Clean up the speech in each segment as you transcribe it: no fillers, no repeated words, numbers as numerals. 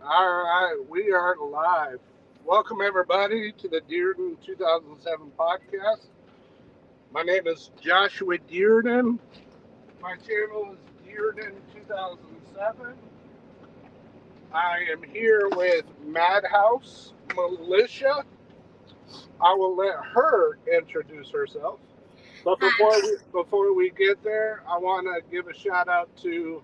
All right, we are live. Welcome, everybody, to the Dearden2007 podcast. My name is Joshua Dearden. My channel is Dearden2007. I am here with Madhouse Militia. I will let her introduce herself. But before we get there, I want to give a shout out to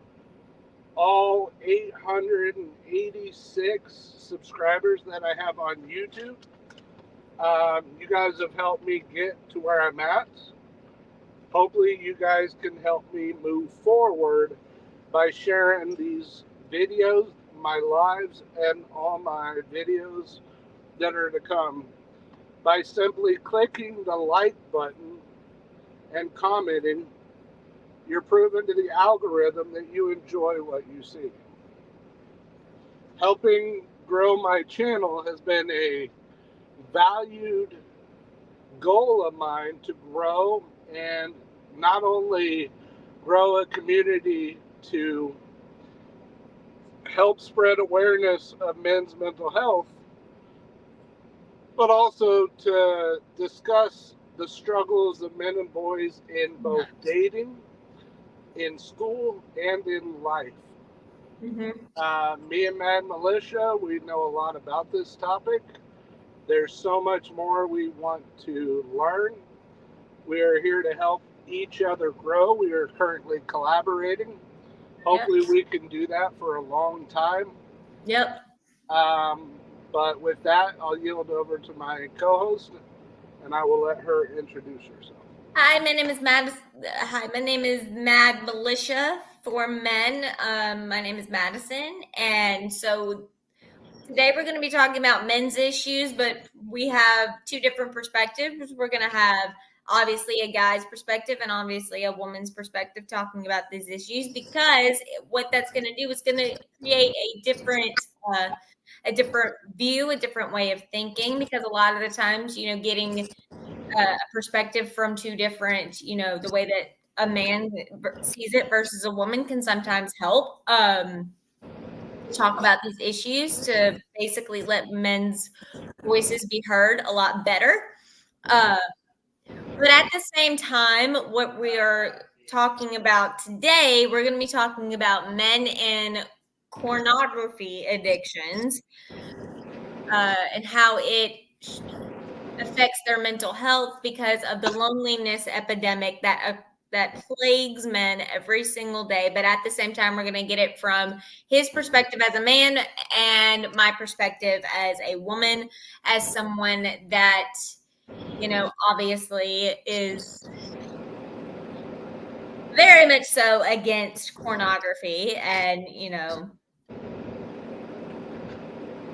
all 886 subscribers that I have on YouTube. You guys have helped me get to where I'm at. Hopefully, you guys can help me move forward by sharing these videos, my lives, and all my videos that are to come by simply clicking the like button and commenting. You're proving to the algorithm that you enjoy what you see. Helping grow my channel has been a valued goal of mine to grow and not only grow a community to help spread awareness of men's mental health, but also to discuss the struggles of men and boys in both dating, in school, and in life. Me and Mad Militia, we know a lot about this topic. There's so much more we want to learn. We are here to help each other grow. We are currently collaborating. Hopefully, we can do that for a long time. Yep. But with that, I'll yield over to my co-host, and I will let her introduce herself. Hi, my name is Mad. Hi, my name is Mad Militia for Men. My name is Madison, and so today we're going to be talking about men's issues, but we have two different perspectives. We're going to have obviously a guy's perspective and obviously a woman's perspective talking about these issues, because what that's going to do is going to create a different view, a different way of thinking, because a lot of the times, getting a perspective from two different, the way that a man sees it versus a woman can sometimes help talk about these issues, to basically let men's voices be heard a lot better. But at the same time, what we are talking about today, we're going to be talking about men and pornography addictions, and how it affects their mental health because of the loneliness epidemic that plagues men every single day. But at the same time, we're going to get it from his perspective as a man and my perspective as a woman, as someone that, obviously is very much so against pornography. And,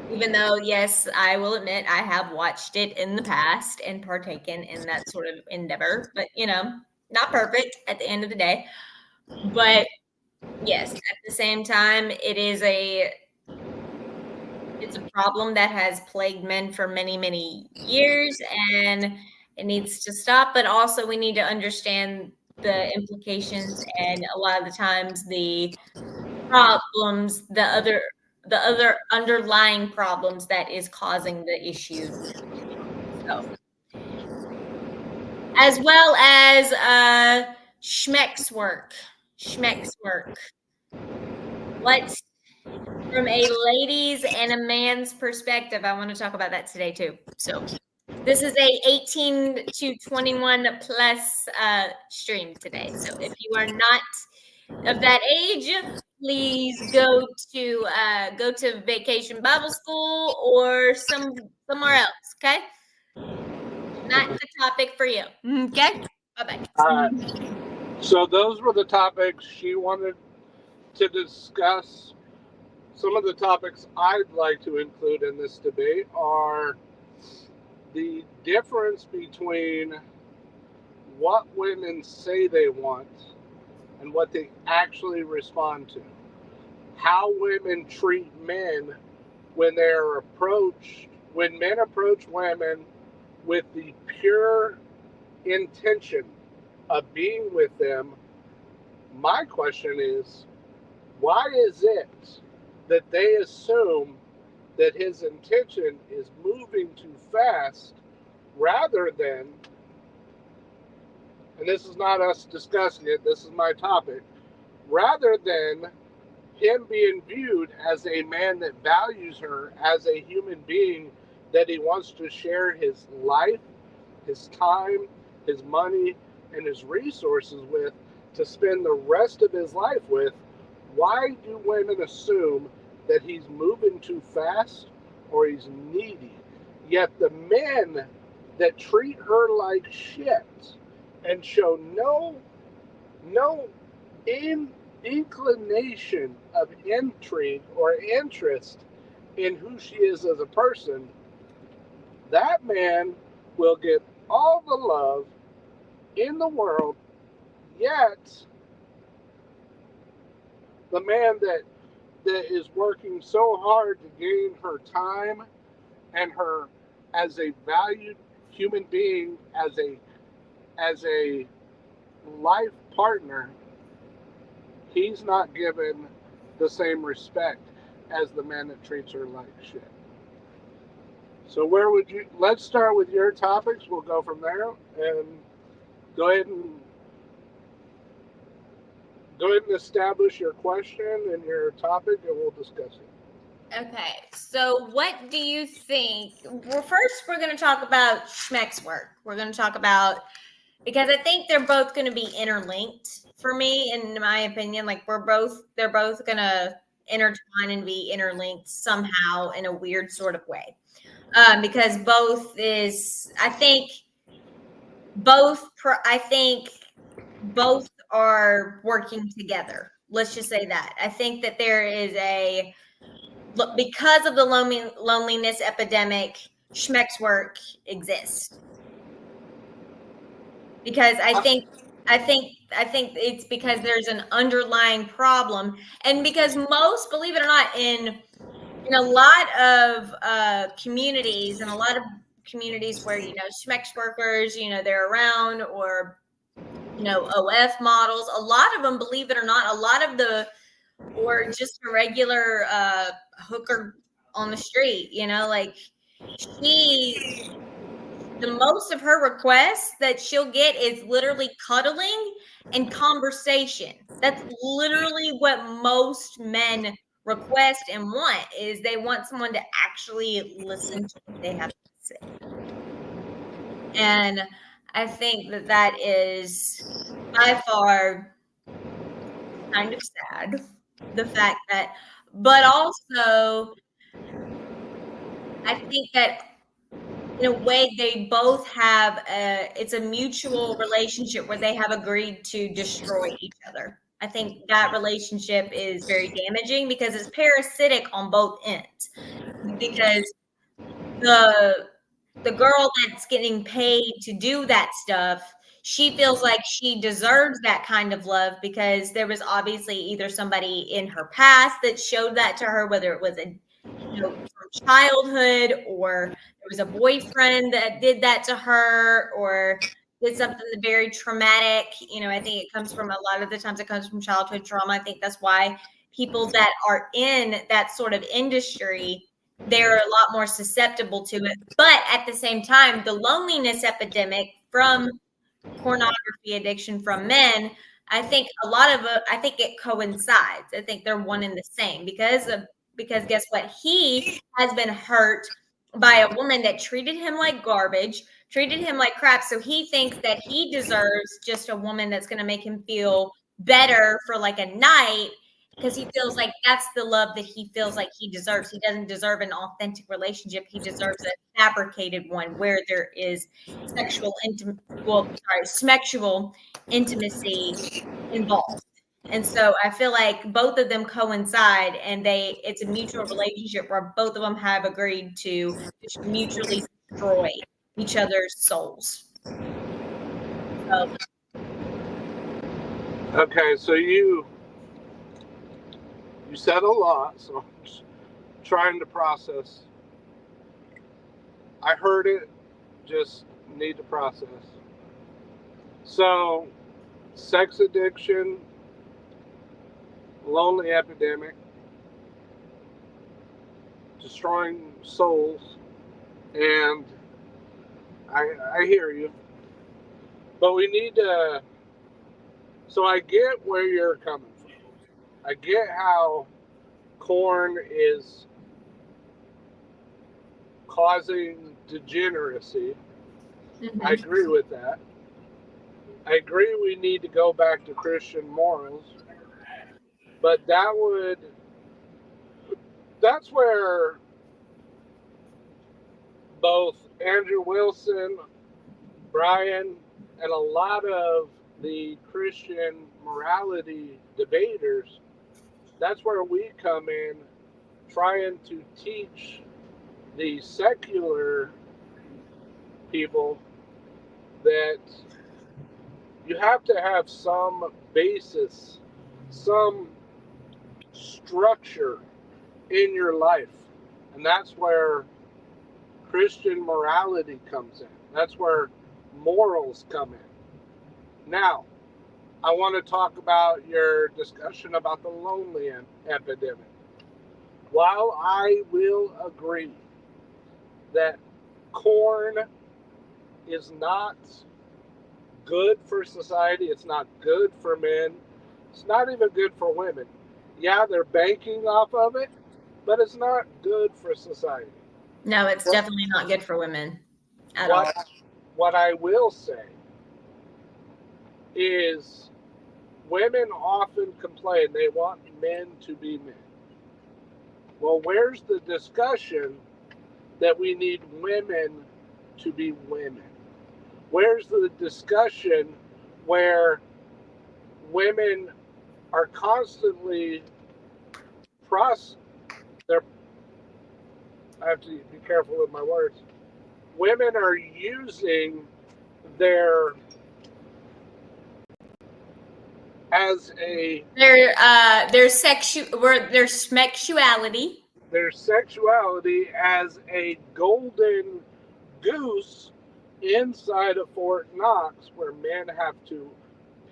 even though, yes, I will admit I have watched it in the past and partaken in that sort of endeavor, but, not perfect at the end of the day. But yes, at the same time, it's a problem that has plagued men for many, many years, and it needs to stop. But also we need to understand the implications and a lot of the times the problems, the other underlying problems that is causing the issue. So, as well as Schmeck's work. What, from a lady's and a man's perspective, I want to talk about that today too. So this is a 18 to 21 plus stream today. So if you are not of that age, please go to Vacation Bible School or somewhere else. Okay, not the topic for you. Okay, bye bye. So those were the topics she wanted to discuss. Some of the topics I'd like to include in this debate are the difference between what women say they want and what they actually respond to. How women treat men when when men approach women with the pure intention of being with them. My question is, why is it that they assume that his intention is moving too fast rather than, and this is not us discussing it, this is my topic, rather than him being viewed as a man that values her as a human being that he wants to share his life, his time, his money, and his resources with to spend the rest of his life with. Why do women assume that he's moving too fast or he's needy? Yet the men that treat her like shit and show no inclination of intrigue or interest in who she is as a person, that man will get all the love in the world. Yet the man that is working so hard to gain her time and her as a valued human being, as a life partner, he's not given the same respect as the man that treats her like shit. So where would you, let's start with your topics. We'll go from there and go ahead and establish your question and your topic, and we'll discuss it. Okay, so what do you think? Well, first we're going to talk about Schmeck's work. We're going to talk about, because I think they're both going to be interlinked for me, in my opinion. Like they're both going to intertwine and be interlinked somehow in a weird sort of way. Because I think both are working together. Let's just say that. I think that there is because of the loneliness epidemic, Schmeck's work exists. Because I think it's because there's an underlying problem, and because most, believe it or not, in a lot of communities, and a lot of communities where Schmeck's workers, they're around, or OF models, a lot of them, believe it or not, or just a regular hooker on the street, like the most of her requests that she'll get is literally cuddling and conversation. That's literally what most men request and want, is they want someone to actually listen to what they have to say. And I think that is by far kind of sad, the fact that, but also I think that in a way they both have it's a mutual relationship where they have agreed to destroy each other. I think that relationship is very damaging because it's parasitic on both ends, because the girl that's getting paid to do that stuff, she feels like she deserves that kind of love because there was obviously either somebody in her past that showed that to her, whether it was from childhood, or there was a boyfriend that did that to her, or did something very traumatic. I think it comes from, a lot of the times it comes from childhood trauma. I think that's why people that are in that sort of industry, they're a lot more susceptible to it. But at the same time, the loneliness epidemic from pornography addiction from men, I think I think it coincides. I think they're one and the same, because guess what? He has been hurt by a woman that treated him like garbage, treated him like crap. So he thinks that he deserves just a woman that's going to make him feel better for like a night, because he feels like that's the love that he feels like he deserves. He doesn't deserve an authentic relationship. He deserves a fabricated one where there is sexual intimacy involved. And so I feel like both of them coincide, and it's a mutual relationship where both of them have agreed to mutually destroy each other's souls. Okay, so you said a lot, so I'm just trying to process. I heard it, just need to process. So, sex addiction, lonely epidemic, destroying souls, and I hear you. But we need to. So I get where you're coming from. I get how corn is causing degeneracy. I Mm-hmm. agree with that. I agree we need to go back to Christian morals, but that's where both Andrew Wilson, Brian, and a lot of the Christian morality debaters, that's where we come in trying to teach the secular people that you have to have some basis, some structure in your life. And that's where Christian morality comes in. That's where morals come in. Now, I want to talk about your discussion about the lonely epidemic. While I will agree that corn is not good for society, it's not good for men, it's not even good for women. Yeah, they're banking off of it, but it's not good for society. No, it's definitely not good for women at all. What I will say is women often complain they want men to be men. Well, where's the discussion that we need women to be women? Where's the discussion where women are constantly they're, I have to be careful with my words. Women are using their as a their sexuality. their sexuality as a golden goose inside of Fort Knox, where men have to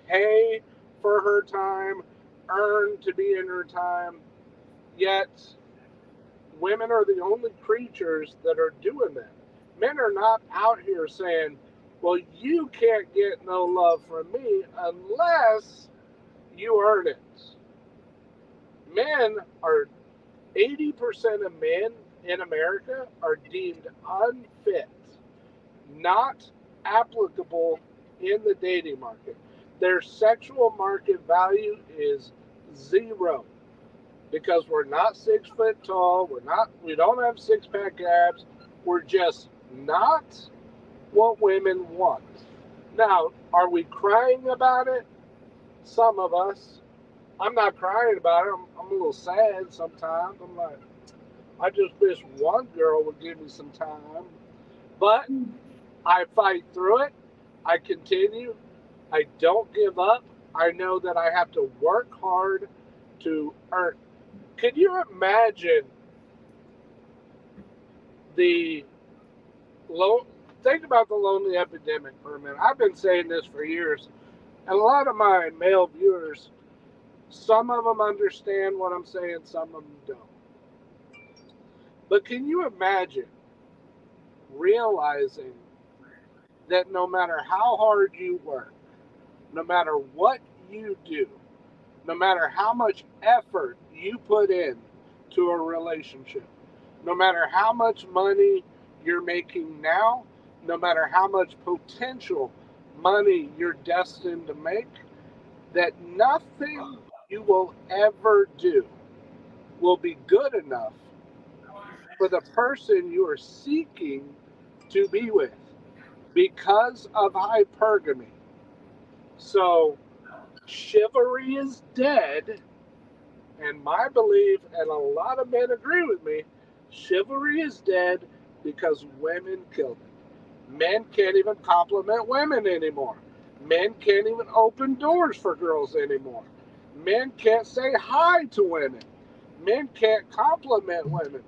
pay for her time, earn to be in her time, yet women are the only creatures that are doing that. Men are not out here saying, well, you can't get no love from me unless you earn it. Men are 80% of men in America are deemed unfit, not applicable in the dating market. Their sexual market value is zero because we're not 6 foot tall. We don't have six pack abs. We're just not what women want. Now, are we crying about it? Some of us. I'm not crying about it. I'm a little sad sometimes. I'm like, I just wish one girl would give me some time. But I fight through it. I continue. I don't give up. I know that I have to work hard to earn. Could you imagine the low? Think about the lonely epidemic for a minute. I've been saying this for years, and a lot of my male viewers, some of them understand what I'm saying, some of them don't. But can you imagine realizing that no matter how hard you work, no matter what you do, no matter how much effort you put in to a relationship, no matter how much money you're making now, no matter how much potential money you're destined to make, that nothing you will ever do will be good enough for the person you are seeking to be with because of hypergamy. So chivalry is dead, and my belief, and a lot of men agree with me, chivalry is dead because women killed it. Men can't even compliment women anymore. Men can't even open doors for girls anymore. Men can't say hi to women. Men can't compliment women.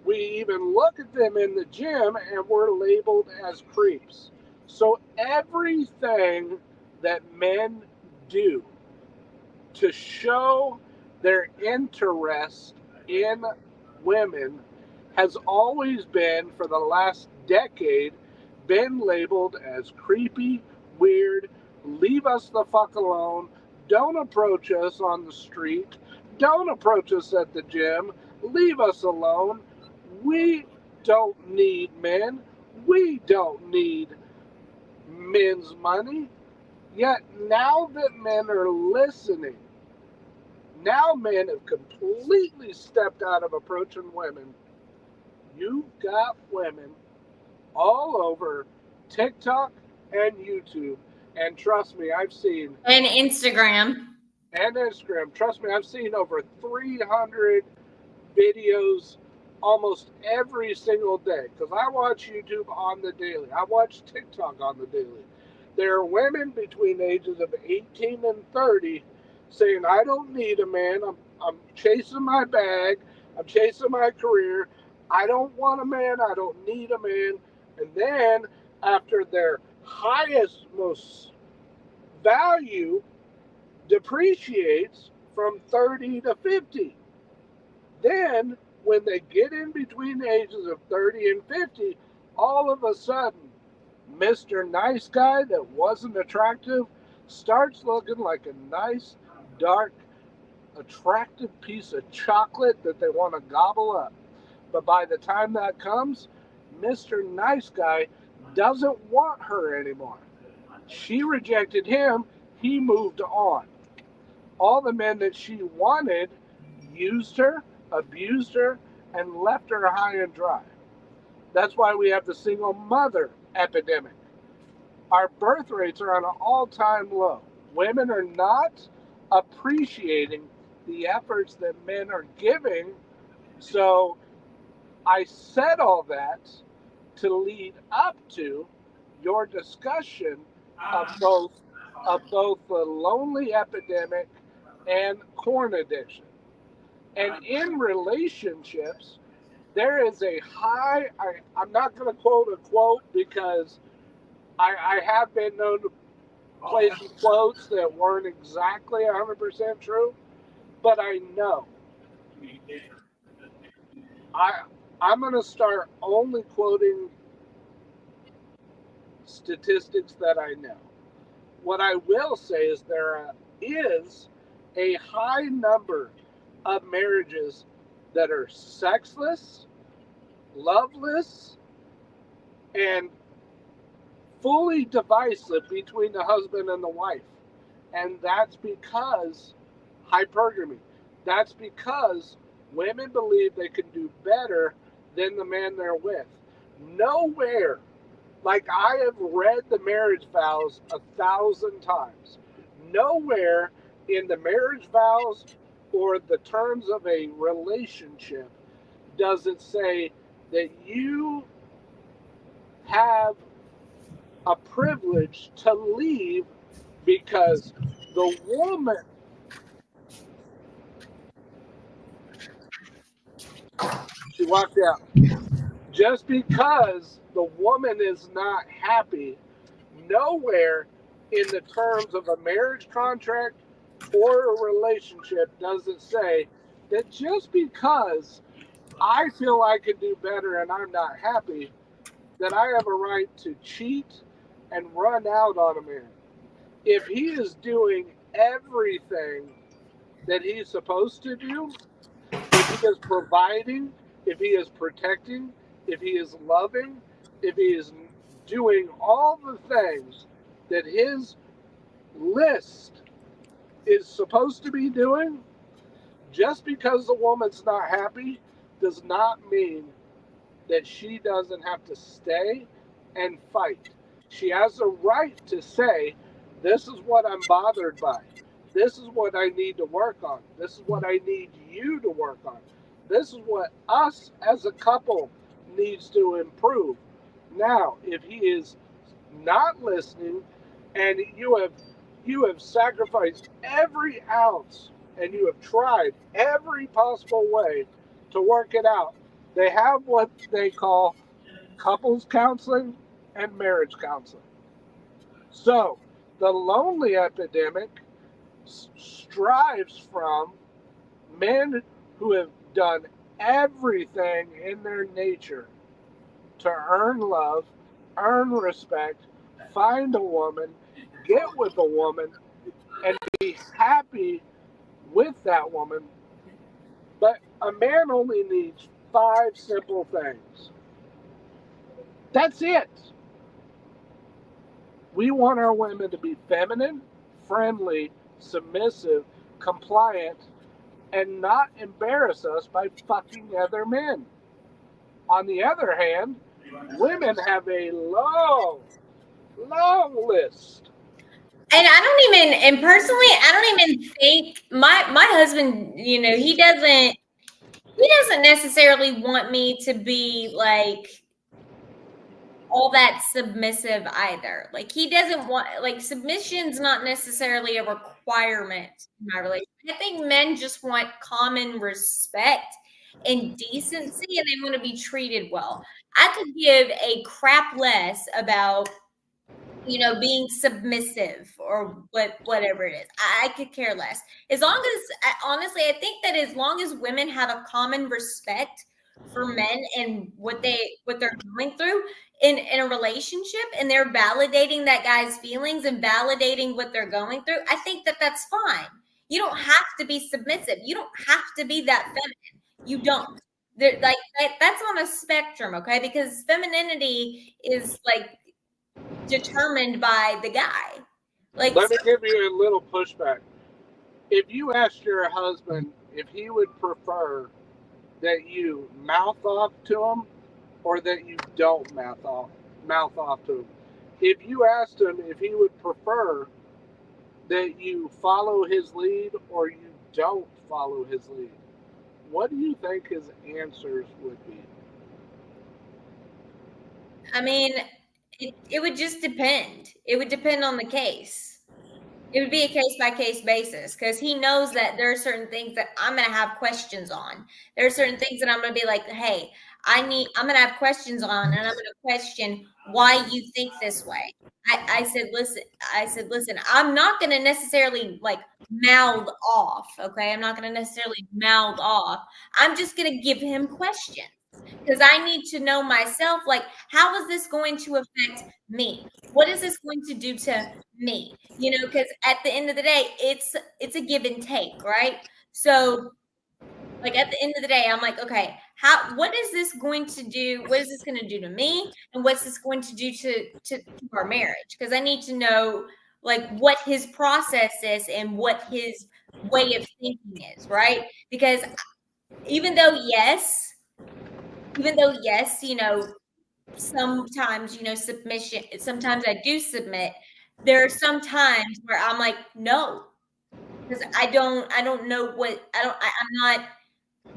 We even look at them in the gym and we're labeled as creeps. So everything that men do to show their interest in women has always been, for the last decade, been labeled as creepy, weird, leave us the fuck alone, don't approach us on the street, don't approach us at the gym, leave us alone. We don't need men. We don't need men's money. Yet now that men are listening, now men have completely stepped out of approaching women. You've got women all over TikTok and YouTube. And trust me, I've seen. And Instagram. And Instagram. Trust me, I've seen over 300 videos almost every single day. Because I watch YouTube on the daily. I watch TikTok on the daily. There are women between the ages of 18 and 30 saying, I don't need a man. I'm chasing my bag. I'm chasing my career. I don't want a man. I don't need a man. And then after their highest, most value depreciates from 30 to 50. Then when they get in between the ages of 30 and 50, all of a sudden, Mr. Nice Guy that wasn't attractive starts looking like a nice, dark, attractive piece of chocolate that they want to gobble up. But by the time that comes, Mr. Nice Guy doesn't want her anymore. She rejected him. He moved on. All the men that she wanted used her, abused her, and left her high and dry. That's why we have the single mother epidemic. Our birth rates are on an all-time low. Women are not appreciating the efforts that men are giving. So I said all that to lead up to your discussion of both the lonely epidemic and porn addiction. And in relationships, there is a high, I'm not going to quote a quote because I have been known to place some quotes that weren't exactly 100% true, but I know. I'm going to start only quoting statistics that I know. What I will say is there is a high number of marriages that are sexless, loveless, and fully divisive between the husband and the wife. And that's because hypergamy. That's because women believe they can do better than the man they're with. Nowhere, like I have read the marriage vows 1,000 times, nowhere in the marriage vows or the terms of a relationship does it say that you have a privilege to leave because the woman. She walked out. Just because the woman is not happy, nowhere in the terms of a marriage contract or a relationship does it say that just because I feel I could do better and I'm not happy, that I have a right to cheat and run out on a man. If he is doing everything that he's supposed to do, if he is providing, if he is protecting, if he is loving, if he is doing all the things that his list is supposed to be doing, just because the woman's not happy does not mean that she doesn't have to stay and fight. She has a right to say, this is what I'm bothered by. This is what I need to work on. This is what I need you to work on. This is what us as a couple needs to improve. Now, if he is not listening and you have sacrificed every ounce and you have tried every possible way to work it out, they have what they call couples counseling and marriage counseling. So the lonely epidemic strives from men who have done everything in their nature to earn love, earn respect, find a woman, get with a woman, and be happy with that woman. But a man only needs five simple things. That's it. We want our women to be feminine, friendly, submissive, compliant, and not embarrass us by fucking other men. On the other hand, women have a long, long list. And and personally, I don't even think my husband, he doesn't necessarily want me to be like all that submissive either. Like he doesn't want like submission's not necessarily a requirement in my relationship. I think men just want common respect and decency and they want to be treated well. I could give a crap less about being submissive or whatever it is. I could care less. As long as honestly, I think that as long as women have a common respect for men and what they're going through in a relationship and they're validating that guy's feelings and validating what they're going through, I think that that's fine. You don't have to be submissive. You don't have to be that feminine. You don't. Like that's on a spectrum, okay? Because femininity is like determined by the guy. Like, Let me give you a little pushback. If you asked your husband if he would prefer that you mouth off to him or that you don't mouth off to him, if you asked him if he would prefer that you follow his lead or you don't follow his lead, what do you think his answers would be? I mean, it would just depend. It would depend on the case. It would be a case by case basis because he knows that there are certain things that I'm going to have questions on. There are certain things that I'm going to be like, hey, I'm going to have questions on, and I'm going to question why you think this way. I said, listen, I'm not going to necessarily like mouth off. Okay. I'm not going to necessarily mouth off. I'm just going to give him questions because I need to know myself, like, how is this going to affect me? What is this going to do to me? Because at the end of the day, it's a give and take, right? So like at the end of the day, I'm like, okay, what is this going to do? What is this going to do to me? And what's this going to do to our marriage? Because I need to know like what his process is and what his way of thinking is, right? Because even though yes, sometimes, submission, sometimes I do submit. There are some times where I'm like, no, because I don't know I'm not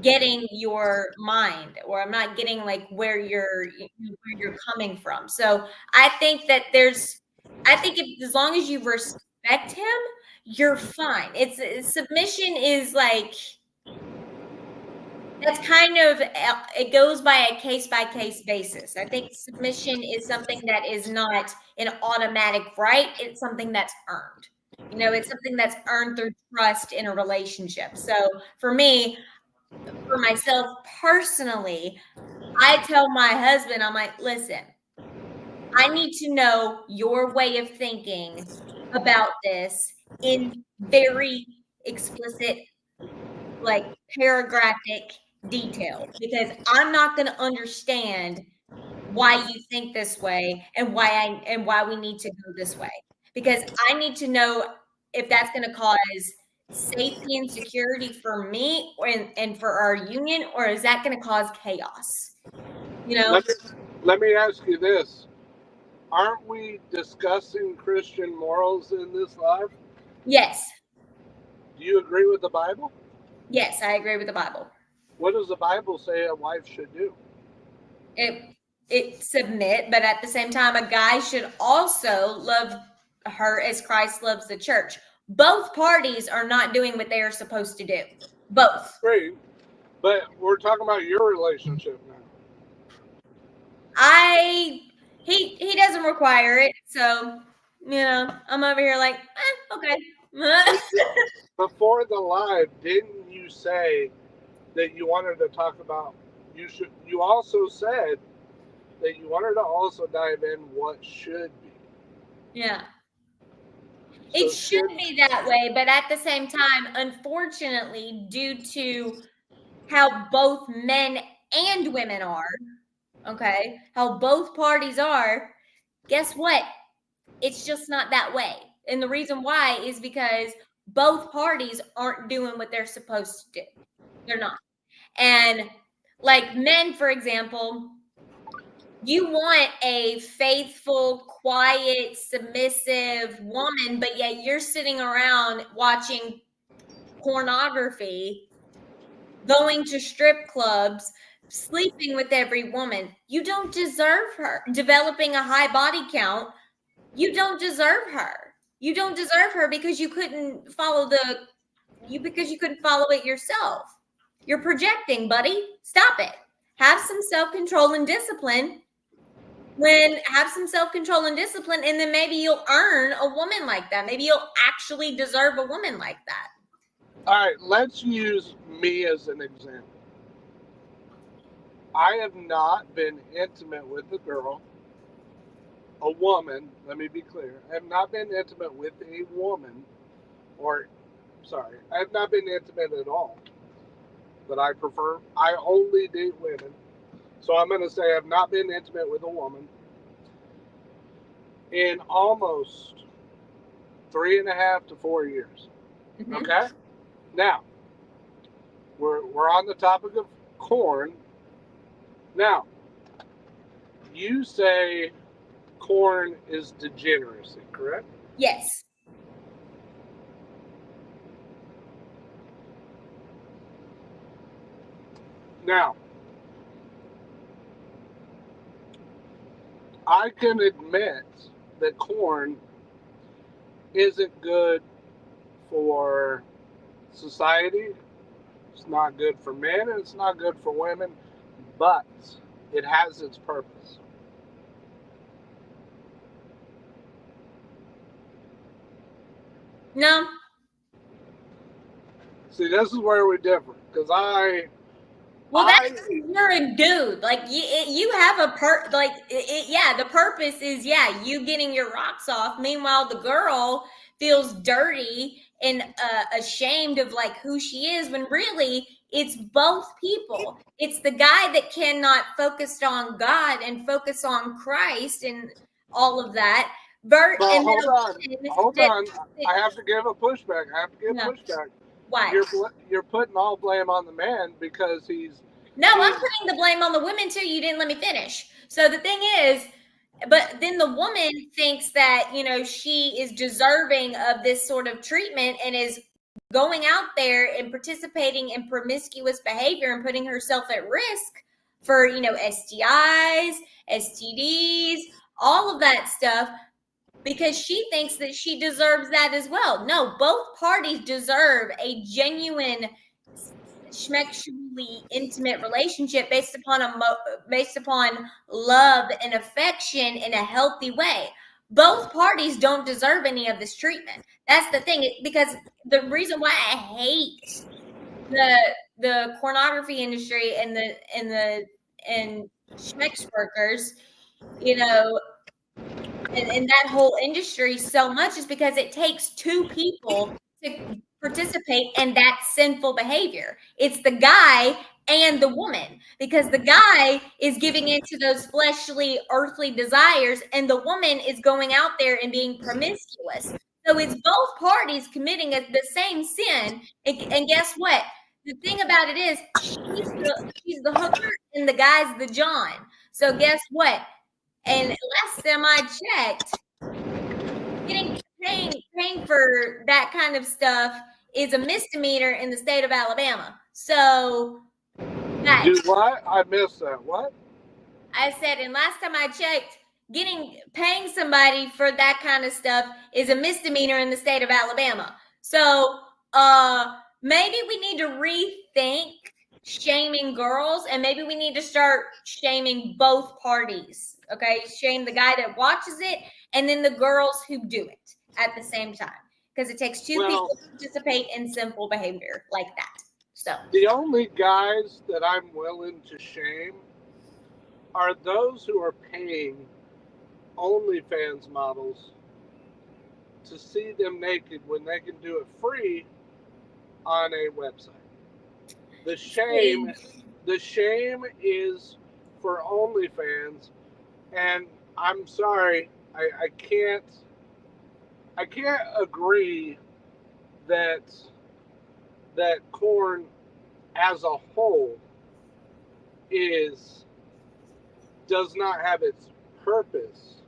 getting your mind, or I'm not getting like where you're coming from. So I think that as long as you respect him, you're fine. Submission is like, that's kind of, it goes by a case by case basis. I think submission is something that is not an automatic right. It's something that's earned. It's something that's earned through trust in a relationship. So for me, for myself personally, I tell my husband, I'm like, listen, I need to know your way of thinking about this in very explicit, like paragraphic detail, because I'm not going to understand why you think this way and why we need to go this way, because I need to know if that's going to cause safety and security for me and for our union, or is that going to cause chaos? Let me ask you this. Aren't we discussing Christian morals in this live? Yes. Do you agree with the Bible? Yes, I agree with the Bible. What does the Bible say a wife should do? It submit, but at the same time, a guy should also love her as Christ loves the church. Both parties are not doing what they are supposed to do. Both. Great. But we're talking about your relationship now. He doesn't require it, so I'm over here like, okay. Before the live, didn't you say that you wanted to talk about. You also said that you wanted to also dive in what should be. Yeah. So It should be that way, but at the same time, unfortunately, due to how both men and women are, okay, how both parties are, guess what? It's just not that way. And the reason why is because both parties aren't doing what they're supposed to do. They're not. And like men, for example, you want a faithful, quiet, submissive woman, but yet you're sitting around watching pornography, going to strip clubs, sleeping with every woman. You don't deserve her. Developing a high body count, you don't deserve her. You don't deserve her because you couldn't follow it yourself. You're projecting, buddy. Stop it. Have some self-control and discipline. Have some self-control and discipline, and then maybe you'll earn a woman like that. Maybe you'll actually deserve a woman like that. All right, let's use me as an example. I have not been intimate with a girl, a woman, let me be clear. I have not been intimate with a woman, I have not been intimate at all. But I only date women. So I'm going to say I've not been intimate with a woman in almost 3.5 to 4 years. Mm-hmm. Okay? Now, we're on the topic of corn. Now, you say corn is degeneracy, correct? Yes. Now, I can admit that corn isn't good for society. It's not good for men and it's not good for women, but it has its purpose. No. See, this is where we differ because that's you're a dude. Like you have a the purpose is you getting your rocks off. Meanwhile, the girl feels dirty and ashamed of like who she is when really it's both people. It's the guy that cannot focus on God and focus on Christ and all of that. But hold on. I have to give a pushback. Pushback. Why? You're putting all blame on the man because he's. No, I'm putting the blame on the women too. You didn't let me finish. So the thing is, but then the woman thinks that, she is deserving of this sort of treatment and is going out there and participating in promiscuous behavior and putting herself at risk for, STIs, STDs, all of that stuff because she thinks that she deserves that as well. No, both parties deserve a genuine sexually intimate relationship based upon love and affection in a healthy way. Both parties don't deserve any of this treatment. That's the thing, because the reason why I hate the pornography industry and sex workers, and that whole industry so much is because it takes two people to participate in that sinful behavior. It's the guy and the woman, because the guy is giving into those fleshly, earthly desires, and the woman is going out there and being promiscuous. So it's both parties committing the same sin. And guess what? The thing about it is, she's the hooker and the guy's the John. So guess what? And last time I checked, paying for that kind of stuff is a misdemeanor in the state of Alabama. So, do what? I missed that. What? I said, and last time I checked, paying somebody for that kind of stuff is a misdemeanor in the state of Alabama. So, maybe we need to rethink shaming girls, and maybe we need to start shaming both parties. Okay, shame the guy that watches it and then the girls who do it at the same time, because it takes two people to participate in simple behavior like that. So The only guys that I'm willing to shame are those who are paying OnlyFans models to see them naked when they can do it free on a website. The shame, the shame is for OnlyFans, and I'm sorry, I can't agree that corn as a whole is does not have its purpose.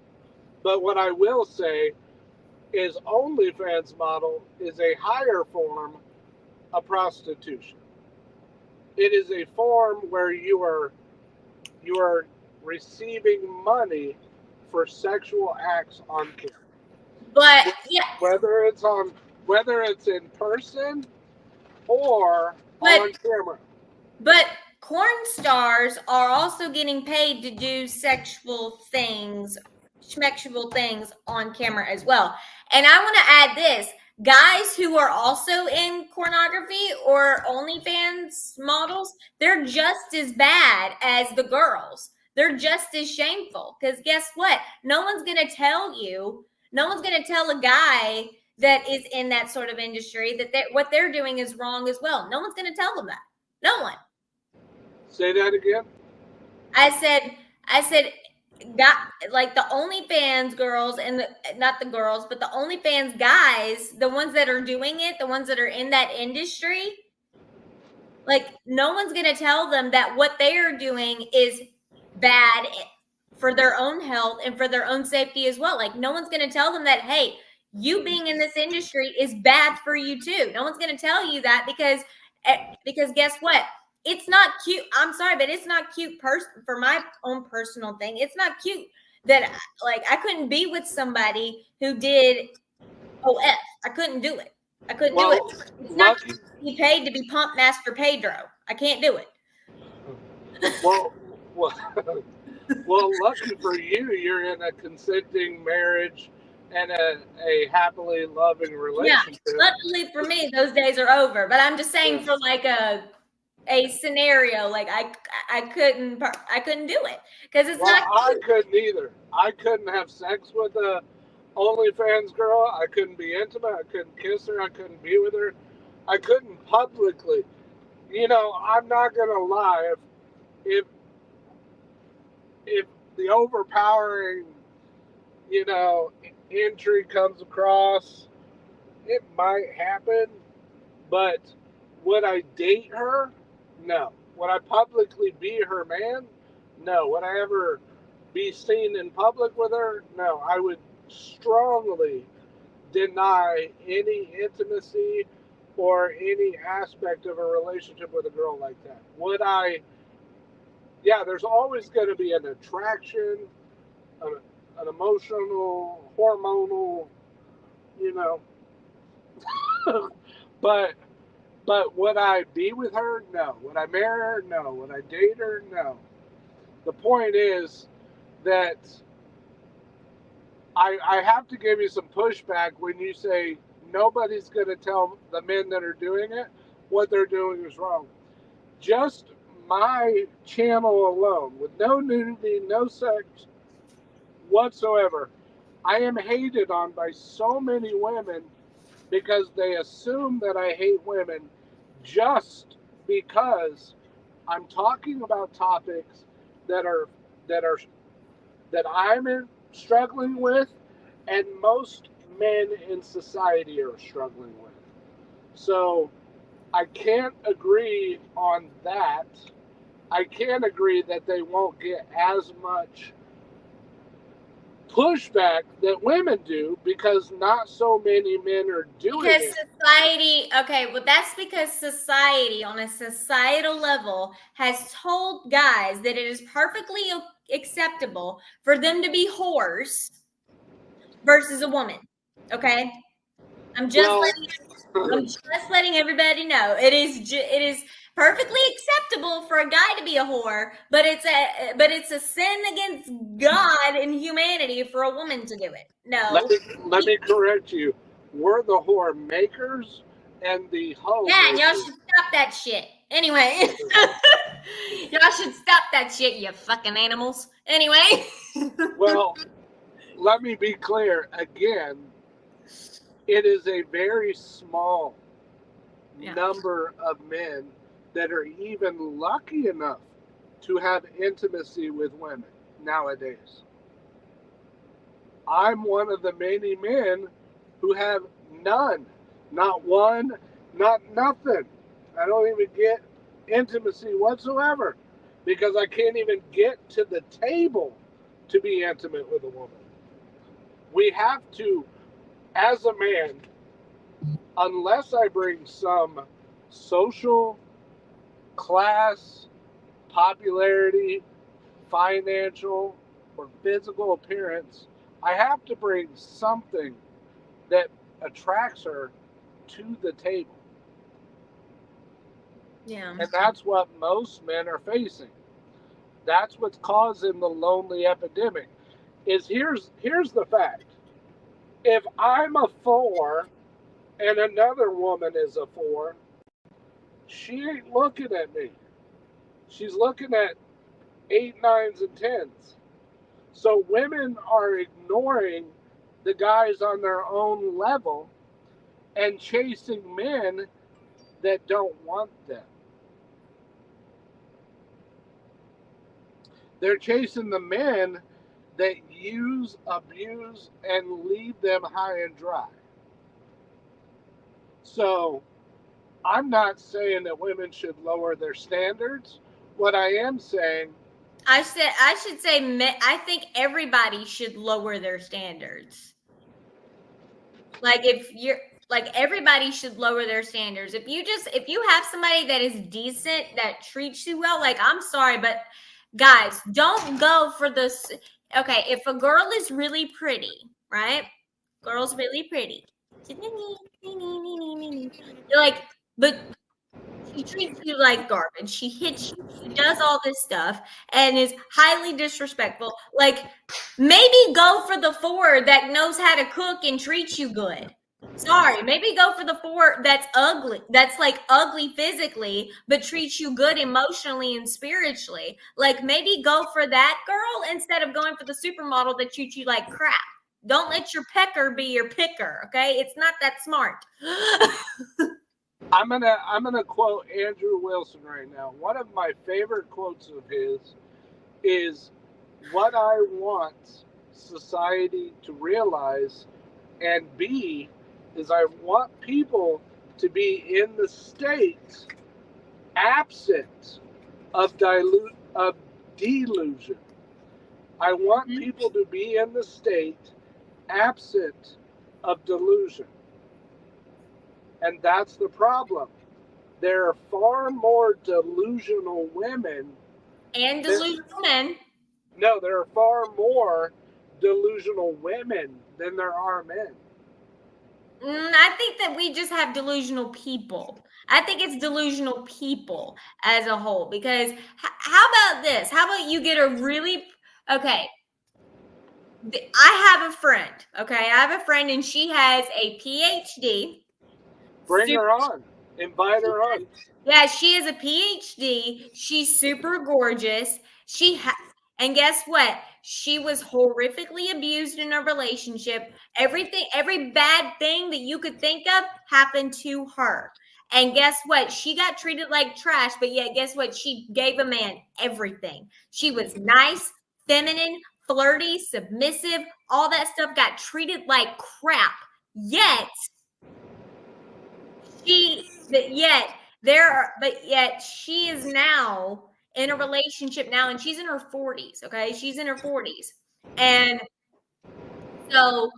But what I will say is OnlyFans model is a higher form of prostitution. It is a form where you are receiving money for sexual acts on camera. but yeah, Whether it's on whether it's in person or but on camera. but corn stars are also getting paid to do sexual things on camera as well. And I want to add this: guys who are also in pornography or OnlyFans models, they're just as bad as the girls. They're just as shameful because guess what? No one's going to tell you. No one's going to tell a guy that is in that sort of industry that what they're doing is wrong as well. No one's going to tell them that. No one. Say that again. I said, got like the OnlyFans girls and not the girls, but the OnlyFans guys, the ones that are doing it, the ones that are in that industry, like no one's going to tell them that what they are doing is bad for their own health and for their own safety as well. Like no one's going to tell them that, hey, you being in this industry is bad for you too. No one's going to tell you that because guess what? It's not cute. I'm sorry, but it's not cute for my own personal thing. It's not cute that like I couldn't be with somebody who did OF. I couldn't do it. I couldn't do it. It's not cute to be paid to be Pump Master Pedro. I can't do it. Well, lucky for you, you're in a consenting marriage and a happily loving relationship. Yeah, luckily for me, those days are over. But I'm just saying, for like a scenario, like I couldn't do it because it's not cute. I couldn't either. I couldn't have sex with a OnlyFans girl. I couldn't be intimate. I couldn't kiss her. I couldn't be with her. I couldn't publicly. You know, I'm not gonna lie. If the overpowering, you know, entry comes across, it might happen. But would I date her? No. Would I publicly be her man? No. Would I ever be seen in public with her? No. I would strongly deny any intimacy or any aspect of a relationship with a girl like that. Would I? Yeah, there's always going to be an attraction, an emotional, hormonal, you know. but would I be with her? No. Would I marry her? No. Would I date her? No. The point is that I have to give you some pushback when you say nobody's going to tell the men that are doing it what they're doing is wrong. Just my channel alone, with no nudity, no sex whatsoever, I am hated on by so many women because they assume that I hate women just because I'm talking about topics that I'm struggling with and most men in society are struggling with. So I can't agree on that. I can't agree that they won't get as much pushback that women do because not so many men are doing it. Because society, okay, well, that's because society, on a societal level, has told guys that it is perfectly acceptable for them to be whores versus a woman. Okay, I'm just letting everybody know it is perfectly acceptable for a guy to be a whore, but it's a sin against God and humanity for a woman to do it. No. Let me correct you. We're the whore makers And the hoe. Yeah, y'all should stop that shit. Anyway, y'all should stop that shit, you fucking animals. Anyway. Well, let me be clear again. It is a very small number of men that are even lucky enough to have intimacy with women nowadays. I'm one of the many men who have none, not one, not nothing. I don't even get intimacy whatsoever because I can't even get to the table to be intimate with a woman. We have to, as a man, unless I bring some social, class, popularity, financial, or physical appearance, I have to bring something that attracts her to the table. Yeah. And that's what most men are facing. That's what's causing the lonely epidemic. Here's the fact. If I'm a 4 and another woman is a 4, she ain't looking at me. She's looking at 8, 9s, and 10s. So women are ignoring the guys on their own level and chasing men that don't want them. They're chasing the men that use, abuse, and leave them high and dry. So I'm not saying that women should lower their standards. What I am saying, I should say, I think everybody should lower their standards. Like everybody should lower their standards. If you have somebody that is decent, that treats you well, like, I'm sorry, but guys, don't go for this. Okay, if a girl is really pretty, right? Girl's really pretty. You're like, but she treats you like garbage. She hits you. She does all this stuff and is highly disrespectful. Like, maybe go for the 4 that knows how to cook and treats you good. Sorry, maybe go for the 4 that's ugly, that's like ugly physically, but treats you good emotionally and spiritually. Like, maybe go for that girl instead of going for the supermodel that treats you like crap. Don't let your pecker be your picker, okay? It's not that smart. I'm gonna quote Andrew Wilson right now. One of my favorite quotes of his is, "What I want society to realize and be is I want people to be in the state absent of delusion. I want people to be in the state absent of delusion." And that's the problem. There are far more delusional women and delusional men. No, there are far more delusional women than there are men. I think that we just have delusional people. I think it's delusional people as a whole. Because how about this? How about you get a really okay? I have a friend. Okay, I have a friend, and she has a PhD. Bring her on. Invite her on. Yeah, she has a PhD. She's super gorgeous. And guess what? She was horrifically abused in a relationship. Every bad thing that you could think of happened to her. And guess what? She got treated like trash, but yet guess what? She gave a man everything. She was nice, feminine, flirty, submissive, all that stuff, got treated like crap. Yet she is now in a relationship now, and she's in her 40s. Okay, she's in her 40s, and so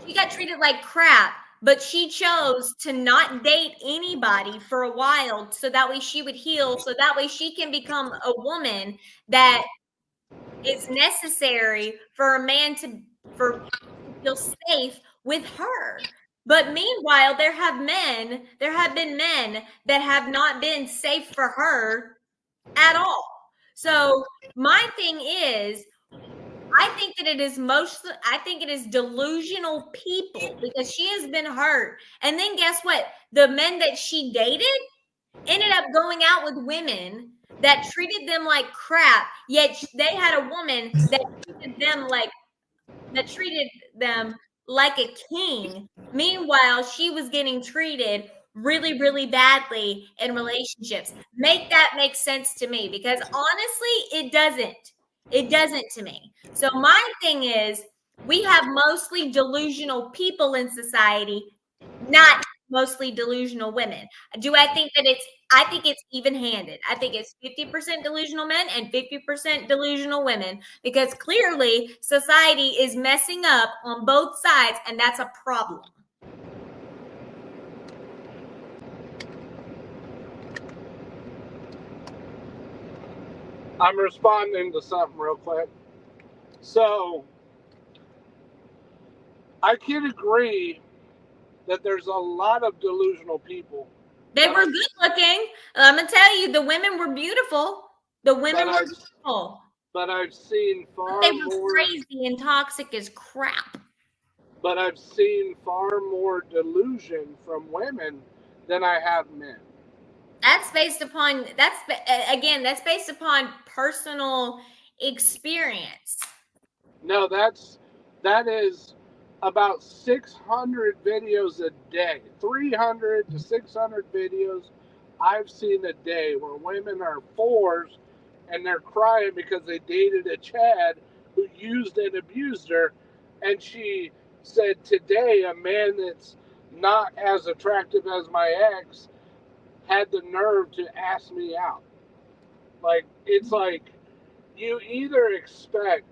she got treated like crap, but she chose to not date anybody for a while, so that way she would heal, so that way she can become a woman that is necessary for a man to feel safe with her. But meanwhile, there have been men that have not been safe for her at all. So my thing is, I think that it is mostly, I think it is delusional people because she has been hurt. And then guess what? The men that she dated ended up going out with women that treated them like crap, yet they had a woman that treated them like a king. Meanwhile, she was getting treated really, really badly in relationships. Make that make sense to me because honestly, it doesn't. It doesn't to me. So, my thing is, we have mostly delusional people in society, not mostly delusional women. Do I think that I think it's even handed. I think it's 50% delusional men and 50% delusional women because clearly society is messing up on both sides and that's a problem. I'm responding to something real quick. So, I can agree that there's a lot of delusional people. They were good looking. I'm going to tell you, the women were beautiful. The women were beautiful. But I've seen far They were more crazy and toxic as crap. But I've seen far more delusion from women than I have men. That's based upon that's based upon personal experience. No, that is about 600 videos a day. 300 to 600 videos I've seen a day where women are fours and they're crying because they dated a Chad who used and abused her, and she said, today a man that's not as attractive as my ex had the nerve to ask me out. Like, it's like you either expect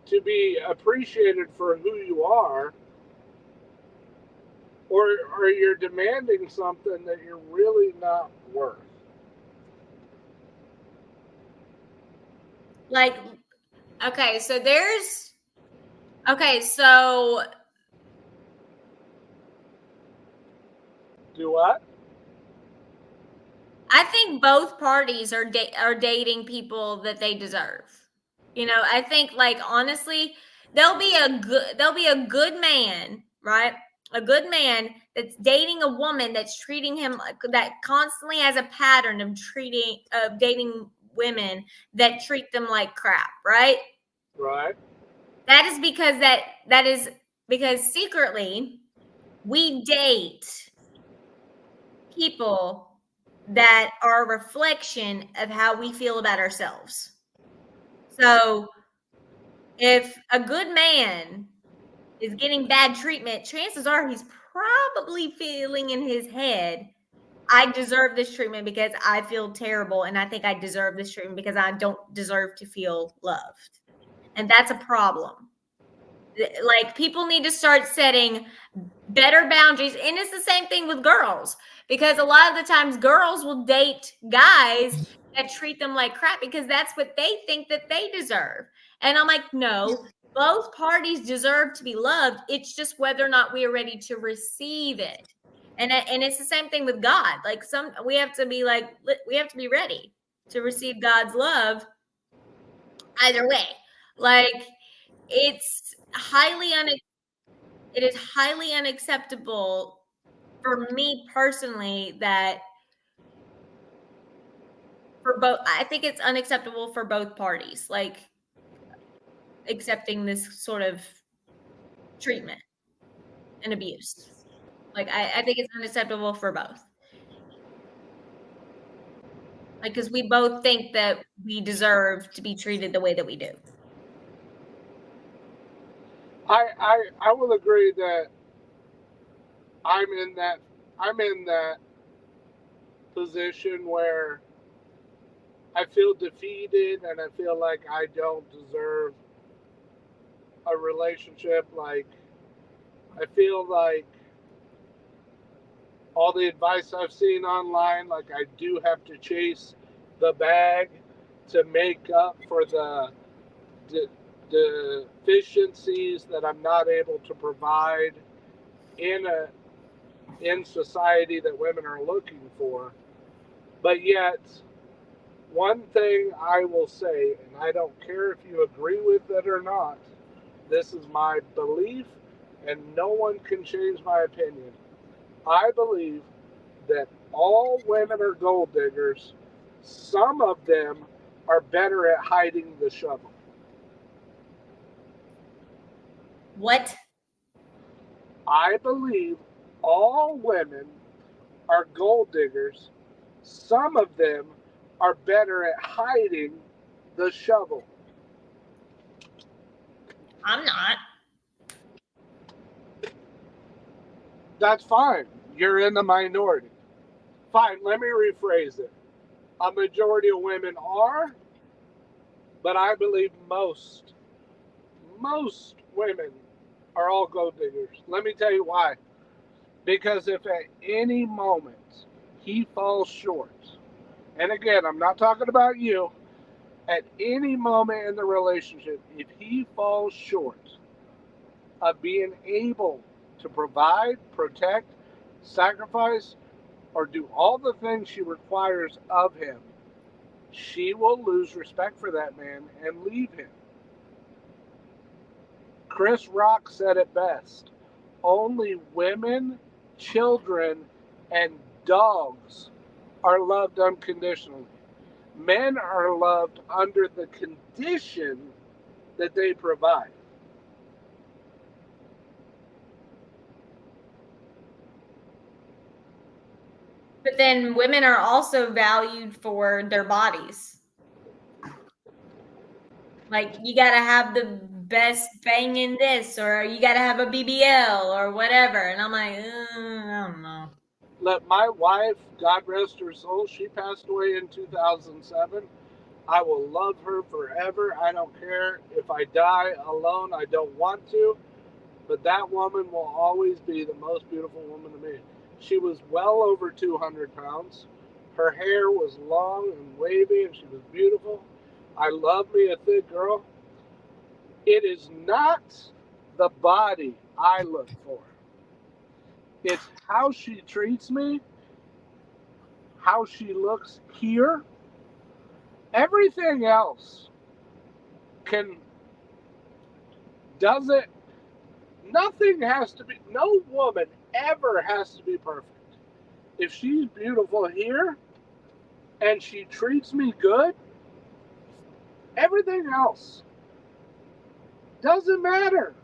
to be appreciated for who you are, or you're demanding something that you're really not worth. Like, okay, so Do what? I think both parties are dating people that they deserve. I think like honestly, there'll be a good man, right? A good man that's dating a woman that's treating him that constantly has a pattern of dating women that treat them like crap, right? Right. That is because secretly we date people that are a reflection of how we feel about ourselves. So if a good man is getting bad treatment, chances are he's probably feeling in his head, I deserve this treatment because I feel terrible. And I think I deserve this treatment because I don't deserve to feel loved. And that's a problem. Like people need to start setting better boundaries. And it's the same thing with girls because a lot of the times girls will date guys that treat them like crap because that's what they think that they deserve. And I'm like, no, both parties deserve to be loved. It's just whether or not we are ready to receive it. And it's the same thing with God. Like we have to be ready to receive God's love either way. Like it's it is highly unacceptable for me personally that I think it's unacceptable for both parties, like accepting this sort of treatment and abuse. Like I think it's unacceptable for both. Like because we both think that we deserve to be treated the way that we do. I will agree that I'm in that position where I feel defeated and I feel like I don't deserve a relationship. Like I feel like all the advice I've seen online, like I do have to chase the bag to make up for the deficiencies that I'm not able to provide in society that women are looking for. But yet One thing I will say, and I don't care if you agree with it or not, this is my belief, and no one can change my opinion. I believe that all women are gold diggers. Some of them are better at hiding the shovel. What? I believe all women are gold diggers. Some of them are better at hiding the shovel. I'm not. That's fine. You're in the minority. Fine, let me rephrase it. A majority of women are, but I believe most women are all gold diggers. Let me tell you why. Because if at any moment he falls short, and again, I'm not talking about you, at any moment in the relationship, if he falls short of being able to provide, protect, sacrifice, or do all the things she requires of him, she will lose respect for that man and leave him. Chris Rock said it best. Only women, children, and dogs are loved unconditionally. Men are loved under the condition that they provide. But then women are also valued for their bodies. Like, you got to have the best bang in this, or you got to have a BBL or whatever. And I'm like, I don't know. Let my wife, God rest her soul, she passed away in 2007. I will love her forever. I don't care if I die alone. I don't want to. But that woman will always be the most beautiful woman to me. She was well over 200 pounds. Her hair was long and wavy, and she was beautiful. I love me a thick girl. It is not the body I look for, it's how she treats me, how she looks here. Everything else can, does it, nothing has to be, no woman ever has to be perfect. If she's beautiful here and she treats me good, everything else doesn't matter.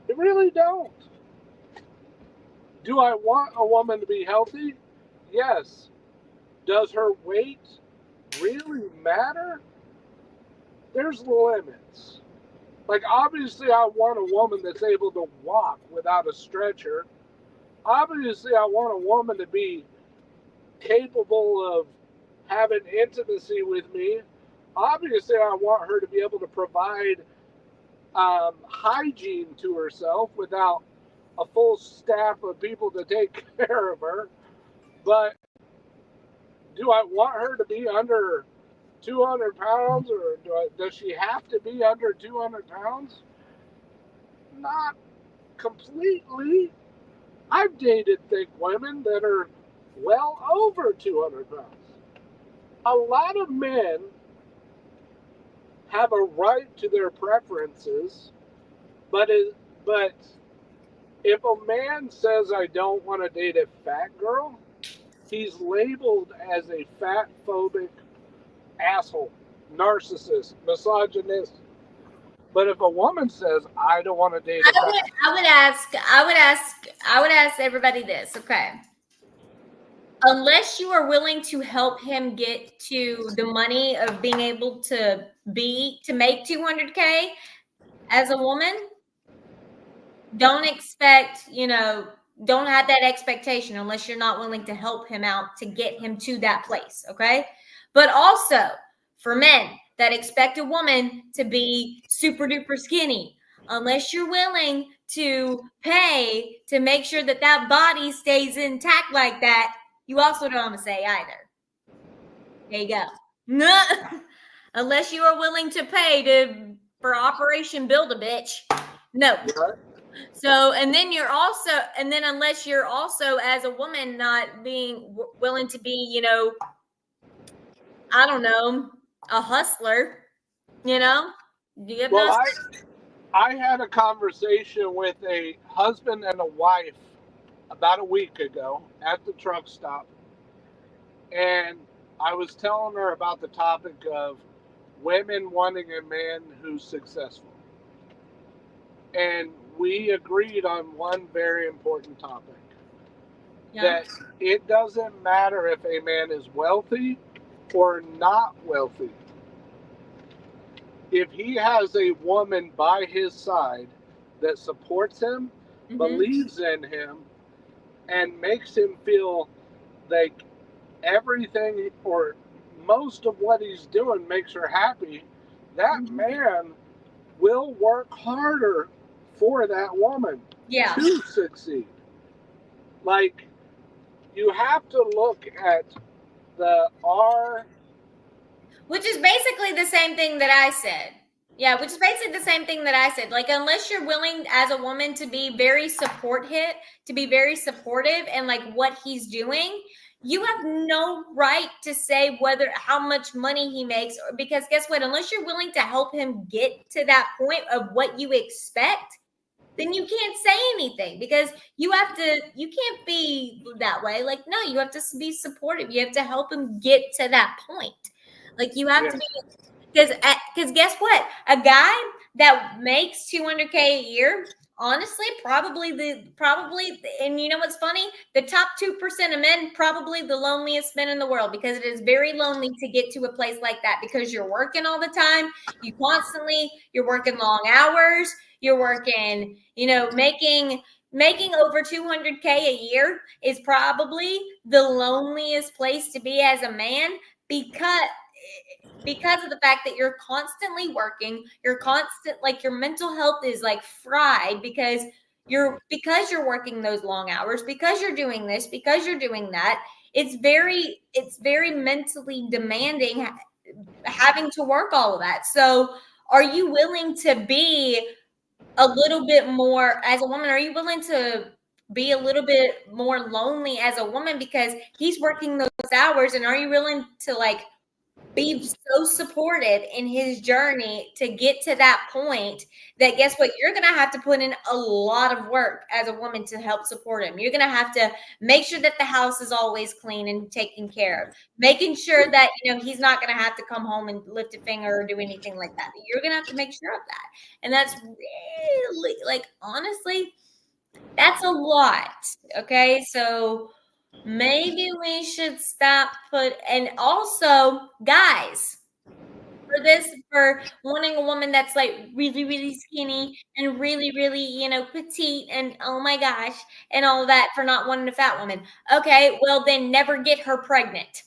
It really don't. Do I want a woman to be healthy? Yes. Does her weight really matter? There's limits. Like, obviously, I want a woman that's able to walk without a stretcher. Obviously, I want a woman to be capable of having intimacy with me. Obviously, I want her to be able to provide hygiene to herself without a full staff of people to take care of her. But do I want her to be under 200 pounds, or does she have to be under 200 pounds? Not completely. I've dated thick women that are well over 200 pounds. A lot of men have a right to their preferences, but if a man says I don't want to date a fat girl, he's labeled as a fat phobic asshole, narcissist, misogynist. But if a woman says I don't want to date a fat, I would ask everybody this, okay? Unless you are willing to help him get to the money of being able to make 200K as a woman, don't expect, don't have that expectation unless you're not willing to help him out to get him to that place, okay? But also for men that expect a woman to be super duper skinny, unless you're willing to pay to make sure that that body stays intact like that, you also don't want to say either. There you go. Unless you are willing to pay for Operation Build a Bitch. No. right? So, and then unless you're also as a woman not being willing to be, I don't know, a hustler, you know? Do you have Well, no? I had a conversation with a husband and a wife about a week ago at the truck stop, and I was telling her about the topic of women wanting a man who's successful. And we agreed on one very important topic, Yeah. that it doesn't matter if a man is wealthy or not wealthy. If he has a woman by his side that supports him, Mm-hmm. believes in him, and makes him feel like everything or most of what he's doing makes her happy, that Mm-hmm. man will work harder for that woman Yeah. to succeed. Like, you have to look at the R. Which is basically the same thing that I said. Yeah, which is basically the same thing that I said. Like, unless you're willing as a woman to be very to be very supportive and like what he's doing, you have no right to say whether how much money he makes, because guess what? Unless you're willing to help him get to that point of what you expect, then you can't say anything, because you can't be that way. Like, no, you have to be supportive. You have to help him get to that point. Like, you have to Yes. be, because guess what? A guy that makes 200K a year, honestly, probably, and you know what's funny? The top 2% of men, probably the loneliest men in the world, because it is very lonely to get to a place like that, because you're working all the time. You're working long hours. You're working, making over 200K a year is probably the loneliest place to be as a man, because of the fact that you're constantly working. Like, your mental health is like fried, because you're working those long hours, because you're doing this, because you're doing that. It's very mentally demanding, having to work all of that. So are you willing to be a little bit more as a woman? Are you willing to be a little bit more lonely as a woman because he's working those hours? And are you willing to like be so supportive in his journey to get to that point, that guess what? You're going to have to put in a lot of work as a woman to help support him. You're going to have to make sure that the house is always clean and taken care of, making sure that, he's not going to have to come home and lift a finger or do anything like that. You're going to have to make sure of that. And that's really, like, honestly, that's a lot. Okay. So maybe we should stop and also, guys, for wanting a woman that's like really, really skinny and really, really, petite, and oh my gosh, and all that, for not wanting a fat woman. Okay, well then never get her pregnant.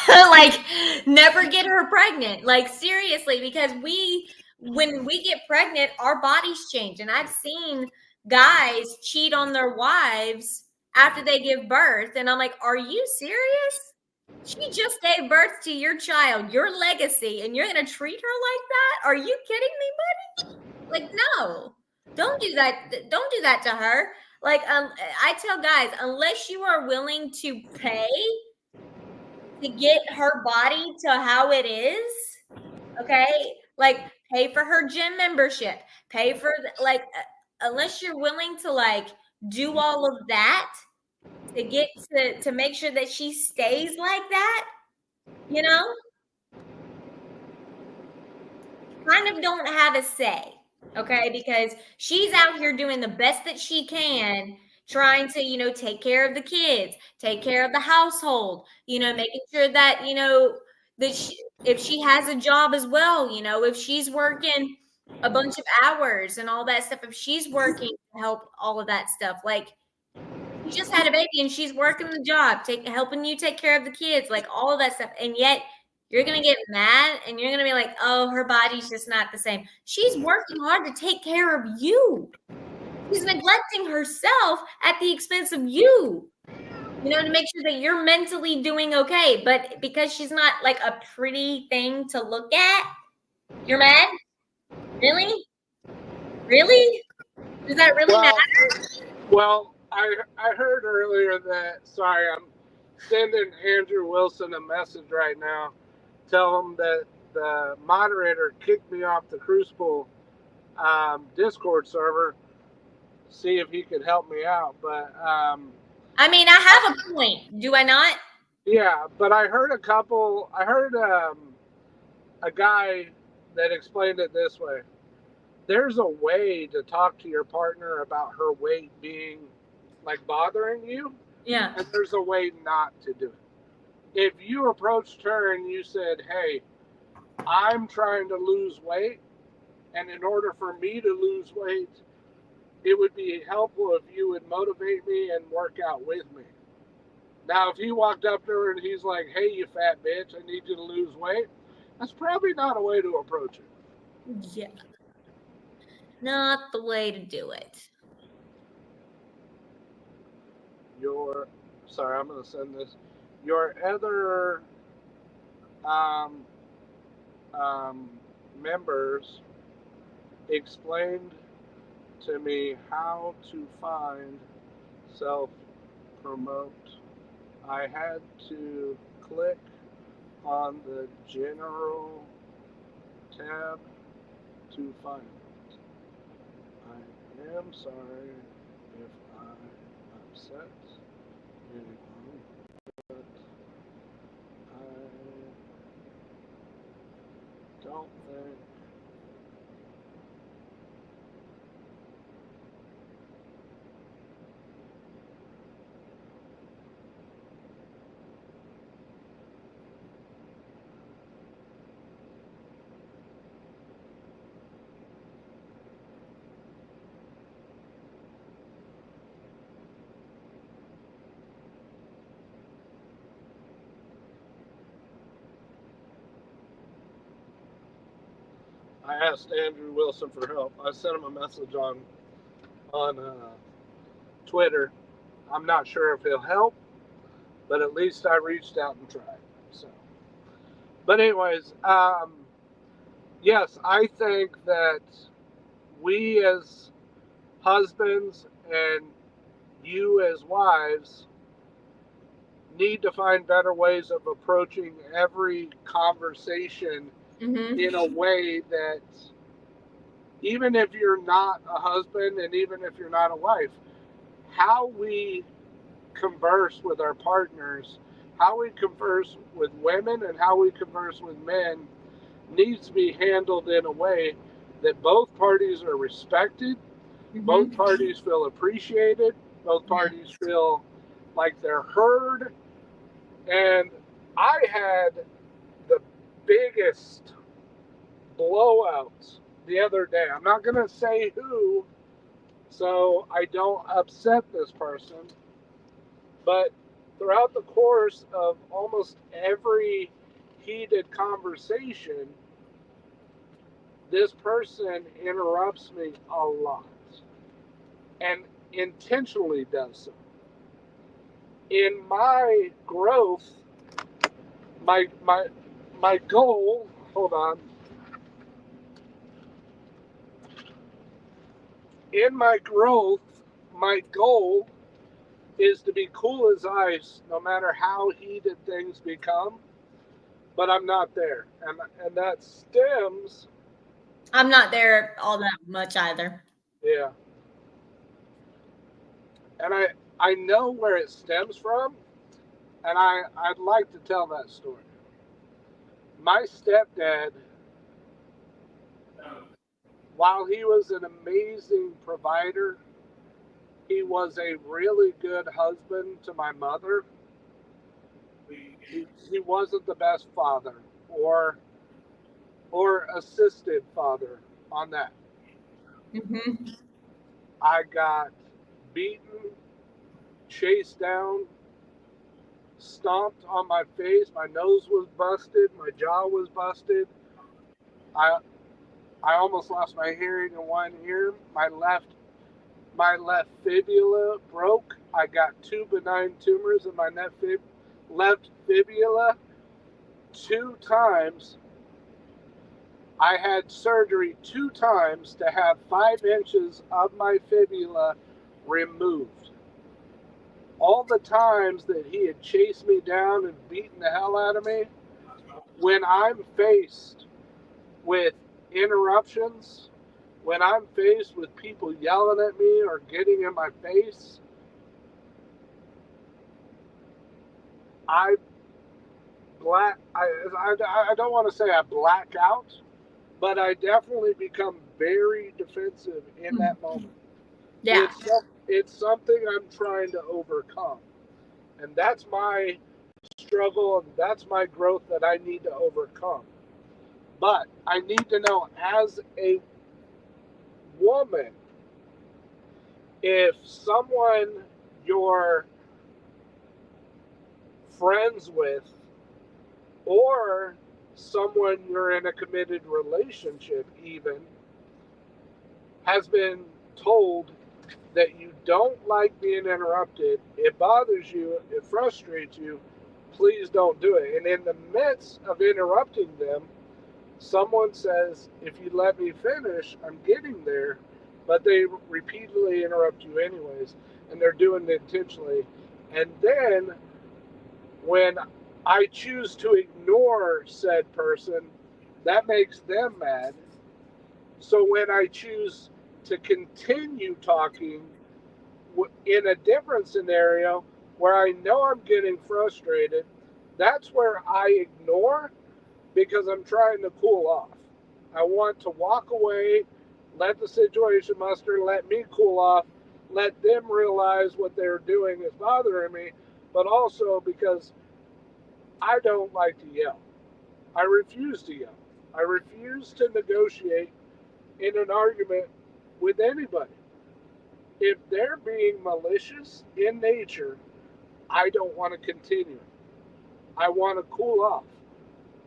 Like, never get her pregnant. Like, seriously, because when we get pregnant, our bodies change. And I've seen guys cheat on their wives after they give birth. And I'm like, are you serious? She just gave birth to your child, your legacy, and you're going to treat her like that? Are you kidding me, buddy? Like, no, don't do that. Don't do that to her. Like, I tell guys, unless you are willing to pay to get her body to how it is, okay? Like, pay for her gym membership, pay for unless you're willing to like do all of that to get to make sure that she stays like that, you know, kind of don't have a say, okay? Because she's out here doing the best that she can, trying to, take care of the kids, take care of the household, making sure that, if she has a job as well, if she's working a bunch of hours and all that stuff, if she's working to help all of that stuff, like, you just had a baby and she's working the job, helping you take care of the kids, like all of that stuff. And yet you're going to get mad and you're going to be like, oh, her body's just not the same. She's working hard to take care of you. She's neglecting herself at the expense of you, to make sure that you're mentally doing okay. But because she's not like a pretty thing to look at, you're mad? Really? Really? Does that really matter? Well, I heard earlier that. Sorry, I'm sending Andrew Wilson a message right now. Tell him that the moderator kicked me off the Crucible Discord server. See if he could help me out. But I mean, I have a point. Do I not? yeah, but I heard a guy that explained it this way. There's a way to talk to your partner about her weight being like bothering you, Yeah. and there's a way not to do it. If you approached her and you said, "Hey, I'm trying to lose weight, and in order for me to lose weight, it would be helpful if you would motivate me and work out with me." Now, if he walked up to her and he's like, "Hey, you fat bitch, I need you to lose weight," that's probably not a way to approach it. Yeah. Not the way to do it. Sorry, I'm going to send this. Your other um, members explained to me how to find self-promote. I had to click on the general tab to find it. I am sorry if I upset anyone, but I don't think I asked Andrew Wilson for help. I sent him a message on Twitter. I'm not sure if he'll help, but at least I reached out and tried. So, but anyways, yes, I think that we as husbands and you as wives need to find better ways of approaching every conversation in a way that even if you're not a husband and even if you're not a wife, how we converse with our partners, how we converse with women and how we converse with men needs to be handled in a way that both parties are respected, both parties feel appreciated, both parties feel like they're heard. And I had the biggest blowouts the other day. I'm not going to say who, so I don't upset this person, but throughout the course of almost every heated conversation, this person interrupts me a lot and intentionally does so. In my growth, my goal, hold on. In my growth, my goal is to be cool as ice no matter how heated things become, but I'm not there. And that stems. I'm not there all that much either. Yeah. And I know where it stems from, and I'd like to tell that story. My stepdad, while he was an amazing provider, he was a really good husband to my mother. He wasn't the best father or assisted father on that. I got beaten, chased down, stomped on my face. My nose was busted. My jaw was busted. I I almost lost my hearing in one ear. My left fibula broke. I got 2 benign tumors in my left fibula 2 times. I had surgery 2 times to have 5 inches of my fibula removed. all the times that he had chased me down and beaten the hell out of me, when I'm faced with interruptions, when I'm faced with people yelling at me or getting in my face, I I don't want to say I black out, but I definitely become very defensive in that moment. Yeah. It's something I'm trying to overcome, and that's my struggle and that's my growth that I need to overcome. But I need to know, as a woman, if someone you're friends with or someone you're in a committed relationship even has been told that you don't like being interrupted, it bothers you, it frustrates you, please don't do it. And in the midst of interrupting them, someone says, if you let me finish, I'm getting there, but they repeatedly interrupt you anyways, and they're doing it intentionally. And then when I choose to ignore said person, that makes them mad. So when I choose to continue talking in a different scenario where I know I'm getting frustrated, that's where I ignore because I'm trying to cool off. I want to walk away, let the situation muster, let me cool off, let them realize what they're doing is bothering me, but also because I don't like to yell. I refuse to yell. I refuse to negotiate in an argument with anybody. If they're being malicious in nature, I don't want to continue. I want to cool off.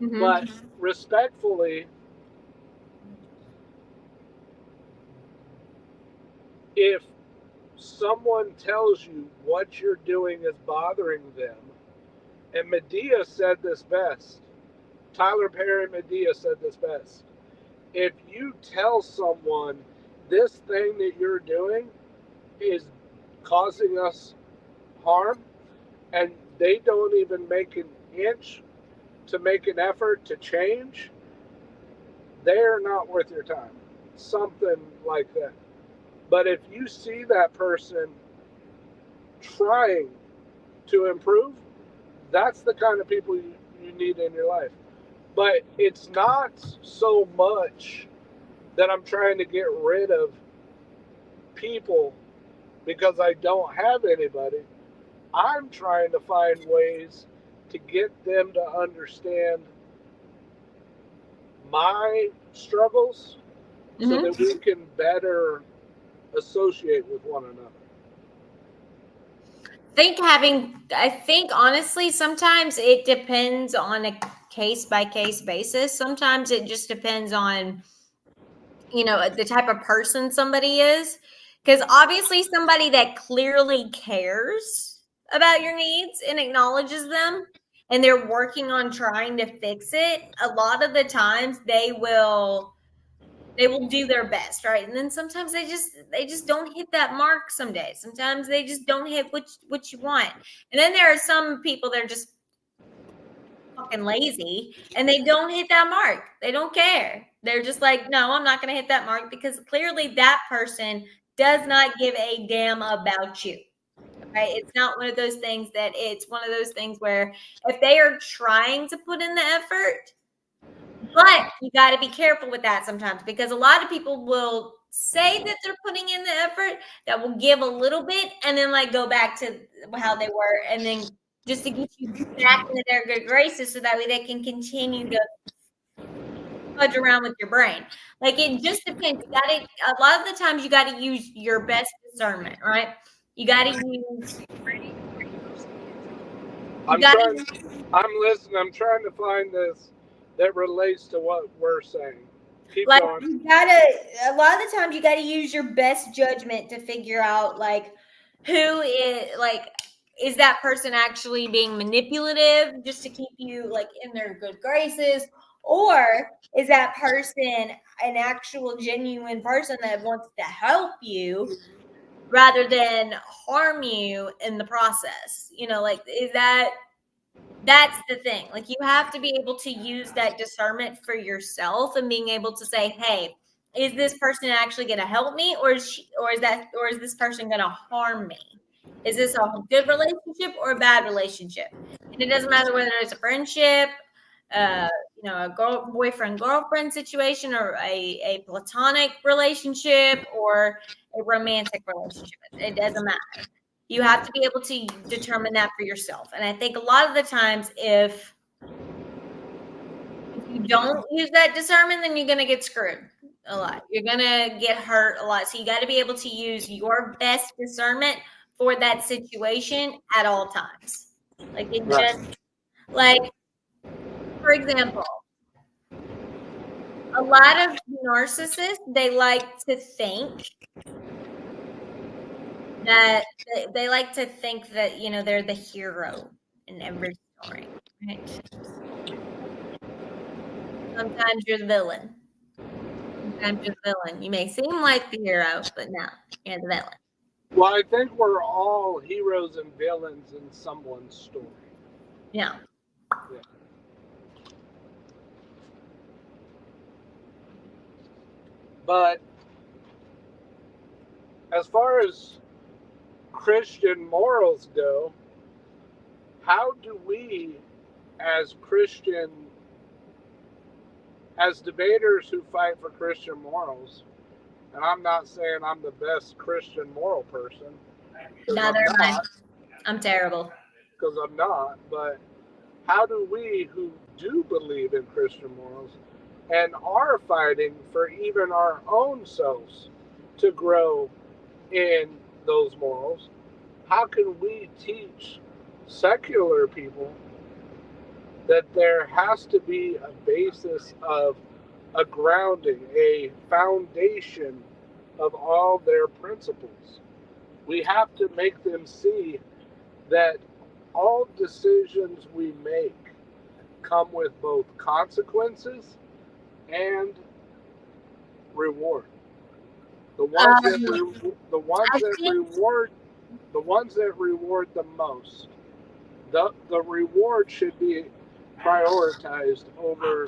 But respectfully, if someone tells you what you're doing is bothering them, and Medea said this best, Tyler Perry Medea said this best. If you tell someone this thing that you're doing is causing us harm, and they don't even make an inch to make an effort to change, they're not worth your time. Something like that. But if you see that person trying to improve, that's the kind of people you need in your life. But it's not so much that I'm trying to get rid of people because I don't have anybody. I'm trying to find ways to get them to understand my struggles so that we can better associate with one another. I think honestly, sometimes it depends on a case by case basis. Sometimes it just depends on, the type of person somebody is. Because obviously, somebody that clearly cares about your needs and acknowledges them and they're working on trying to fix it, a lot of the times they will do their best, right? And then sometimes they just don't hit that mark some days. Sometimes they just don't hit what you want. And then there are some people that are just fucking lazy and they don't hit that mark. They don't care. They're just like, no, I'm not going to hit that mark because clearly that person does not give a damn about you. Right? It's not one of those things that it's one of those things where if they are trying to put in the effort, but you got to be careful with that sometimes because a lot of people will say that they're putting in the effort, that will give a little bit and then like go back to how they were and then just to get you back into their good graces so that way they can continue to fudge around with your brain. Like it just depends. A lot of the times you got to use your best discernment, right? You got to use. I'm listening. I'm trying to find this that relates to what we're saying. Keep Like going. a lot of the times you gotta use your best judgment to figure out like who is that person actually being manipulative just to keep you like in their good graces, or is that person an actual genuine person that wants to help you rather than harm you in the process. Like, that's the thing. Like, you have to be able to use that discernment for yourself and being able to say, hey, is this person actually going to help me, or is this person going to harm me? Is this a good relationship or a bad relationship? And it doesn't matter whether it's a friendship, a boyfriend girlfriend situation, or a platonic relationship, or a romantic relationship. It doesn't matter. You have to be able to determine that for yourself. And I think a lot of the times, if you don't use that discernment, then you're going to get screwed a lot. You're going to get hurt a lot. So you got to be able to use your best discernment for that situation at all times. Like, it Right. just, like, for example, a lot of narcissists, they like to think that they're the hero in every story, right? Sometimes you're the villain. Sometimes you're the villain. You may seem like the hero, but no, you're the villain. Well, I think we're all heroes and villains in someone's story. Yeah. Yeah. But as far as Christian morals go, how do we, as debaters who fight for Christian morals, and I'm not saying I'm the best Christian moral person, Neither am I. I'm terrible. Because I'm not, but how do we who do believe in Christian morals and are fighting for even our own selves to grow in those morals, how can we teach secular people that there has to be a basis of a grounding, a foundation of all their principles? We have to make them see that all decisions we make come with both consequences and reward. The ones that reward the most, the reward should be prioritized over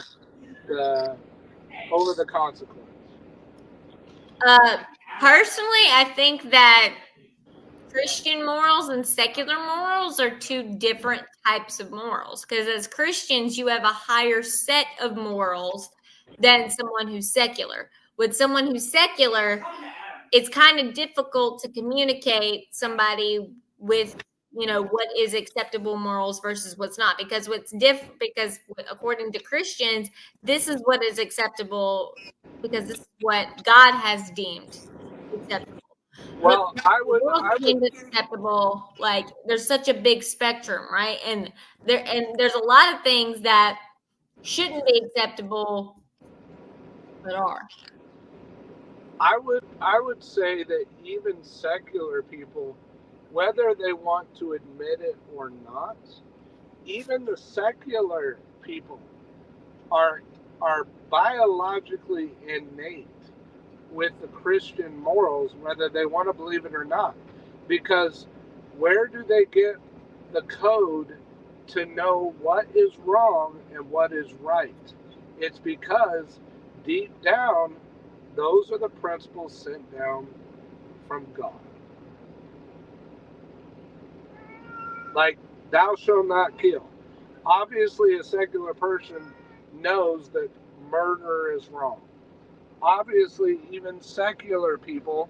the consequence. Personally, I think that Christian morals and secular morals are two different types of morals, because as Christians, you have a higher set of morals than someone who's secular. With someone who's secular, it's kind of difficult to communicate somebody with what is acceptable morals versus what's not, because according to Christians, this is what is acceptable because this is what God has deemed acceptable. Well, I would Acceptable. Like, there's such a big spectrum, right? And there's a lot of things that shouldn't be acceptable but are. I would say that even secular people, whether they want to admit it or not, even the secular people are biologically innate with the Christian morals, whether they want to believe it or not. Because where do they get the code to know what is wrong and what is right? It's because deep down, those are the principles sent down from God. Like, thou shalt not kill. Obviously, a secular person knows that murder is wrong. Obviously, even secular people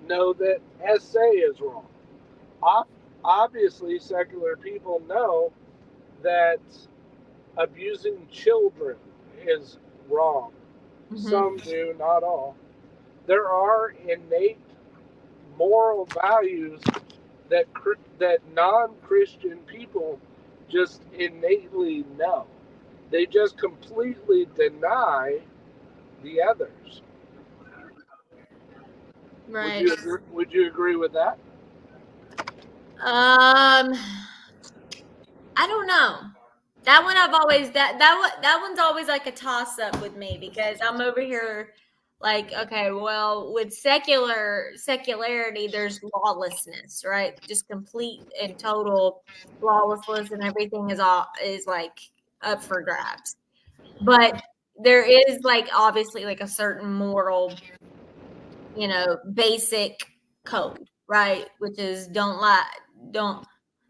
know that SA is wrong. Obviously, secular people know that abusing children is wrong. Mm-hmm. Some do, not all. There are innate moral values that non-Christian people just innately know. They just completely deny the others. Right. Would you agree with that? I don't know. That one's always like a toss up with me, because I'm over here Like, okay, well, with secularity, there's lawlessness, right? Just complete and total lawlessness, and everything is like up for grabs. But there is like obviously like a certain moral, basic code, right? Which is don't lie, don't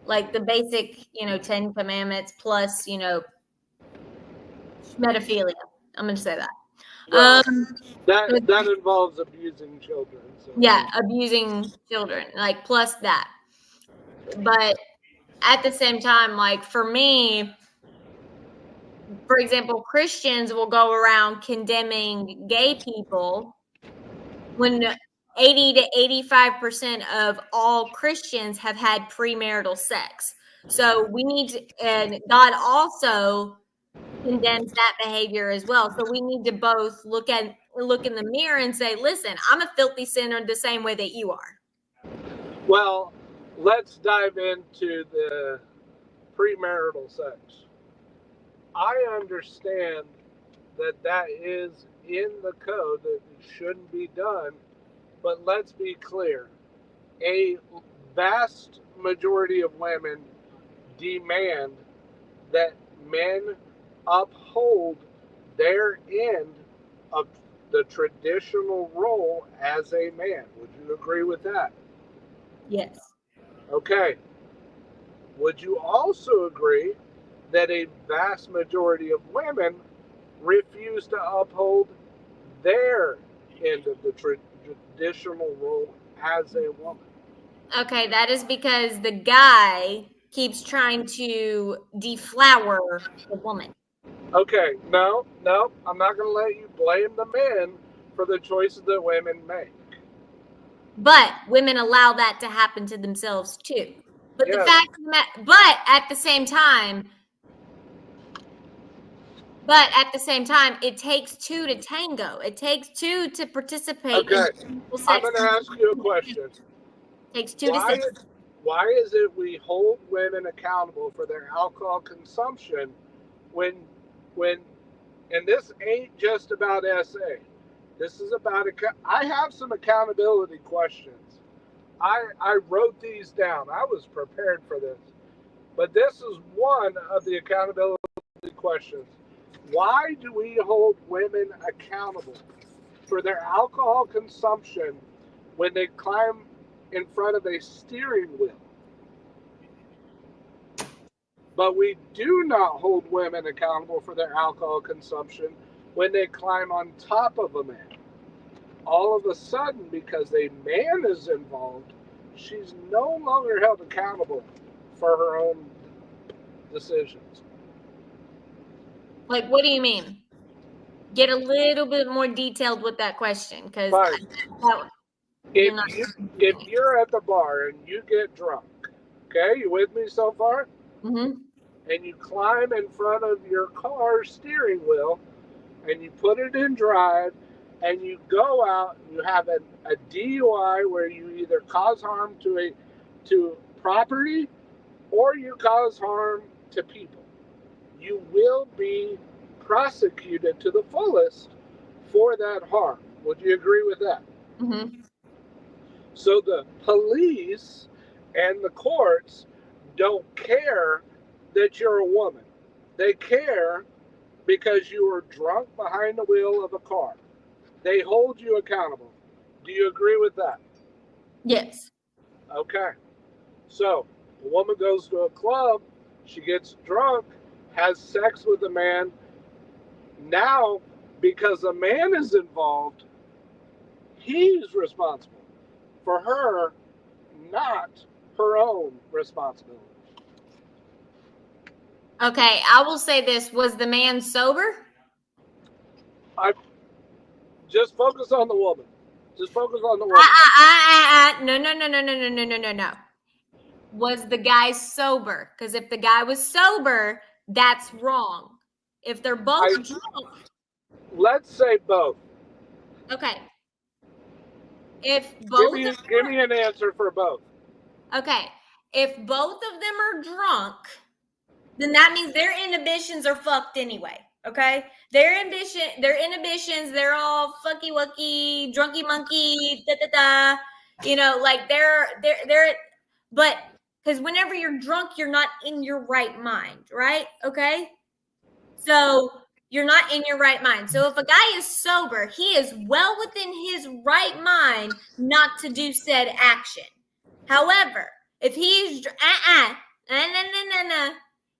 like the basic, 10 commandments plus, pedophilia. I'm gonna say that. Well, Um, that involves abusing children. So. yeah, abusing children, like plus that. But at the same time, like for me, for example, Christians will go around condemning gay people when 80 to 85% of all Christians have had premarital sex. So we need to, and God also condemns that behavior as well. So we need to both look in the mirror and say, listen, I'm a filthy sinner the same way that you are. Well, let's dive into the premarital sex. I understand that is in the code that it shouldn't be done, but let's be clear. A vast majority of women demand that men uphold their end of the traditional role as a man. Would you agree with that? Yes. Okay. Would you also agree that a vast majority of women refuse to uphold their end of the traditional role as a woman? Okay, that is because the guy keeps trying to deflower the woman. Okay, no, I'm not going to let you blame the men for the choices that women make. But women allow that to happen to themselves too. But the Yes. fact of the but at the same time, it takes two to tango. It takes two to participate Okay, in I'm sex. going to ask you a question. It takes two to Why, six. why is it we hold women accountable for their alcohol consumption when, when, and this ain't just about SA. This is about, I have some accountability questions. I wrote these down. I was prepared for this. But this is one of the accountability questions. Why do we hold women accountable for their alcohol consumption when they climb in front of a steering wheel? But we do not hold women accountable for their alcohol consumption when they climb on top of a man. All of a sudden, because a man is involved, she's no longer held accountable for her own decisions. Like, what do you mean? Get a little bit more detailed with that question, because If you're at the bar and you get drunk, okay, you with me so far? Mm-hmm. And you climb in front of your car's steering wheel and you put it in drive and you go out and you have a DUI where you either cause harm to property or you cause harm to people. You will be prosecuted to the fullest for that harm. Would you agree with that? Mm-hmm. So the police and the courts don't care that you're a woman. They care because you were drunk behind the wheel of a car. They hold you accountable. Do you agree with that? Yes. Okay. So, a woman goes to a club, she gets drunk, has sex with a man. Now, because a man is involved, he's responsible for her, not her own responsibility. Okay, I will say this. Was the man sober? I just focus on the woman. Just focus on the woman. No. Was the guy sober? Because if the guy was sober, that's wrong. If they're both drunk. Let's say both. Okay. If both give me an answer for both. Okay. If both of them are drunk, then that means their inhibitions are fucked anyway. Okay, their inhibitions, they're all fucky wucky, drunky monkey, da da da. Like they're, but because whenever you're drunk, you're not in your right mind, right? Okay, so you're not in your right mind. So if a guy is sober, he is well within his right mind not to do said action. However, if he's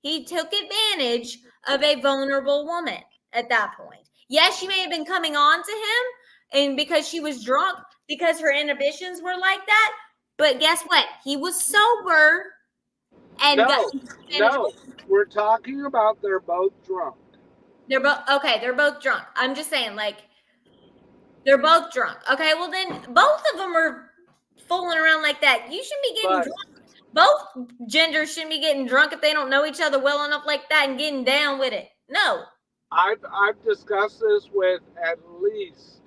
he took advantage of a vulnerable woman at that point. Yes, she may have been coming on to him, and because she was drunk, because her inhibitions were like that. But guess what? He was sober and No, we're talking about they're both drunk. They're both okay. They're both drunk. I'm just saying, like, they're both drunk. Okay, well then both of them are fooling around like that. You shouldn't be getting drunk. Both genders shouldn't be getting drunk if they don't know each other well enough like that and getting down with it. No. I've discussed this with at least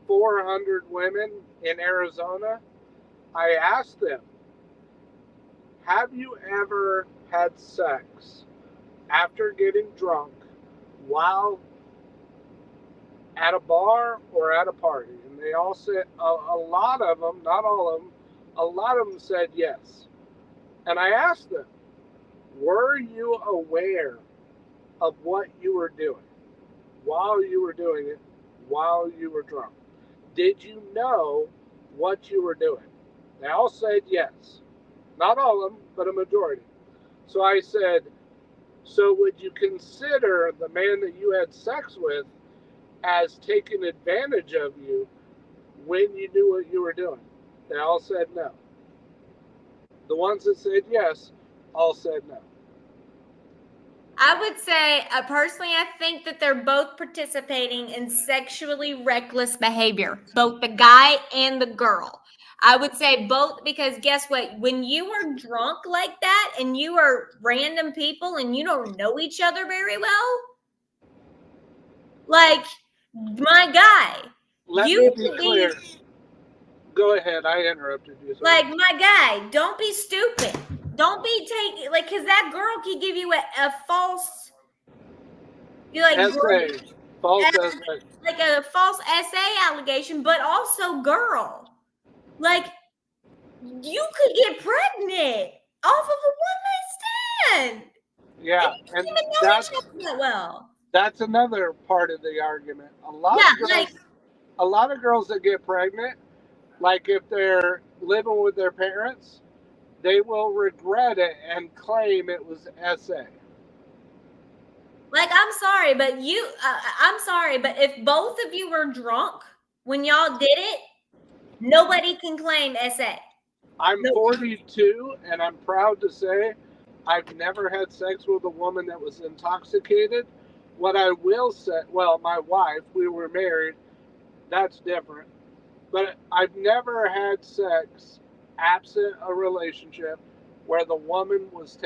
400 women in Arizona. I asked them, have you ever had sex after getting drunk while at a bar or at a party? And they all said, a lot of them, not all of them, a lot of them said yes. And I asked them, were you aware of what you were doing while you were doing it, while you were drunk? Did you know what you were doing? They all said yes. Not all of them, but a majority. So I said, so would you consider the man that you had sex with as taking advantage of you when you knew what you were doing? They all said no. The ones that said yes all said no. I would say, personally, I think that they're both participating in sexually reckless behavior, both the guy and the girl. I would say both, because guess what? When you are drunk like that and you are random people and you don't know each other very well, like, my guy, Let you me could be clear. Go ahead. I interrupted you. Sorry. Like, my guy, don't be stupid. Don't be taking, like, because that girl could give you a false, essay. False essay. Like a false essay allegation, but also, girl, like, you could get pregnant off of a one-night stand. Yeah, and that's another part of the argument. A lot of girls that get pregnant, like if they're living with their parents, they will regret it and claim it was SA. Like, I'm sorry, but if both of you were drunk when y'all did it, nobody can claim SA. I'm 42, and I'm proud to say I've never had sex with a woman that was intoxicated. What I will say, well, my wife, we were married, that's different. But I've never had sex absent a relationship where the woman was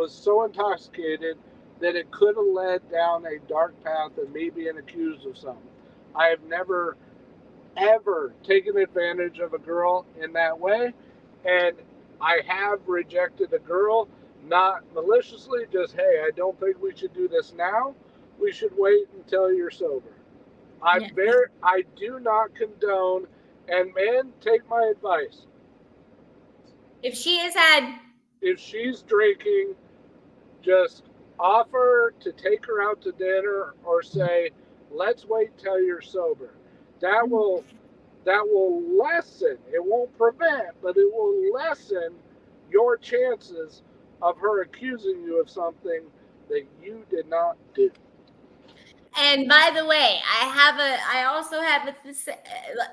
so intoxicated that it could have led down a dark path of me being accused of something. I have never, ever taken advantage of a girl in that way. And I have rejected a girl, not maliciously, just, hey, I don't think we should do this now. We should wait until you're sober. I do not condone, and men, take my advice. If she's drinking, just offer to take her out to dinner or say, let's wait till you're sober. That will lessen, it won't prevent, but it will lessen your chances of her accusing you of something that you did not do. And by the way, I also have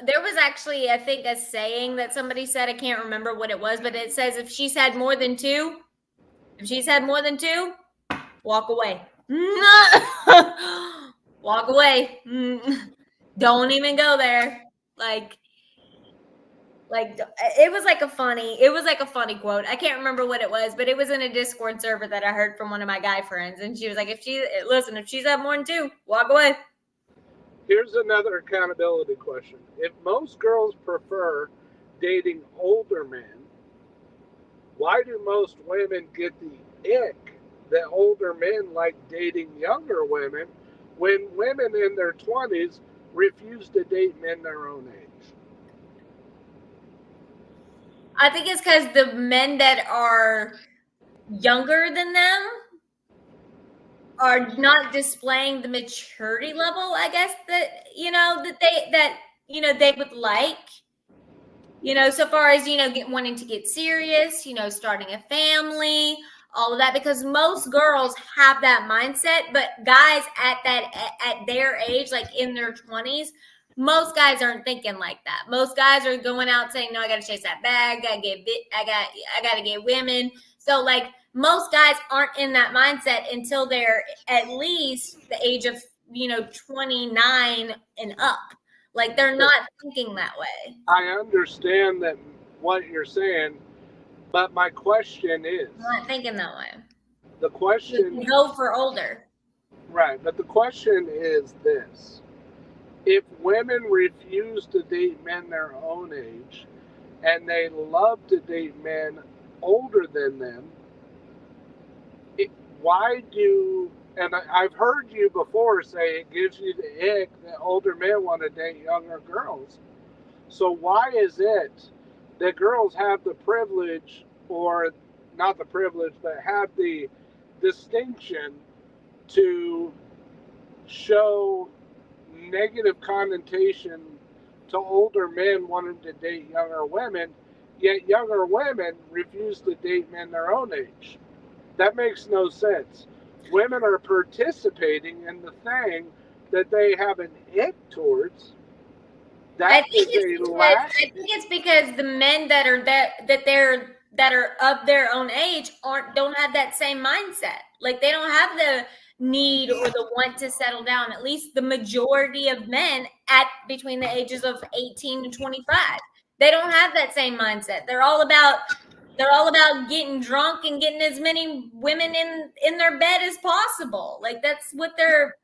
there was actually, I think, a saying that somebody said, I can't remember what it was, but it says, if she's had more than two, walk away. Walk away. Don't even go there. Like it was like a funny quote. I can't remember what it was, but it was in a Discord server that I heard from one of my guy friends, and she was like, if she's had more than two, walk away. Here's another accountability question. If most girls prefer dating older men, why do most women get the ick that older men like dating younger women when women in their 20s refuse to date men their own age? I think it's because the men that are younger than them are not displaying the maturity level, I guess, that they would like. So far as wanting to get serious, starting a family, all of that, because most girls have that mindset, but guys at their age, like in their 20s, most guys aren't thinking like that. Most guys are going out saying, "No, I got to chase that bag. I got to get women." So like most guys aren't in that mindset until they're at least the age of 29 and up. Like they're not thinking that way. I understand that what you're saying, but my question is, I'm not thinking that way. the question, You go for older. right, but the question is this. If women refuse to date men their own age and they love to date men older than them, why do, and I've heard you before say it gives you the ick that older men want to date younger girls. So why is it that girls have the privilege, or not the privilege, but have the distinction to show negative connotation to older men wanting to date younger women, yet younger women refuse to date men their own age? That makes no sense. Women are participating in the thing that they have an ick towards. I That think is it's a because lack. the men that are of their own age don't have that same mindset. Like they don't have the need or the want to settle down. At least the majority of men at between the ages of 18 to 25. They don't have that same mindset. They're all about getting drunk and getting as many women in their bed as possible. Like that's what they're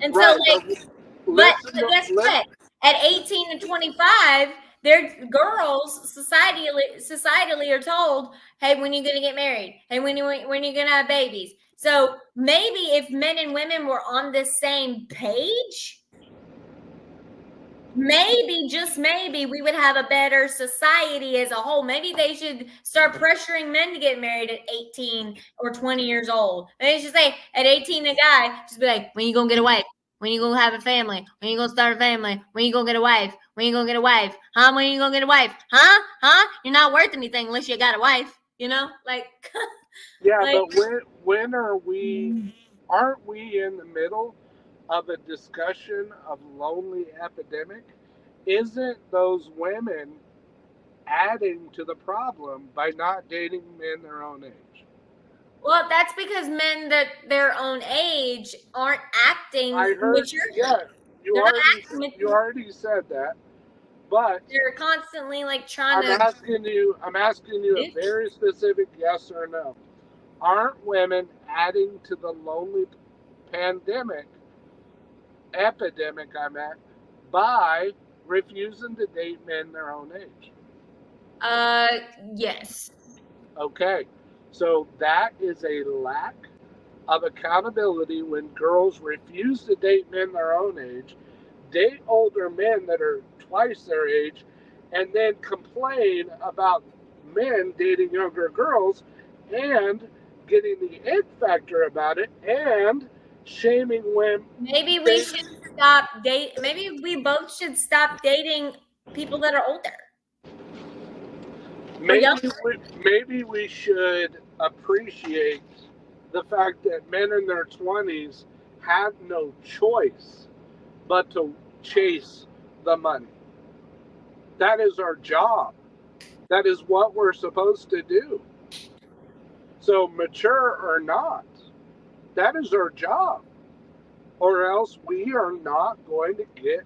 and so Right, like but listen, guess what? At 18 to 25, they're girls societally are told, "Hey, when are you going to get married? Hey, when are you going to have babies?" So maybe if men and women were on the same page, maybe, just maybe, we would have a better society as a whole. Maybe they should start pressuring men to get married at 18 or 20 years old. They should say at 18, a guy just be like, "When you gonna get a wife? When you gonna have a family? When you gonna start a family? When you gonna get a wife? When you gonna get a wife? Huh? When you gonna get a wife? Huh? Huh? You're not worth anything unless you got a wife." Like, yeah, like but when are we? Aren't we in the middle of a discussion of lonely epidemic? Isn't those women adding to the problem by not dating men their own age? well, that's because men that their own age aren't acting I heard, maturely. yeah, you They're not already you acting. already said that, but They're constantly like trying I'm to asking you, a do. very specific yes or no. Aren't women adding to the lonely pandemic epidemic I'm at by refusing to date men their own age? Uh, yes. Okay, so that is a lack of accountability when girls refuse to date men their own age, date older men that are twice their age, and then complain about men dating younger girls and getting the it factor about it and shaming women. Maybe we should stop date. Maybe we both should stop dating people that are older or Maybe young. we should appreciate the fact that men in their 20s have no choice but to chase the money. That is our job. That is what we're supposed to do. So, mature or not, that is our job. Or else we are not going to get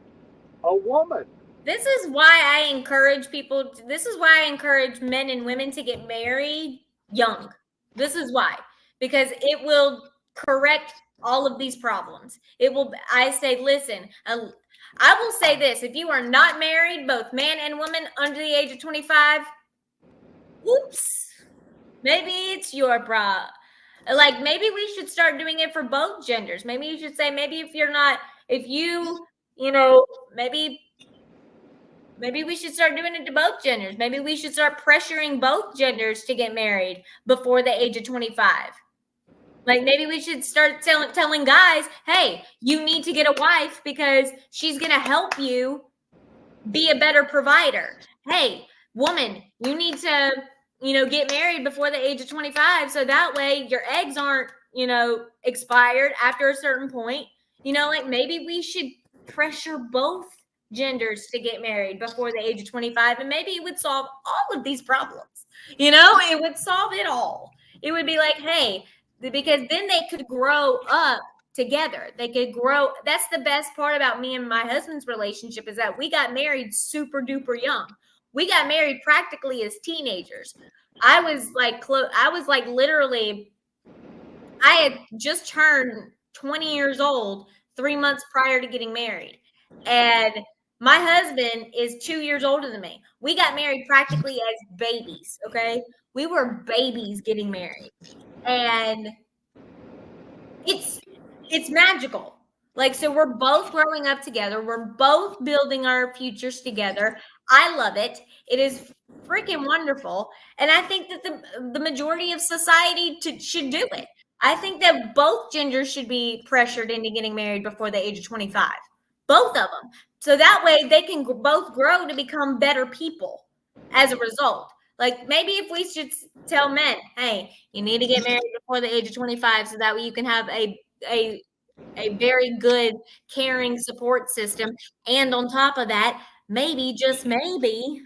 a woman. This is why I encourage people. This is why I encourage men and women to get married young. This is why, because it will correct all of these problems. It will. I say, listen. I will say this: if you are not married, both man and woman under the age of 25, oops, maybe it's your problem. Like, maybe we should start doing it for both genders. Maybe you should say, maybe if you're not, if you, you know, maybe we should start doing it to both genders. Maybe we should start pressuring both genders to get married before the age of 25. Like, maybe we should start telling guys, hey, you need to get a wife because she's going to help you be a better provider. Hey, woman, you need to, get married before the age of 25. So that way your eggs aren't, expired after a certain point. Like, maybe we should pressure both genders to get married before the age of 25. And maybe it would solve all of these problems. It would solve it all. It would be like, hey, because then they could grow up together. They could grow. That's the best part about me and my husband's relationship, is that we got married super duper young. We got married practically as teenagers. I was like literally, I had just turned 20 years old 3 months prior to getting married. And my husband is 2 years older than me. We got married practically as babies. Okay. We were babies getting married. And it's magical. Like, so we're both growing up together. We're both building our futures together. I love it. It is freaking wonderful. And I think that the majority of society should do it. I think that both genders should be pressured into getting married before the age of 25. Both of them. So that way they can both grow to become better people as a result. Like, maybe if we should tell men, hey, you need to get married before the age of 25 so that way you can have a very good, caring support system. And on top of that, maybe, just maybe,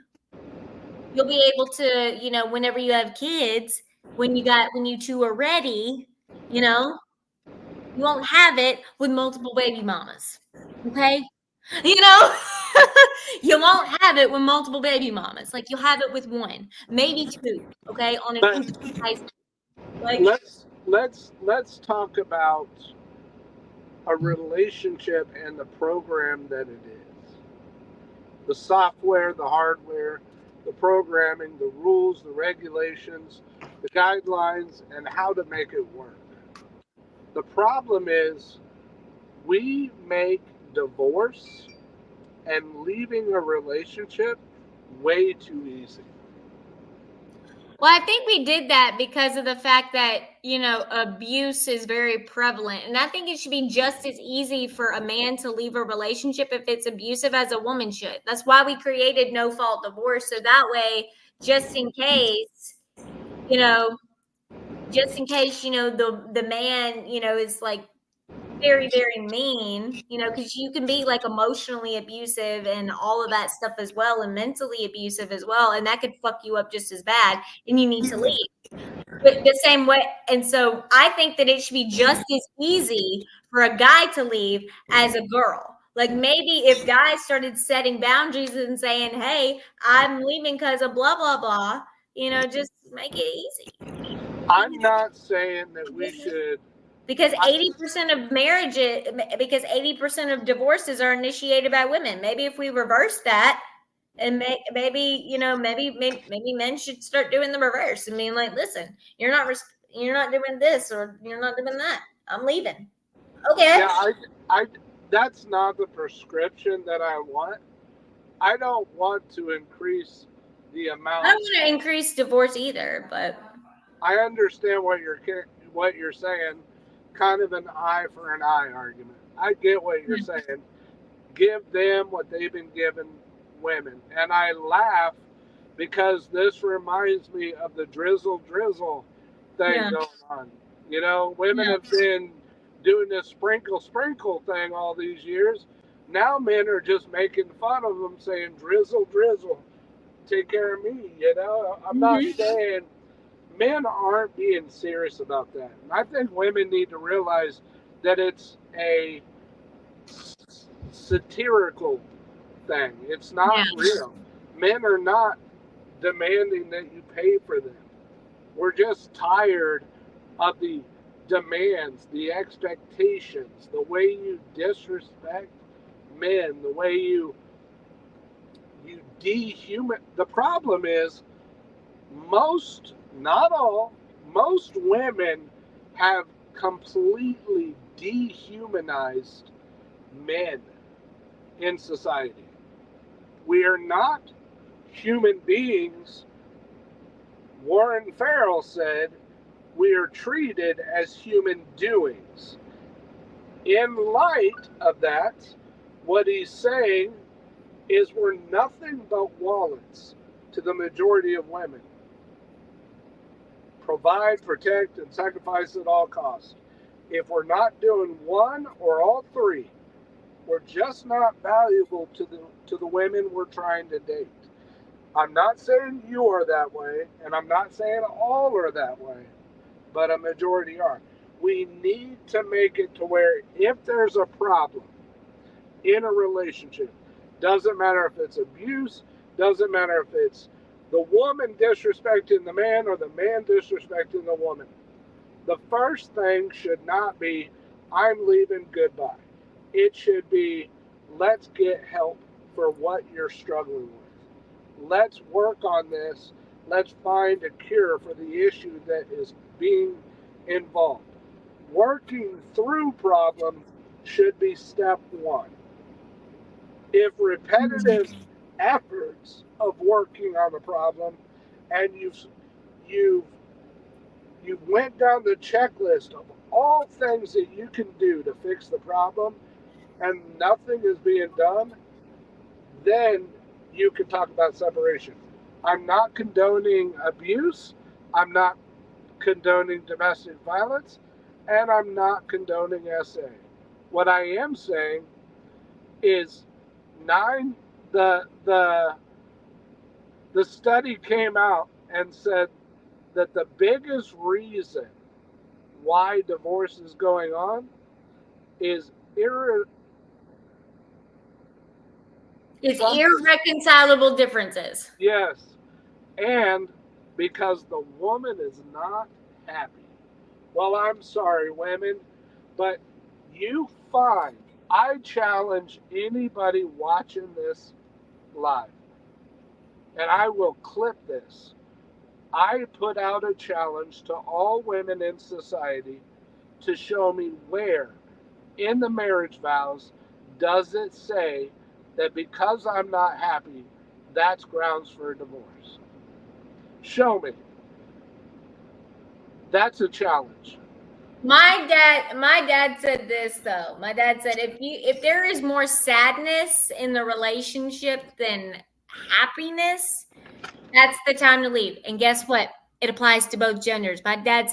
you'll be able to, whenever you have kids, when you two are ready, you won't have it with multiple baby mamas. Okay? You won't have it with multiple baby mamas. Like, you'll have it with one, maybe two, okay, on an intimate basis. Like, let's talk about a relationship and the program that it is. The software, the hardware, the programming, the rules, the regulations, the guidelines, and how to make it work. The problem is we make divorce and leaving a relationship way too easy. well, I think we did that because of the fact that, abuse is very prevalent. And I think it should be just as easy for a man to leave a relationship if it's abusive as a woman should. That's why we created no fault divorce. So that way, just in case, the man, is like very, very mean, because you can be like emotionally abusive and all of that stuff as well, and mentally abusive as well. And that could fuck you up just as bad. And you need to leave. But the same way. And so I think that it should be just as easy for a guy to leave as a girl. Like, maybe if guys started setting boundaries and saying, hey, I'm leaving because of blah, blah, blah, just make it easy. I'm not saying that we should. Because 80% of divorces are initiated by women. Maybe if we reverse that, and maybe men should start doing the reverse and being like, listen, you're not doing this, or you're not doing that. I'm leaving. Okay. Yeah, I that's not the prescription that I want. I don't want to increase the amount. I don't want to increase divorce either, but I understand what you're saying. Kind of an eye for an eye argument. I get what you're saying. Give them what they've been given women. And I laugh because this reminds me of the drizzle thing going on. Women have been doing this sprinkle thing all these years. Now men are just making fun of them, saying drizzle, take care of me. I'm not saying men aren't being serious about that. And I think women need to realize that it's a satirical thing. It's not real. Men are not demanding that you pay for them. We're just tired of the demands, the expectations, the way you disrespect men, the way you dehuman. The problem is most, not all, most women have completely dehumanized men in society. We are not human beings. Warren Farrell said we are treated as human doings. In light of that, what he's saying is we're nothing but wallets to the majority of women. Provide, protect, and sacrifice at all costs. If we're not doing one or all three, we're just not valuable to the women we're trying to date. I'm not saying you are that way, and I'm not saying all are that way, but a majority are. We need to make it to where if there's a problem in a relationship, doesn't matter if it's abuse, doesn't matter if it's the woman disrespecting the man or the man disrespecting the woman. The first thing should not be, I'm leaving, goodbye. It should be, let's get help for what you're struggling with. Let's work on this. Let's find a cure for the issue that is being involved. Working through problems should be step one. If repetitive efforts of working on a problem and you've went down the checklist of all things that you can do to fix the problem and nothing is being done, then you can talk about separation. I'm not condoning abuse. I'm not condoning domestic violence. And I'm not condoning SA. What I am saying is the study came out and said that the biggest reason why divorce is going on is irreconcilable differences. Yes, and because the woman is not happy. Well, I'm sorry, women, but I challenge anybody watching this live, and I will clip this. I put out a challenge to all women in society to show me where in the marriage vows does it say that because I'm not happy, that's grounds for a divorce. Show me. That's a challenge. My dad said this though. My dad said if there is more sadness in the relationship than happiness, that's the time to leave. And guess what? It applies to both genders. My dad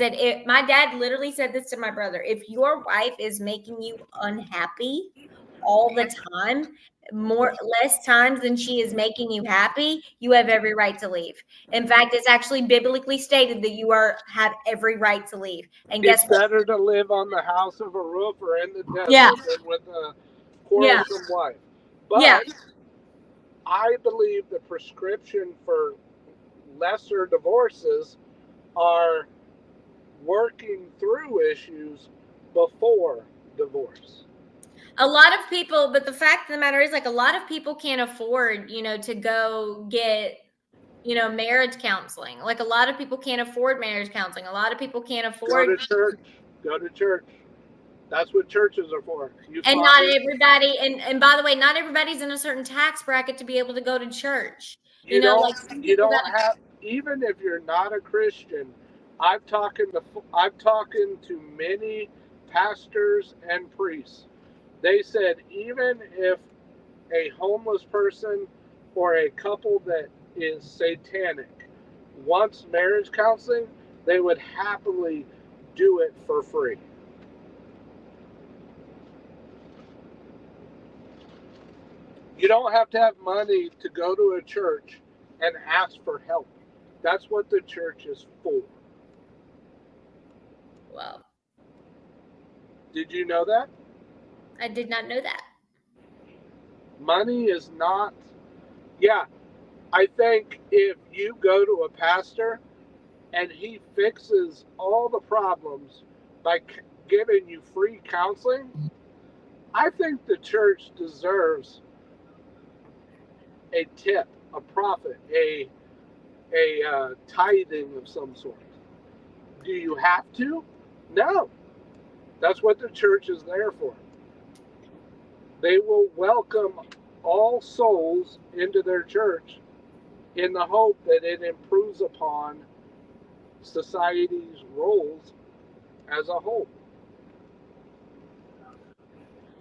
literally said this to my brother. If your wife is making you unhappy all the time, less times than she is making you happy, you have every right to leave. In fact, it's actually biblically stated that you have every right to leave. And guess what? It's better to live on the house of a roof or in the desert than with a quarrelsome wife. But I believe the prescription for lesser divorces are working through issues before divorce. A lot of people, but the fact of the matter is, like, a lot of people can't afford, to go get, marriage counseling. Like, a lot of people can't afford marriage counseling. A lot of people can't afford. Go to church. That's what churches are for. And not everybody, and by the way, not everybody's in a certain tax bracket to be able to go to church. You don't have, even if you're not a Christian, I've talked to many pastors and priests. They said even if a homeless person or a couple that is satanic wants marriage counseling, they would happily do it for free. You don't have to have money to go to a church and ask for help. That's what the church is for. Wow. Did you know that? I did not know that. Money is not... Yeah, I think if you go to a pastor and he fixes all the problems by giving you free counseling, I think the church deserves a tip, a profit, a tithing of some sort. Do you have to? No, that's what the church is there for. They will welcome all souls into their church in the hope that it improves upon society's roles as a whole.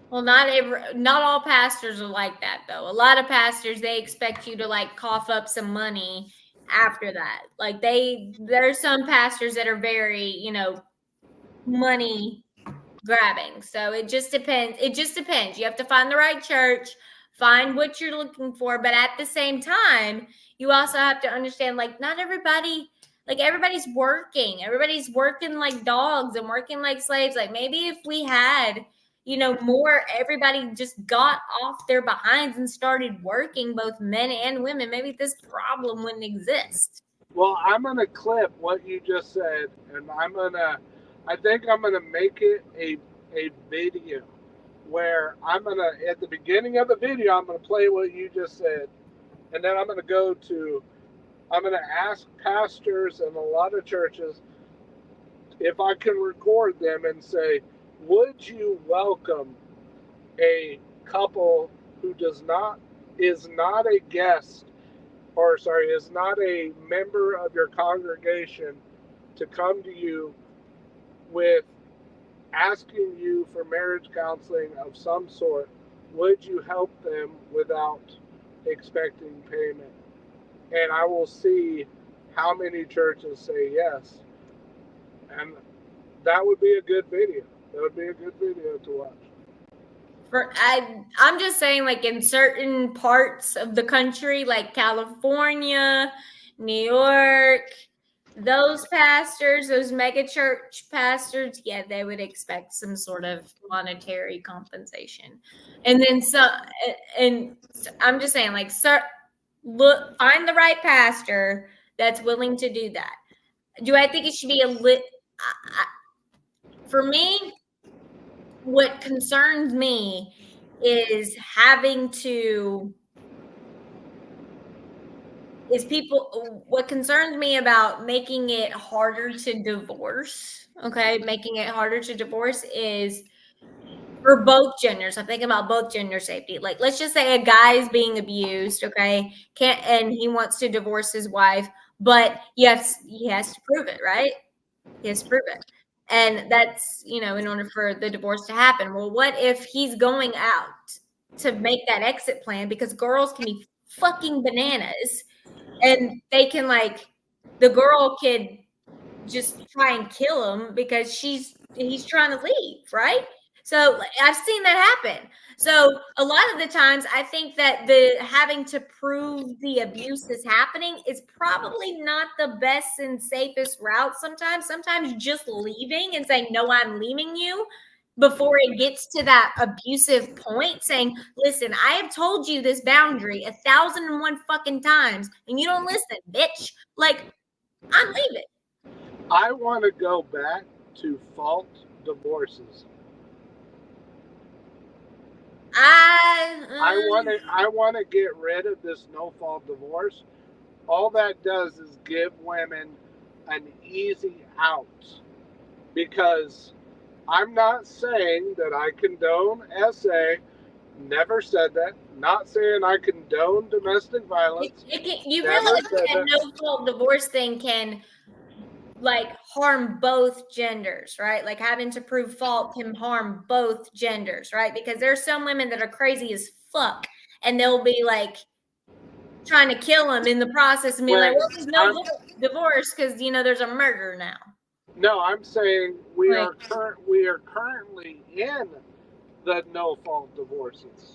Well, not all pastors are like that though. A lot of pastors, they expect you to like cough up some money after that. Like there's some pastors that are very, money grabbing. So it just depends. It just depends. You have to find the right church, find what you're looking for, but at the same time, you also have to understand like not everybody, like everybody's working. Everybody's working like dogs and working like slaves. Like maybe if we had, more, everybody just got off their behinds and started working, both men and women, maybe this problem wouldn't exist. Well, I'm going to clip what you just said, and I think I'm going to make it a video where at the beginning of the video, I'm going to play what you just said, and then I'm going to ask pastors in a lot of churches if I can record them and say, would you welcome a couple who is not a guest, or sorry, is not a member of your congregation, to come to you with asking you for marriage counseling of some sort? Would you help them without expecting payment? And I will see how many churches say yes. And that would be a good video. That would be a good video to watch. I'm just saying, like in certain parts of the country, like California, New York, those pastors, those mega church pastors, yeah, they would expect some sort of monetary compensation. And then I'm just saying, like, sir, find the right pastor that's willing to do that. Do I think it should be for me, what concerns me is what concerns me about making it harder to divorce, making it harder to divorce is for both genders. I'm thinking about both gender safety. Like, let's just say a guy's being abused, and he wants to divorce his wife, but yes, he has to prove it, right? He has to prove it. And that's, in order for the divorce to happen. Well, what if he's going out to make that exit plan, because girls can be fucking bananas, and they can, like, the girl could just try and kill him because he's trying to leave, right? So I've seen that happen. So a lot of the times I think that the having to prove the abuse is happening is probably not the best and safest route sometimes just leaving and saying, no, I'm leaving you, before it gets to that abusive point, saying, listen, I have told you this boundary 1,001 fucking times and you don't listen, bitch. Like, I'm leaving. I want to go back to fault divorces. I want to get rid of this no fault divorce. All that does is give women an easy out, because I'm not saying that I condone SA. Never said that. Not saying I condone domestic violence. You realize that no fault divorce thing can, like, harm both genders, right? Like, having to prove fault can harm both genders, right? Because there's some women that are crazy as fuck, and they'll be like trying to kill him in the process and be like, well, there's no divorce because there's a murder now. No, I'm saying we are currently in the no fault divorces.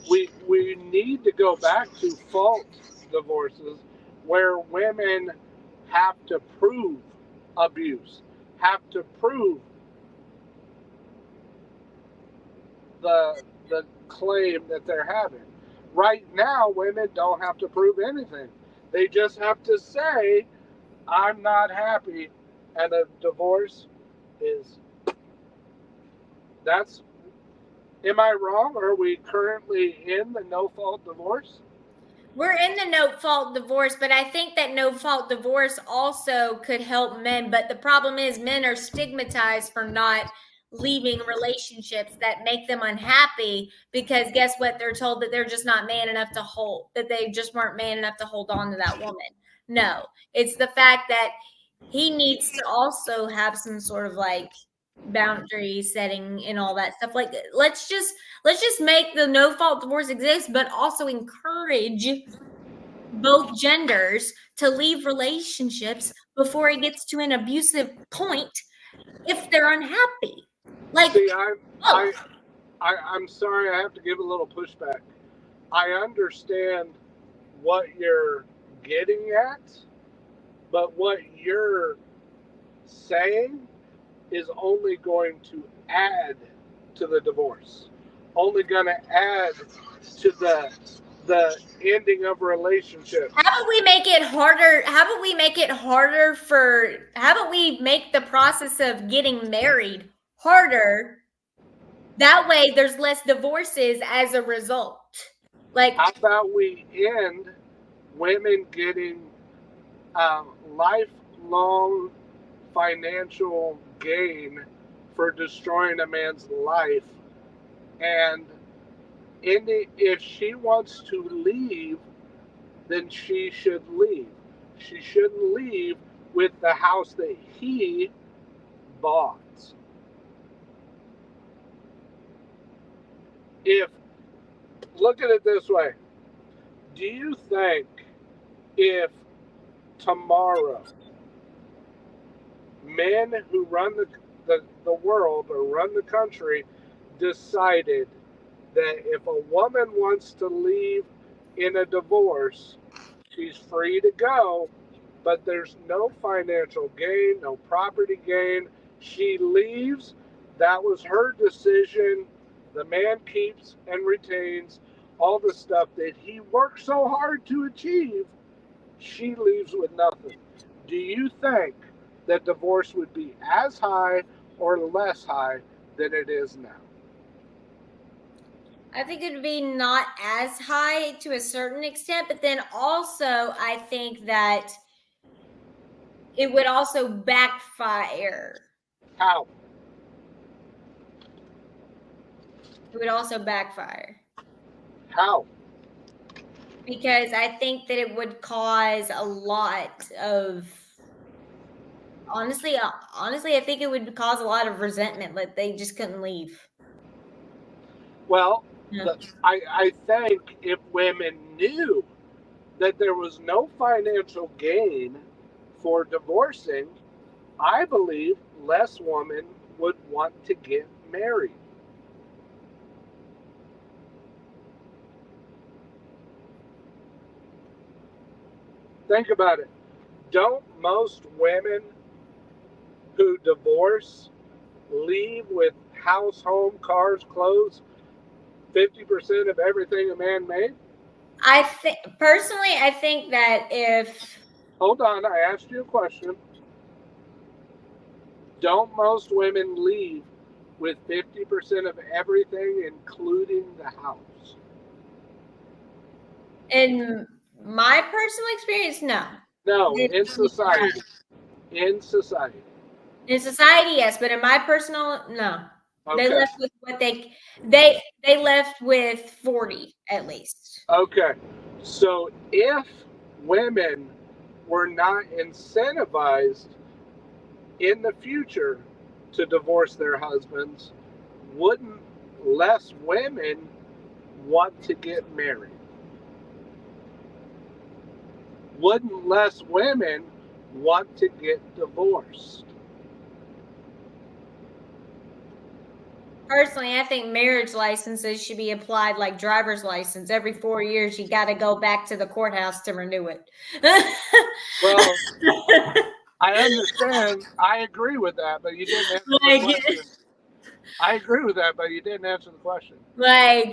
We need to go back to fault divorces where women have to prove abuse, have to prove the claim that they're having. Right now, women don't have to prove anything. They just have to say, I'm not happy, and a divorce is. That's. Am I wrong? Are we currently in the no fault divorce? We're in the no-fault divorce, but I think that no-fault divorce also could help men. But the problem is men are stigmatized for not leaving relationships that make them unhappy because guess what? They're told that they're just not man enough to hold, that they just weren't man enough to hold on to that woman. No, it's the fact that he needs to also have some sort of like boundary setting and all that stuff. Like let's just make the no fault divorce exist, but also encourage both genders to leave relationships before it gets to an abusive point if they're unhappy. Like, see, I'm sorry, I have to give a little pushback. I understand what you're getting at, but what you're saying is only going to add to the divorce, only going to add to the ending of a relationship. How about we make it harder? How about we make it harder for? How about we make the process of getting married harder? That way, there's less divorces as a result. Like, how about we end women getting lifelong financial gain for destroying a man's life, and if she wants to leave, then she should leave. She shouldn't leave with the house that he bought. If look at it this way, do you think if tomorrow men who run the world or run the country decided that if a woman wants to leave in a divorce, she's free to go, but there's no financial gain, no property gain. She leaves. That was her decision. The man keeps and retains all the stuff that he worked so hard to achieve. She leaves with nothing. Do you think that divorce would be as high or less high than it is now? I think it would be not as high to a certain extent, but then also I think that it would also backfire. How? It would also backfire. How? Because I think that it would cause a lot of honestly, I think it would cause a lot of resentment that they just couldn't leave. Well, Yeah. I think if women knew that there was no financial gain for divorcing, I believe less women would want to get married. Think about it. Don't most women who divorce leave with house, home, cars, clothes, 50% of everything a man made? I think personally, I think that if Hold on, I asked you a question. Don't most women leave with 50% of everything, including the house? in my personal experience, no. No, in society. In society. In society, yes, but in my personal, no. Okay. They left with what they left with 40 at least. Okay. So if women were not incentivized in the future to divorce their husbands, wouldn't less women want to get married? Wouldn't less women want to get divorced? Personally, I think marriage licenses should be applied like driver's license. Every 4 years, you got to go back to the courthouse to renew it. Well, I understand. I agree with that, but you didn't answer the question. I agree with that, but you didn't answer the question. Yeah,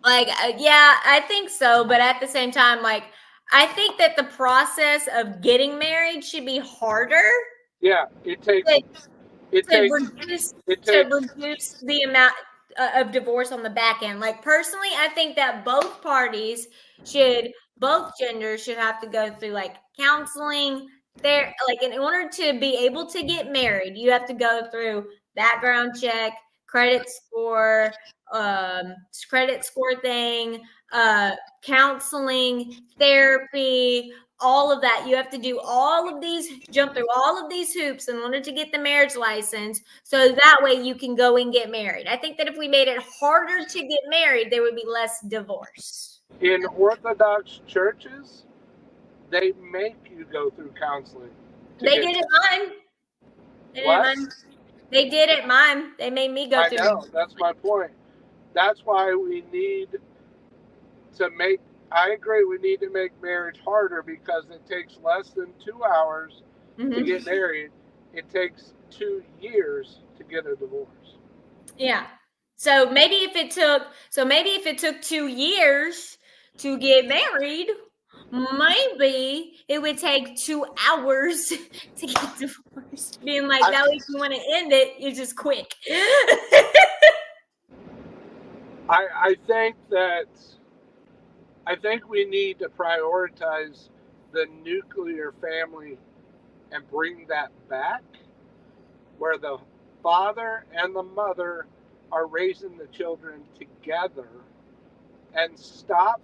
I think so. But at the same time, I think that the process of getting married should be harder. Yeah, it takes to reduce the amount. of divorce on the back end. Like personally, I think that both genders should have to go through like counseling. There, like in order to be able to get married, you have to go through background check, credit score, credit score thing, counseling, therapy, all of that. You have to do all of these, jump through all of these hoops in order to get the marriage license. So that way you can go and get married. I think that if we made it harder to get married, there would be less divorce. In Orthodox churches, they make you go through counseling. They did it mine. What? They did it mine. They made me go through. I know. That's my point. That's why we need to make. I agree. We need to make marriage harder because it takes less than 2 hours to get married. It takes 2 years to get a divorce. Yeah. So maybe if it took 2 years to get married, maybe it would take 2 hours to get divorced. Being like, now if you want to end it, you're just quick. I think we need to prioritize the nuclear family and bring that back, where the father and the mother are raising the children together, and stop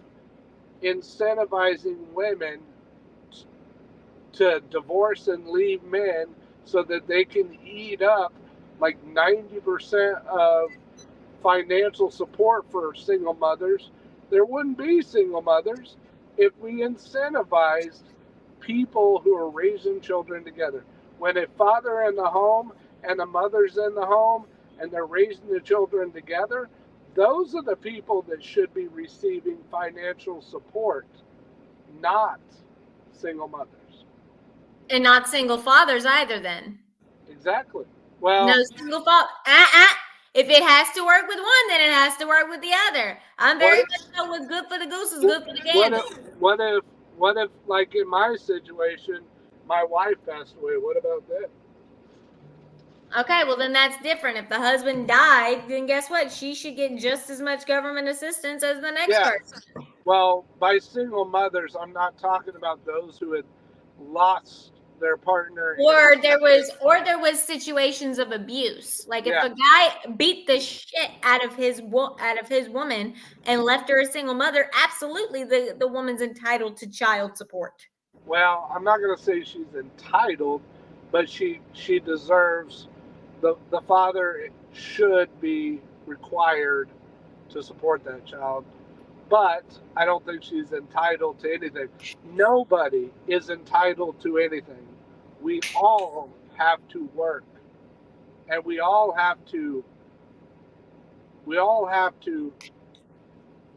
incentivizing women to divorce and leave men so that they can eat up like 90% of financial support for single mothers. There wouldn't be single mothers if we incentivized people who are raising children together. When a father in the home and a mother's in the home and they're raising the children together, those are the people that should be receiving financial support, not single mothers. And not single fathers either then. Exactly. Well, no single father. If it has to work with one, then it has to work with the other. I'm very much so what's good for the goose is good for the gander. What if, like in my situation, my wife passed away? What about that? Okay, well then that's different. If the husband died, then guess what? She should get just as much government assistance as the next person. Well, by single mothers, I'm not talking about those who had lost their partner, or there was situations of abuse. Like if a guy beat the shit out of his woman and left her a single mother, absolutely the woman's entitled to child support. Well, I'm not going to say she's entitled, but she deserves. The father should be required to support that child, but I don't think she's entitled to anything. Nobody is entitled to anything. We all have to work, and we all have to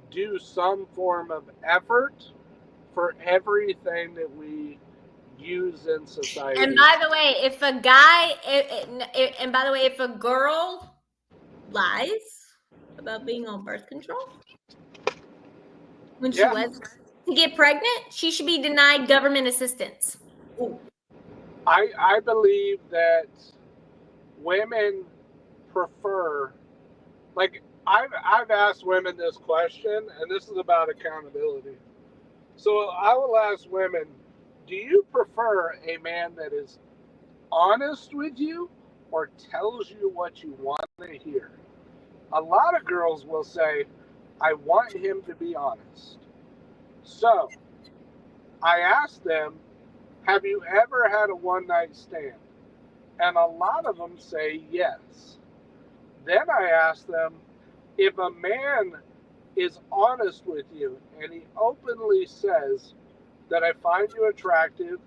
do some form of effort for everything that we use in society. And by the way, if a girl lies about being on birth control when she was to get pregnant, she should be denied government assistance. Ooh. I believe that women prefer, like I've asked women this question, and this is about accountability. So I will ask women, do you prefer a man that is honest with you or tells you what you want to hear? A lot of girls will say, I want him to be honest. So I asked them, have you ever had a one-night stand? And a lot of them say yes. Then I asked them, if a man is honest with you and he openly says that I find you attractive,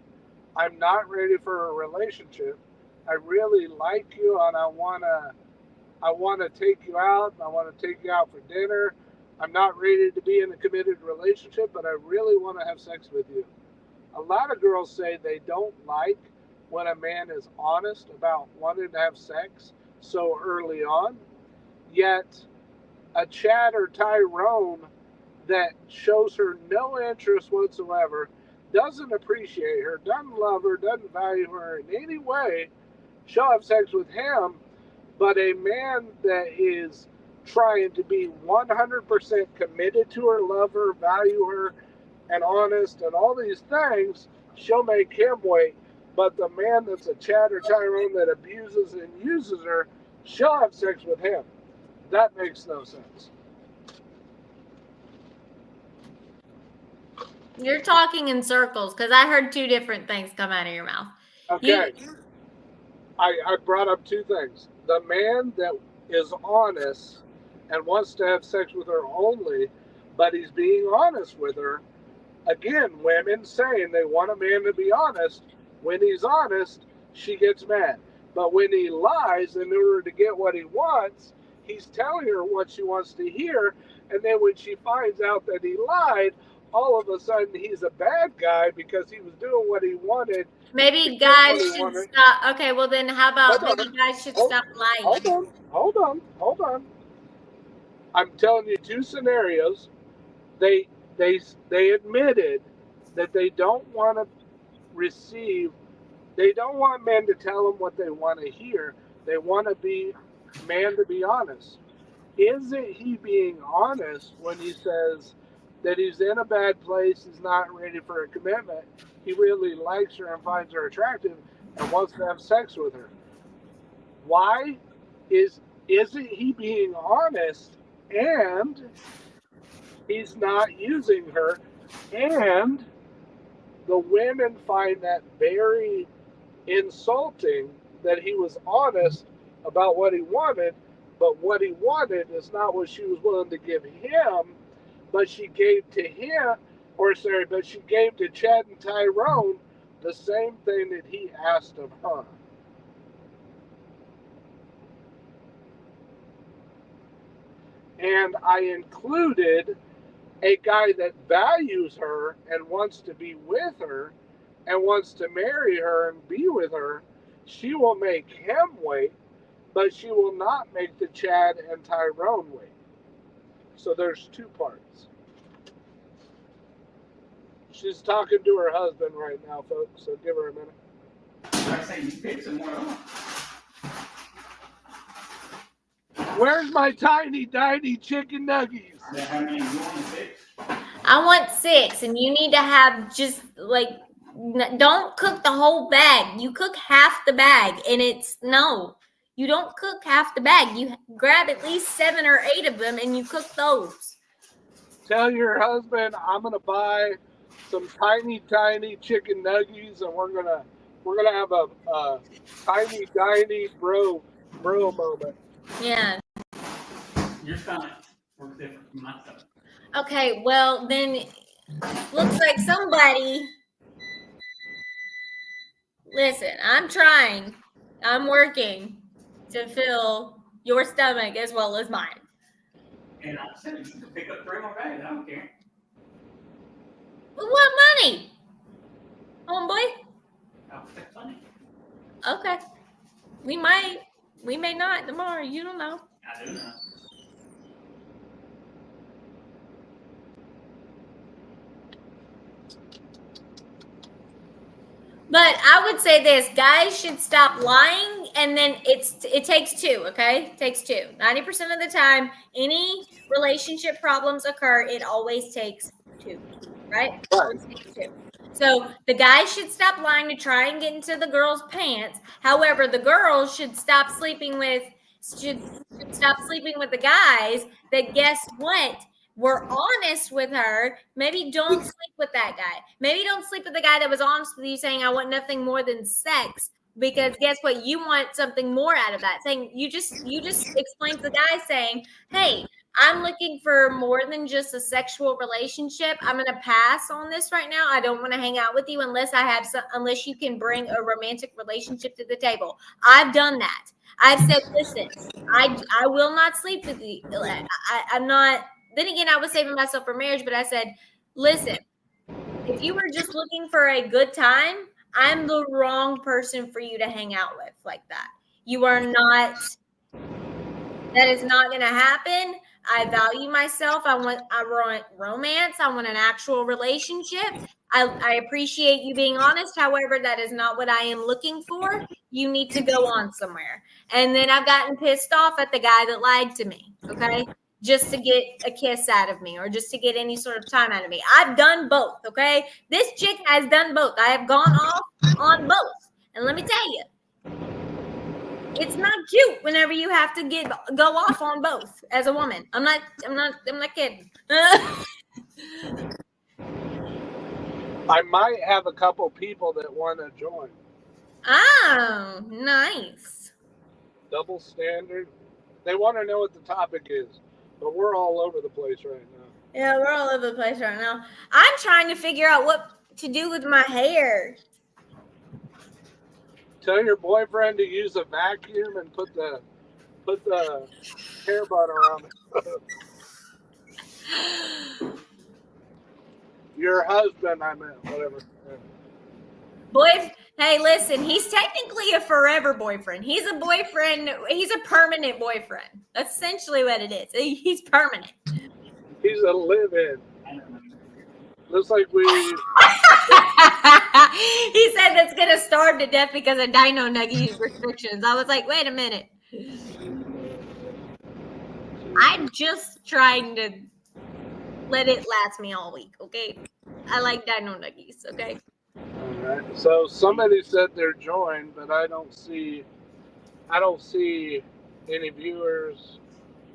I'm not ready for a relationship, I really like you and I want to take you out, I want to take you out for dinner, I'm not ready to be in a committed relationship, but I really want to have sex with you. A lot of girls say they don't like when a man is honest about wanting to have sex so early on, yet a Chad or Tyrone that shows her no interest whatsoever, doesn't appreciate her, doesn't love her, doesn't value her in any way, she'll have sex with him. But a man that is trying to be 100% committed to her, love her, value her, and honest, and all these things, she'll make him wait. But the man that's a Chad or Tyrone that abuses and uses her, she'll have sex with him. That makes no sense. You're talking in circles because I heard two different things come out of your mouth. Okay. I brought up two things. The man that is honest and wants to have sex with her only, but he's being honest with her. Again, women saying they want a man to be honest. When he's honest, she gets mad. But when he lies in order to get what he wants, he's telling her what she wants to hear. And then when she finds out that he lied, all of a sudden he's a bad guy because he was doing what he wanted. Maybe guys should stop. Okay, well then how about maybe guys should stop lying? Hold on. I'm telling you two scenarios. They admitted that they don't want to receive, they don't want men to tell them what they want to hear. They want to be man to be honest. Isn't he being honest when he says that he's in a bad place, he's not ready for a commitment, he really likes her and finds her attractive and wants to have sex with her? Why isn't he being honest and he's not using her? And the women find that very insulting that he was honest about what he wanted, but what he wanted is not what she was willing to give him, but she gave to him, but she gave to Chad and Tyrone the same thing that he asked of her. And I included a guy that values her and wants to be with her and wants to marry her and be with her. She will make him wait, but she will not make the Chad and Tyrone wait. So there's two parts. She's talking to her husband right now, folks, so give her a minute. I say you pick some more up. Where's my tiny chicken nuggies? How many you want? 6? I want 6, and you need to have just like, don't cook the whole bag. You cook half the bag, and you don't cook half the bag. You grab at least 7 or 8 of them, and you cook those. Tell your husband I'm gonna buy some tiny chicken nuggies, and we're gonna have a tiny bro moment. Yeah. Your stomach works different from my stomach. Okay, well then, looks like somebody. Listen, I'm trying. I'm working to fill your stomach as well as mine. And I said you can pick up 3 more bags. I don't care. What money? Homeboy? I'll take money. Okay. We may not tomorrow. You don't know. I do know. But I would say this, guys should stop lying, and then it takes 2, okay? It takes 2. 90% of the time, any relationship problems occur, it always takes 2, right? It always takes 2. So the guys should stop lying to try and get into the girl's pants. However, the girls should stop sleeping with the guys that, guess what? We're honest with her. Maybe don't sleep with that guy. Maybe don't sleep with the guy that was honest with you saying, I want nothing more than sex. Because guess what? You want something more out of that. Saying you just explained to the guy saying, hey, I'm looking for more than just a sexual relationship. I'm going to pass on this right now. I don't want to hang out with you unless you can bring a romantic relationship to the table. I've done that. I've said, listen, I will not sleep with you. I'm not. Then again, I was saving myself for marriage, but I said, listen, if you were just looking for a good time, I'm the wrong person for you to hang out with like that. You are not. That is not going to happen. I value myself. I want romance. I want an actual relationship. I appreciate you being honest. However, that is not what I am looking for. You need to go on somewhere. And then I've gotten pissed off at the guy that lied to me. Okay. Just to get a kiss out of me or just to get any sort of time out of me. I've done both. Okay. This chick has done both. I have gone off on both. And let me tell you, it's not cute whenever you have to go off on both as a woman. I'm not kidding. I might have a couple people that want to join. Oh, nice. Double standard. They want to know what the topic is, but we're all over the place right now. Yeah, we're all over the place right now. I'm trying to figure out what to do with my hair. Tell your boyfriend to use a vacuum and put the hair butter on it. Your husband, I meant, whatever. Hey, listen, he's technically a forever boyfriend. He's a boyfriend. He's a permanent boyfriend. That's essentially what it is. He's permanent. He's a live-in. Looks like we... He said that's going to starve to death because of Dino Nuggies restrictions. I was like, wait a minute. I'm just trying to let it last me all week, okay? I like Dino Nuggies, okay? All right. So somebody said they're joined, but I don't see any viewers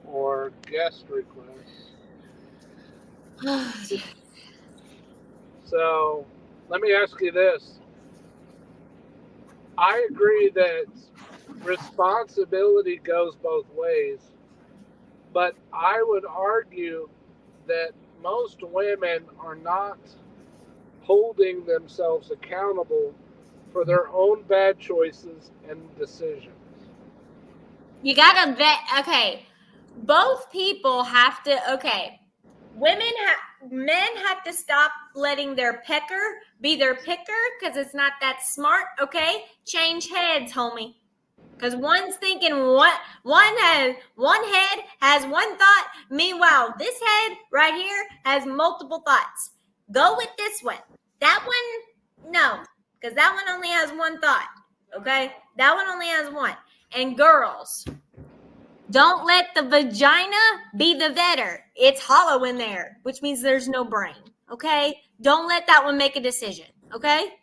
or guest requests. So let me ask you this. I agree that responsibility goes both ways, but I would argue that most women are not holding themselves accountable for their own bad choices and decisions. You gotta vet. Okay, both people have to. Okay, men have to stop letting their pecker be their picker because it's not that smart. Okay, change heads, homie. Because one's thinking one head has one thought. Meanwhile, this head right here has multiple thoughts. Go with this one. That one, no, because that one only has one thought. Okay, that one only has one. And girls, don't let the vagina be the vetter. It's hollow in there, which means there's no brain. Okay, don't let that one make a decision. Okay.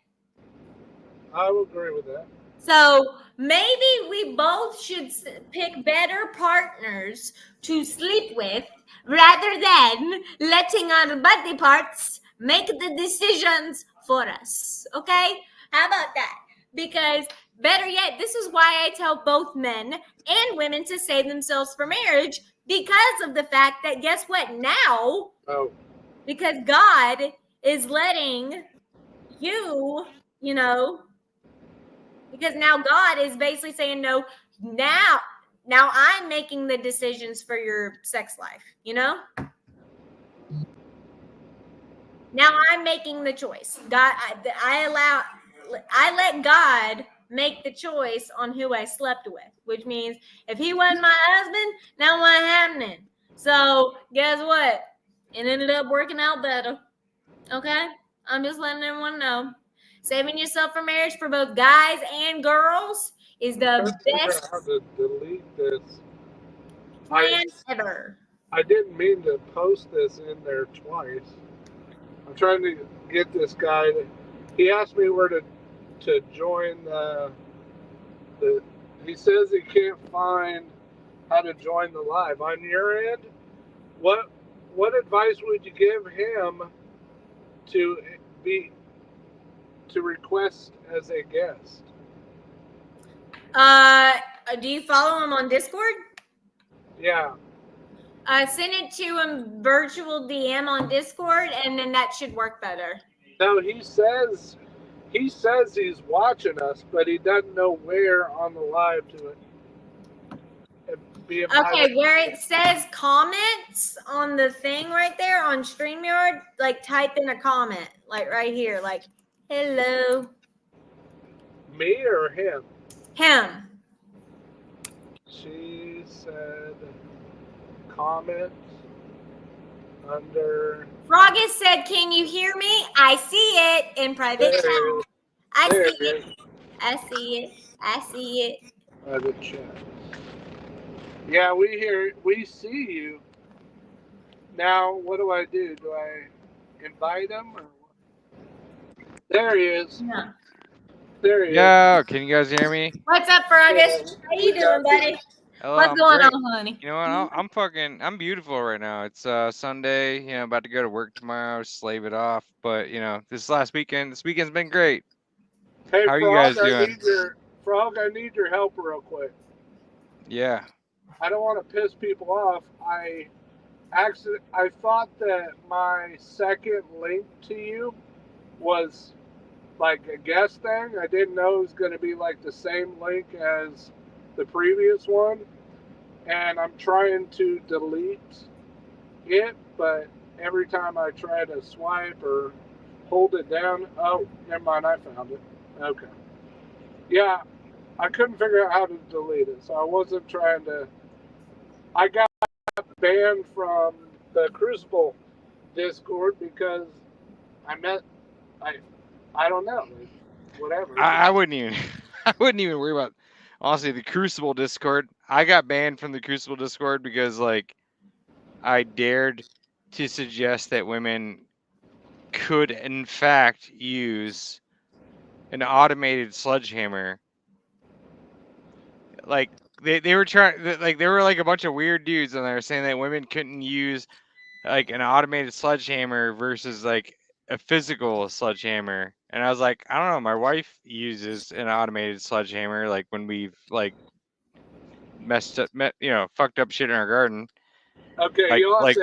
I will agree with that. So maybe we both should pick better partners to sleep with rather than letting our body parts make the decisions for us. Okay? How about that? Because better yet, this is why I tell both men and women to save themselves for marriage because of the fact that guess what? Now, because God is letting you, because now God is basically saying, no, now I'm making the decisions for your sex life, Now I'm making the choice. God, I let God make the choice on who I slept with, which means if he wasn't my husband, now what's happening? So guess what? It ended up working out better. Okay? I'm just letting everyone know. Saving yourself for marriage for both guys and girls is the best how to delete this plan ever. I didn't mean to post this in there twice. I'm trying to get this guy. He asked me where to join the. He says he can't find how to join the live. On your end, what advice would you give him to request as a guest? Do you follow him on Discord? Yeah. Send it to him virtual DM on Discord, and then that should work better. No, he says he's watching us, but he doesn't know where on the live to be invited. Okay, where it says comments on the thing right there on StreamYard, like type in a comment, like right here, like hello. Me or him? Him. She said comments. under. Froggy said, "Can you hear me? I see it in private There chat. it is. I There see it it. is. I see it. I see it." Private chat. Yeah, we hear. We see you. Now, what do I do? Do I invite him? Or what? There he is. Yeah. There he is. Yo, can you guys hear me? What's up, Froggy? Yeah, How you doing, buddy? Hello, What's I'm going great. on, honey? You know what? I'm beautiful right now. It's Sunday. You know, about to go to work tomorrow, slave it off. But you know, this weekend's been great. Hey, How are you Frog, guys doing? I need your help real quick. Yeah. I don't want to piss people off. I thought that my second link to you was like a guest thing. I didn't know it was going to be like the same link as the previous one. And I'm trying to delete it, but every time I try to swipe or hold it down, oh, never mind, I found it. Okay. Yeah, I couldn't figure out how to delete it, so I wasn't trying to. I got banned from the Crucible Discord because I don't know, like, whatever. I wouldn't even I wouldn't even worry about honestly the Crucible Discord. I got banned from the Crucible Discord because like I dared to suggest that women could in fact use an automated sledgehammer. Like they were trying like there were like a bunch of weird dudes and they were saying that women couldn't use like an automated sledgehammer versus like a physical sledgehammer. And I was like, I don't know, my wife uses an automated sledgehammer like when we've like fucked up shit in our garden. Okay, Like you'll have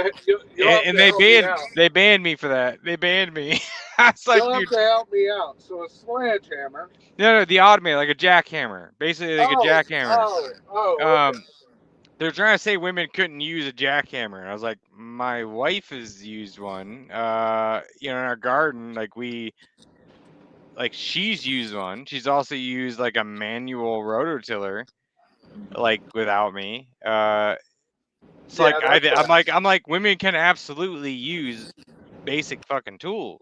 and to help me out. they banned me for that. They banned me. I was like, You'll have dude, to help me out. So a sledgehammer. no, the automated, like a jackhammer, basically like a jackhammer. Okay. They're trying to say women couldn't use a jackhammer. I was like, my wife has used one. In our garden, she's used one. She's also used like a manual rototiller, like without me. So Yeah, I'm like, women can absolutely use basic fucking tools.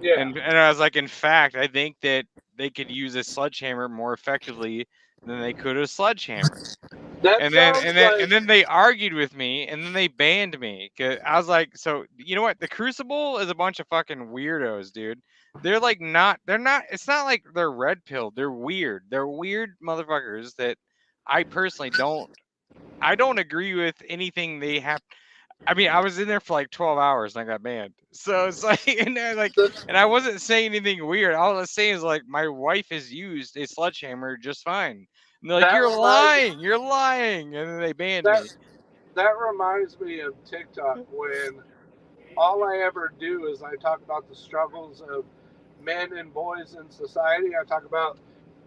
Yeah. And I was like, in fact, I think that they could use a sledgehammer more effectively than they could a sledgehammer. And then they argued with me, and then they banned me. 'Cause I was like, so you know what? The Crucible is a bunch of fucking weirdos, dude. They're like they're not. It's not like they're red pilled. They're weird. They're weird motherfuckers that I personally don't. I don't agree with anything they have. I mean, I was in there for like 12 hours and I got banned. So it's like, and I wasn't saying anything weird. All I was saying is like, my wife has used a sledgehammer just fine. And they're like, you're lying. And then they banned me. That reminds me of TikTok when all I ever do is I talk about the struggles of men and boys in society. I talk about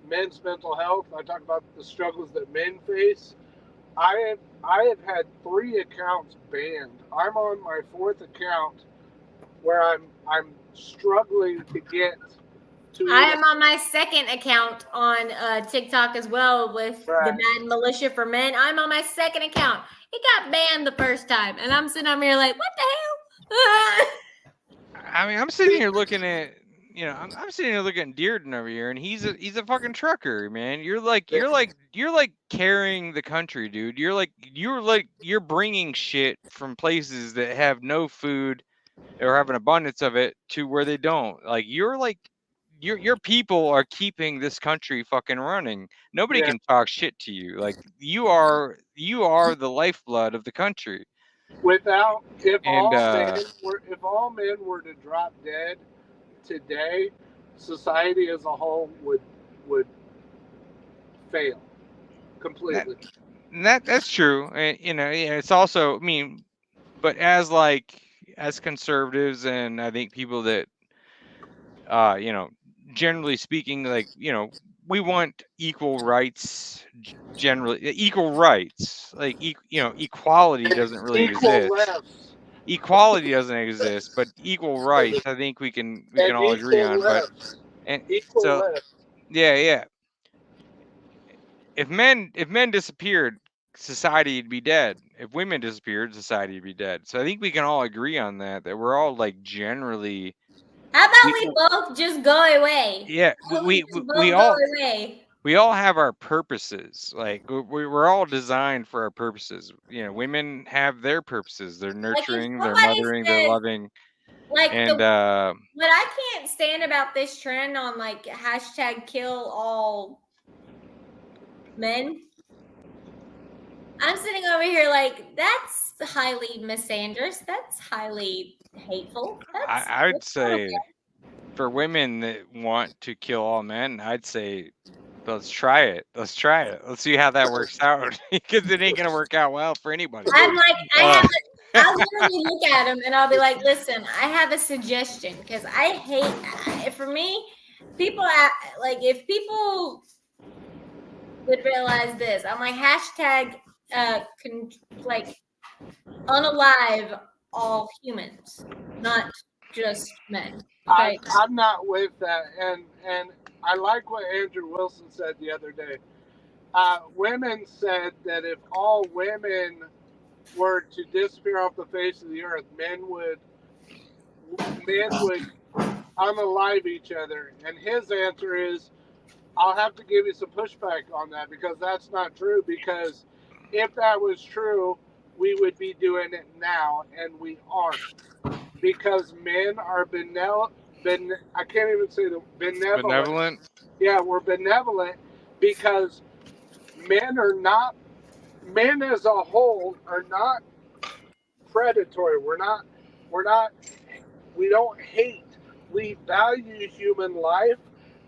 men's mental health. I talk about the struggles that men face. I have had 3 accounts banned. I'm on my 4th account where I'm struggling to get to. I am on my 2nd account on TikTok as well with the Mad Militia for Men. I'm on my 2nd account. It got banned the first time, and I'm sitting over here like, what the hell? I mean, I'm sitting here looking at. I'm sitting here looking at Dearden over here, and he's a fucking trucker, man. You're like carrying the country, dude. You're bringing shit from places that have no food or have an abundance of it to where they don't. Like your people are keeping this country fucking running. Nobody can talk shit to you. Like you are the lifeblood of the country. If all men were to drop dead today, society as a whole would fail completely. That's true. And it's also, I mean, but as conservatives, and I think people that generally speaking, like, we want equal rights, generally equal rights, like equality doesn't really exist. Equality doesn't exist, but equal rights, I think we can all agree on. But yeah. If men disappeared, society would be dead. If women disappeared, society would be dead. So I think we can all agree on that we're all like generally. How about we both just go away? Yeah, we all have our purposes. Like we're all designed for our purposes. You know, women have their purposes. They're nurturing, they're mothering, they're loving. Like and what I can't stand about this trend on like #kill all men. I'm sitting over here like that's highly misandrous. That's highly hateful. I would say for women that want to kill all men, I'd say let's try it. Let's try it. Let's see how that works out, because it ain't gonna work out well for anybody. I'm like, I'll literally look at him and I'll be like, listen, I have a suggestion, because I hate, for me, people like, if people would realize this, I'm like, like unalive all humans, not just men. Okay? I'm not with that, and I like what Andrew Wilson said the other day. Women said that if all women were to disappear off the face of the earth, men would unalive each other. And his answer is, I'll have to give you some pushback on that, because that's not true. Because if that was true, we would be doing it now, and we aren't. Because men are benevolent. I can't even say the benevolent. Yeah, we're benevolent because men as a whole are not predatory. We don't hate. We value human life,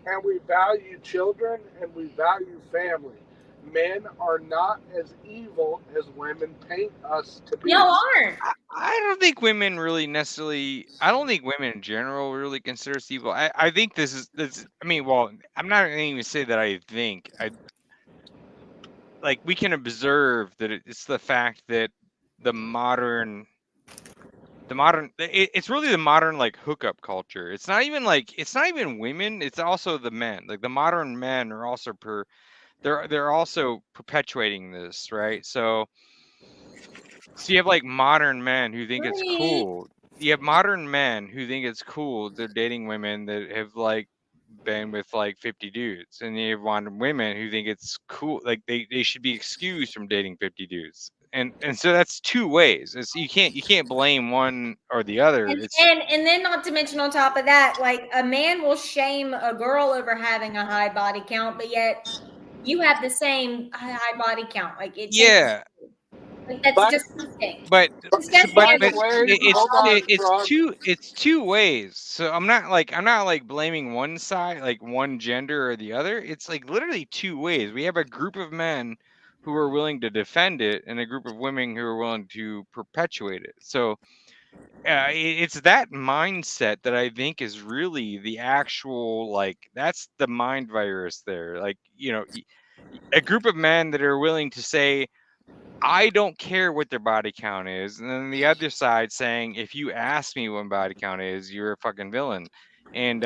and we value children, and we value family. Men are not as evil as women paint us to be. Y'all aren't. I don't think women really necessarily. I don't think women in general really consider us evil. I think this is. I mean, well, I'm not going to even say that I think. Like, we can observe that it's the fact that it's really the modern like hookup culture. It's not even women. It's also the men. Like, the modern men are also they're also perpetuating this, right? So you have like modern men who think it's cool. You have modern men who think it's cool they're dating women that have like been with like 50 dudes, and you have modern women who think it's cool, like they should be excused from dating 50 dudes. And so that's two ways. You can't blame one or the other. And then, not to mention, on top of that, like, a man will shame a girl over having a high body count, but yet you have the same high body count. Like, it's like, that's disgusting. But it's two ways. So I'm not like blaming one side, like one gender or the other. It's like literally two ways. We have a group of men who are willing to defend it, and a group of women who are willing to perpetuate it. So it's that mindset that I think is really the actual, like, that's the mind virus there. Like, you know, a group of men that are willing to say, I don't care what their body count is. And then the other side saying, if you ask me what my body count is, you're a fucking villain. And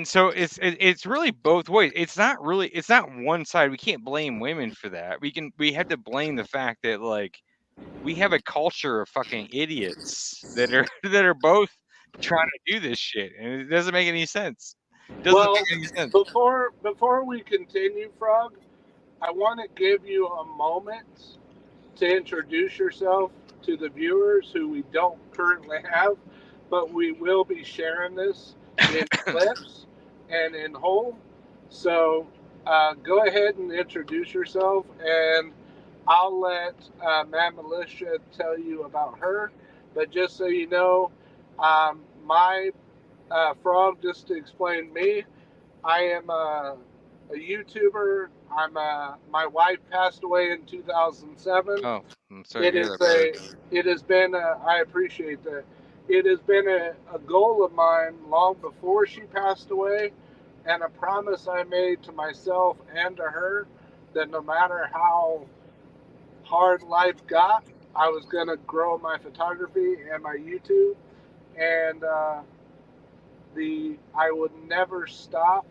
so it's really both ways. It's not one side. We can't blame women for that. We have to blame the fact that, like, we have a culture of fucking idiots that are both trying to do this shit, and it doesn't make any sense. Before we continue, Frog, I want to give you a moment to introduce yourself to the viewers who we don't currently have, but we will be sharing this in clips and in whole. So go ahead and introduce yourself, and I'll let Mad Militia tell you about her. But just so you know, my Frog, just to explain me, I am a YouTuber. My wife passed away in 2007. Oh, I'm sorry to hear that. It has been I appreciate that. It has been a goal of mine long before she passed away, and a promise I made to myself and to her that no matter how hard life got, I was going to grow my photography and my YouTube, and I would never stop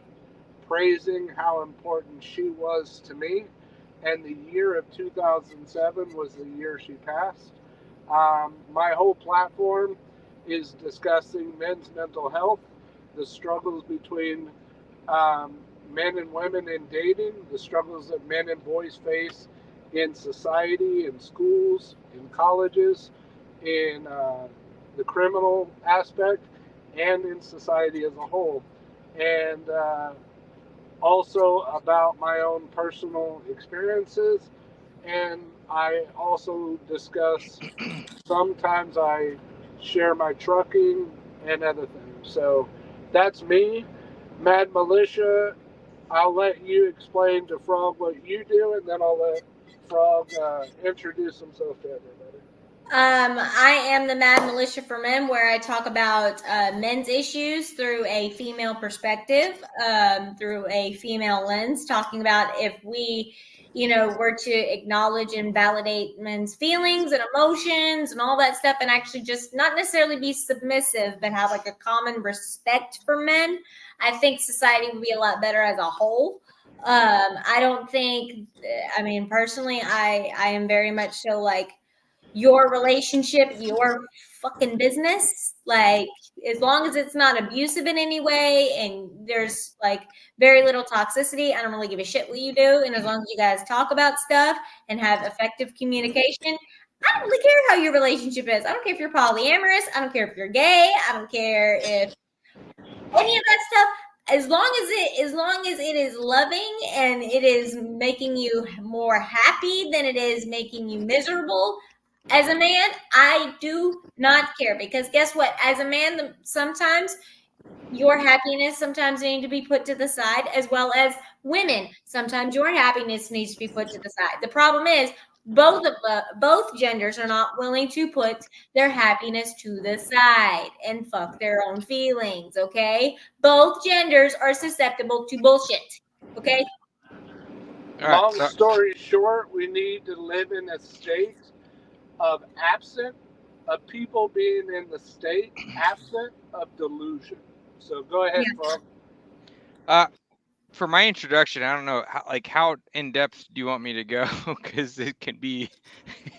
praising how important she was to me, and the year of 2007 was the year she passed. My whole platform is discussing men's mental health, the struggles between um, men and women in dating, the struggles that men and boys face in society, in schools, in colleges, in the criminal aspect, and in society as a whole. And also about my own personal experiences. And I also discuss, sometimes I share my trucking and other things. So that's me. Mad Militia, I'll let you explain to Frog what you do, and then I'll let Frog introduce himself to everybody. I am the Mad Militia for Men, where I talk about men's issues through a female perspective, through a female lens, talking about if we, were to acknowledge and validate men's feelings and emotions and all that stuff, and actually just not necessarily be submissive, but have like a common respect for men, I think society would be a lot better as a whole. I don't think, I mean, personally, I am very much so like, your relationship, your fucking business. Like, as long as it's not abusive in any way and there's like very little toxicity, I don't really give a shit what you do. And as long as you guys talk about stuff and have effective communication, I don't really care how your relationship is. I don't care if you're polyamorous. I don't care if you're gay. I don't care if any of that stuff. As long as it is loving and it is making you more happy than it is making you miserable, as a man, I do not care, because guess what? As a man, sometimes your happiness sometimes needs to be put to the side, as well as women. Sometimes your happiness needs to be put to the side. The problem is both genders are not willing to put their happiness to the side and fuck their own feelings. Okay, both genders are susceptible to bullshit. Okay. Long story short, we need to live in a state of absent of people being in the state absent of delusion. So go ahead, Frog. For my introduction, I don't know how in depth do you want me to go? Because it can be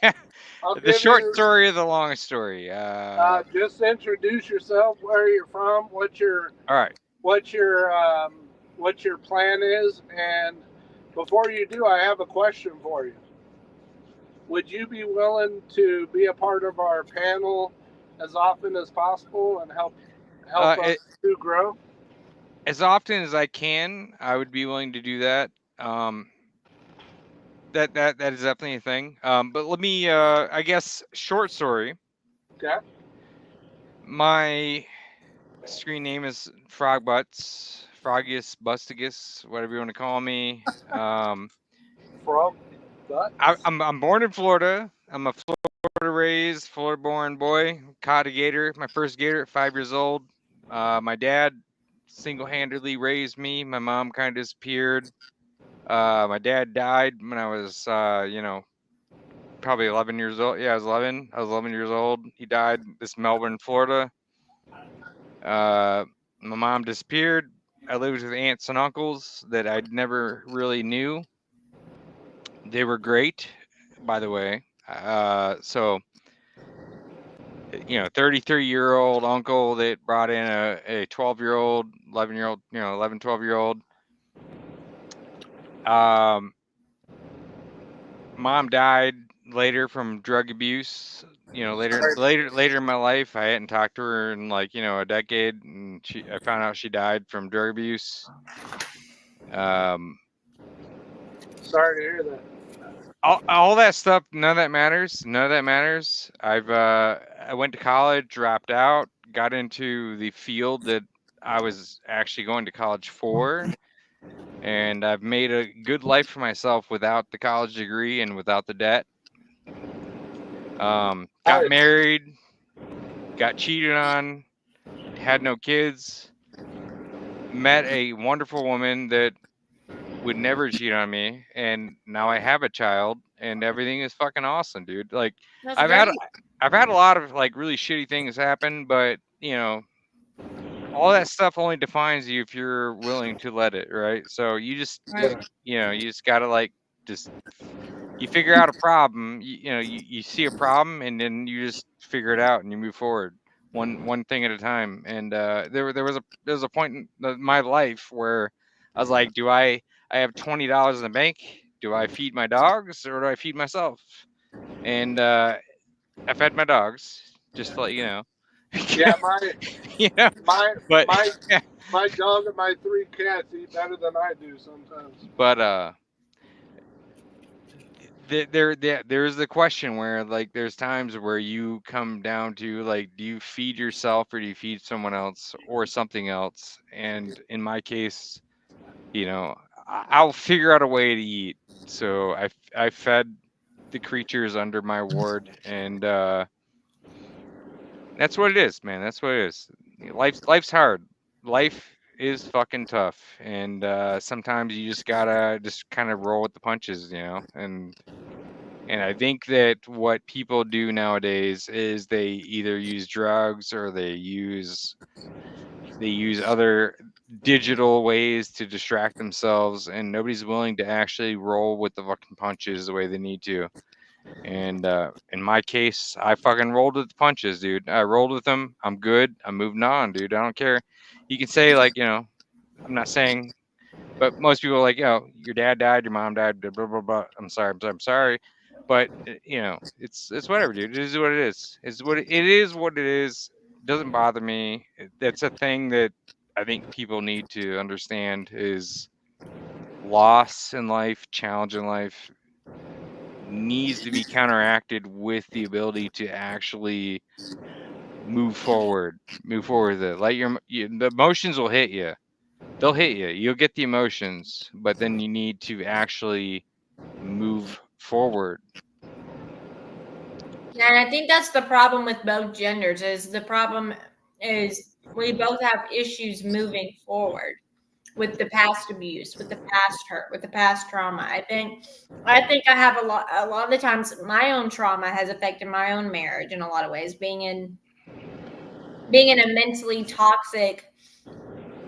the short story or the long story. Just introduce yourself, where you're from, what your plan is, and before you do, I have a question for you. Would you be willing to be a part of our panel as often as possible and help us to grow? As often as I can, I would be willing to do that. That is definitely a thing. But let me, I guess, short story. Okay. My screen name is Frog Butts, Frogus, Bustigus, whatever you want to call me. Frog Butts. I'm born in Florida. I'm a Florida raised, Florida born boy. Caught a gator, my first gator at 5 years old. My dad single-handedly raised me. My mom kind of disappeared. My dad died when I was, probably 11 years old. Yeah, I was 11. I was 11 years old. He died. This Melbourne, Florida. My mom disappeared. I lived with aunts and uncles that I never really knew. They were great, by the way. So, 33-year-old uncle that brought in a 12-year-old, 11-year-old, 11, 12-year-old. Mom died later from drug abuse. Later in my life, I hadn't talked to her in a decade, and I found out she died from drug abuse. Sorry to hear that. All that stuff, none of that matters. None of that matters. I went to college, dropped out, got into the field that I was actually going to college for, and I've made a good life for myself without the college degree and without the debt. Got married, got cheated on, had no kids, met a wonderful woman that would never cheat on me, and now I have a child, and everything is fucking awesome, dude. Like, I've had a lot of really shitty things happen, but all that stuff only defines you if you're willing to let it, right? So you just you just gotta just you figure out a problem. You see a problem, and then you just figure it out and you move forward one thing at a time. And there was a point in my life where I was like, I have $20 in the bank? Do I feed my dogs or do I feed myself? And I fed my dogs, just to let you know. Yeah, but my dog and my 3 cats eat better than I do sometimes. But there's the question where, like, there's times where you come down to, like, do you feed yourself or do you feed someone else or something else? And in my case, I'll figure out a way to eat. So I fed the creatures under my ward, and that's what it is, man. That's what it is. Life's hard. Life is fucking tough, and sometimes you just gotta just kind of roll with the punches, And I think that what people do nowadays is they either use drugs or they use other digital ways to distract themselves, and nobody's willing to actually roll with the fucking punches the way they need to. And in my case, I fucking rolled with the punches, dude. I rolled with them. I'm good. I'm moving on, dude. I don't care. You can say, like, I'm not saying, but most people are like, your dad died, your mom died, blah blah blah. I'm sorry, but it's whatever, dude. It is what it is. It's what it is. What it is. It doesn't bother me. That's a thing that I think people need to understand is loss in life, challenge in life needs to be counteracted with the ability to actually move forward with it. Like the emotions will hit you. They'll hit you. You'll get the emotions, but then you need to actually move forward. And I think that's the problem with both genders. The problem is we both have issues moving forward with the past abuse, with the past hurt, with the past trauma. I think I have a lot of the times my own trauma has affected my own marriage in a lot of ways. Being in a mentally toxic,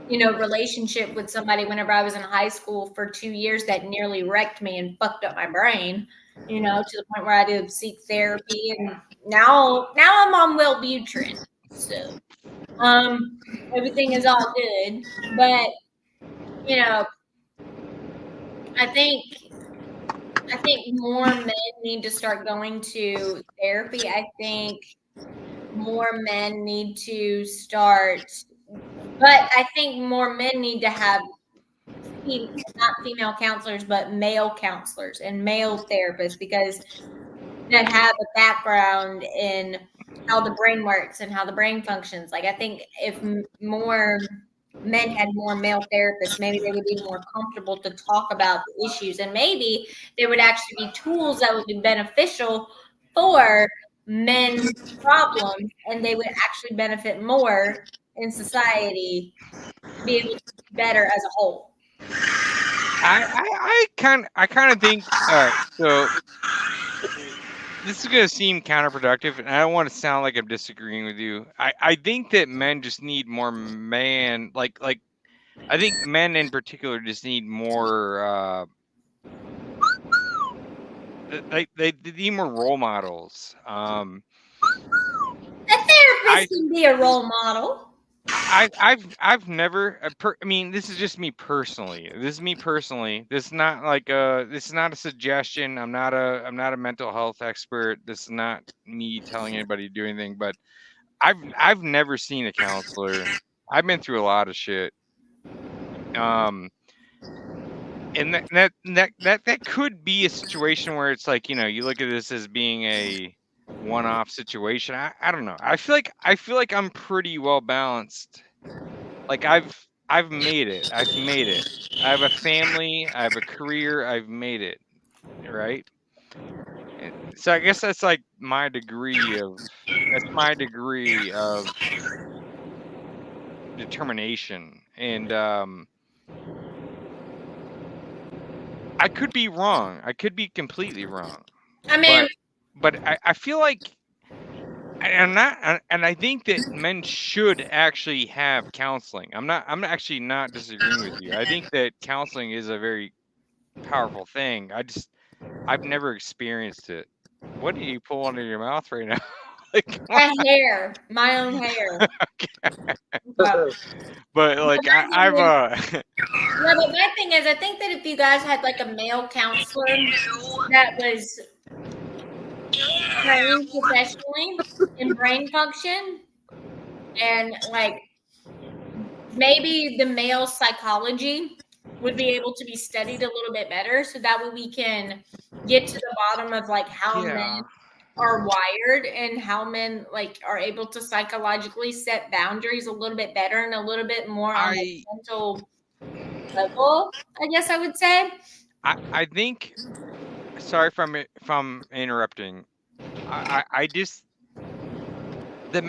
relationship with somebody whenever I was in high school for 2 years that nearly wrecked me and fucked up my brain, to the point where I had to seek therapy, and now I'm on Wellbutrin. So everything is all good. But I think more men need to start going to therapy. I think more men need to start, but I think more men need to have not female counselors, but male counselors and male therapists, because that have a background in how the brain works and how the brain functions. Like, I think if more men had more male therapists, maybe they would be more comfortable to talk about the issues, and maybe there would actually be tools that would be beneficial for men's problems, and they would actually benefit more in society to be able to be better as a whole. I kind of think, all right, so this is going to seem counterproductive, and I don't want to sound like I'm disagreeing with you. I think that men just need more like I think men in particular just need more they need more role models. A therapist can be a role model. I've never. I mean, this is just me personally. This is me personally. This is not like this is not a suggestion. I'm not a mental health expert. This is not me telling anybody to do anything. But I've never seen a counselor. I've been through a lot of shit. And that could be a situation where it's like, you look at this as being a one-off situation. I don't know. I feel like I'm pretty well balanced. Like I've made it. I have a family. I have a career. I've made it. Right. So I guess that's like my degree of determination. And I could be wrong. I could be completely wrong. I mean, but I feel like, and I think that men should actually have counseling. I'm actually not disagreeing with you. I think that counseling is a very powerful thing. I've never experienced it. What do you pull under your mouth right now? Like, My hair, my own hair. but like I've Yeah, but my thing is, I think that if you guys had like a male counselor that was trained professionally in brain function, and like maybe the male psychology would be able to be studied a little bit better, so that way we can get to the bottom of like how men are wired and how men like are able to psychologically set boundaries a little bit better and a little bit more on the mental level, I guess I would say. I think, sorry if I'm interrupting. I just, the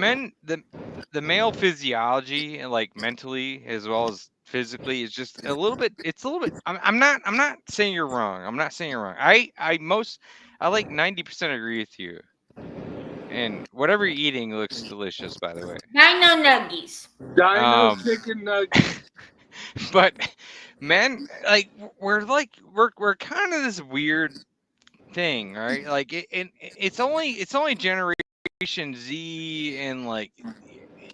male physiology and like mentally as well as physically is just a little bit, it's a little bit, I'm not saying you're wrong. I'm not saying you're wrong. I like 90% agree with you. And whatever you're eating looks delicious, by the way. Dino nuggies. Dino chicken nuggets. But men, like we're we're kind of this weird thing, right? Like it's only Generation Z and like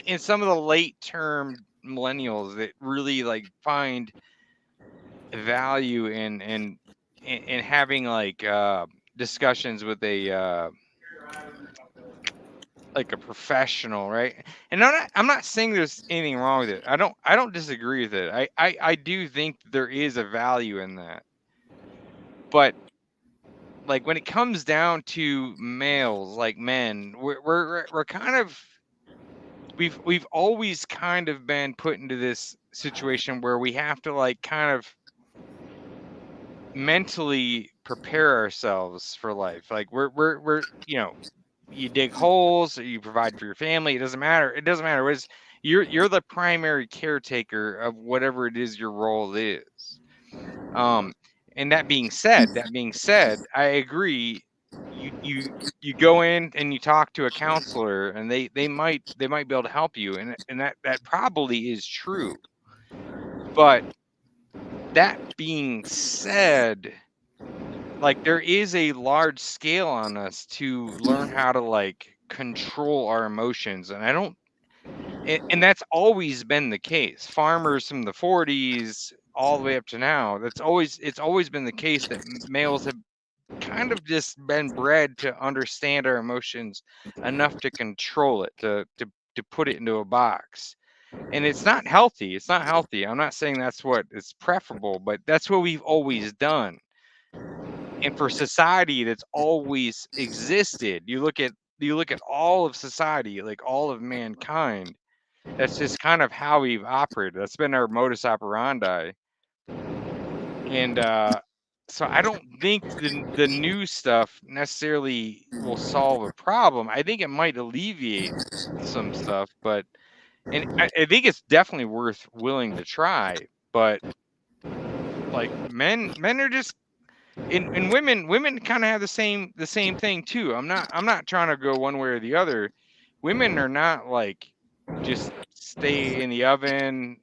in some of the late term millennials that really like find value in having like discussions with a like a professional, right? And I'm not saying there's anything wrong with it. I don't disagree with it. I do think there is a value in that. But like when it comes down to males, like men, we're kind of, we've always kind of been put into this situation where we have to like kind of mentally prepare ourselves for life. Like we're you dig holes, you provide for your family. It doesn't matter. It doesn't matter. It's, you're the primary caretaker of whatever it is your role is. And that being said, I agree. You go in and you talk to a counselor, and they might be able to help you, and that probably is true. But that being said, like there is a large scale on us to learn how to like control our emotions, and I don't, and that's always been the case. Farmers from the 40s all the way up to now, it's always been the case that males have kind of just been bred to understand our emotions enough to control it, to put it into a box. And it's not healthy. It's not healthy. I'm not saying that's what is preferable, but that's what we've always done. And for society that's always existed, you look at all of society, like all of mankind, that's just kind of how we've operated. That's been our modus operandi. And so I don't think the new stuff necessarily will solve a problem. I think it might alleviate some stuff, but and I think it's definitely willing to try. But like men are just, and women kind of have the same thing too. I'm not trying to go one way or the other. Women are not like just stay in the oven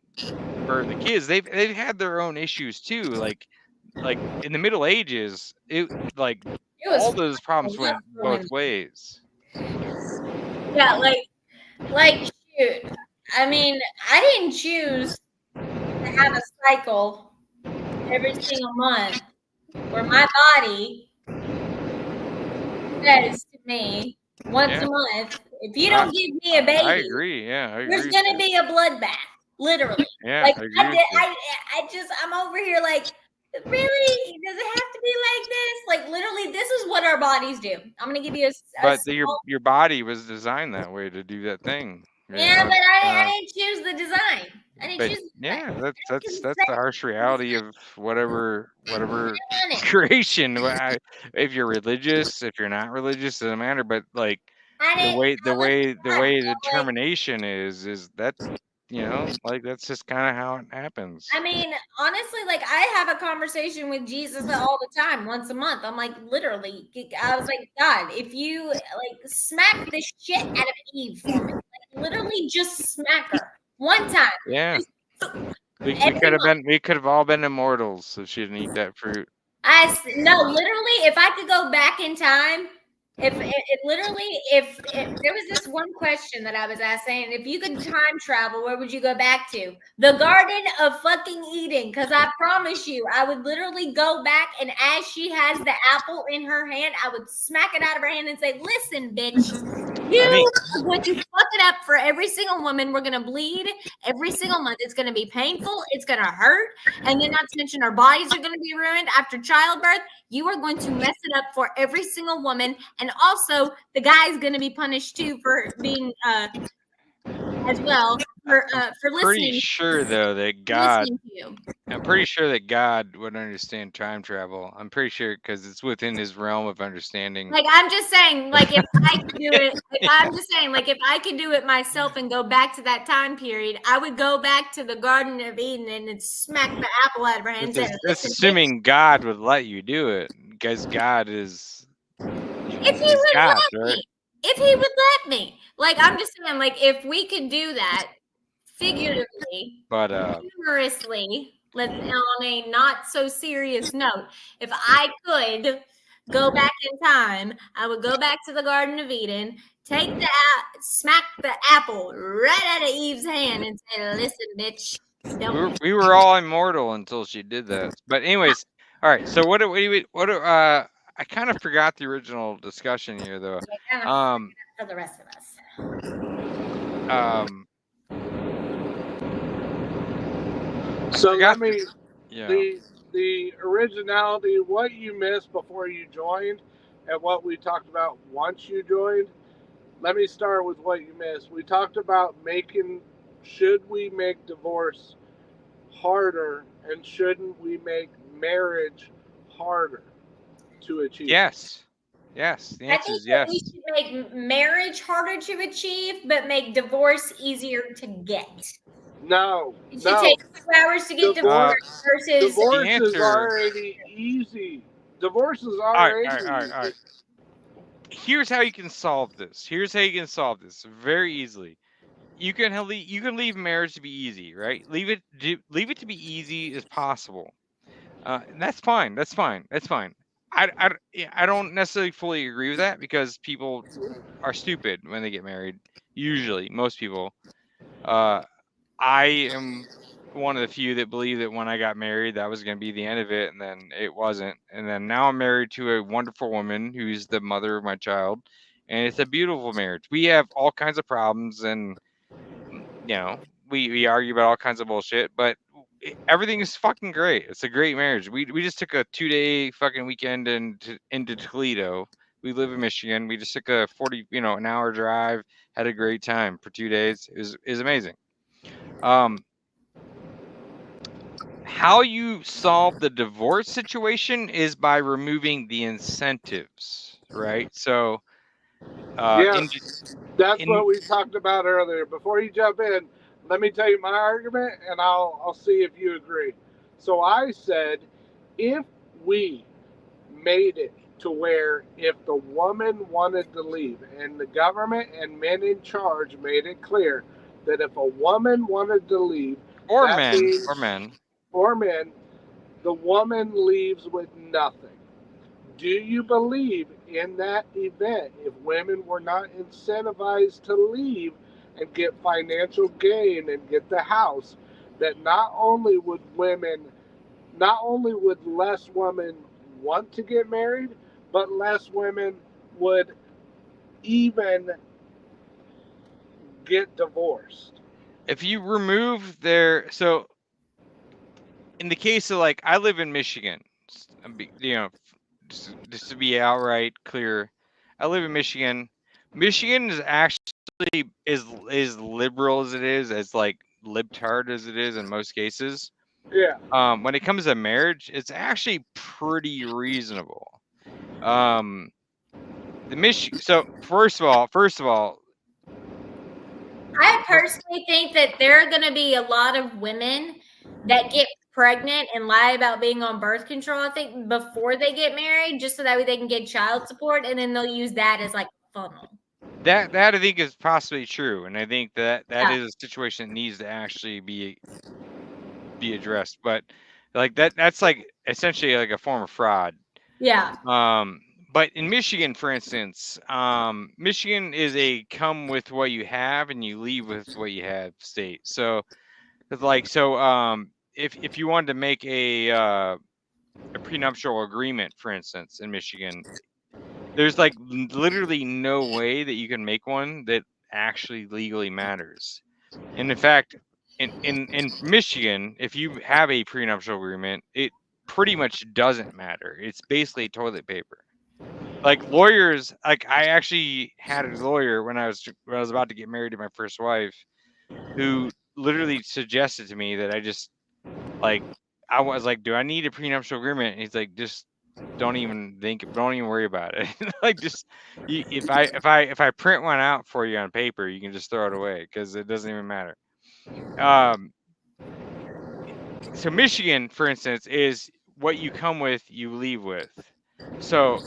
for the kids. They've had their own issues too. Like in the Middle Ages, all those problems went both ways. Yeah, like shoot. I mean, I didn't choose to have a cycle every single month where my body says to me once a month, if you don't give me a baby, I agree. Yeah, there's gonna be a bloodbath. Literally. Yeah, like I agree. I'm over here like, really? Does it have to be like this? Like literally, this is what our bodies do. I'm gonna give you but your body was designed that way to do that thing. Yeah, but I didn't choose the design. I didn't choose the design. Yeah, that's the harsh reality of whatever creation. If you're religious, if you're not religious, doesn't matter. But like the way the determination is that, like that's just kind of how it happens. I mean, honestly, like I have a conversation with Jesus all the time, once a month. I'm like, literally, I was like, God, if you like smack the shit out of Eve for me, like literally just smack her one time. Yeah. We could have all been immortals if she didn't eat that fruit. No, literally, if I could go back in time, if there was this one question that I was asking, if you could time travel, where would you go back to? The Garden of fucking Eden, because I promise you, I would literally go back, and as she has the apple in her hand, I would smack it out of her hand and say, "Listen, bitch, you are going to fuck it up for every single woman. We're going to bleed every single month. It's going to be painful. It's going to hurt. And then not to mention our bodies are going to be ruined after childbirth. You are going to mess it up for every single woman. And also the guy is going to be punished too for being, as well, for listening. Pretty sure though that God, I'm pretty sure that God would understand time travel. I'm pretty sure because it's within his realm of understanding. Like, I'm just saying, like, if I could do it, if I could do it myself and go back to that time period, I would go back to the Garden of Eden and smack the apple out of her hand. That's assuming God would let you do it, because God is. If he would let me. If he would let me. Like, I'm just saying, like, if we could do that figuratively, but humorously, on a not so serious note, if I could go back in time, I would go back to the Garden of Eden, smack the apple right out of Eve's hand and say, "Listen, bitch." We were all immortal until she did that. But anyways, all right. So what I kind of forgot the original discussion here, though. For the rest of us. So let me, the originality, what you missed before you joined, and what we talked about once you joined. Let me start with what you missed. We talked about should we make divorce harder, and shouldn't we make marriage harder to achieve? Yes. Yes, the answer is yes. We should make marriage harder to achieve, but make divorce easier to get. No. It should take 2 hours to get divorced versus divorce is already easy. Divorce is already all right. Here's how you can solve this. Very easily. You can leave marriage to be easy, right? Leave it to be easy as possible. And that's fine. I don't necessarily fully agree with that, because people are stupid when they get married. Usually, most people. I am one of the few that believe that when I got married, that was going to be the end of it, and then it wasn't. And then now I'm married to a wonderful woman who's the mother of my child, and it's a beautiful marriage. We have all kinds of problems, and we argue about all kinds of bullshit, but everything is fucking great. It's a great marriage. We just took a 2-day fucking weekend into Toledo. We live in Michigan. We just took a an hour drive, had a great time for 2 days. It was amazing. How you solve the divorce situation is by removing the incentives, right? So yes, that's what we talked about earlier. Before you jump in, let me tell you my argument, and I'll see if you agree. So I said, if we made it to where if the woman wanted to leave, and the government and men in charge made it clear that if a woman wanted to leave, or men, the woman leaves with nothing. Do you believe in that event, if women were not incentivized to leave and get financial gain and get the house, that not only would less women want to get married, but less women would even get divorced? If you remove so in the case of, like, I live in Michigan, just to be outright clear, I live in Michigan. Michigan is actually as liberal as it is, as like libtard as it is in most cases. Yeah. When it comes to marriage, it's actually pretty reasonable. So first of all, I personally think that there are going to be a lot of women that get pregnant and lie about being on birth control, I think, before they get married, just so that way they can get child support, and then they'll use that as like a funnel. That I think is possibly true, and I think that is a situation that needs to actually be addressed. But Like that's like essentially like a form of fraud. Yeah. But in Michigan, for instance, Michigan is a come with what you have and you leave with what you have state. So it's like if you wanted to make a prenuptial agreement, for instance, in Michigan, there's like literally no way that you can make one that actually legally matters. And in fact, in Michigan, if you have a prenuptial agreement, it pretty much doesn't matter. It's basically toilet paper. Like lawyers, like I actually had a lawyer when I was about to get married to my first wife, who literally suggested to me that I just like I was like, do I need a prenuptial agreement? And he's like, just don't even worry about it. Like just if I print one out for you on paper, you can just throw it away because it doesn't even matter. So Michigan, for instance, is what you come with, you leave with. So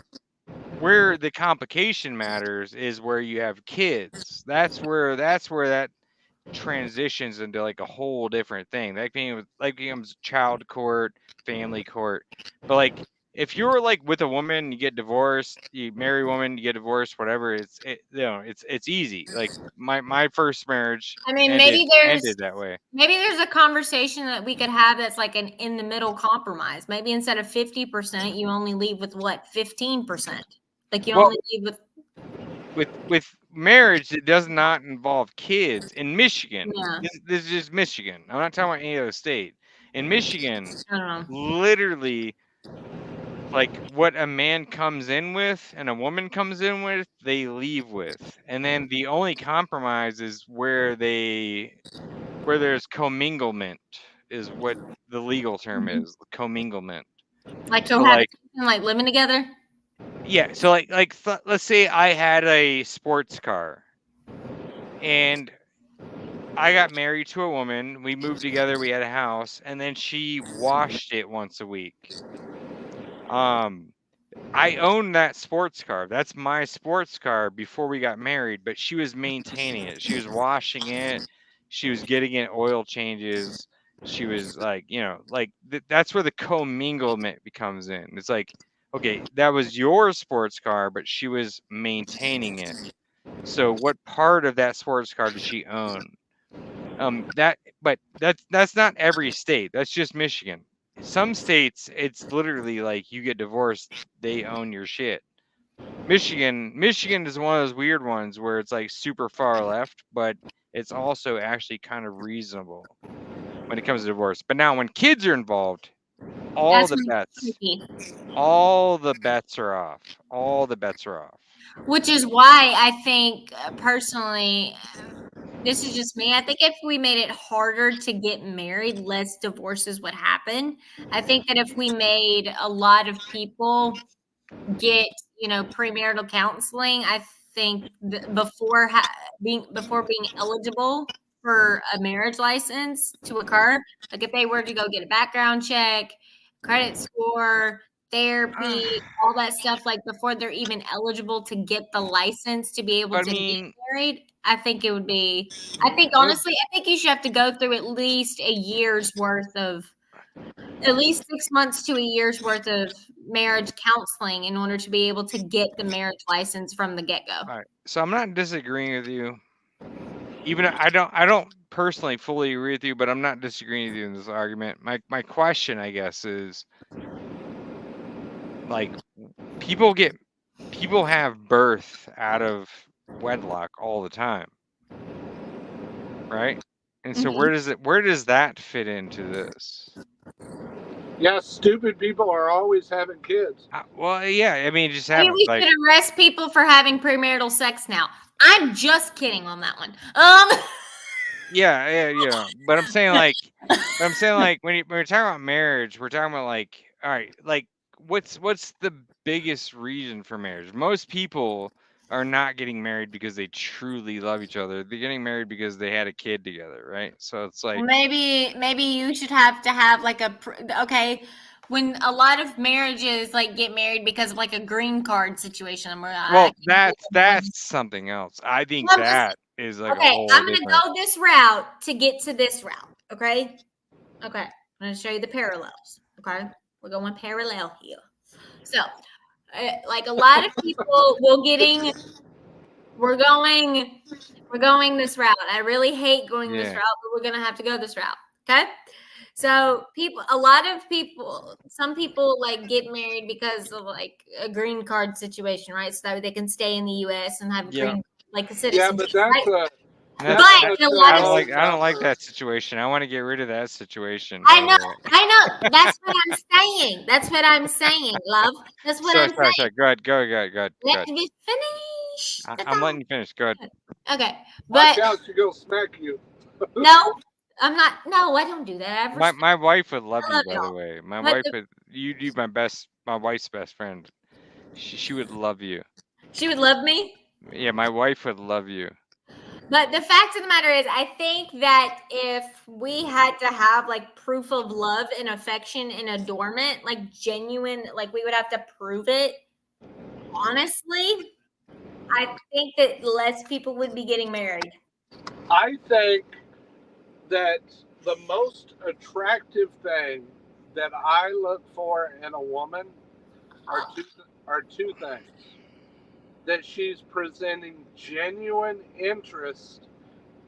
where the complication matters is where you have kids. That's where that transitions into like a whole different thing. That becomes child court, family court. But like if you're like with a woman, you get divorced, you marry a woman, you get divorced, whatever, it's easy. Like my first marriage I mean, ended that way. Maybe there's a conversation that we could have that's like an in the middle compromise. Maybe instead of 50%, you only leave with what, 15%? Like you only leave with marriage, it does not involve kids in Michigan. Yeah. This is just Michigan. I'm not talking about any other state. In Michigan, I don't know. literally, like what a man comes in with and a woman comes in with, they leave with, and then the only compromise is where there's comminglement is what the legal term is. Comminglement. Like So like living together. Yeah, so let's say I had a sports car and I got married to a woman, we moved together, we had a house, and then she washed it once a week. I own that sports car. That's my sports car before we got married, but she was maintaining it. She was washing it. She was getting it oil changes. She was like, that's where the comminglement comes in. It's like, okay, that was your sports car, but she was maintaining it. So what part of that sports car does she own? But that's not every state. That's just Michigan. Some states, it's literally like you get divorced, they own your shit. Michigan is one of those weird ones where it's like super far left, but it's also actually kind of reasonable when it comes to divorce. But now when kids are involved, all the bets are off. All the bets are off. Which is why I think personally, this is just me. I think if we made it harder to get married, less divorces would happen. I think that if we made a lot of people get, premarital counseling, I think before being eligible for a marriage license to occur, like if they were to go get a background check, credit score, therapy, all that stuff, like before they're even eligible to get the license to be able to get married, I think it would be, honestly, I think you should have to go through at least 6 months to a year's worth of marriage counseling in order to be able to get the marriage license from the get-go. All right. So I'm not disagreeing with you. Even I don't personally fully agree with you, but I'm not disagreeing with you in this argument. My question, I guess, is like people have birth out of wedlock all the time, right? And so where does that fit into this? Yeah, stupid people are always having kids. Well, yeah, I mean, just maybe we should arrest people for having premarital sex now. I'm just kidding on that one. Yeah. But I'm saying like when we're talking about marriage, we're talking about like, all right, like what's the biggest reason for marriage? Most people are not getting married because they truly love each other. They're getting married because they had a kid together, right? So it's like maybe you should have to have like when a lot of marriages like get married because of like a green card situation. Well, that's something else. I think that is like a whole I'm gonna go this route to get to this route. Okay. I'm going to show you the parallels. Okay. We're going parallel here. So, like a lot of people we're going this route. I really hate going this route, but we're going to have to go this route. Okay. So some people like get married because of like a green card situation, right? So that they can stay in the U.S. and have a green, like a citizenship. Yeah, but that's right? I don't like that situation. I want to get rid of that situation. I know. That's what I'm saying. Love. That's what I'm saying. Sorry. Go ahead. Let me finish. I'm letting you finish. Go ahead. Okay, Watch but out, she go smack you. no, I'm not. No, I don't do that. My wife would love you, by the way. My wife would. You'd be my wife's best friend. She would love you. She would love me. Yeah, my wife would love you. But the fact of the matter is, I think that if we had to have like proof of love and affection and adornment, like genuine, like we would have to prove it. Honestly, I think that less people would be getting married. I think that the most attractive thing that I look for in a woman are two things. That she's presenting genuine interest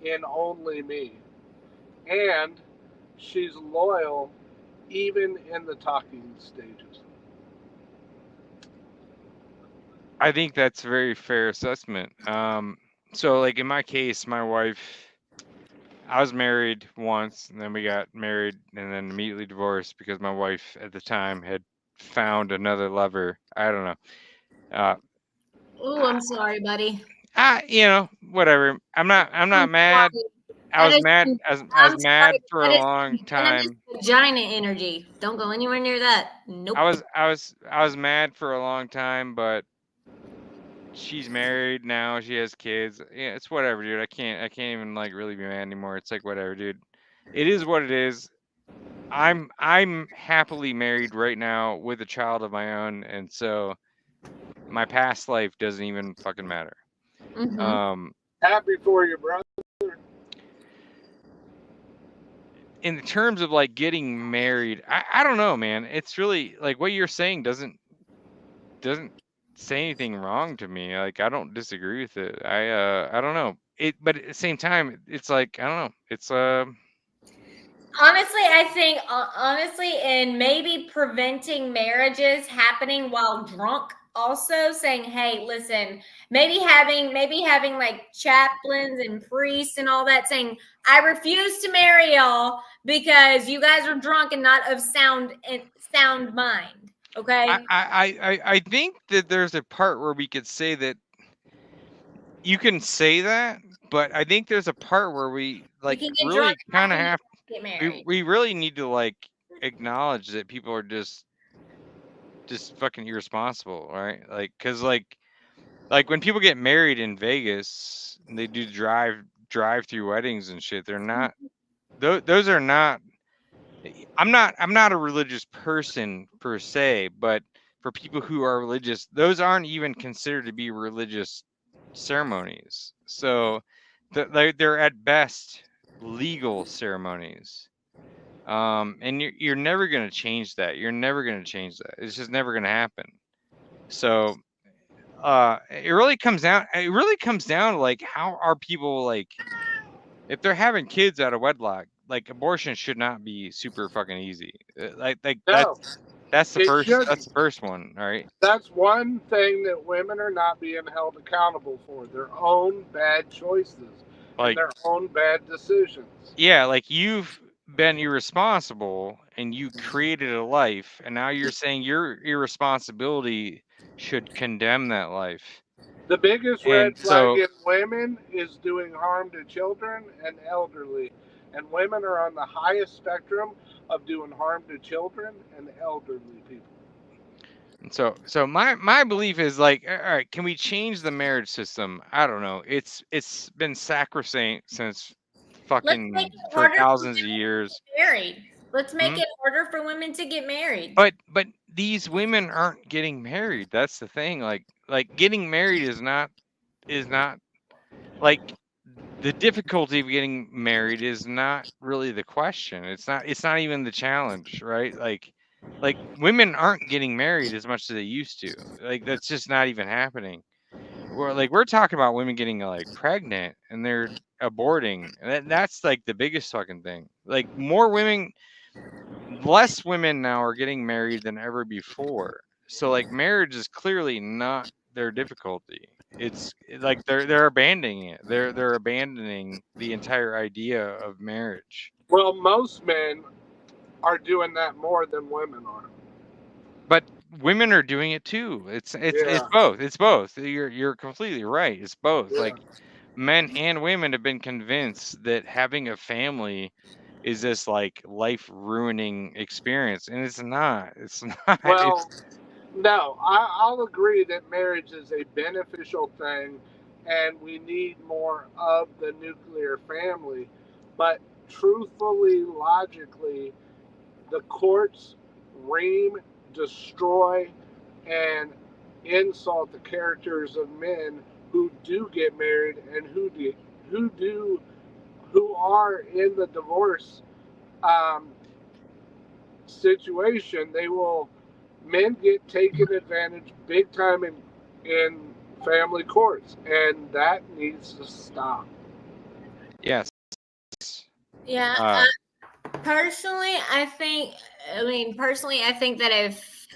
in only me. And she's loyal even in the talking stages. I think that's a very fair assessment. So like in my case, my wife, I was married once, and then we got married and then immediately divorced because my wife at the time had found another lover. I don't know. Oh, I'm sorry, buddy. Whatever. I'm not mad. I was mad for a long time. Vagina energy. Don't go anywhere near that. Nope. I was mad for a long time, but she's married now. She has kids. Yeah, it's whatever, dude. I can't even like really be mad anymore. It's like whatever, dude. It is what it is. I'm happily married right now with a child of my own, and so my past life doesn't even fucking matter. Mm-hmm. Happy for your brother. In terms of like getting married, I don't know, man. It's really like what you're saying doesn't say anything wrong to me. Like I don't disagree with it. I don't know. But at the same time, it's like I don't know. It's Honestly, I think and maybe preventing marriages happening while drunk. Also saying, hey, listen, maybe having like chaplains and priests and all that saying, I refuse to marry y'all because you guys are drunk and not of sound mind. Okay. I think that there's a part where we could say that you can say that, but I think there's a part where we like really kind of have get married. We really need to like acknowledge that people are just fucking irresponsible, right? Like, cause like when people get married in Vegas and they do drive-through weddings and shit, they're not. Those are not. I'm not a religious person per se, but for people who are religious, those aren't even considered to be religious ceremonies. So they're at best legal ceremonies. And you're never going to change that. You're never going to change that. It's just never going to happen. So it really comes down to like how are people like if they're having kids out of wedlock, like abortion should not be super fucking easy. That's the first one, all right? That's one thing that women are not being held accountable for, their own bad choices, like, and their own bad decisions. Yeah, like you've been irresponsible and you created a life, and now you're saying your irresponsibility should condemn that life. The biggest red flag in women is doing harm to children and elderly. And women are on the highest spectrum of doing harm to children and elderly people. And so my belief is like, all right, can we change the marriage system? I don't know. It's been sacrosanct since fucking for thousands of years. Married. Let's make it harder for women to get married. But these women aren't getting married. That's the thing. Like getting married is not like the difficulty of getting married is not really the question. It's not even the challenge, right? Like women aren't getting married as much as they used to. Like that's just not even happening. We're talking about women getting like pregnant and they're aborting. And that's like the biggest fucking thing. Like less women now are getting married than ever before. So like marriage is clearly not their difficulty. It's like they're abandoning it. They're abandoning the entire idea of marriage. Well, most men are doing that more than women are. But women are doing it too. It's both. It's both. You're completely right. It's both. Yeah. Like men and women have been convinced that having a family is this like life ruining experience, and it's not. It's not. Well, no, I'll agree that marriage is a beneficial thing and we need more of the nuclear family. But truthfully, logically, the courts ream, destroy, and insult the characters of men who do get married and who are in the divorce um, situation. Men get taken advantage big time in family courts, and that needs to stop. Yes. Yeah. Personally, I think that if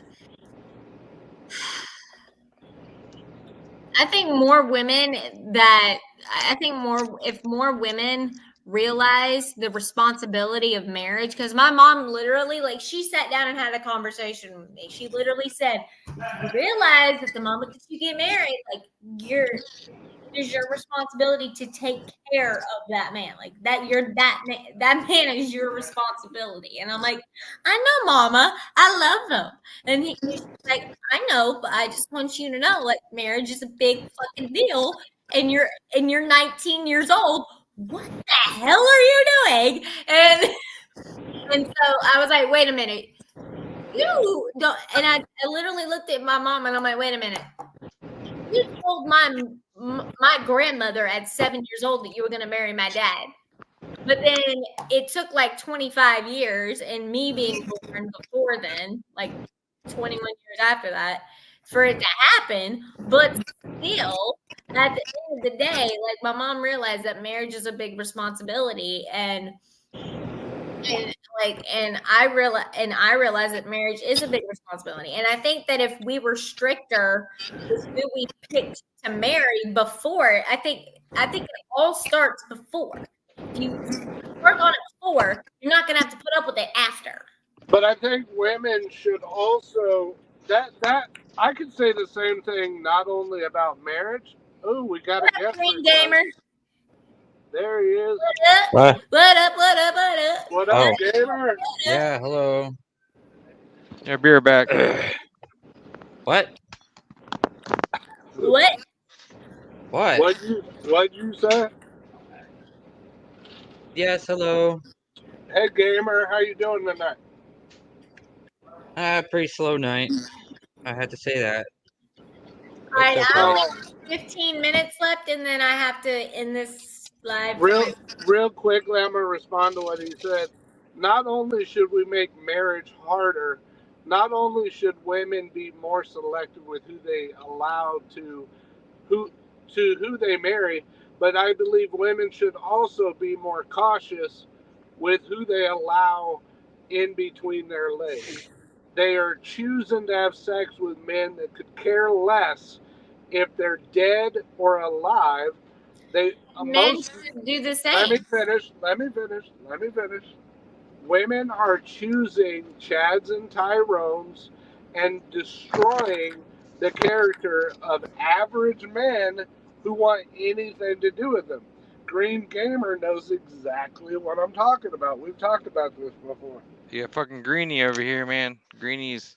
more women realize the responsibility of marriage, because my mom literally, like, she sat down and had a conversation with me. She literally said, "You realize that the moment that you get married, like, it is your responsibility to take care of that man. Like that man is your responsibility." And I'm like, "I know, Mama. I love him." And he's like, "I know, but I just want you to know, like, marriage is a big fucking deal. And you're 19 years old. What the hell are you doing?" And so I was like, "Wait a minute. You don't." And I literally looked at my mom and I'm like, "Wait a minute. You told my grandmother at 7 years old that you were going to marry my dad. But then it took like 25 years and me being born before then, like 21 years after that, for it to happen. But still, at the end of the day, like, my mom realized that marriage is a big responsibility, and I realize that marriage is a big responsibility. And I think that if we were stricter with who we picked to marry before, I think it all starts before. If you work on it before, you're not going to have to put up with it after. But I think women should also that I could say the same thing not only about marriage. Oh, we got a guest. Green Gamer. There he is. What up? What up, Gamer? Yeah, hello. Yeah, beer back. What? What? What you say? Yes, hello. Hey, Gamer, how you doing tonight? Pretty slow night. I had to say that. All right, okay. I have 15 minutes left, and then I have to end this live. Real quickly, I'm gonna respond to what he said. Not only should we make marriage harder, not only should women be more selective with who they allow to who they marry, but I believe women should also be more cautious with who they allow in between their legs. They are choosing to have sex with men that could care less if they're dead or alive. Men should do the same. Let me finish. Women are choosing Chads and Tyrones and destroying the character of average men who want anything to do with them. Green Gamer knows exactly what I'm talking about. We've talked about this before. Yeah, fucking Greenie over here, man. Greenie's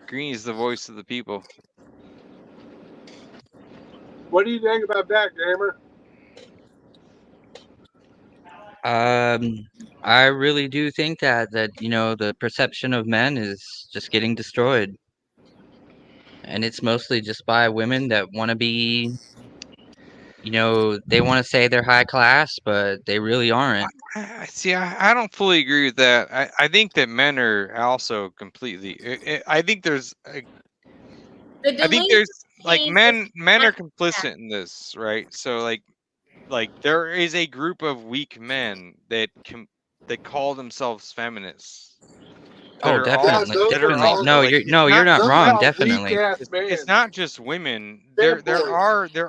the voice of the people. What do you think about that, Gamer? I really do think that the perception of men is just getting destroyed. And it's mostly just by women that want to be you know, they want to say they're high class, but they really aren't. See, I don't fully agree with that. I think that men are also completely. I think there's. I think there's like men are complicit in this, right? So like there is a group of weak men that call themselves feminists. Oh, definitely, definitely. No, you're not wrong. Definitely. It's not just women. There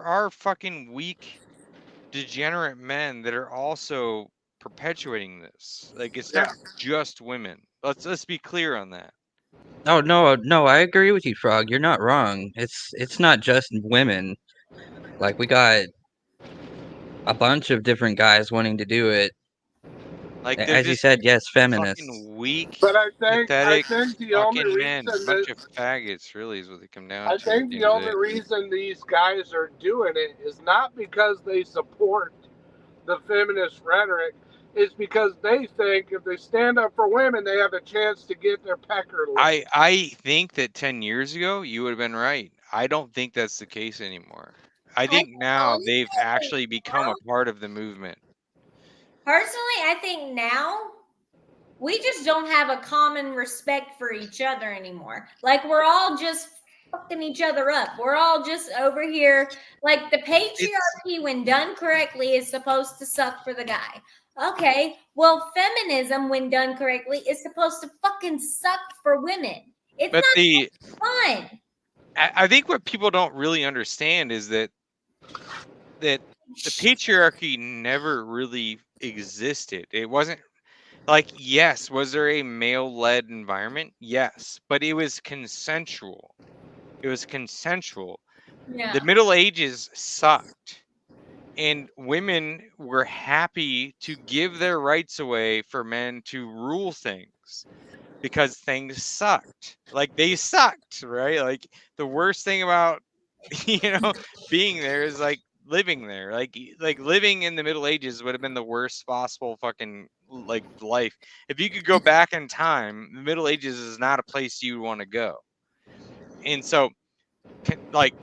are fucking weak, degenerate men that are also perpetuating this. Like it's not just women. Let's be clear on that. Oh no, I agree with you, Frog. You're not wrong. It's not just women. Like we got a bunch of different guys wanting to do it. Like they're As you just said, yes, feminists. fucking weak, But I pathetic think the only fucking men. reason Bunch that of faggots, really, is what they come down I to. At think the the end of the only day. reason these guys are doing it is not because they support the feminist rhetoric. Is because they think if they stand up for women, they have a chance to get their pecker licked. I think that 10 years ago you would have been right. I don't think that's the case anymore. I think now they've actually become a part of the movement. Personally, I think now we just don't have a common respect for each other anymore. Like we're all just fucking each other up. We're all just over here. Like the patriarchy, when done correctly, is supposed to suck for the guy. Okay, well, feminism, when done correctly, is supposed to fucking suck for women. It's But not fun. I think what people don't really understand is that the patriarchy never really existed. It wasn't like, yes, was there a male-led environment? Yes, but it was consensual. It was consensual. Yeah. The Middle Ages sucked. And women were happy to give their rights away for men to rule things because things sucked. Like they sucked, right? Like the worst thing about being there is like living there. Like living in the Middle Ages would have been the worst possible fucking like life. If you could go back in time, the Middle Ages is not a place you want to go. And so like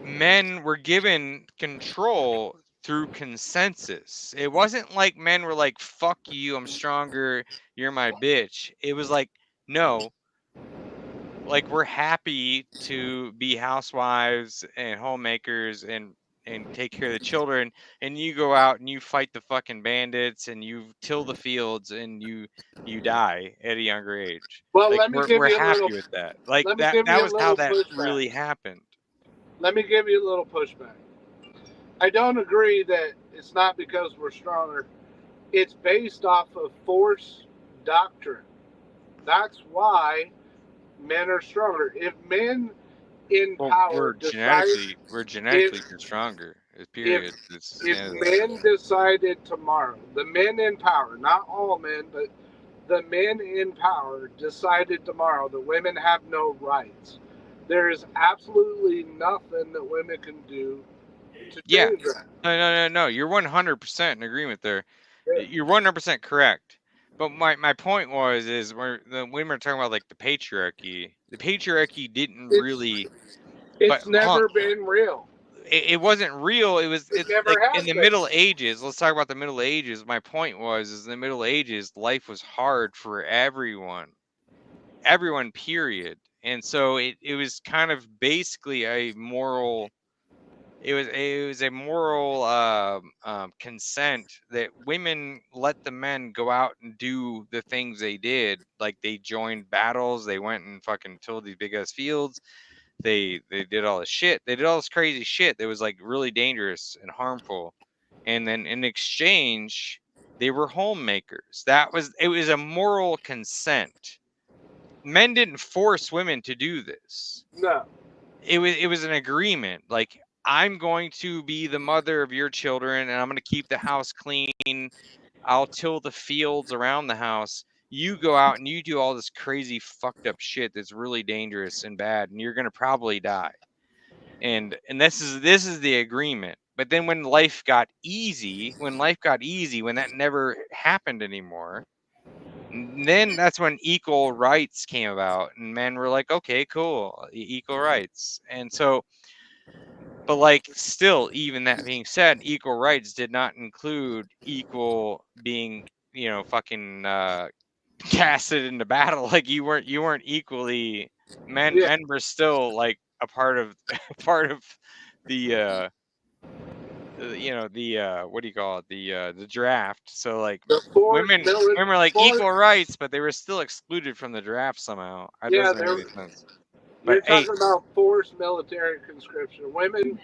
men were given control through consensus. It wasn't like men were like, fuck you, I'm stronger, you're my bitch. It was like, no, like we're happy to be housewives and homemakers and take care of the children, and you go out and you fight the fucking bandits and you till the fields and you die at a younger age. Well, like let me give we're you a happy little, with that. Like let me that give you a was how little that pushback. really happened. Let me give you a little pushback. I don't agree that it's not because we're stronger. It's based off of force doctrine. That's why men are stronger. If men in power we're genetically stronger. Period. If men decided tomorrow, the men in power, not all men, but the men in power decided tomorrow that women have no rights, there is absolutely nothing that women can do to change that. No. You're 100% in agreement there. Yeah. You're 100% correct. But my point is when we're talking about like the patriarchy didn't really. It's never been real. It wasn't real. It's never like has in the been. Middle Ages. Let's talk about the Middle Ages. My point is in the Middle Ages, life was hard for everyone, period. And so it was kind of basically a moral. It was a moral consent that women let the men go out and do the things they did. Like they joined battles, they went and fucking tilled these big ass fields. They did all this shit. They did all this crazy shit that was like really dangerous and harmful. And then in exchange, they were homemakers. It was a moral consent. Men didn't force women to do this. No. It was an agreement. Like, I'm going to be the mother of your children and I'm going to keep the house clean. I'll till the fields around the house. You go out and you do all this crazy fucked up shit that's really dangerous and bad, and you're going to probably die. And this is the agreement. But then when life got easy, when that never happened anymore, then that's when equal rights came about, and men were like, okay, cool, equal rights. And so But like, still, even that being said, equal rights did not include equal being, fucking casted into battle. Like you weren't equally men. Yeah. Men were still like a part of the what do you call it, the draft. So like women were like equal rights, but they were still excluded from the draft somehow. That doesn't make any sense. You're But hey, talking about forced military conscription. Women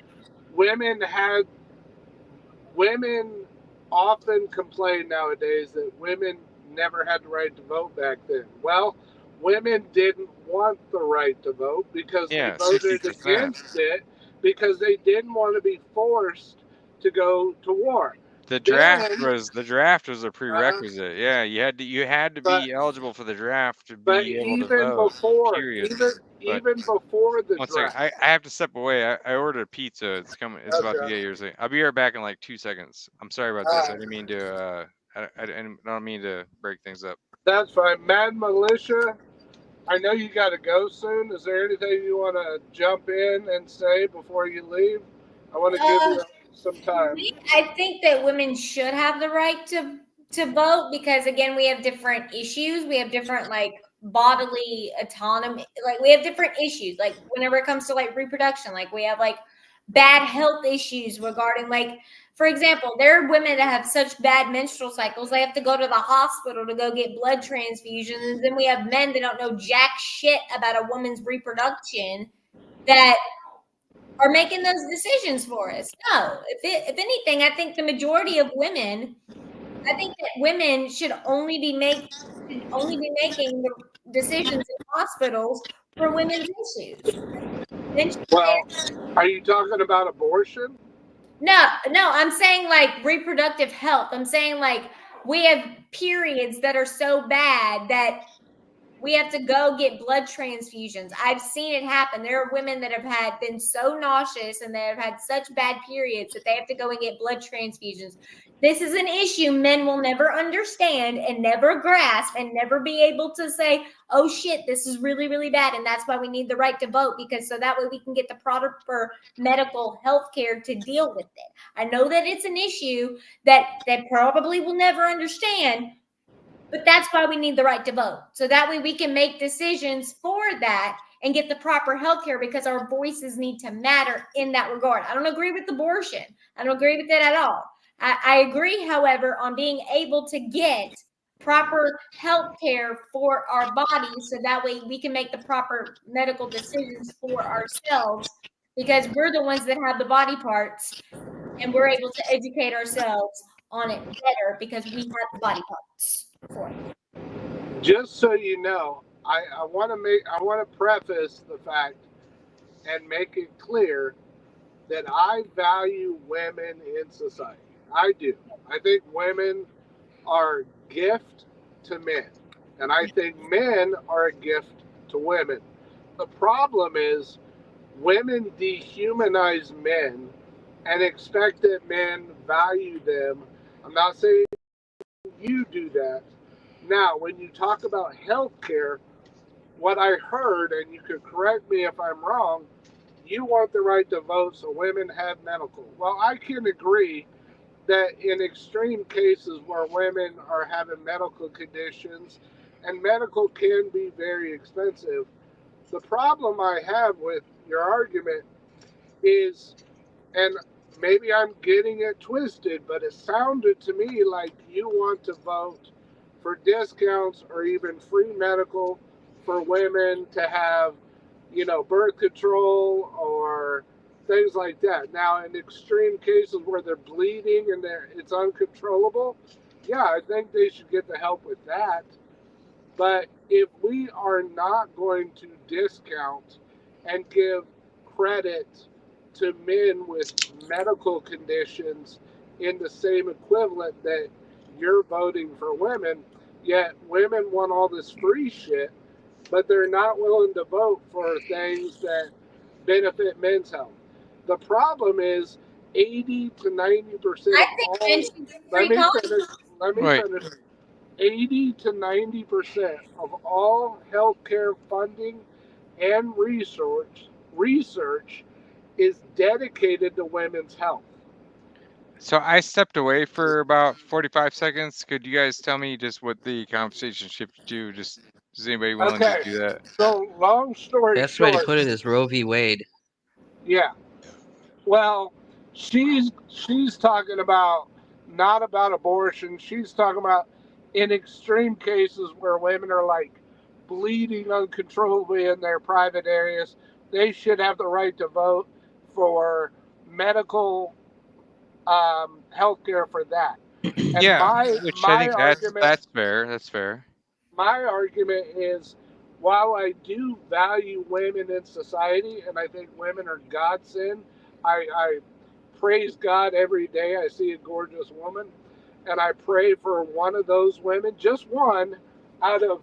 often complain nowadays that women never had the right to vote back then. Well, women didn't want the right to vote because they voted 60%. against it because they didn't want to be forced to go to war. The draft was a prerequisite. Yeah, you had to be eligible for the draft to be able to vote. Period. Even before the One draft. second, I have to step away. I ordered a pizza. It's coming. It's about to get yours. I'll be right back in like 2 seconds. I'm sorry about this. I didn't mean to. I don't mean to break things up. That's fine. Mad Militia, I know you got to go soon. Is there anything you want to jump in and say before you leave? I want to give you some time. I think that women should have the right to vote because, again, we have different issues. We have different like bodily autonomy. Like we have different issues. Like whenever it comes to like reproduction, like we have like bad health issues regarding like, for example, there are women that have such bad menstrual cycles they have to go to the hospital to go get blood transfusions. And then we have men that don't know jack shit about a woman's reproduction that are making those decisions for us. No, if anything, I think the majority of women, I think that women should only be making the decisions in hospitals for women's issues. Well, are you talking about abortion? No, I'm saying like reproductive health. I'm saying like we have periods that are so bad that we have to go get blood transfusions. I've seen it happen. There are women that have been so nauseous and they have had such bad periods that they have to go and get blood transfusions. This is an issue men will never understand and never grasp and never be able to say, oh shit, this is really, really bad. And that's why we need the right to vote, because so that way we can get the proper medical health care to deal with it. I know that it's an issue that they probably will never understand, but that's why we need the right to vote. So that way we can make decisions for that and get the proper health care, because our voices need to matter in that regard. I don't agree with abortion. I don't agree with that at all. I agree, however, on being able to get proper health care for our bodies so that way we can make the proper medical decisions for ourselves, because we're the ones that have the body parts and we're able to educate ourselves on it better because we have the body parts for it. Just so you know, I want to preface the fact and make it clear that I value women in society. I do. I think women are a gift to men, and I think men are a gift to women. The problem is women dehumanize men and expect that men value them. I'm not saying you do that. Now, when you talk about healthcare, what I heard, and you could correct me if I'm wrong, you want the right to vote so women have medical. Well, I can agree that in extreme cases where women are having medical conditions, and medical can be very expensive, the problem I have with your argument is, and maybe I'm getting it twisted, but it sounded to me like you want to vote for discounts or even free medical for women to have, birth control or things like that. Now, in extreme cases where they're bleeding and it's uncontrollable, yeah, I think they should get the help with that. But if we are not going to discount and give credit to men with medical conditions in the same equivalent that you're voting for women, yet women want all this free shit, but they're not willing to vote for things that benefit men's health. The problem is 80 to 90% let me finish. 80 to 90% of all healthcare funding and research is dedicated to women's health. So I stepped away for about 45 seconds. Could you guys tell me just what the conversation shifted to? Just is anybody willing to do that? So long story Best short, way to put it is Roe v. Wade. yeah. Well, she's talking about not about abortion. She's talking about in extreme cases where women are like bleeding uncontrollably in their private areas, they should have the right to vote for medical health care for that. And Yeah, which I think that's fair. That's fair. My argument is, while I do value women in society, and I think women are godsend, I praise God every day I see a gorgeous woman, and I pray for one of those women, just one out of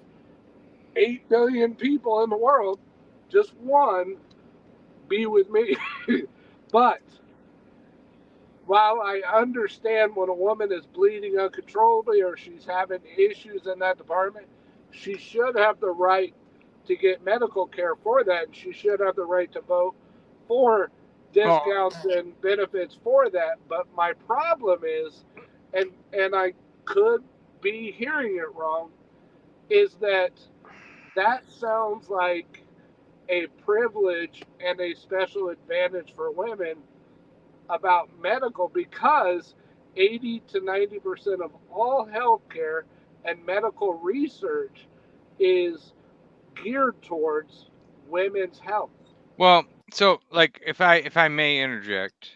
8 billion people in the world, just one, be with me. But while I understand when a woman is bleeding uncontrollably or she's having issues in that department, she should have the right to get medical care for that, and she should have the right to vote for discounts and benefits for that. But my problem is, and I could be hearing it wrong, is that sounds like a privilege and a special advantage for women about medical, because 80 to 90% of all healthcare and medical research is geared towards women's health. Well, so like if I may interject,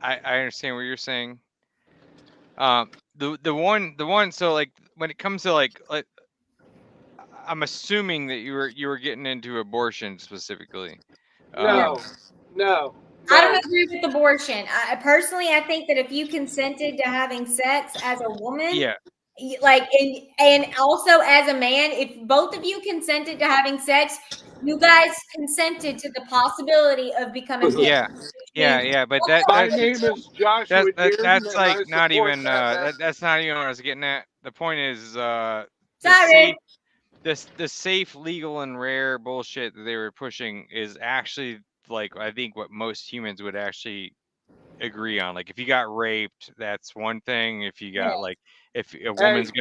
I understand what you're saying. The one so like when it comes to like I'm assuming that you were getting into abortion specifically. No. I don't agree with abortion. I think that if you consented to having sex as a woman, yeah, like and also as a man, if both of you consented to having sex, you guys consented to the possibility of becoming parents. yeah, but my name is Joshua Dearden, that's like and not even that's not even what I was getting at. The point is the safe, legal, and rare bullshit that they were pushing is actually like I think what most humans would actually agree on. Like if you got raped, that's one thing. If you got like if a woman's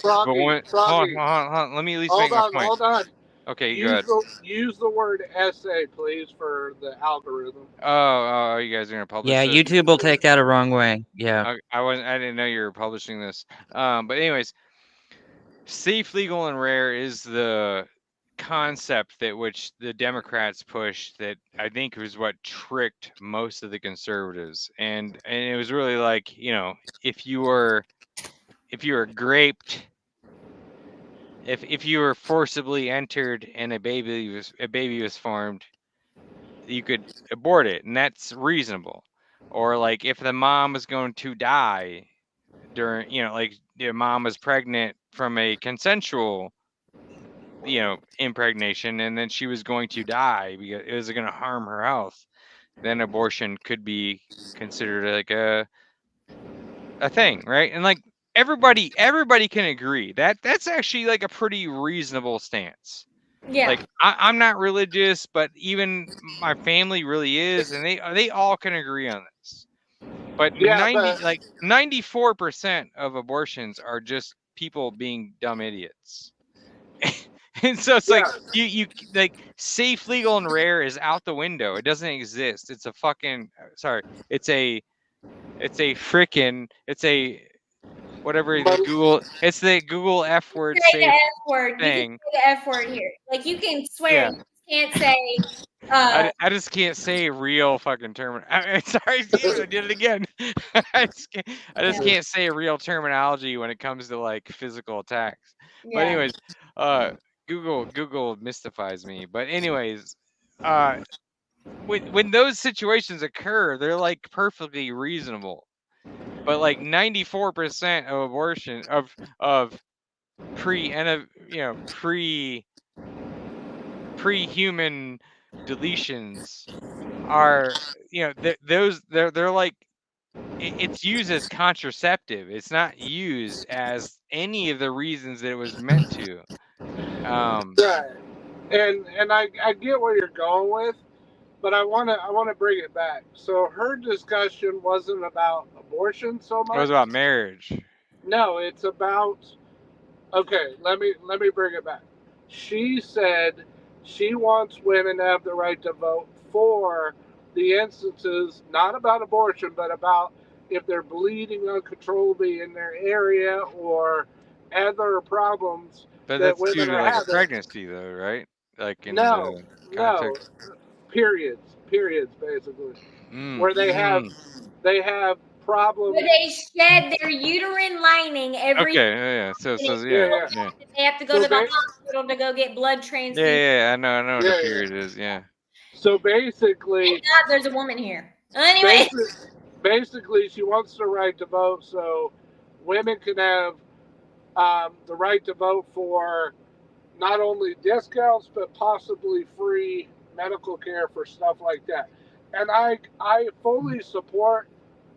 hold on, let me at least make my point. Hold on. Okay, good. Use the word essay, please, for the algorithm. Oh, you guys are gonna publish? Yeah, this? YouTube will take that a wrong way. Yeah. I didn't know you were publishing this. But anyways, safe, legal, and rare is the concept that which the Democrats pushed that I think was what tricked most of the conservatives, and it was really like, you know, if you were graped, if you were forcibly entered and a baby was formed, you could abort it, and that's reasonable. Or like if the mom was going to die during, you know, like the mom was pregnant from a consensual, you know, impregnation, and then she was going to die because it was going to harm her health, then abortion could be considered like a thing, right? And like everybody can agree that that's actually like a pretty reasonable stance. Yeah. Like I'm not religious, but even my family really is, and they all can agree on this. But 94% of abortions are just people being dumb idiots. And so it's like you like safe, legal, and rare is out the window. It doesn't exist. It's a fucking it's a whatever the Google. It's the Google F word safe F word thing. You can say the F word here. Like you can swear. You can't say. I just can't say real fucking term. Sorry, I did it again. I just can't say real terminology when it comes to like physical attacks. Yeah. But anyways, Google mystifies me. But anyways, when those situations occur, they're like perfectly reasonable. But like 94% of abortion of pre-human deletions are, you know, they're like it's used as contraceptive. It's not used as any of the reasons that it was meant to. Right. And I get where you're going with, but I want to bring it back. So her discussion wasn't about abortion so much. It was about marriage. No, it's about. Okay, let me bring it back. She said she wants women to have the right to vote for the instances, not about abortion, but about if they're bleeding uncontrollably in their area or other problems But that that's women due to are like a having. pregnancy, though, right? Like in No, the no, context. periods, basically, where they have problems. Where they shed their uterine lining every. Okay, yeah. So Yeah. They have to go So to the hospital to go get blood transfusion. yeah. I know what Yeah, a period is. Yeah. So basically, Thank God there's a woman here. Anyway, basically, she wants the right to vote, so women can have the right to vote for not only discounts but possibly free medical care for stuff like that. And I fully support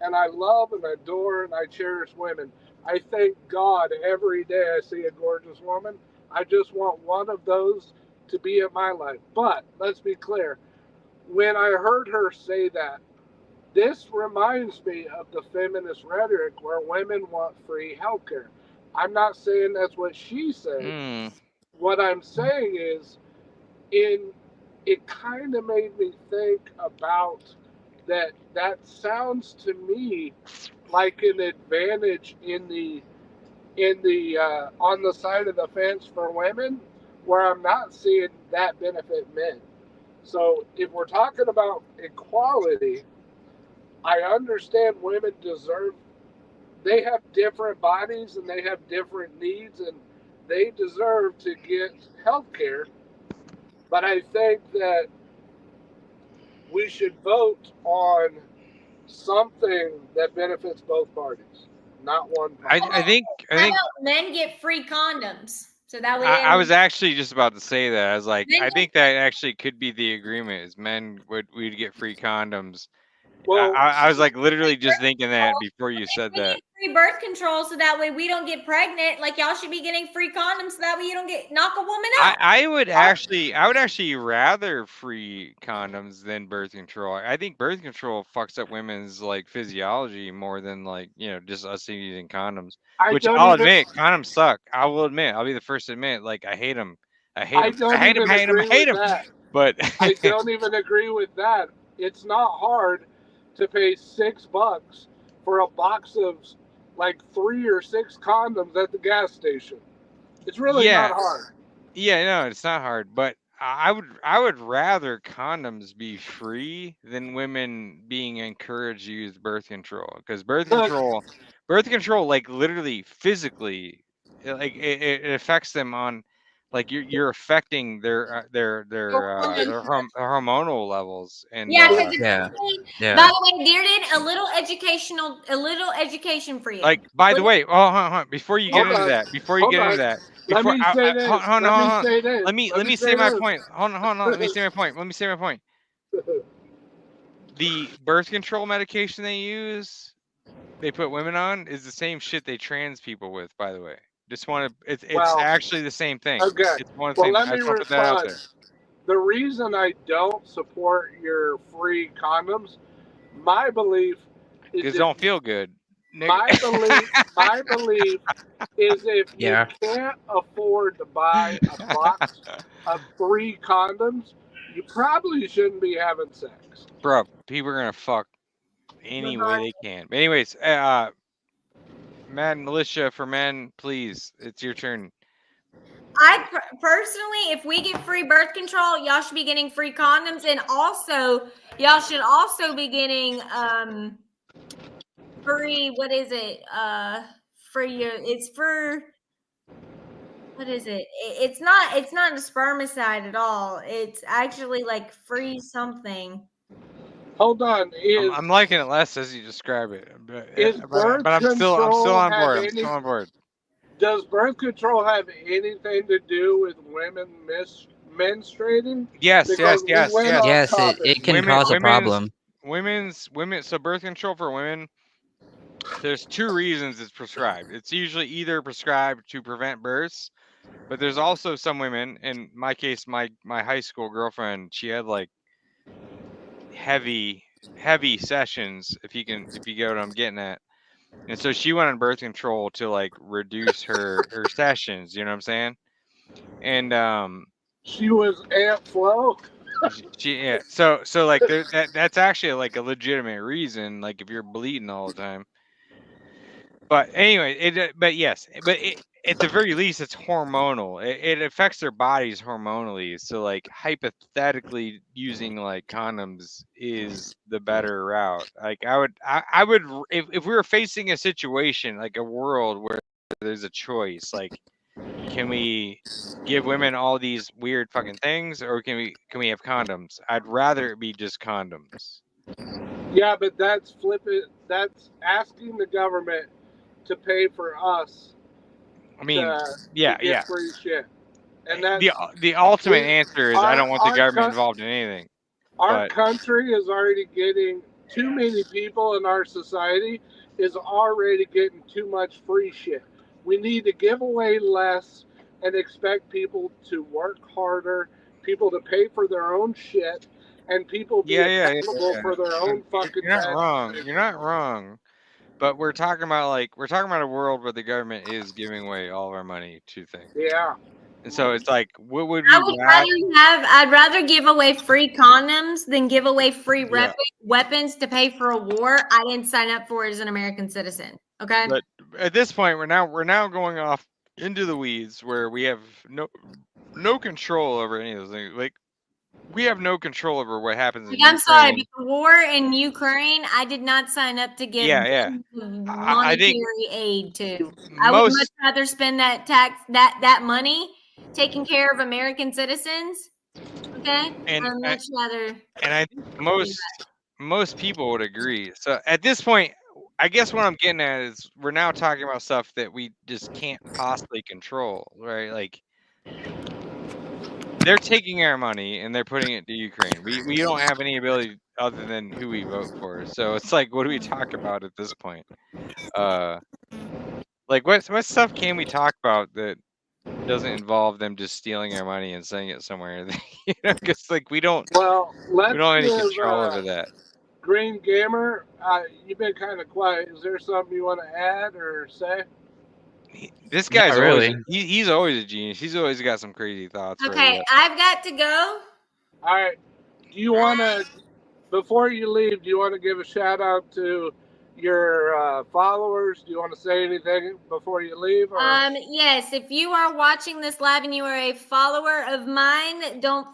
and I love and adore and I cherish women. I thank God every day I see a gorgeous woman. I just want one of those to be in my life. But let's be clear, when I heard her say that, this reminds me of the feminist rhetoric where women want free healthcare. I'm not saying that's what she said. What I'm saying is, it kind of made me think about that. That sounds to me like an advantage in the on the side of the fence for women, where I'm not seeing that benefit men. So if we're talking about equality, I understand women deserve, they have different bodies and they have different needs and they deserve to get health care. But I think that we should vote on something that benefits both parties, not one party. I think how about men get free condoms? So that way, I was actually just about to say that. I was like, I think that actually could be the agreement: is we'd get free condoms. Well, I was like literally just thinking that before you said that. Free birth control, so that way we don't get pregnant. Like y'all should be getting free condoms, so that way you don't knock a woman out. I would actually rather free condoms than birth control. I think birth control fucks up women's like physiology more than like just us using condoms. Which I'll admit, condoms suck. I will admit. I'll be the first to admit. Like I hate them. I hate them. But I don't even agree with that. It's not hard to pay $6 for a box of like 3 or 6 condoms at the gas station. It's really not hard. Yeah, no, it's not hard. But I would rather condoms be free than women being encouraged to use birth control, because birth control, like literally physically, it affects them on. Like you're affecting their hormonal levels and By the way, Dearden, a little education for you. Like, by the way, before you get into that, let me say my point. Hold on. Let me say my point. The birth control medication they use, they put women on, is the same shit they trans people with. By the way, it's actually the same thing. Okay. It's one thing. Let me respond. The reason I don't support your free condoms, my belief is because don't feel good. My belief is if you can't afford to buy a box of 3 condoms, you probably shouldn't be having sex. Bro, people are gonna fuck any way they can. But anyways, man, militia for men, please, it's your turn. I personally, if we get free birth control, y'all should be getting free condoms, and also y'all should also be getting free. What is it? For your, it's for. What is it? It's not a spermicide at all. It's actually like free something. Hold on. I'm liking it less as you describe it, but I'm still on board. Does birth control have anything to do with women menstruating? Yes. It can cause a problem. So birth control for women, there's 2 reasons it's prescribed. It's usually either prescribed to prevent births, but there's also some women, in my case, my high school girlfriend, she had like heavy sessions, if you get what I'm getting at. And so she went on birth control to like reduce her sessions, you know what I'm saying? And she was Aunt Flo. yeah. So like that's actually like a legitimate reason, like if you're bleeding all the time. But anyway, but yes, but at the very least, it's hormonal. It affects their bodies hormonally. So like hypothetically, using like condoms is the better route. Like I would if we were facing a situation like a world where there's a choice, like can we give women all these weird fucking things, or can we have condoms? I'd rather it be just condoms. Yeah, but that's flipping. That's asking the government to pay for us. I mean, to yeah. free shit. And that's the ultimate answer is I don't want the government involved in anything. Our country is already getting too many people in our society is already getting too much free shit. We need to give away less and expect people to work harder, people to pay for their own shit, and people be accountable for their own fucking. You're not wrong. You're not wrong. But we're talking about a world where the government is giving away all of our money to things. Yeah. And so it's like, what would I'd rather give away free condoms than give away free weapons to pay for a war I didn't sign up for as an American citizen. Okay. But at this point, we're now going off into the weeds where we have no control over any of those things. Like we have no control over what happens in I'm Ukraine. sorry, but the war in Ukraine, I did not sign up to give monetary aid to. I would much rather spend that money taking care of American citizens. Okay, and I'd much rather. And I think most people would agree. So at this point, I guess what I'm getting at is we're now talking about stuff that we just can't possibly control, right? Like they're taking our money and they're putting it to Ukraine. We don't have any ability other than who we vote for. So it's like, what do we talk about at this point? Like what stuff can we talk about that doesn't involve them just stealing our money and sending it somewhere? You know, because like we don't have any control over that. Green Gamer, you've been kind of quiet. Is there something you want to add or say? This guy's he's always a genius. He's always got some crazy thoughts. Okay, I've got to go. All right. Do you want to, before you leave, do you want to give a shout out to your followers? Do you want to say anything before you leave? Or? Yes. If you are watching this live and you are a follower of mine, don't,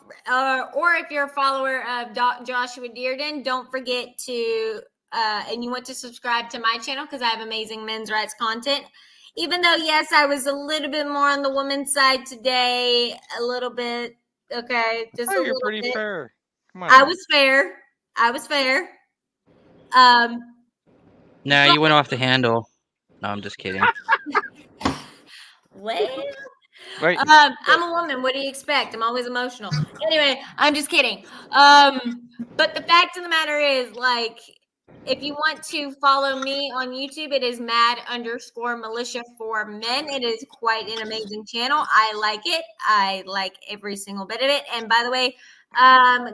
or if you're a follower of Joshua Dearden, don't forget to, and you want to subscribe to my channel because I have amazing men's rights content. Even though, yes, I was a little bit more on the woman's side today, a little bit. Okay, just a little bit. You're pretty fair. Come on. I was fair. No, you went off the handle. No, I'm just kidding. Well, I'm a woman. What do you expect? I'm always emotional. Anyway, I'm just kidding. But the fact of the matter is, like, if you want to follow me on YouTube, it is mad_militia for men. It is quite an amazing channel. I like it. I like every single bit of it. And by the way,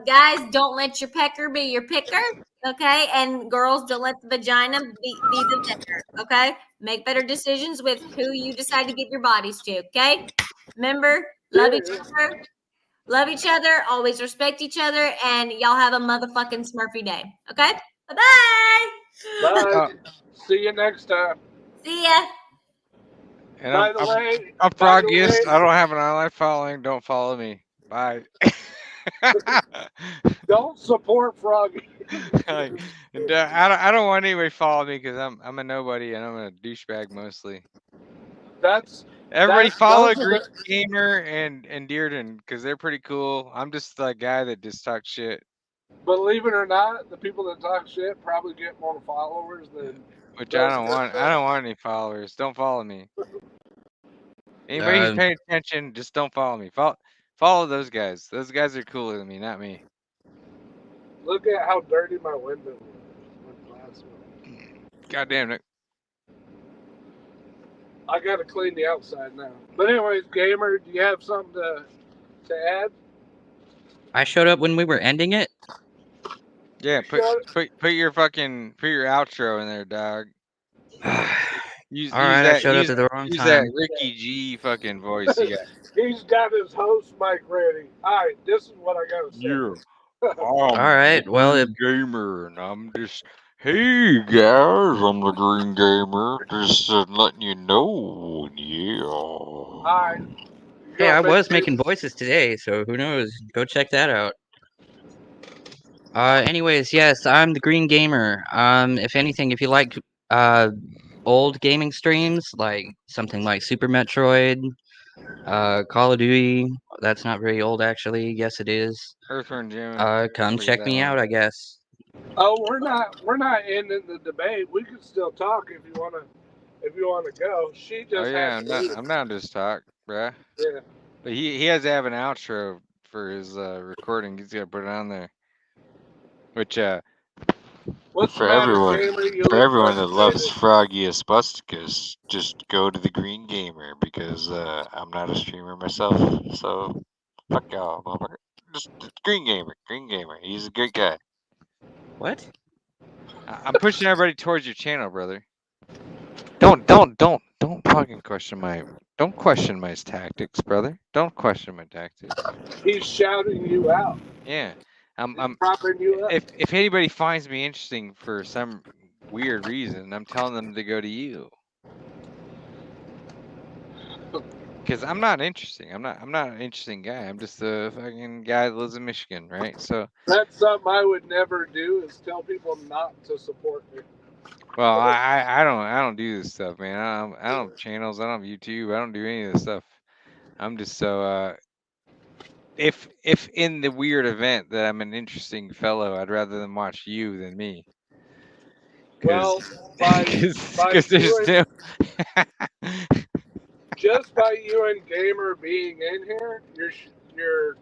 guys, don't let your pecker be your picker. Okay. And girls, don't let the vagina be the picker. Okay. Make better decisions with who you decide to give your bodies to. Okay. Remember, love each other, always respect each other, and y'all have a motherfucking Smurfy day. Okay. Bye-bye. Bye. See you next time. See ya. And by the way, I'm Froggiest. I don't have an online following. Don't follow me. Bye. Don't support Froggy. And I don't want anybody to follow me because I'm a nobody and I'm a douchebag mostly. Everybody follow Green Gamer and Dearden because they're pretty cool. I'm just the guy that just talks shit. Believe it or not, the people that talk shit probably get more followers than. Which I don't want. I don't want any followers. Don't follow me. Anybody who's paying attention, just don't follow me. Follow those guys. Those guys are cooler than me, not me. Look at how dirty my window was. God damn it. I gotta clean the outside now. But anyways, Gamer, do you have something to add? I showed up when we were ending it. Yeah, put your outro in there, dog. Use Alright, I showed up at the wrong use time. that Ricky G fucking voice you got. He's got his host mic ready. All right, this is what I gotta say. Yeah. Alright, well, the Green Gamer, and I'm just, hey guys, I'm the Green Gamer, just letting you know, yeah. All right. hey, I was making voices today, so who knows? Go check that out. Anyways, yes, I'm the Green Gamer. If anything, if you like old gaming streams, like something like Super Metroid, Call of Duty, that's not very old actually. Yes, it is. Earthworm Jim. Come check me out, I guess. Oh, we're not ending the debate. We can still talk if you wanna go. She just Oh yeah, has I'm not just talk, bruh. Yeah. But he has to have an outro for his recording. He's got to put it on there. Which What's for the matter, everyone, gamer? for everyone that loves Froggy Aspusticus, just go to the Green Gamer because I'm not a streamer myself. So fuck y'all, motherfucker. Just Green Gamer. He's a good guy. What? I'm pushing everybody towards your channel, brother. Don't fucking question my tactics, brother. Don't question my tactics. He's shouting you out. Yeah. I'm propping you up. If anybody finds me interesting for some weird reason, I'm telling them to go to you. Because I'm not interesting. I'm not an interesting guy. I'm just a fucking guy that lives in Michigan, right? So that's something I would never do is tell people not to support me. Well, I don't do this stuff, man. I don't have channels. I don't have YouTube. I don't do any of this stuff. I'm just so if in the weird event that I'm an interesting fellow, I'd rather them watch you than me. Well, because there's no just by you and Gamer being in here, you're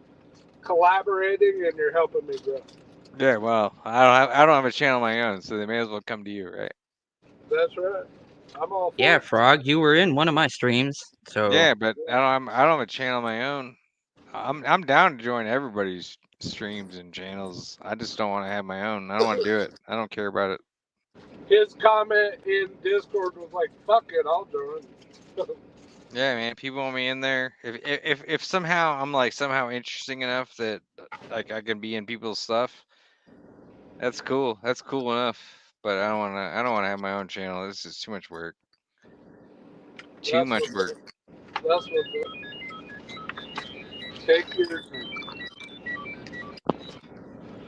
collaborating and you're helping me grow. Yeah, well, I don't have a channel of my own, so they may as well come to you, right? That's right. I'm all for Yeah, it. Frog, you were in one of my streams, so Yeah, but I don't have a channel of my own. I'm down to join everybody's streams and channels. I just don't want to have my own. I don't want to do it. I don't care about it. His comment in Discord was like, "Fuck it, I'll join." Yeah, man. People want me in there. If somehow I'm like somehow interesting enough that like I can be in people's stuff, that's cool. That's cool enough. But I don't want to have my own channel. This is too much work. Too much work. That's what. Take your time.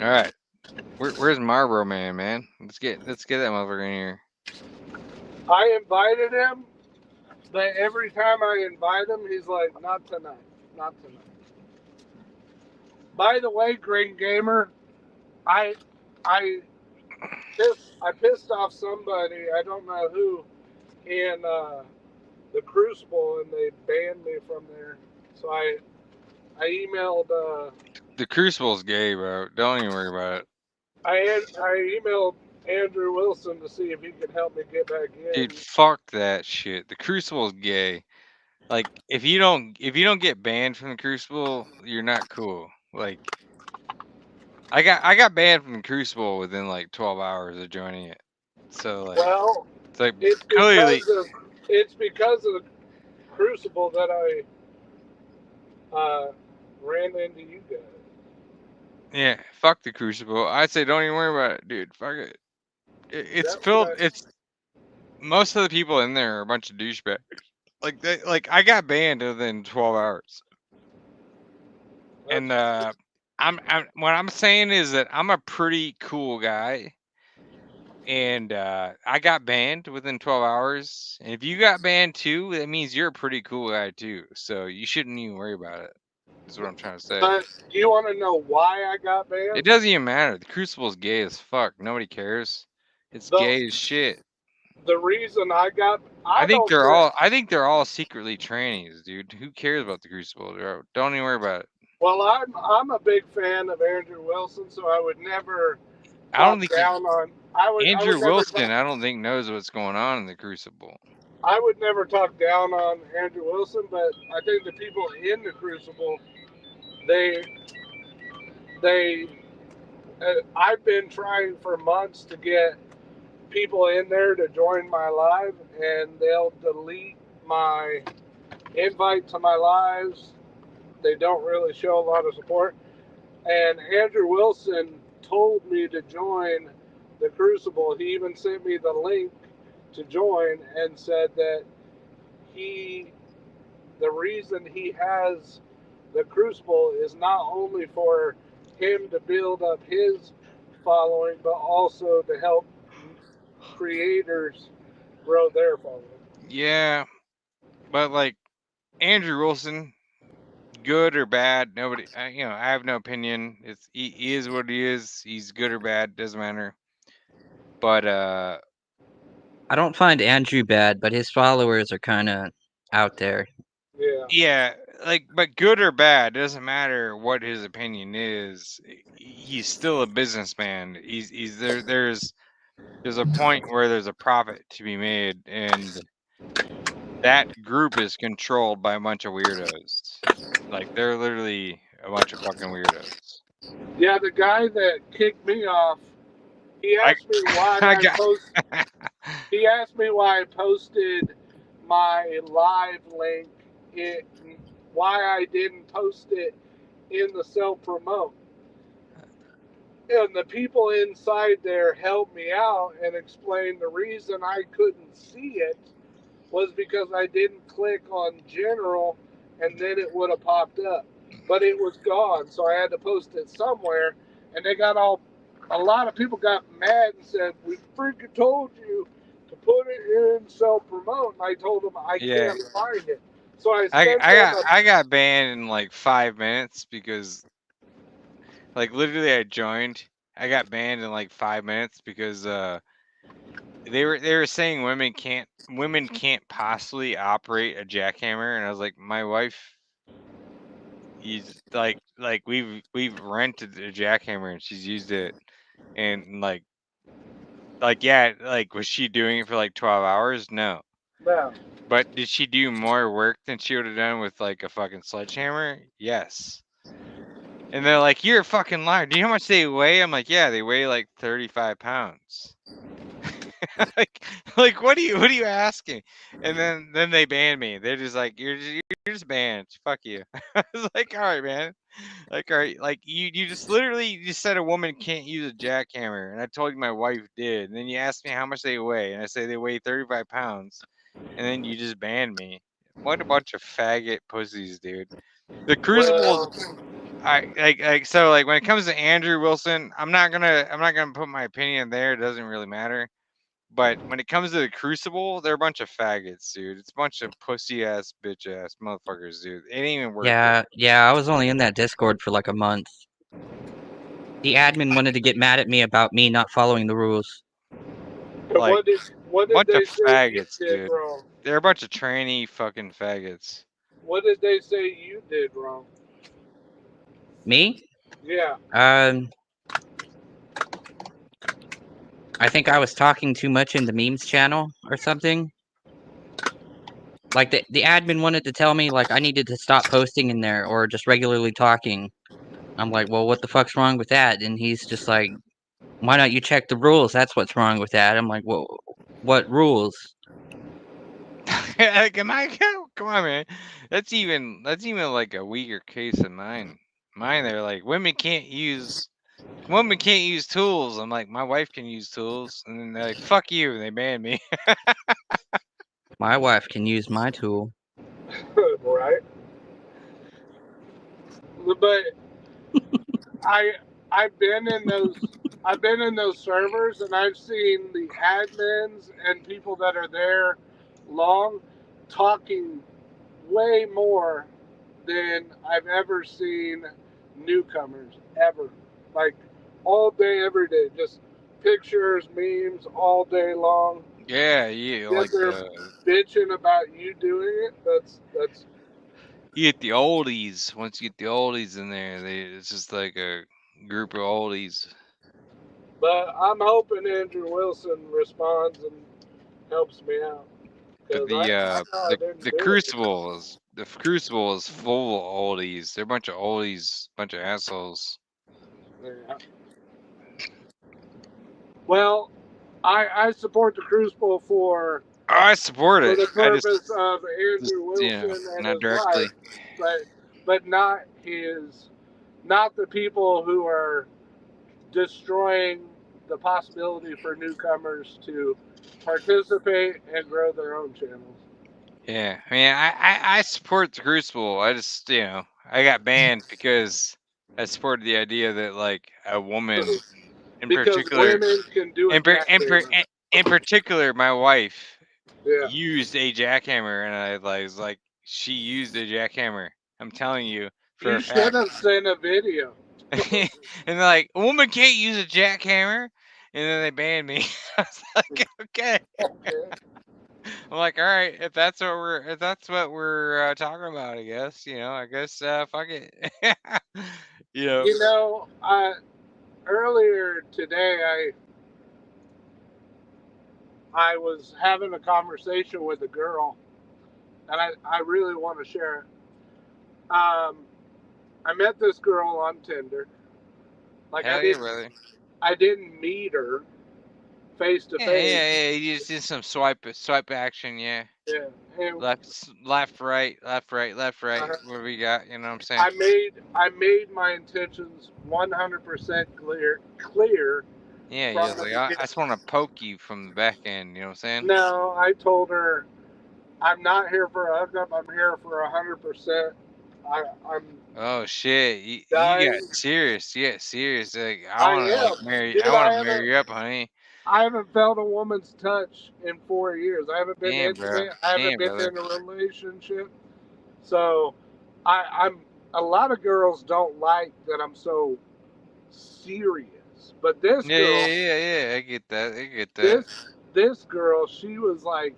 All right. Where's Marlboro Man? Let's get that motherfucker in here. I invited him, but every time I invite him, he's like, "Not tonight, not tonight." By the way, Green Gamer, I pissed off somebody, I don't know who, in the Crucible, and they banned me from there. So I emailed. The Crucible's gay, bro. Don't even worry about it. I emailed Andrew Wilson to see if he could help me get back in. Dude, fuck that shit. The Crucible's gay. Like if you don't get banned from the Crucible, you're not cool. Like I got banned from the Crucible within like 12 hours of joining it. So like, well, it's like it's clearly because of the Crucible that I ran into you guys. Yeah, fuck the Crucible. I say don't even worry about it, dude. Fuck it. It's filled. It's most of the people in there are a bunch of douchebags. Like I got banned within 12 hours. And what I'm saying is that I'm a pretty cool guy. And I got banned within 12 hours. And if you got banned too, that means you're a pretty cool guy too. So you shouldn't even worry about it. That's what I'm trying to say. But do you want to know why I got banned? It doesn't even matter. The Crucible's gay as fuck. Nobody cares. It's gay as shit. The reason I got I think they're all secretly trannies, dude. Who cares about the Crucible? Don't even worry about it. Well, I'm a big fan of Andrew Wilson, so I would never. I don't think Andrew Wilson. I don't think knows what's going on in the Crucible. I would never talk down on Andrew Wilson, but I think the people in the Crucible, they I've been trying for months to get people in there to join my live, and they'll delete my invite to my lives. They don't really show a lot of support. And Andrew Wilson told me to join the Crucible. He even sent me the link to join and said that the reason he has the Crucible is not only for him to build up his following, but also to help creators grow their following. Yeah, but like Andrew Wilson, good or bad, nobody. I have no opinion. He is what he is. He's good or bad, doesn't matter. But I don't find Andrew bad, but his followers are kind of out there. Yeah, but good or bad, doesn't matter what his opinion is. He's still a businessman. He's there. There's a point where there's a profit to be made, and that group is controlled by a bunch of weirdos. Like they're literally a bunch of fucking weirdos. Yeah, the guy that kicked me off, he asked me why he asked me why I posted my live link, why I didn't post it in the self promote. And the people inside there helped me out and explained the reason I couldn't see it was because I didn't click on general, and then it would have popped up. But it was gone, so I had to post it somewhere. And a lot of people got mad and said, "We freaking told you to put it in self promote." And I told them I can't find it. So I got banned in like 5 minutes because, like, literally I joined. I got banned in like 5 minutes because they were saying women can't possibly operate a jackhammer, and I was like, my wife, he's like we've rented a jackhammer and she's used it, and like yeah, like was she doing it for like 12 hours? No. But did she do more work than she would have done with like a fucking sledgehammer? Yes. And they're like, you're a fucking liar. Do you know how much they weigh? I'm like, yeah, they weigh like 35 pounds. like what are you asking? And then they banned me. They're just like, you're just banned. Fuck you. I was like, all right, man. Like, all right, like you just literally just said a woman can't use a jackhammer, and I told you my wife did. And then you asked me how much they weigh, and I say they weigh 35 pounds, and then you just banned me. What a bunch of faggot pussies, dude. The Crucible, so like when it comes to Andrew Wilson, I'm not gonna put my opinion there. It doesn't really matter. But when it comes to the Crucible, they're a bunch of faggots, dude. It's a bunch of pussy ass, bitch ass motherfuckers, dude. It ain't even worth it. Yeah, I was only in that Discord for like a month. The admin wanted to get mad at me about me not following the rules. Like, what did bunch they of say faggots, you did dude. wrong? They're a bunch of tranny fucking faggots. What did they say you did wrong? Me? Yeah. I think I was talking too much in the memes channel or something. Like the admin wanted to tell me like I needed to stop posting in there or just regularly talking. I'm like, well, what the fuck's wrong with that? And he's just like, why don't you check the rules? That's what's wrong with that. I'm like, well, what rules? Come on, man. That's even like a weaker case than mine. Mine, they're like, women can't use tools. I'm like, my wife can use tools, and then they're like, fuck you, and they ban me. My wife can use my tool. Right. But I've been in those servers, and I've seen the admins and people that are there long talking way more than I've ever seen newcomers ever. Like all day, every day, just pictures, memes, all day long. Yeah, like they're bitching about you doing it. That's. You get the oldies. Once you get the oldies in there, it's just like a group of oldies. But I'm hoping Andrew Wilson responds and helps me out. But the Crucible is full of oldies. They're a bunch of oldies, bunch of assholes. Yeah. Well, I support the Crucible for I support it. the I purpose just, of Andrew Wilson and not his directly. wife, but not the people who are destroying the possibility for newcomers to participate and grow their own channels. Yeah, I mean, I support the Crucible. I just, I got banned because I supported the idea that like a woman, in Because particular, women can do a jackhammer. in particular, my wife Yeah. used a jackhammer, and I was like, she used a jackhammer. I'm telling you for You a should fact. have sent a video. And they're like, a woman can't use a jackhammer, and then they banned me. I was like, okay. I'm like, all right, if that's what we're talking about, I guess, fuck it. You know, earlier today, I was having a conversation with a girl, and I really want to share it. I met this girl on Tinder. Like Hell yeah, brother. I didn't meet her face to face. Yeah. You just did some swipe action, yeah. Yeah. And Left, right. What do we got? You know what I'm saying? I made my intentions 100% clear. Yeah, you're like, I just want to poke you from the back end. You know what I'm saying? No, I told her I'm not here for a hookup. I'm here for 100%. I'm. Oh shit! You dying. got serious? Yeah, serious. Like I want to am. marry. Dude, I want to marry you up, honey. I haven't felt a woman's touch in 4 years. I haven't been Damn, intimate. bro. I haven't been in a relationship. So, I'm. A lot of girls don't like that I'm so serious, but this girl. Yeah. I get that. This girl, she was like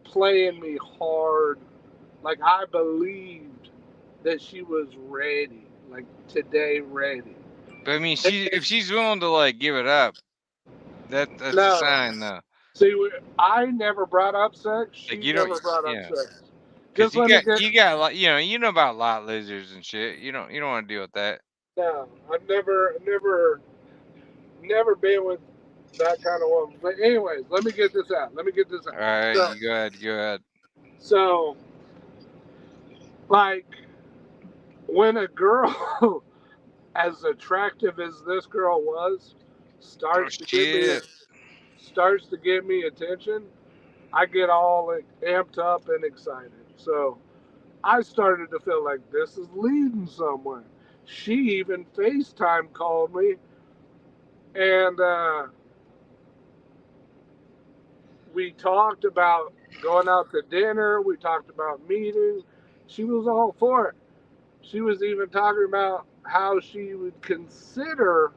playing me hard. Like I believed that she was ready. Like today, ready. But I mean, if she's willing to like give it up, that's a sign, though. See, I never brought up sex. She Like, never brought up sex. Because you got a lot, you know about lot lizards and shit. You don't want to deal with that. No, I've never been with that kind of woman. But anyways, let me get this out. All right, so, you go ahead. So, like, when a girl as attractive as this girl was starts to give me attention, I get all like, amped up and excited. So I started to feel like this is leading somewhere. She even FaceTime called me, and we talked about going out to dinner. We talked about meeting. She was all for it. She was even talking about how she would consider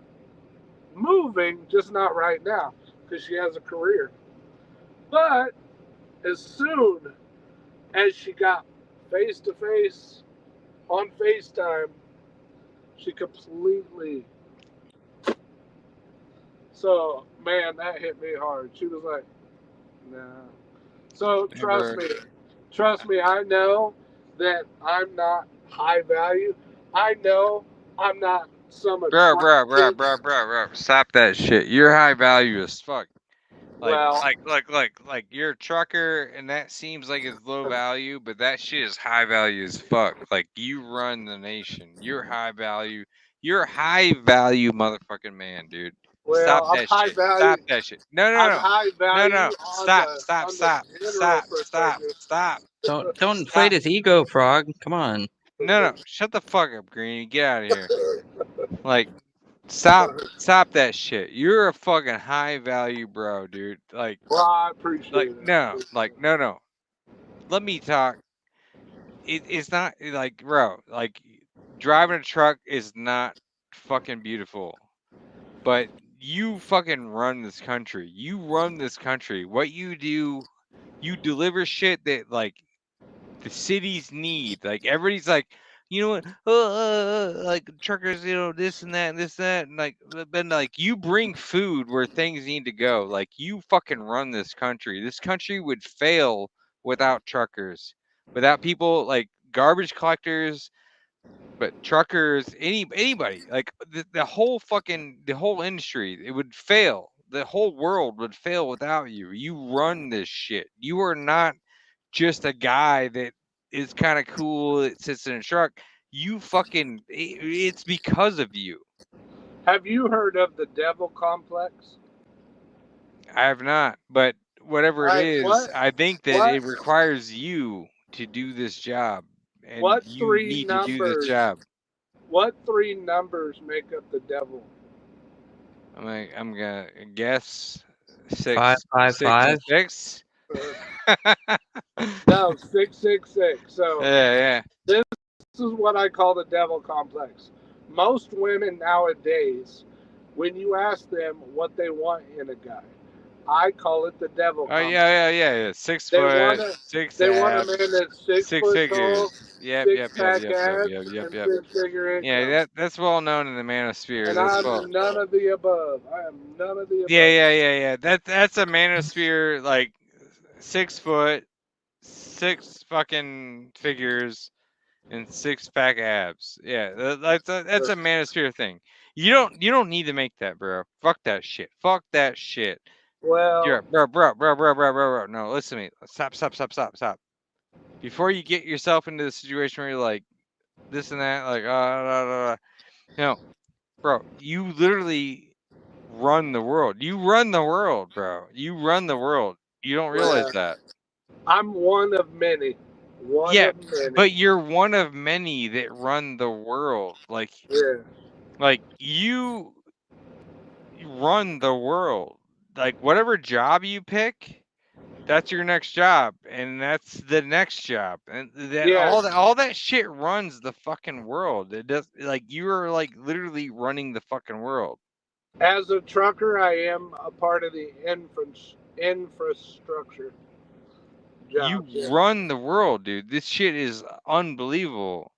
moving, just not right now, because she has a career. But as soon as she got face to face on FaceTime, she completely. So, man, that hit me hard. She was like, nah. So, trust me, I know that I'm not high value. I know I'm not some bro. Stop that shit. You're high value as fuck. Like you're a trucker, and that seems like it's low value, but that shit is high value as fuck. Like, you run the nation. You're high value. You're a high value motherfucking man, dude. Well, Stop that shit. Stop that shit. No. High value No. Stop. Don't inflate his ego, Frog. Come on. No. Shut the fuck up, Greeny. Get out of here. Like, stop that shit. You're a fucking high value bro, dude. Like, well, I appreciate it. No. Let me talk. It's not like, bro, like, driving a truck is not fucking beautiful. But you fucking run this country. You run this country. What you do, you deliver shit that like the cities need. Like, everybody's like, you know what? Like, truckers, this and that, and like, but like, you bring food where things need to go. Like, you fucking run this country. This country would fail without truckers, without people like garbage collectors, but truckers, anybody, like the whole industry, it would fail. The whole world would fail without you. You run this shit. You are not just a guy that is kind of cool that sits in a truck. You fucking, it's because of you. Have you heard of the devil complex? I have not, but whatever it is, I think that it what- requires you to do this job, and What you three need to do this numbers? job. What 3 numbers make up the devil? I'm gonna guess 6, 5, 5, 6 and 6. No, 666. So Yeah. this is what I call the devil complex. Most women nowadays, when you ask them what they want in a guy, I call it the devil Oh complex. yeah. 6 They foot, want 6 they want a abs, man that's 6 6 foot figures. tall, Yep. 6-pack abs, and 6-figure income. Yeah, that's well known in the manosphere. And That's I'm none of the above. I am none of the above. Yeah. That's a manosphere, like 6 foot, 6 fucking figures, and 6-pack abs. Yeah, that's a manosphere thing. You don't need to make that, bro. Fuck that shit. Well, Yeah, bro. No, listen to me. Stop. Before you get yourself into the situation where you're like this and that, like no, bro. You literally run the world. You run the world, bro. You run the world. You don't realize that. I'm one of many. One Yeah, of many. but you're one of many that run the world. Like you run the world. Like whatever job you pick, that's your next job, and that's the next job, and all that shit runs the fucking world. It does, like, you are like literally running the fucking world. As a trucker, I am a part of the infrastructure. Jobs, You run the world, dude. This shit is unbelievable.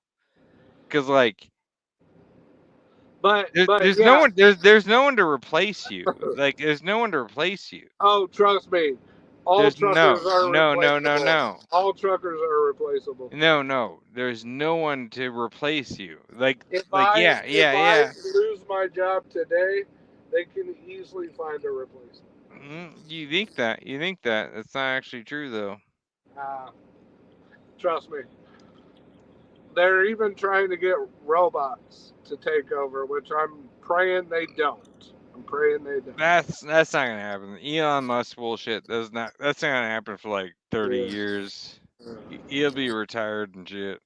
Cause like, there's no one. There's no one to replace you. Like, there's no one to replace you. Oh, trust me. All truckers are replaceable. No. All truckers are replaceable. No. There's no one to replace you. If I lose my job today, they can easily find a replacement. You think that? That's not actually true, though. Trust me. They're even trying to get robots to take over, which I'm praying they don't. That's not gonna happen. Elon Musk bullshit. That's not gonna happen for like 30 years. He'll be retired and shit.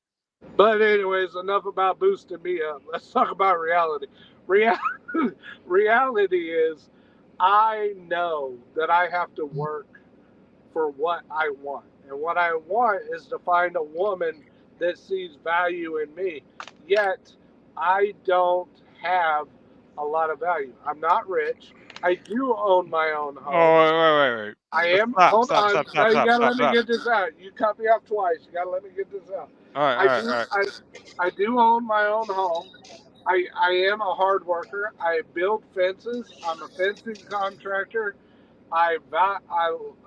But anyways, enough about boosting me up. Let's talk about reality. Reality is, I know that I have to work for what I want. And what I want is to find a woman that sees value in me. Yet, I don't have a lot of value. I'm not rich. I do own my own home. Oh, wait. I am. Hold on. Now you gotta let me get this out. You cut me off twice. You gotta let me get this out. All right. I do own my own home. I am a hard worker. I build fences. I'm a fencing contractor. I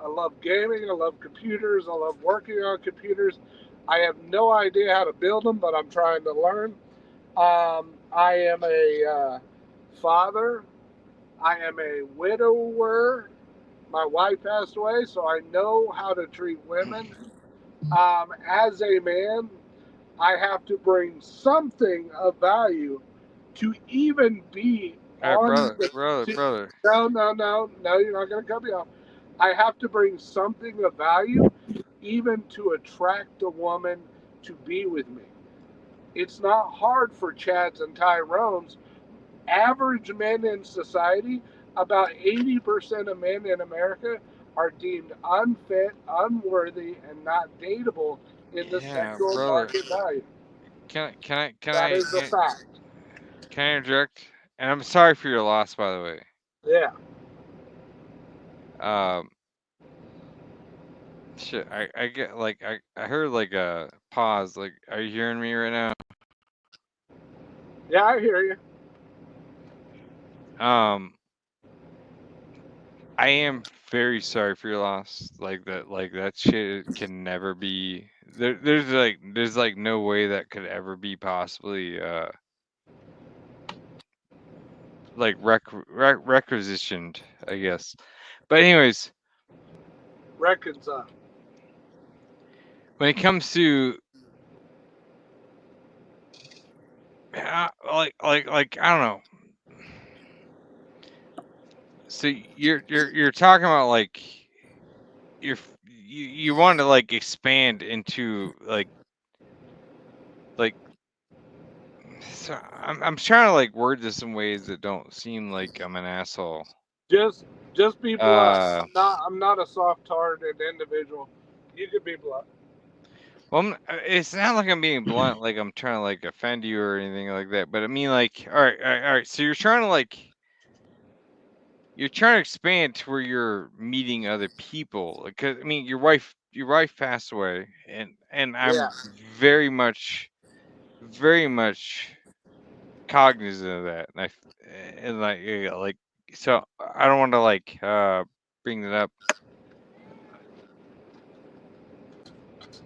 love gaming. I love computers. I love working on computers. I have no idea how to build them, but I'm trying to learn. I am a father. I am a widower. My wife passed away, so I know how to treat women. As a man, I have to bring something of value to even be brother. No, you're not going to cut me off. I have to bring something of value even to attract a woman to be with me. It's not hard for Chads and Tyrones. Average men in society, about 80% of men in America are deemed unfit, unworthy, and not dateable in the sexual market value. That is a fact. Can I interject? And I'm sorry for your loss, by the way. Yeah. Shit, I get like I heard like a pause. Like, are you hearing me right now? Yeah, I hear you. I am very sorry for your loss. Like that shit can never be. There's like no way that could ever be possibly like requisitioned, I guess. But anyways, Reconcile. when it comes to like I don't know. So you're talking about like you want to like expand into like so I'm trying to like word this in ways that don't seem like I'm an asshole. Just be blunt. I'm not a soft-hearted individual. You could be blunt. Well, it's not like I'm being blunt, like I'm trying to like offend you or anything like that. But I mean, like, all right. So you're trying to expand to where you're meeting other people. Because I mean, your wife passed away, and I'm Yeah. very much cognizant of that, and like yeah, like so I don't want to like bring that up.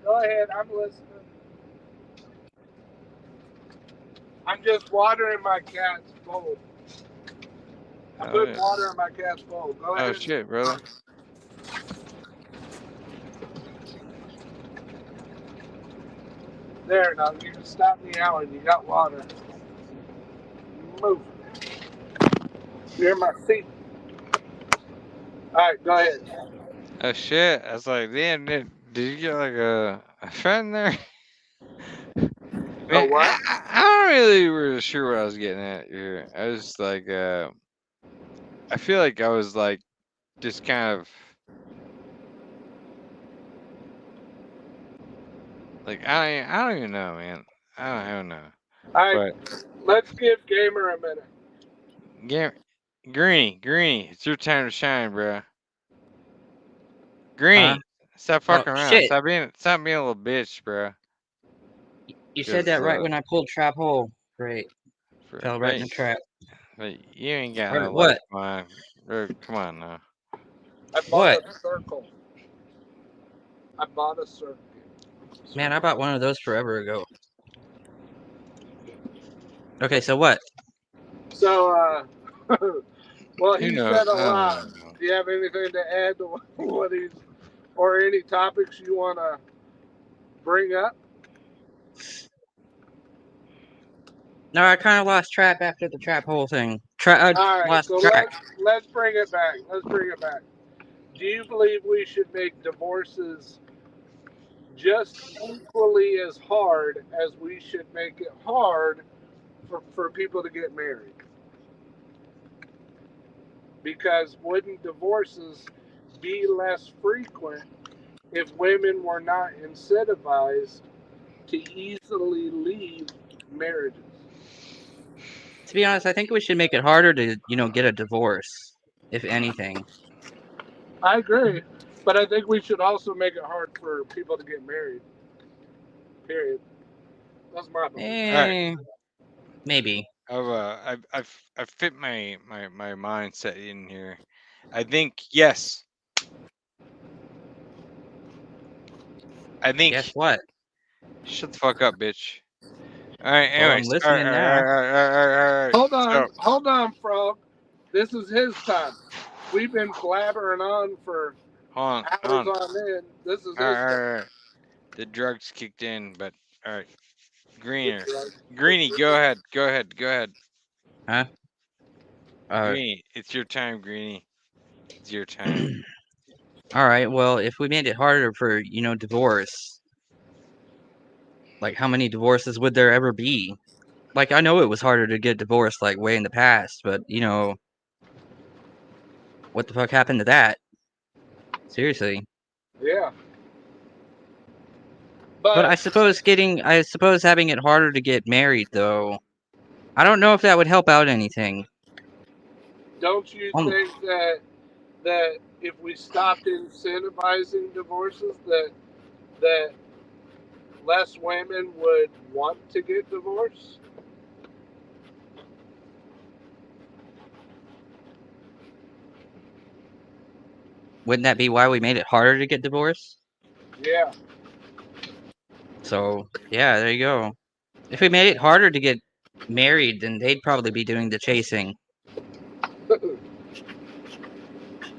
Go ahead. I'm listening. I'm just watering my cat's bowl. I put Yeah. water in my cat's bowl. Go ahead. Oh shit, brother. There, now you can stop meowing. You got water. Move. You're in my seat. All right, go ahead. Oh shit! I was like, damn, did you get like a friend there? Man, what? I'm not really sure what I was getting at here. I was like, I feel like I was like just kind of like I don't even know, man. I don't know. All right, But let's give Gamer a minute. Greeny, it's your time to shine, bro. Greeny, stop fucking around. Shit. Stop being a little bitch, bro. You said that right when I pulled trap hole. Great. Fell right in the trap. But you ain't got Right, no what? life, man. Bro, come on now. I bought a circle. I bought a circle. Man, I bought one of those forever ago. Okay, so what? So, well, he You know, said a lot. Do you have anything to add to what he's, or any topics you want to bring up? No, I kind of lost track after the trap hole thing. All right, lost so track. let's bring it back. Let's bring it back. Do you believe we should make divorces just equally as hard as we should make it hard for people to get married? Because wouldn't divorces be less frequent if women were not incentivized to easily leave marriages? To be honest, I think we should make it harder to, get a divorce, if anything. I agree, but I think we should also make it hard for people to get married. Period. That's my belief. Maybe. I've fit my mindset in here. I think yes. I think. Guess what? Shut the fuck up, bitch. All right. Well, I'm Anyways, listening now. all right. Hold on, Frog. This is his time. We've been blabbering on for hours on end. This is his time. The drugs kicked in, but all right. Greeny, go ahead. Huh? Greeny, it's your time, Greeny. It's your time. All right. Well, if we made it harder for, divorce, like how many divorces would there ever be? Like, I know it was harder to get divorced, like, way in the past, but, what the fuck happened to that? Seriously. Yeah. But I suppose having it harder to get married, though, I don't know if that would help out anything. Don't you think that if we stopped incentivizing divorces, that less women would want to get divorced? Wouldn't that be why we made it harder to get divorced? Yeah. So, yeah, there you go. If we made it harder to get married, then they'd probably be doing the chasing.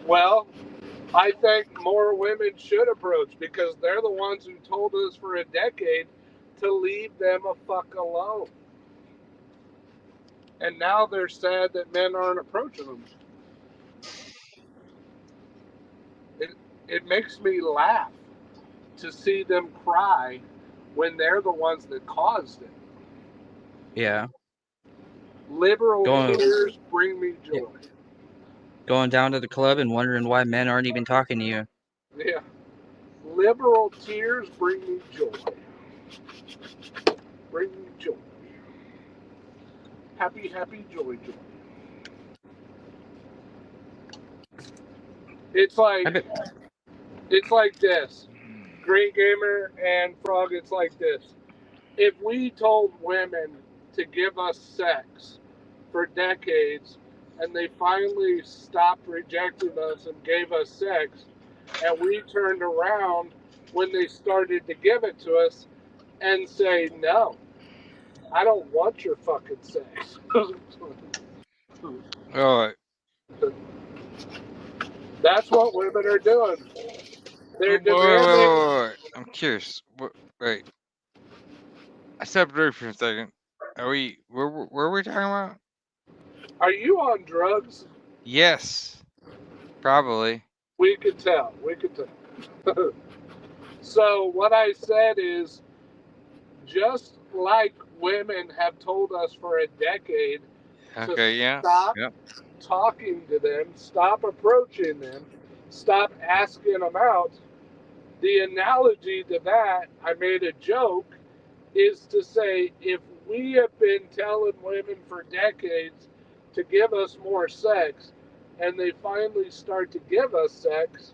Well, I think more women should approach because they're the ones who told us for a decade to leave them a fuck alone. And now they're sad that men aren't approaching them. It makes me laugh to see them cry when they're the ones that caused it. Yeah. Liberal tears bring me joy. Going down to the club and wondering why men aren't even talking to you. Yeah. Liberal tears bring me joy. Bring me joy. Happy, happy, joy, joy. It's like this. Green Gamer and Frog, it's like this. If we told women to give us sex for decades and they finally stopped rejecting us and gave us sex, and we turned around when they started to give it to us and say, no, I don't want your fucking sex. Oh, That's what women are doing. They're demanding. wait. I'm curious. Wait. I stepped away for a second. Are we? Where are we talking about? Are you on drugs? Yes, probably. We could tell. So what I said is, just like women have told us for a decade to stop talking to them, stop approaching them, stop asking them out, the analogy to that, I made a joke, is to say if we have been telling women for decades to give us more sex and they finally start to give us sex,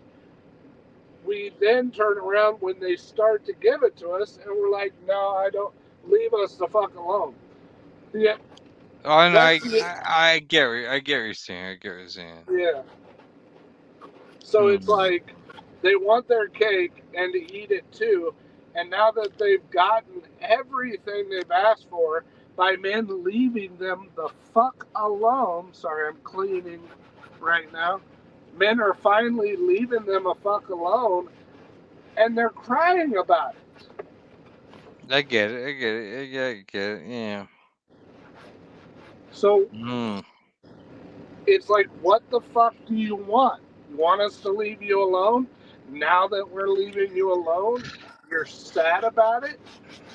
we then turn around when they start to give it to us and we're like, no, I don't, leave us the fuck alone. Yeah. Oh, no, I get what you're saying. Yeah. So it's like they want their cake and to eat it too. And now that they've gotten everything they've asked for by men leaving them the fuck alone, sorry, I'm cleaning right now. Men are finally leaving them a fuck alone and they're crying about it. I get it. Yeah. So it's like, what the fuck do you want? You want us to leave you alone? Now that we're leaving you alone, you're sad about it?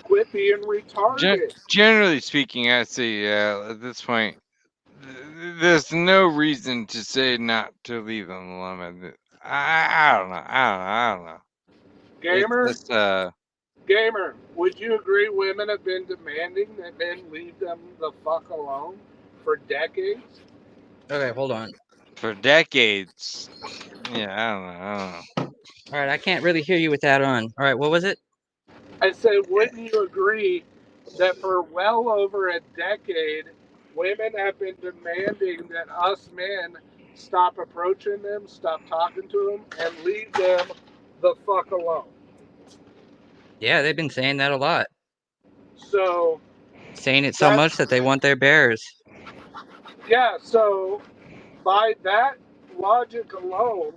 Quit being retarded. Generally speaking, I'd say at this point, there's no reason to say not to leave them alone. I don't know. Gamer, would you agree women have been demanding that men leave them the fuck alone for decades? Okay, hold on. For decades. Yeah, I don't know. All right, I can't really hear you with that on. All right, what was it? I said, wouldn't you agree that for well over a decade, women have been demanding that us men stop approaching them, stop talking to them, and leave them the fuck alone? Yeah, they've been saying that a lot. So saying it so much that they want their bears. Yeah, so by that logic alone,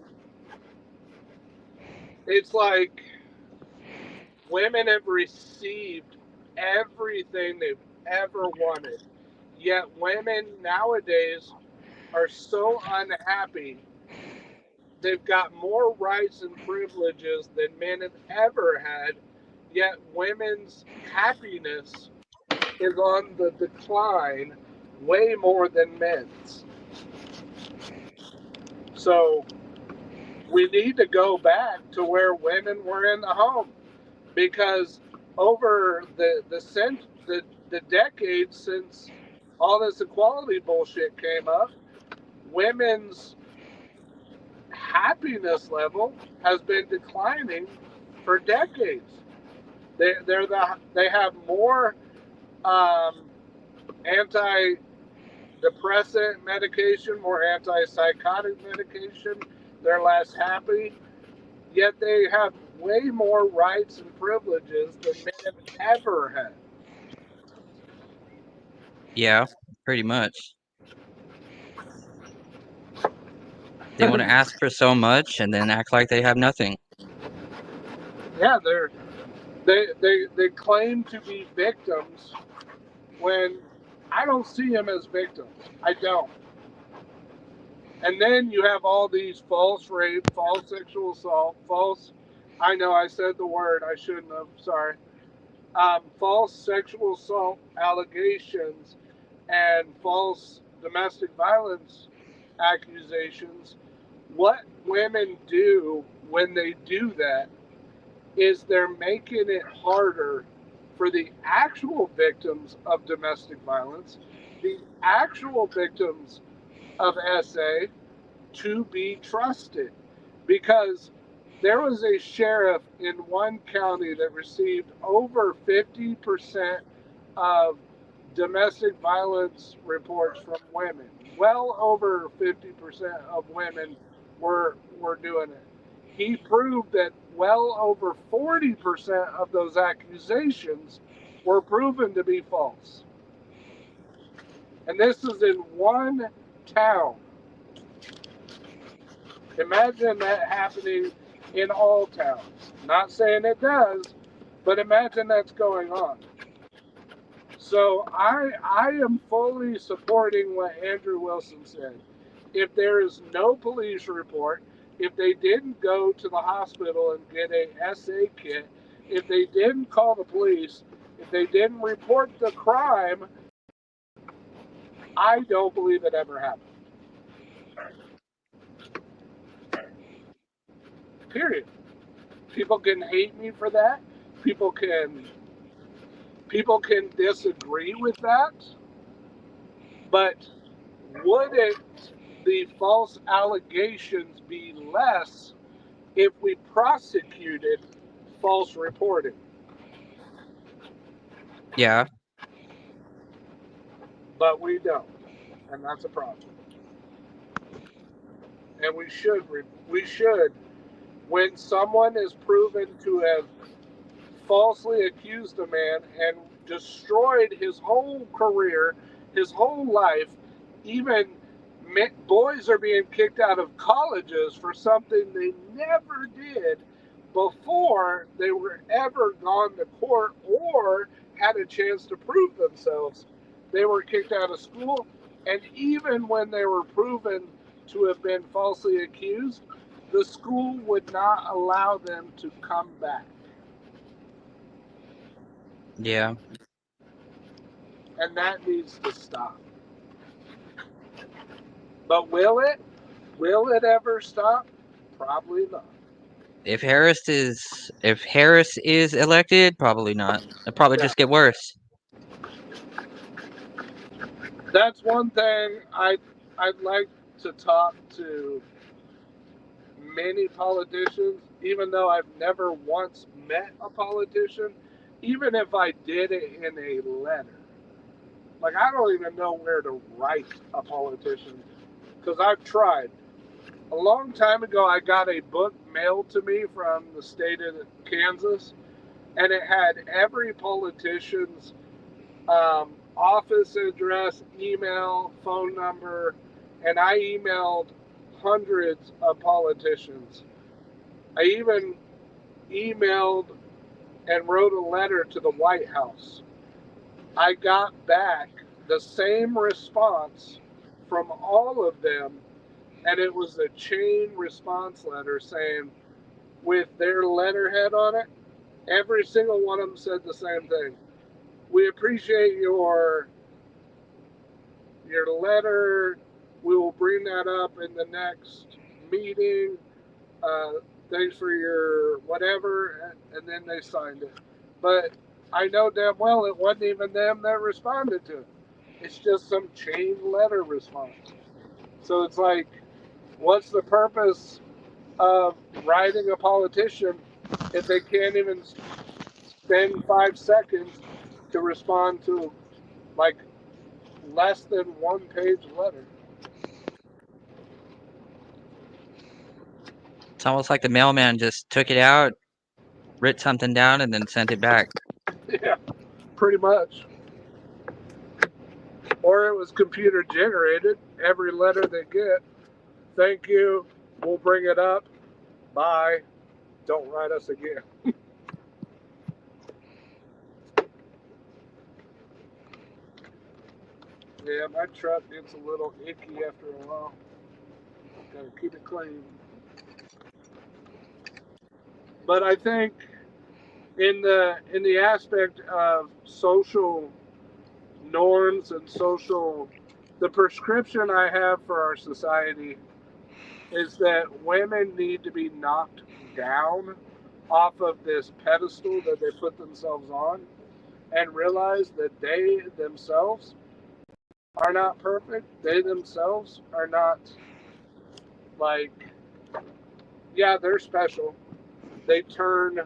it's like women have received everything they've ever wanted. Yet women nowadays are so unhappy. They've got more rights and privileges than men have ever had. Yet women's happiness is on the decline way more than men's. So we need to go back to where women were in the home, because over the decades since all this equality bullshit came up, women's happiness level has been declining for decades. They have more antidepressant medication, more antipsychotic medication. They're less happy, yet they have way more rights and privileges than men have ever had. Yeah, pretty much. They want to ask for so much and then act like they have nothing. Yeah, they claim to be victims when I don't see them as victims. I don't. And then you have all these false rape, false sexual assault, I know I said the word, I shouldn't have, sorry. False sexual assault allegations and false domestic violence accusations. What women do when they do that is they're making it harder for the actual victims of domestic violence, the actual victims of SA, to be trusted. Because there was a sheriff in one county that received over 50% of domestic violence reports from women. Well over 50% of women were doing it. He proved that well over 40% of those accusations were proven to be false. And this is in one town. Imagine that happening in all towns. Not saying it does, but imagine that's going on. So I am fully supporting what Andrew Wilson said. If there is no police report, if they didn't go to the hospital and get a SA kit, if they didn't call the police, if they didn't report the crime, I don't believe it ever happened. Period. People can hate me for that. People can disagree with that. But wouldn't the false allegations be less if we prosecuted false reporting? Yeah. But we don't, and that's a problem. And we should, when someone is proven to have falsely accused a man and destroyed his whole career, his whole life, even boys are being kicked out of colleges for something they never did before they were ever gone to court or had a chance to prove themselves. They were kicked out of school, and even when they were proven to have been falsely accused, the school would not allow them to come back. Yeah. And that needs to stop. But will it? Will it ever stop? Probably not. If Harris is elected, probably not. It'll probably just get worse. That's one thing I'd like to talk to many politicians, even though I've never once met a politician, even if I did it in a letter. Like, I don't even know where to write a politician because I've tried. A long time ago, I got a book mailed to me from the state of Kansas, and it had every politician's office address, email, phone number, and I emailed hundreds of politicians. I even emailed and wrote a letter to the White House. I got back the same response from all of them, and it was a chain response letter saying, with their letterhead on it, every single one of them said the same thing. We appreciate your letter. We will bring that up in the next meeting. Thanks for your whatever, and then they signed it. But I know damn well it wasn't even them that responded to it. It's just some chain letter response. So it's like, what's the purpose of writing a politician if they can't even spend 5 seconds to respond to like less than 1 page letter? It's almost like the mailman just took it out, wrote something down, and then sent it back. Yeah, pretty much. Or it was computer generated, every letter they get. Thank you. We'll bring it up. Bye. Don't write us again. Yeah, my truck gets a little icky after a while. Gotta keep it clean. But I think in the aspect of social norms and the prescription I have for our society is that women need to be knocked down off of this pedestal that they put themselves on and realize that they themselves are not perfect. They themselves are not like, yeah, they're special. They turn,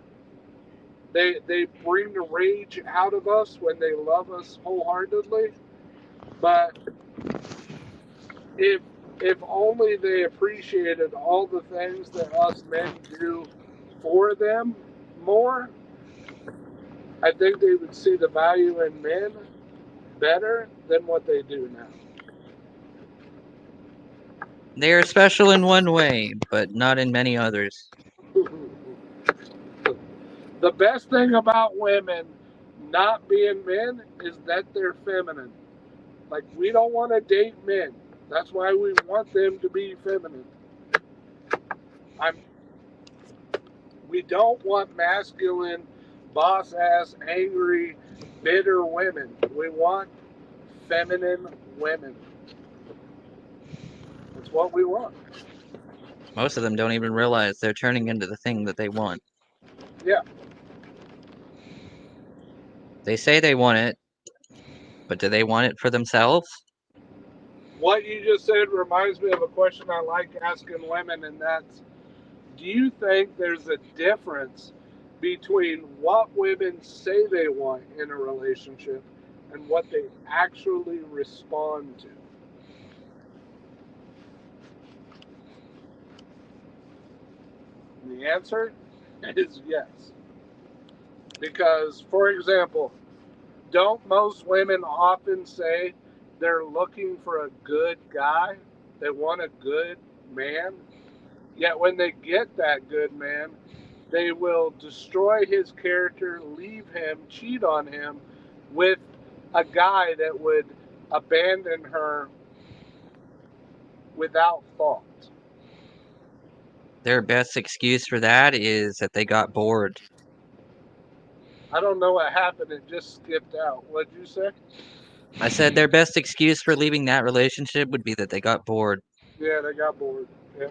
they bring the rage out of us when they love us wholeheartedly. But if if only they appreciated all the things that us men do for them more, I think they would see the value in men better than what they do now. They are special in one way, but not in many others. The best thing about women not being men is that they're feminine. Like, we don't want to date men. That's why we want them to be feminine. We don't want masculine, boss ass, angry, bitter women. We want feminine women. That's what we want. Most of them don't even realize they're turning into the thing that they want. Yeah. They say they want it, but do they want it for themselves? What you just said reminds me of a question I like asking women, and that's, do you think there's a difference between what women say they want in a relationship and what they actually respond to? And the answer is yes. Because, for example, don't most women often say they're looking for a good guy? They want a good man? Yet when they get that good man, they will destroy his character, leave him, cheat on him with a guy that would abandon her without thought. Their best excuse for that is that they got bored. I don't know what happened. It just skipped out. What'd you say? I said their best excuse for leaving that relationship would be that they got bored. Yeah, they got bored. Yeah.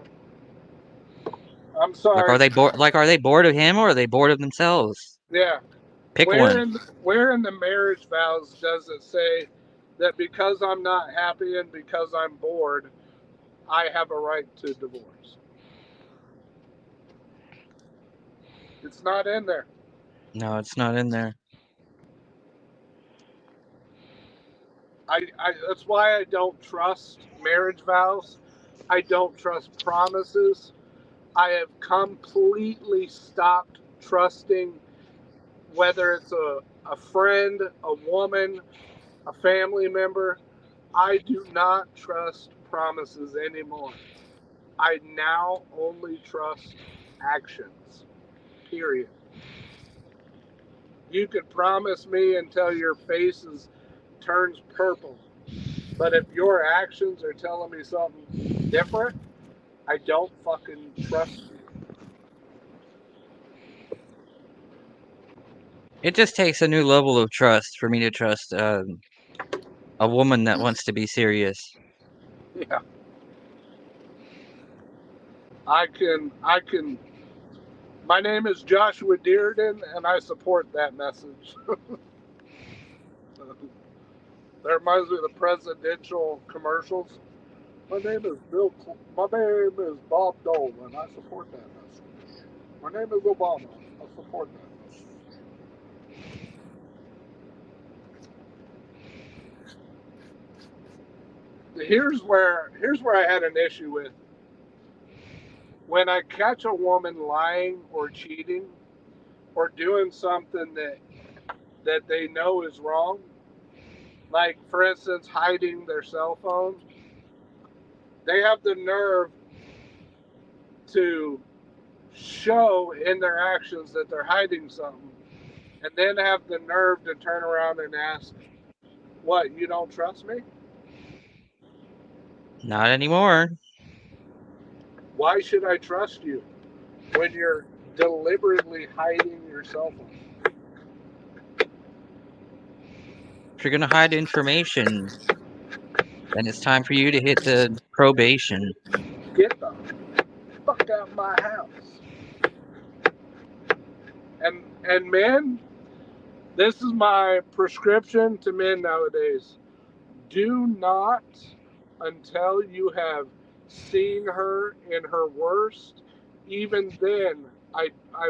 I'm Like, sorry. are they bored? Like, are they bored of him or are they bored of themselves? Yeah. Pick one. Where in the marriage vows does it say that because I'm not happy and because I'm bored, I have a right to divorce? It's not in there. No, it's not in there. That's why I don't trust marriage vows. I don't trust promises. I have completely stopped trusting, whether it's a friend, a woman, a family member. I do not trust promises anymore. I now only trust actions. Period. You could promise me until your face turns purple, but if your actions are telling me something different, I don't fucking trust you. It just takes a new level of trust for me to trust a woman that wants to be serious. Yeah. I can. My name is Joshua Dearden, and I support that message. That reminds me of the presidential commercials. My name is My name is Bob Dole, and I support that message. My name is Obama. I support that message. Here's where I had an issue with. When I catch a woman lying or cheating or doing something that they know is wrong, like, for instance, hiding their cell phone, they have the nerve to show in their actions that they're hiding something, and then have the nerve to turn around and ask, what, you don't trust me? Not anymore. Why should I trust you when you're deliberately hiding your cell phone? If you're gonna hide information, then it's time for you to hit the probation. Get the fuck out of my house. And men, this is my prescription to men nowadays. Do not, until you have seen her in her worst, even then, I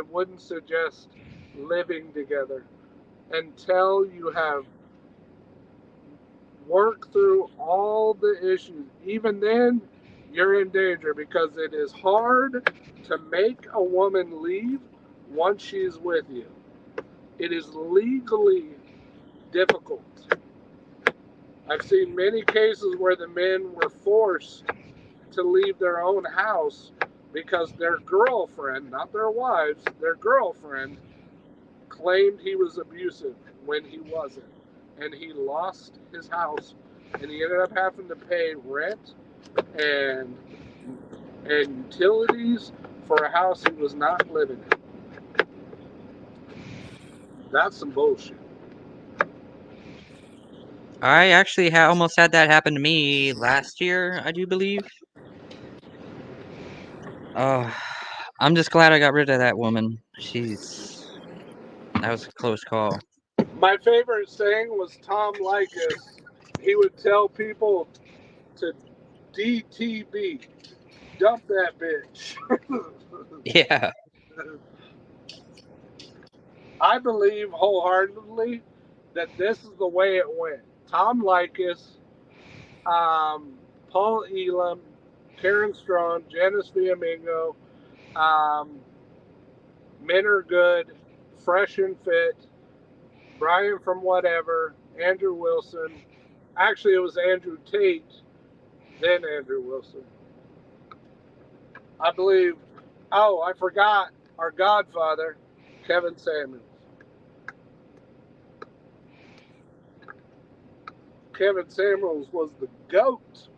wouldn't suggest living together until you have worked through all the issues. Even then, you're in danger because it is hard to make a woman leave once she's with you. It is legally difficult. I've seen many cases where the men were forced to leave their own house because their girlfriend, not their wives, their girlfriend claimed he was abusive when he wasn't. And he lost his house, and he ended up having to pay rent and utilities for a house he was not living in. That's some bullshit. I actually almost had that happen to me last year, I do believe. I'm just glad I got rid of that woman. That was a close call. My favorite saying was Tom Likas. He would tell people to DTB, dump that bitch. Yeah. I believe wholeheartedly that this is the way it went. Tom Likas, Paul Elam, Karen Strong, Janice Villamingo, Men Are Good, Fresh and Fit, Brian from Whatever, Andrew Wilson. Actually, it was Andrew Tate, then Andrew Wilson. I believe, I forgot our godfather, Kevin Samuels. Kevin Samuels was the GOAT.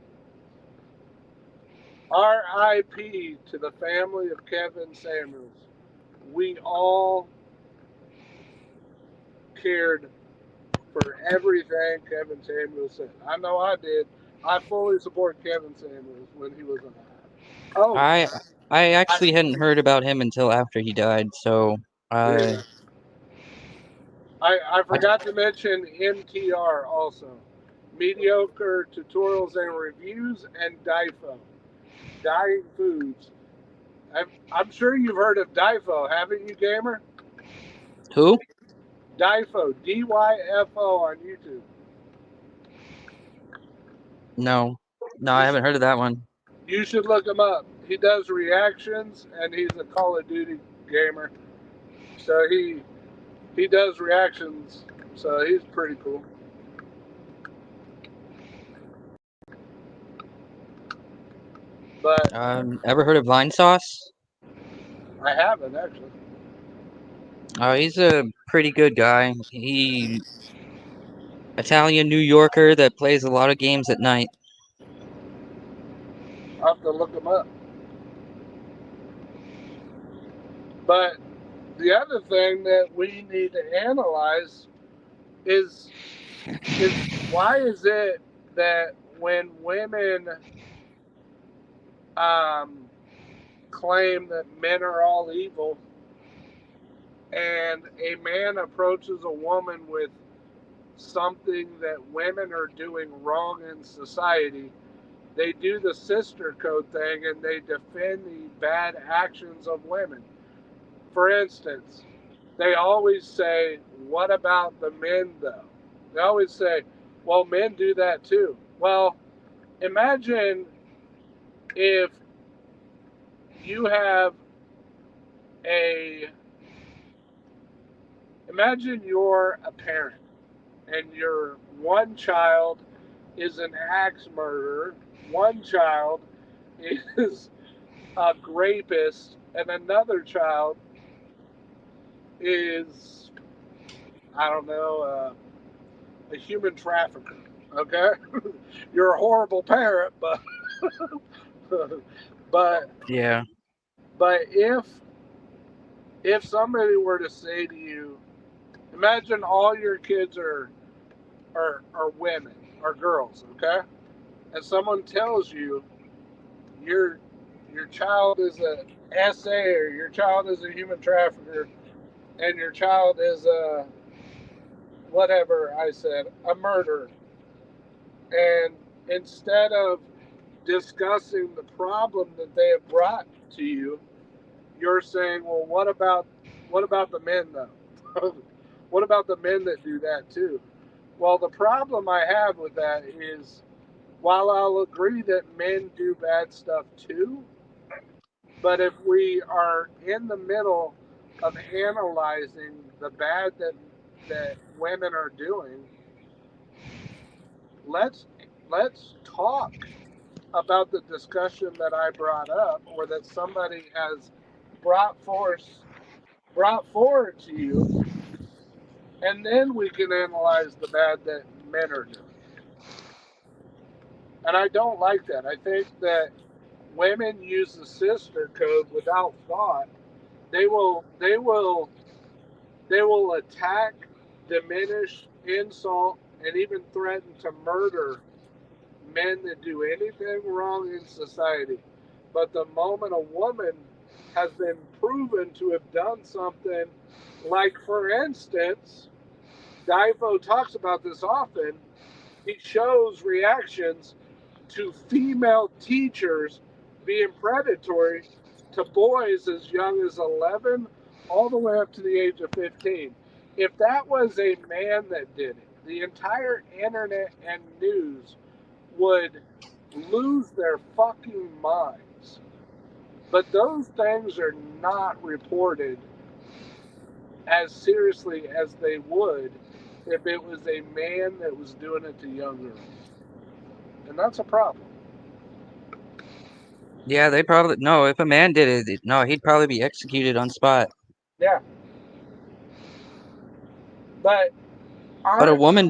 R.I.P. to the family of Kevin Samuels. We all cared for everything Kevin Samuels said. I know I did. I fully support Kevin Samuels when he was alive. Oh, I actually hadn't heard about him until after he died, so yeah. I forgot to mention MTR also. Mediocre Tutorials and Reviews, and DIFO. Dying Foods. I'm sure you've heard of DIFO, haven't you, gamer? Who? DIFO, DYFO on YouTube. No, I haven't heard of that one. You should look him up. He does reactions, and he's a Call of Duty gamer. So he does reactions, so he's pretty cool. But ever heard of Vine Sauce? I haven't, actually. Oh, he's a pretty good guy. Italian New Yorker that plays a lot of games at night. I'll have to look him up. But the other thing that we need to analyze is why is it that when women claim that men are all evil, and a man approaches a woman with something that women are doing wrong in society, they do the sister code thing and they defend the bad actions of women. For instance, they always say, what about the men though? They always say, well, men do that too. Well, imagine if you have imagine you're a parent and your one child is an axe murderer, one child is a rapist and another child is, I don't know, a human trafficker. Okay, you're a horrible parent, but but Yeah. but if somebody were to say to you, imagine all your kids are women, are girls, okay, and someone tells you your your child is a SA or your child is a human trafficker and your child is a whatever I said, a murderer. And instead of discussing the problem that they have brought to you, you're saying, well, what about the men though? What about the men that do that too? Well, the problem I have with that is while I'll agree that men do bad stuff too, but if we are in the middle of analyzing the bad that women are doing, let's let's talk about the discussion that I brought up or that somebody has brought forward to you, and then we can analyze the bad that men are doing. And I don't like that. I think that women use the sister code without thought. They will attack, diminish, insult, and even threaten to murder men that do anything wrong in society. But the moment a woman has been proven to have done something, like for instance, Difo talks about this often, he shows reactions to female teachers being predatory to boys as young as 11 all the way up to the age of 15. If that was a man that did it, the entire internet and news would lose their fucking minds. But those things are not reported as seriously as they would if it was a man that was doing it to young girls. And that's a problem. Yeah, they probably no. If a man did it, no, he'd probably be executed on spot. Yeah. But But a honestly, woman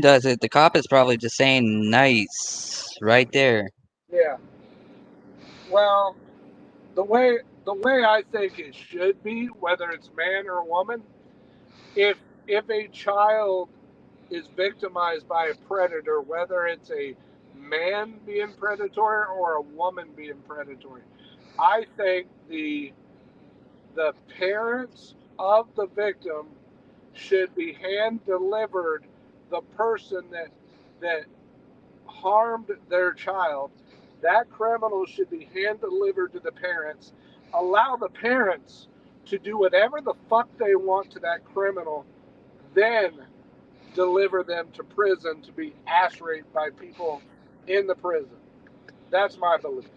does it. The cop is probably just saying nice right there. yeah. Well, the way I think it should be, whether it's man or woman, if if a child is victimized by a predator, whether it's a man being predatory or a woman being predatory, I think the parents of the victim should be hand delivered the person that harmed their child. That criminal should be hand delivered to the parents. Allow the parents to do whatever the fuck they want to that criminal, then deliver them to prison to be ass raped by people in the prison. That's my belief.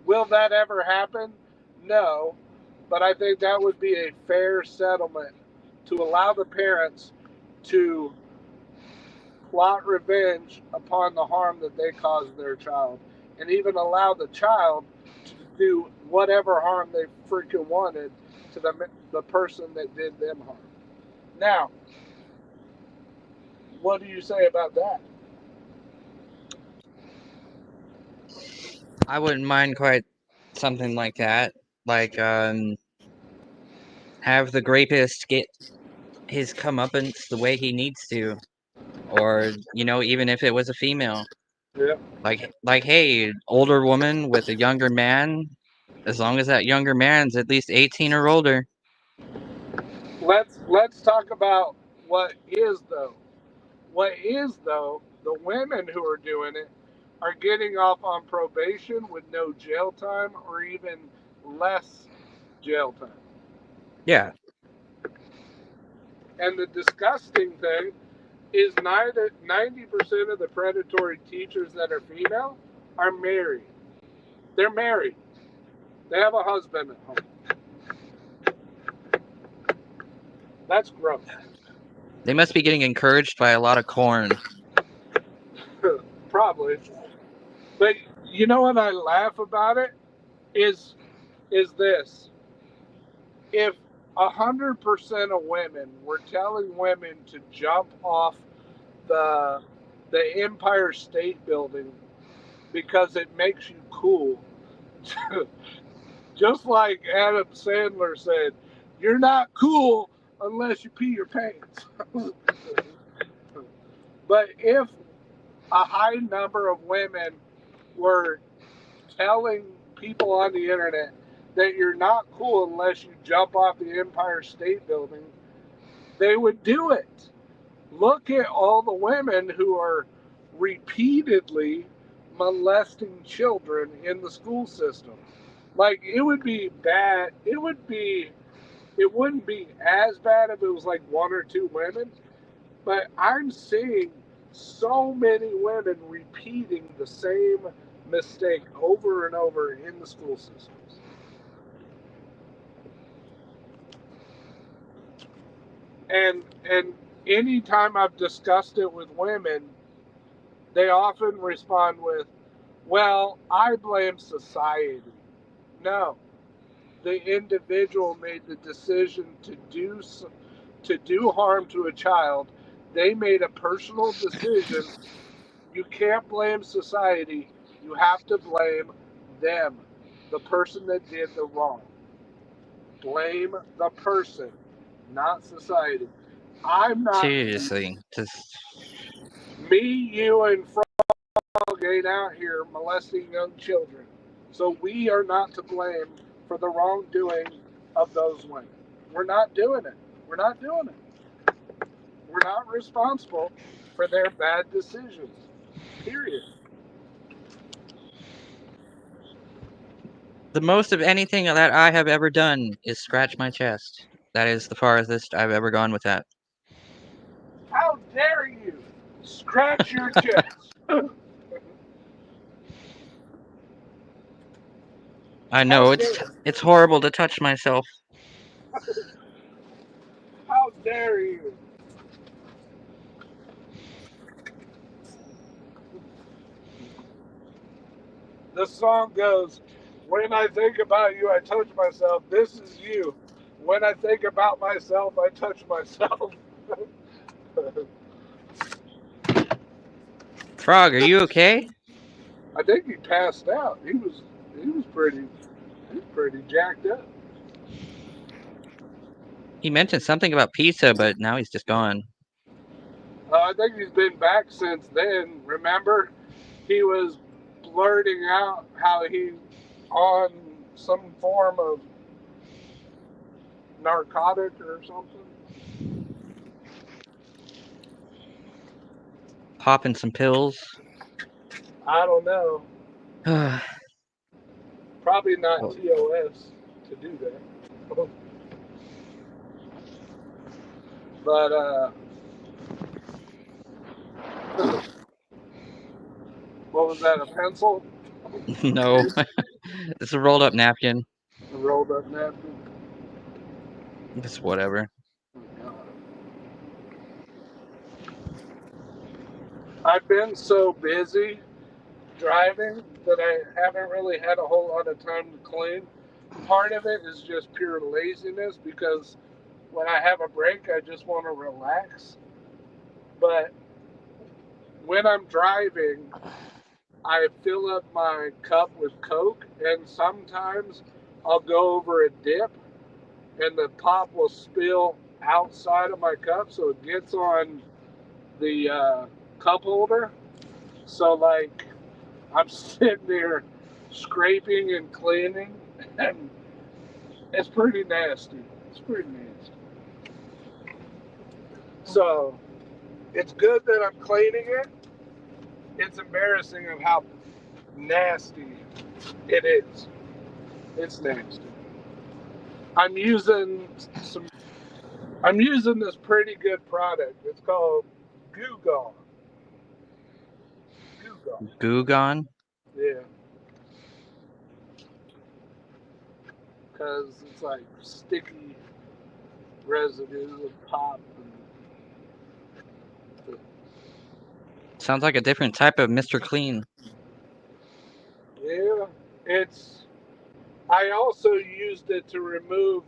Will that ever happen? No, but I think that would be a fair settlement to allow the parents to plot revenge upon the harm that they caused their child, and even allow the child to do whatever harm they freaking wanted to the person that did them harm. Now, what do you say about that? I wouldn't mind quite something like that. Like have the rapist get his comeuppance the way he needs to, or even if it was a female. Yeah. Like, hey, older woman with a younger man, as long as that younger man's at least 18 or older. Let's talk about what is though. What is though, the women who are doing it are getting off on probation with no jail time or even less jail time. Yeah. And the disgusting thing is 90% of the predatory teachers that are female are married. They're married. They have a husband at home. That's gross. They must be getting encouraged by a lot of corn. Probably. But You know what I laugh about it is this: if 100% of women were telling women to jump off the Empire State Building because it makes you cool, just like Adam Sandler said, you're not cool unless you pee your pants. But if a high number of women were telling people on the internet that you're not cool unless you jump off the Empire State Building, they would do it. Look at all the women who are repeatedly molesting children in the school system. Like, it would be bad. It wouldn't be as bad if it was like one or two women, but I'm seeing so many women repeating the same mistake over and over in the school systems. And anytime I've discussed it with women, they often respond with, well, I blame society. No. The individual made the decision to do harm to a child. They made a personal decision. You can't blame society. You have to blame them, the person that did the wrong. Blame the person, not society. I'm not. Seriously, just Me, you, and Frog ain't out here molesting young children. So we are not to blame for the wrongdoing of those women. We're not doing it. We're not doing it. We're not responsible for their bad decisions. Period. the most of anything that I have ever done is scratch my chest. That is the farthest I've ever gone with that. How dare you scratch your chest? I know it's horrible to touch myself. How dare you? The song goes, when I think about you, I touch myself. This is you. When I think about myself, I touch myself. Frog, are you okay? I think he passed out. He was pretty jacked up. He mentioned something about pizza, but now he's just gone. I think he's been back since then. Remember, he was blurting out how he's on some form of narcotic or something. Popping some pills. I don't know. Probably not Oh. TOS to do that. But what was that? A pencil? No, it's a rolled up napkin. A rolled up napkin? Just whatever. I've been so busy driving that I haven't really had a whole lot of time to clean. Part of it is just pure laziness because when I have a break, I just want to relax. But when I'm driving, I fill up my cup with Coke, and sometimes I'll go over a dip and the pop will spill outside of my cup, so it gets on the cup holder. So, like, I'm sitting there scraping and cleaning, and it's pretty nasty. It's pretty nasty. So, it's good that I'm cleaning it. It's embarrassing of how nasty it is. It's nasty. I'm using this pretty good product. It's called Goo Gone. Goo Gone. Goo Gone? Yeah. Because it's like sticky residue of pop. Sounds like a different type of Mr. Clean. I also used it to remove.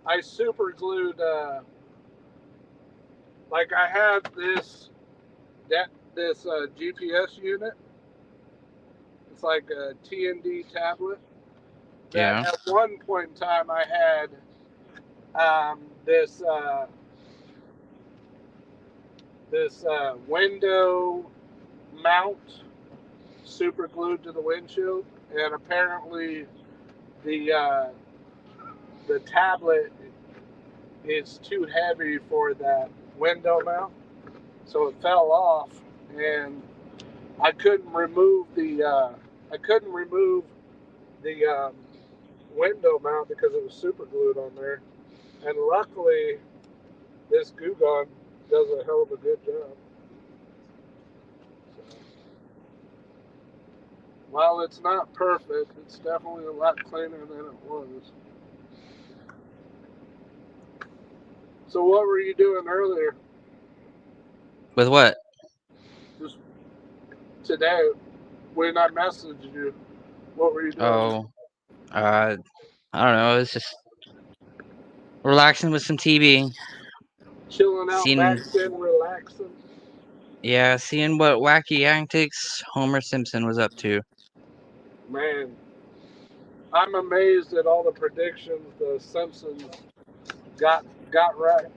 I super glued. Like I had this GPS unit. It's like a TND tablet. That Yeah. at one point in time I had this window mount super glued to the windshield, and apparently the tablet is too heavy for that window mount, so it fell off, and I couldn't remove the window mount because it was super glued on there. And luckily, this Goo Gone does a hell of a good job. So, while it's not perfect, it's definitely a lot cleaner than it was. So what were you doing earlier? With what? Just today, when I messaged you, what were you doing? Oh, I don't know. It's just relaxing with some TV. Chilling out, Seeing, maxing, relaxing. yeah, seeing what wacky antics Homer Simpson was up to. Man, I'm amazed at all the predictions the Simpsons got right.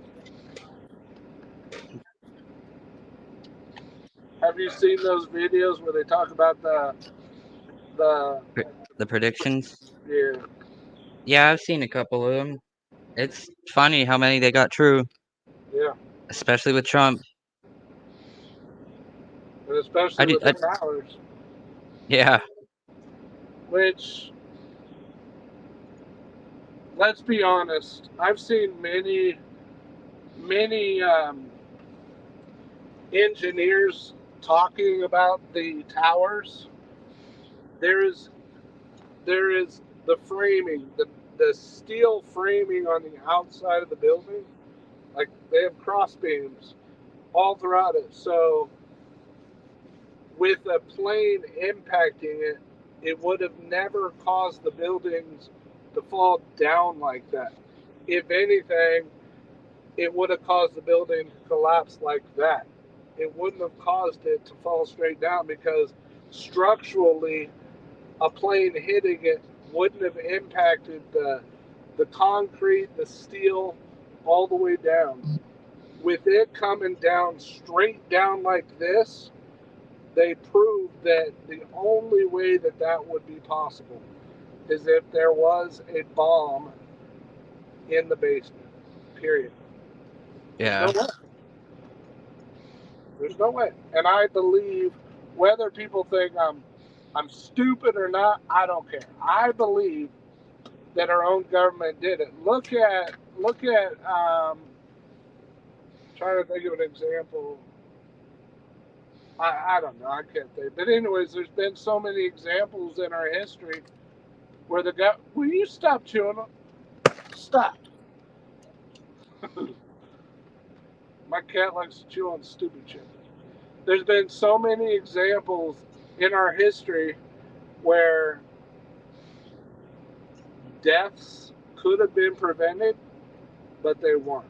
Have you seen those videos where they talk about the The predictions. yeah? Yeah, I've seen a couple of them. It's funny how many they got true, Yeah, especially with Trump. and especially with the I towers, yeah, which, let's be honest, I've seen many engineers talking about the towers. There is the framing, the steel framing on the outside of the building, like they have cross beams all throughout it. So with a plane impacting it, it would have never caused the buildings to fall down like that. If anything, it would have caused the building to collapse like that. It wouldn't have caused it to fall straight down because structurally, a plane hitting it wouldn't have impacted the concrete, the steel, all the way down. With it coming down straight down like this, they proved that the only way that that would be possible is if there was a bomb in the basement. Period. yeah, There's no way. There's no way. And I believe, whether people think I'm stupid or not, I don't care. I believe that our own government did it. Look at trying to think of an example. I don't know. I can't think. But anyways, there's been so many examples in our history where the guy. Will you stop chewing them? Stop. My cat likes to chew on stupid shit. There's been so many examples in our history where deaths could have been prevented, but they weren't.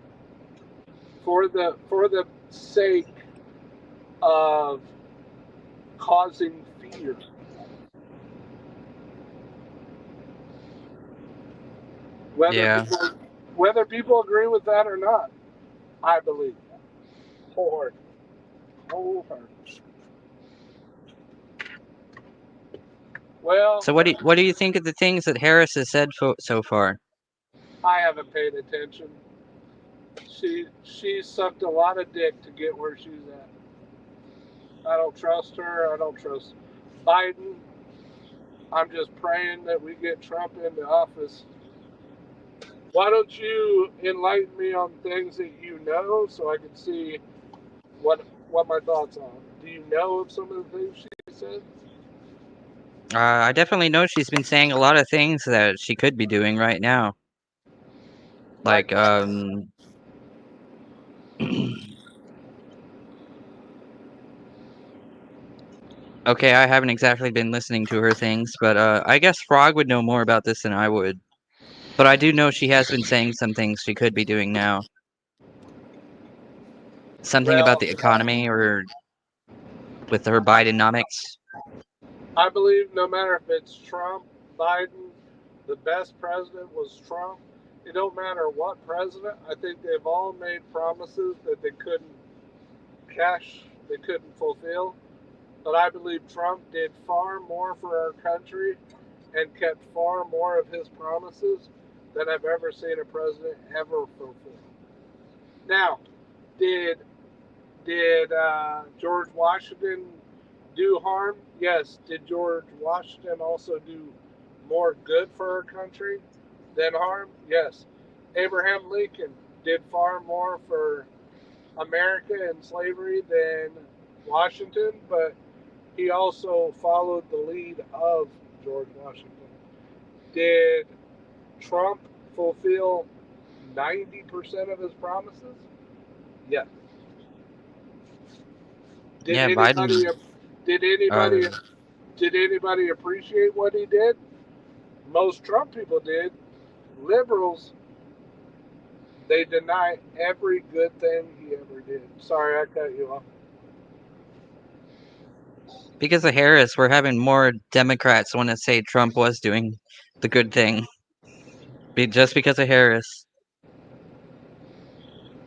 For the sake of causing fear. Whether yeah. people, whether people agree with that or not, I believe that wholeheartedly. Wholeheartedly. Well, So what do you think of the things that Harris has said so far? I haven't paid attention. She sucked a lot of dick to get where she's at. I don't trust her. I don't trust Biden. I'm just praying that we get Trump into office. Why don't you enlighten me on things that you know so I can see what my thoughts are? Do you know of some of the things she said? I definitely know she's been saying a lot of things that she could be doing right now. Like Okay, I haven't exactly been listening to her things, but I guess Frog would know more about this than I would. But I do know she has been saying some things she could be doing now. Something about Well, the economy or with her Bidenomics. I believe no matter if it's Trump, Biden, the best president was Trump. It don't matter what president. I think they've all made promises that they couldn't they couldn't fulfill. But I believe Trump did far more for our country and kept far more of his promises than I've ever seen a president ever fulfill. Now, did George Washington do harm? Yes. Did George Washington also do more good for our country than harm? Yes. Abraham Lincoln did far more for America and slavery than Washington, but he also followed the lead of George Washington. Did Trump fulfill 90% of his promises? Yes. Did Yeah, anybody Biden. did anybody did anybody appreciate what he did? Most Trump people did. Liberals, they deny every good thing he ever did. Sorry, I cut you off. Because of Harris, we're having more Democrats want to say Trump was doing the good thing. Just because of Harris.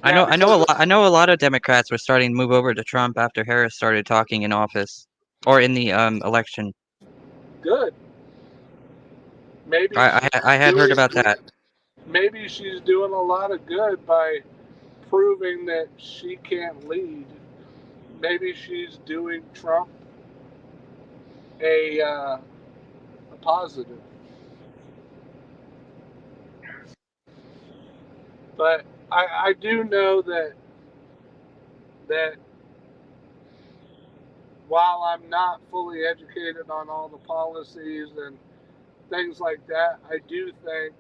I Yeah, know a because lot. I know a lot of Democrats were starting to move over to Trump after Harris started talking in office, or in the election. good. Maybe she's I had heard doing about that. maybe she's doing a lot of good by proving that she can't lead. Maybe she's doing Trump a positive. But I do know that while I'm not fully educated on all the policies and things like that, I do think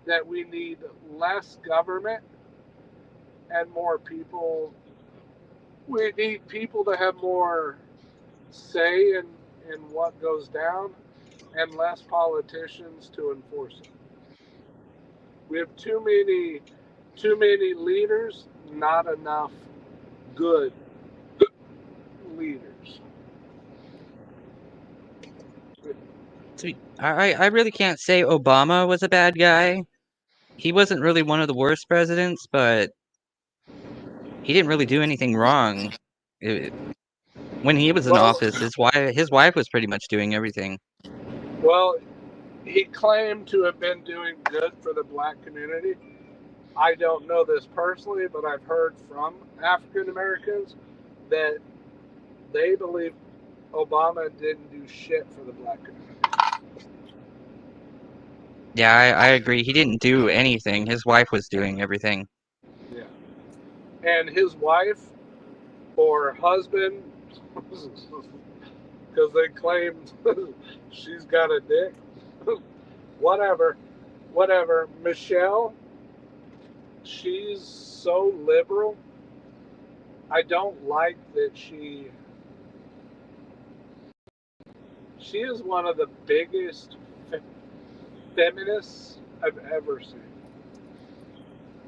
that we need less government and more people. We need people to have more say in what goes down and less politicians to enforce it. We have too many leaders, not enough good leaders. I really can't say Obama was a bad guy. He wasn't really one of the worst presidents, but he didn't really do anything wrong. When he was in Well, office, his wife was pretty much doing everything. well, he claimed to have been doing good for the black community. I don't know this personally, but I've heard from African Americans that they believe Obama didn't do shit for the black community. Yeah, I agree. He didn't do anything. His wife was doing everything. Yeah. And his wife or husband, because they claimed she's got a dick. whatever. Michelle, she's so liberal. I don't like that she is one of the biggest feminists I've ever seen.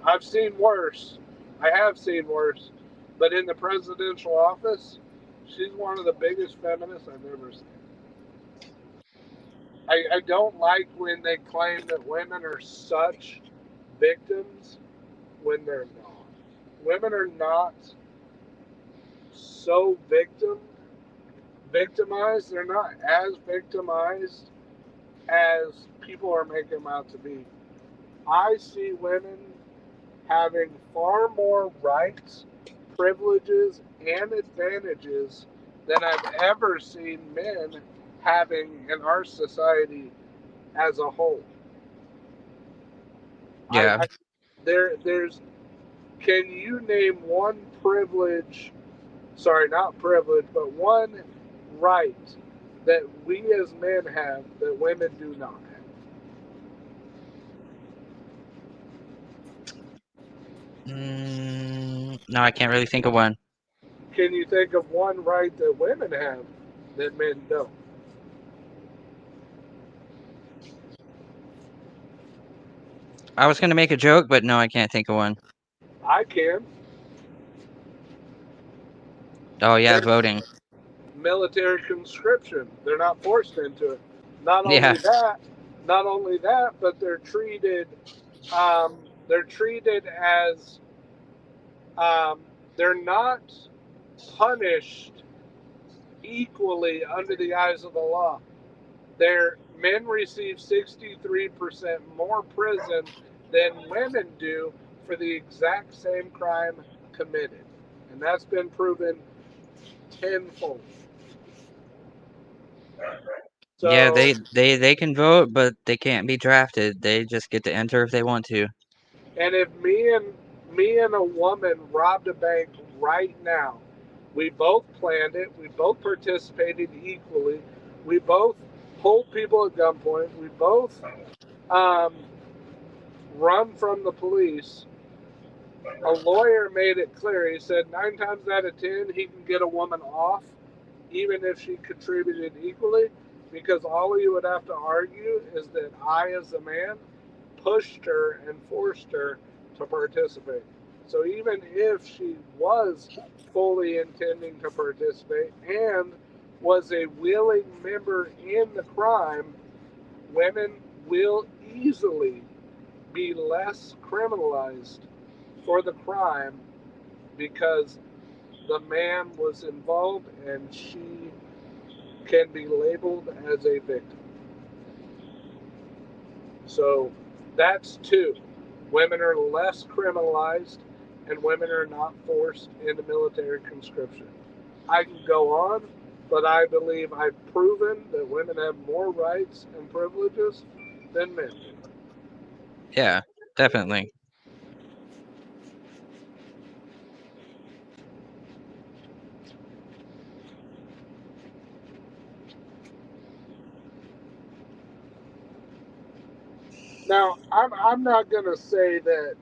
I've seen worse. I have seen worse. But in the presidential office, she's one of the biggest feminists I've ever seen. I don't like when they claim that women are such victims when they're not. Women are not so victimized. They're not as victimized as people are making them out to be. I see women having far more rights, privileges, and advantages than I've ever seen men having in our society as a whole. Yeah. There's. Can you name one privilege? Sorry, not privilege, but one right that we as men have that women do not have? No, I can't really think of one. Can you think of one right that women have that men don't. I was going to make a joke, but no, I can't think of one. I can. Oh, yeah, There's voting. military conscription. They're not forced into it. Not Yeah. only that, but they're treated as they're not punished equally under the eyes of the law. Their men receive 63% more prison than women do for the exact same crime committed. And that's been proven tenfold. So, Yeah, they can vote, but they can't be drafted. They just get to enter if they want to. and if me and a woman robbed a bank right now, we both planned it, we both participated equally, we both hold people at gunpoint, we both run from the police. A lawyer made it clear. He said 9 times out of 10 he can get a woman off, even if she contributed equally, because all you would have to argue is that I, as a man, pushed her and forced her to participate. So even if she was fully intending to participate and was a willing member in the crime, women will easily be less criminalized for the crime because the man was involved and she can be labeled as a victim. So that's two. Women are less criminalized and women are not forced into military conscription. I can go on, but I believe I've proven that women have more rights and privileges than men do. Yeah, definitely. Now, I'm not going to say that,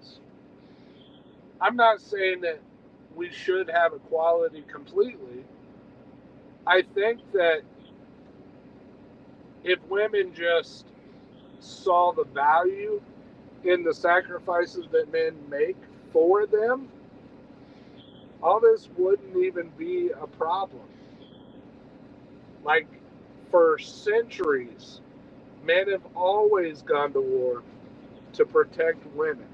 I'm not saying that we should have equality completely. I think that if women just saw the value in the sacrifices that men make for them, all this wouldn't even be a problem. Like, for centuries, men have always gone to war to protect women.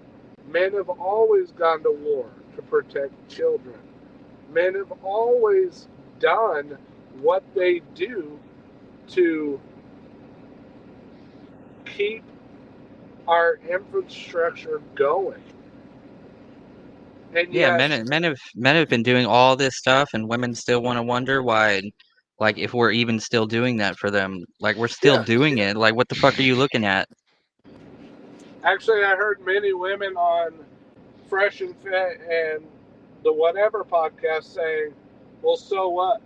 Men have always gone to war to protect children. Men have always done what they do to keep our infrastructure going. And Yeah, yet, men have been doing all this stuff, and women still want to wonder why, like, if we're even still doing that for them. Like, we're still yeah, doing it. Like, what the fuck are you looking at? actually, I heard many women on Fresh and Fit and the Whatever podcast saying, well, so what?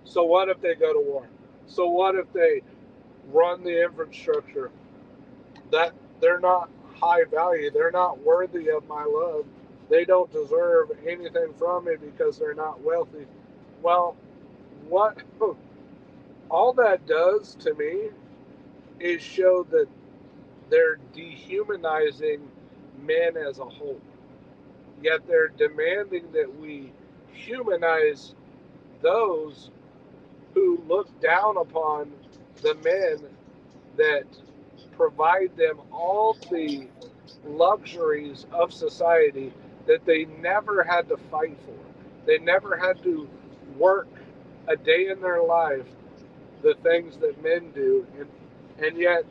So what if they go to war? So what if they run the infrastructure? That they're not high value. They're not worthy of my love. They don't deserve anything from me because they're not wealthy. Well, what all that does to me is show that they're dehumanizing men as a whole. Yet they're demanding that we humanize those who look down upon the men that provide them all the luxuries of society that they never had to fight for. They never had to work a day in their life the things that men do. And yet,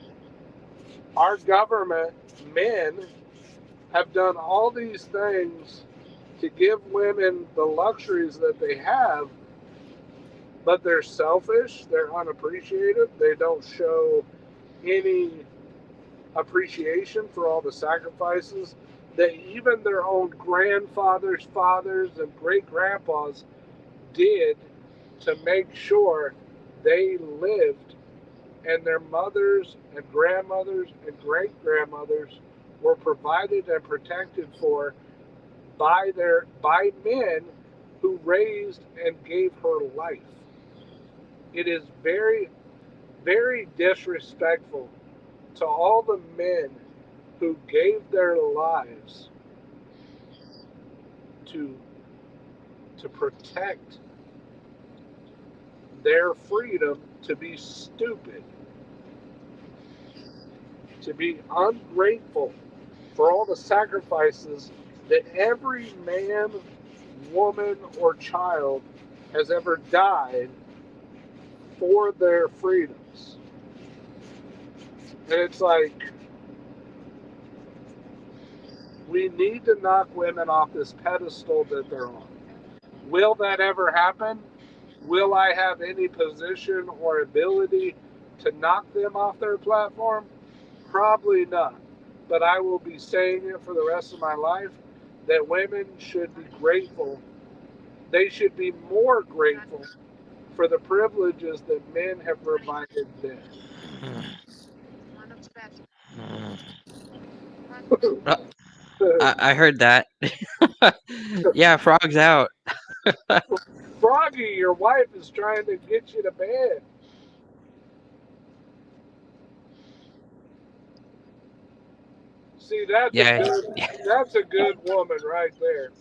our government, men, have done all these things to give women the luxuries that they have, but they're selfish, they're unappreciated, they don't show any appreciation for all the sacrifices that even their own grandfathers, fathers, and great grandpas did to make sure they lived and their mothers and grandmothers and great grandmothers were provided and protected for by men who raised and gave her life. it is very, very disrespectful to all the men who gave their lives to protect their freedom to be stupid, to be ungrateful for all the sacrifices that every man, woman, or child has ever died for their freedoms. And it's like, we need to knock women off this pedestal that they're on. Will that ever happen? Will I have any position or ability to knock them off their platform? Probably not. But I will be saying it for the rest of my life that women should be grateful. They should be more grateful for the privileges that men have provided them. I heard that. Yeah, Frog's out. Froggy, your wife is trying to get you to bed. See, Yeah. that's a good woman right there.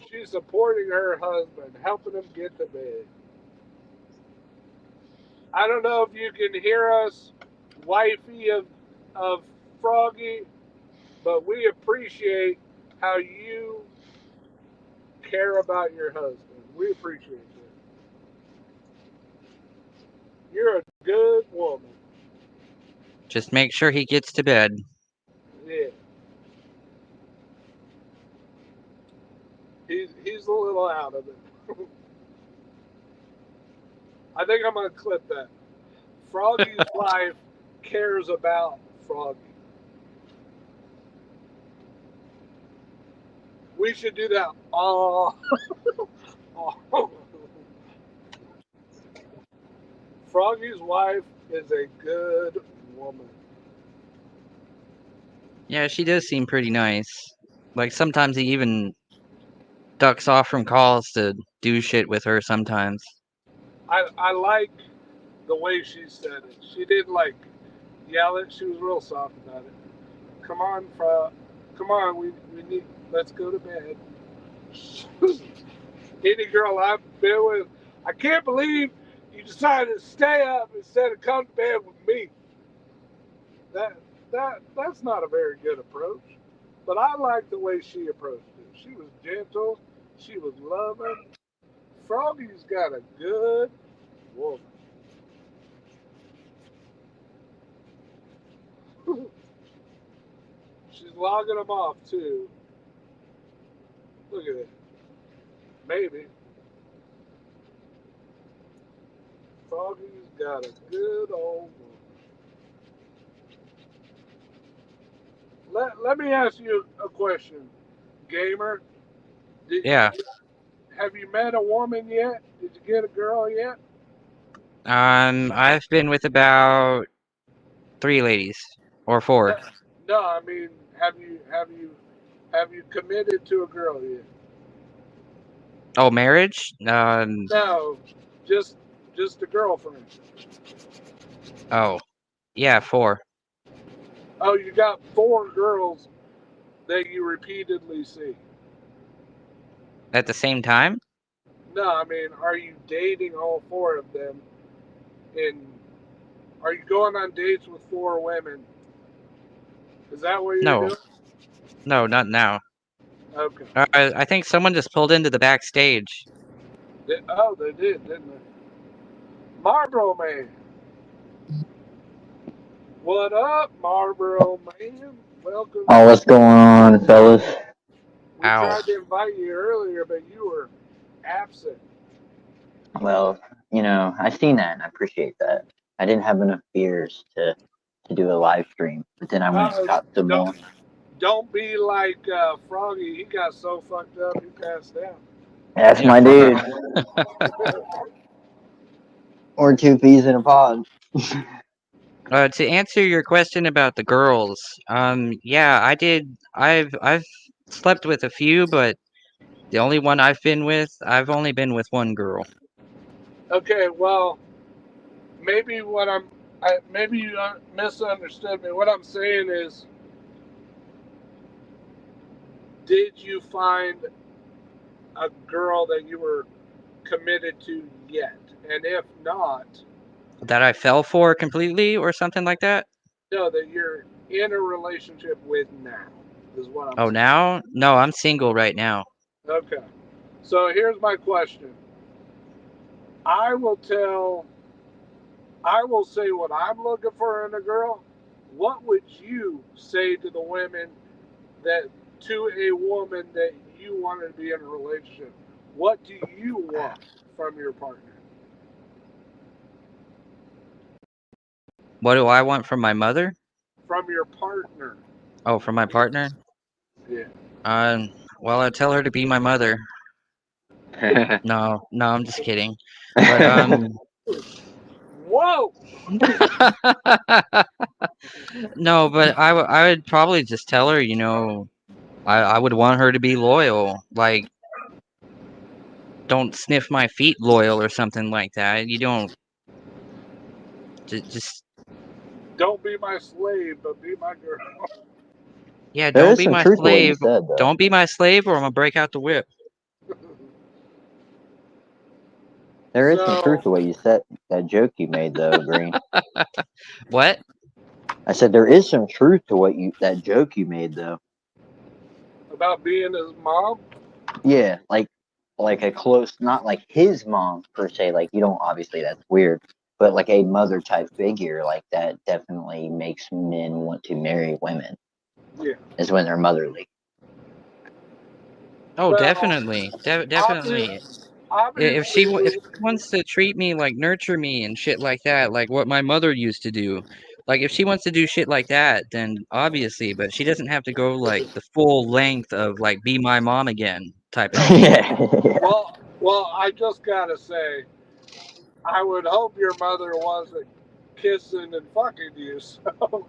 She's supporting her husband, helping him get to bed. I don't know if you can hear us, wifey of Froggy, but we appreciate how you care about your husband. We appreciate that. You're a good woman. Just make sure he gets to bed. Yeah. He's a little out of it. I think I'm gonna clip that. Froggy's wife cares about Froggy. We should do that. Oh. Froggy's wife is a good woman. Yeah, she does seem pretty nice. Like, sometimes he even ducks off from calls to do shit with her sometimes. I like the way she said it. She didn't like yell it. She was real soft about it. Come on, Frog. Come on, we need. Let's go to bed. Any girl I've been with, I can't believe you decided to stay up instead of come to bed with me. That's not a very good approach. But I like the way she approached it. She was gentle. She was loving. Froggy's got a good woman. She's logging them off too. Look at it. Maybe. Froggy's got a good old woman. Let me ask you a question, gamer. Yeah. Have you met a woman yet? Did you get a girl yet? I've been with about 3 ladies. Or 4. No, I mean, have you committed to a girl yet? Oh, marriage? No, just a girlfriend. Oh. Yeah, 4. Oh, you got 4 girls that you repeatedly see. At the same time? No, I mean, are you dating all 4 of them? And are you going on dates with 4 women? Is that what you're No. doing? No, not now. Okay. I think someone just pulled into the backstage. They did, didn't they? Marlboro Man. What up, Marlboro Man? Welcome. Oh, what's going on, fellas? We Ow. tried to invite you earlier, but you were absent. Well, I seen that and I appreciate that. I didn't have enough beers to do a live stream, but then I went and got some more. Don't be like Froggy. He got so fucked up he passed out. That's my dude. Or 2 peas in a pod. To answer your question about the girls, yeah, I did. I've slept with a few, but the only one I've only been with one girl. Okay, well, maybe maybe you misunderstood me. What I'm saying is, did you find a girl that you were committed to yet? And if not, That I fell for completely or something like that? no, that you're in a relationship with now is what I'm Oh, saying. now? No, I'm single right now. Okay. So here's my question. I will say what I'm looking for in a girl. What would you say to the women to a woman that you wanted to be in a relationship? What do you want from your partner? What do I want from my mother? From your partner. Oh, from my partner? Yeah. Well, I tell her to be my mother. No, I'm just kidding. But Whoa! no, but I would probably just tell her, I would want her to be loyal. Like, don't sniff my feet loyal or something like that. You don't just Don't be my slave, but be my girl. yeah, There don't is be some my truth to what you slave. said, though. Don't be my slave or I'm gonna break out the whip. There is some truth to what you said. That joke you made, though, Green. What? I said there is some truth to that joke you made, though. About being his mom? Yeah, like a close, not like his mom per se. Like you don't obviously that's weird, but like a mother type figure like that definitely makes men want to marry women. Yeah. Is when they're motherly. Oh, Well, definitely, definitely. If she obviously, wants to treat me like nurture me and shit like that, like what my mother used to do, like if she wants to do shit like that, then obviously, but she doesn't have to go like the full length of like be my mom again type of thing. Yeah. well, I just gotta say, I would hope your mother wasn't kissing and fucking you. So,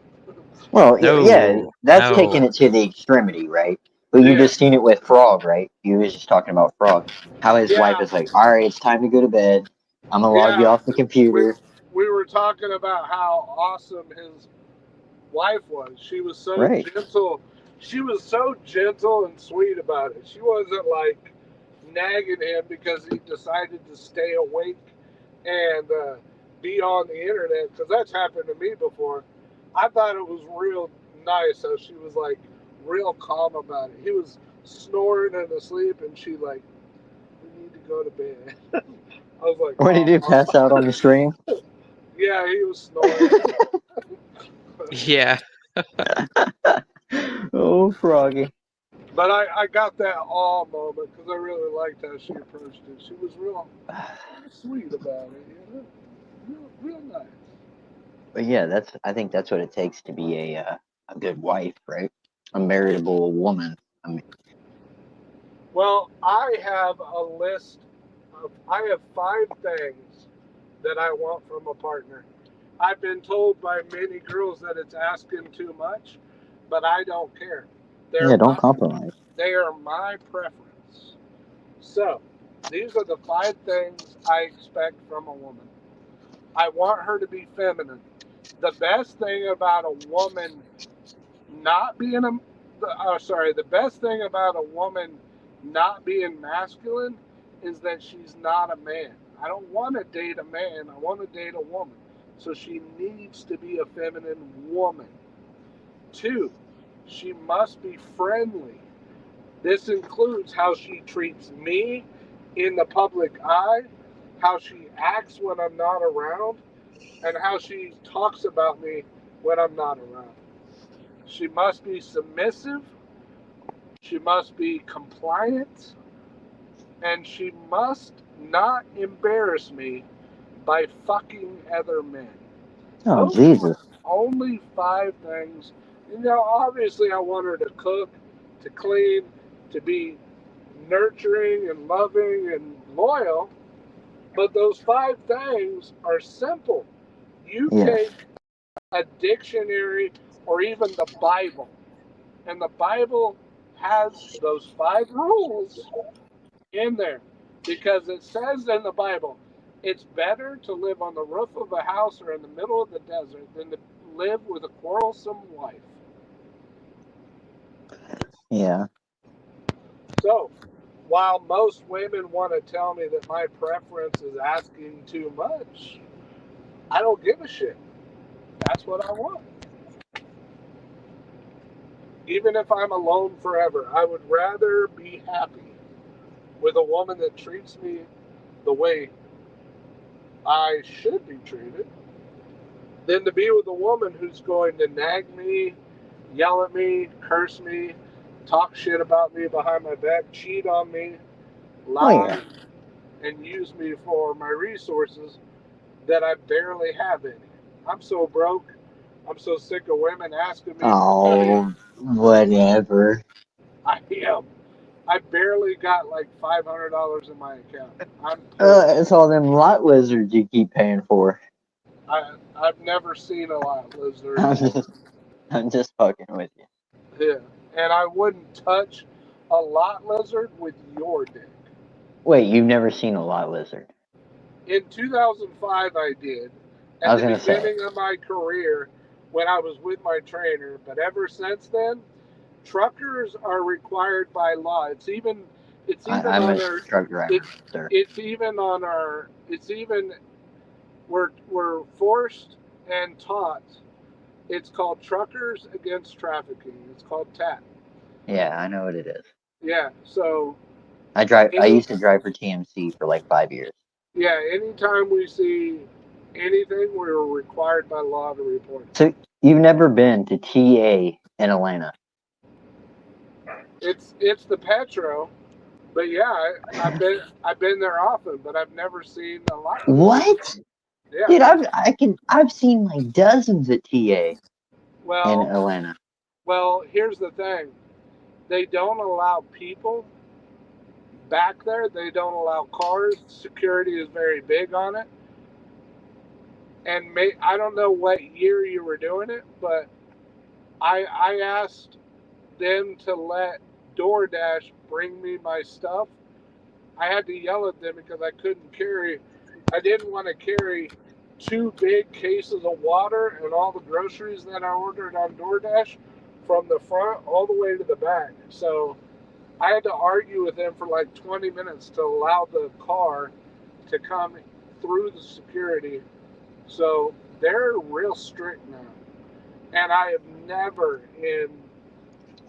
Well, yeah, No, that's taking no. it to the extremity, right? But you yeah, just seen it with Frog, right? You was just talking about Frog. How his wife yeah, is like, all right, it's time to go to bed. I'm gonna log you yeah. off the computer. We were talking about how awesome his wife was. She was so Right. gentle. She was so gentle and sweet about it. She wasn't like nagging him because he decided to stay awake and be on the internet, because that's happened to me before. I thought it was real nice how she was like real calm about it. He was snoring and asleep, and she like, we need to go to bed. I was like, What did he do? Pass out on the stream? yeah, he was snoring. Yeah. Oh, Froggy. But I got that awe moment because I really liked how she approached it. She was real sweet about it, real nice. But yeah, I think that's what it takes to be a good wife, right? A marriageable woman. I mean, Well, I have a list I have 5 things that I want from a partner. I've been told by many girls that it's asking too much, but I don't care. They're yeah, don't my, compromise. they are my preference. So, these are the 5 things I expect from a woman. I want her to be feminine. The best thing about a woman not being the best thing about a woman not being masculine is that she's not a man. I don't want to date a man. I want to date a woman. So she needs to be a feminine woman. 2, she must be friendly. This includes how she treats me in the public eye, how she acts when I'm not around, and how she talks about me when I'm not around. She must be submissive, she must be compliant, and she must not embarrass me by fucking other men. Oh, Those are my Jesus. only 5 things. Obviously, I want her to cook, to clean, to be nurturing and loving and loyal. But those 5 things are simple. You Yeah. take a dictionary or even the Bible, and the Bible has those 5 rules in there because it says in the Bible, It's better to live on the roof of a house or in the middle of the desert than to live with a quarrelsome wife. Yeah. So, while most women want to tell me that my preference is asking too much, I don't give a shit. That's what I want. Even if I'm alone forever, I would rather be happy with a woman that treats me the way I should be treated than to be with a woman who's going to nag me, yell at me, curse me, talk shit about me behind my back, cheat on me, lie, and use me for my resources that I barely have any. I'm so broke. I'm so sick of women asking me for money. Oh, whatever. I am. I barely got like $500 in my account. I'm poor. It's all them lot lizards you keep paying for. I've never seen a lot lizard. I'm just fucking with you. Yeah, and I wouldn't touch a lot lizard with your dick. Wait, you've never seen a lot lizard? In 2005, I did. I At was the gonna say. beginning of my career, when I was with my trainer, but ever since then, truckers are required by law. It's even I'm on a our truck driver, sir. it's even on our it's even we're forced and taught. It's called Truckers Against Trafficking. It's called TAT. Yeah, I know what it is. Yeah. So I used to drive for TMC for like 5 years. yeah, anytime we see anything, we're required by law to report it. So you've never been to TA in Atlanta? It's the Petro, but yeah, I've been there often, but I've never seen a lot. What? Yeah. Dude, I've seen like dozens at TA in Well, Atlanta. well, here's the thing. They don't allow people back there. They don't allow cars. Security is very big on it. And I don't know what year you were doing it, but I asked them to let DoorDash bring me my stuff. I had to yell at them because I didn't want to carry 2 big cases of water and all the groceries that I ordered on DoorDash from the front all the way to the back. So I had to argue with them for like 20 minutes to allow the car to come through the security. So they're real strict now. And I have never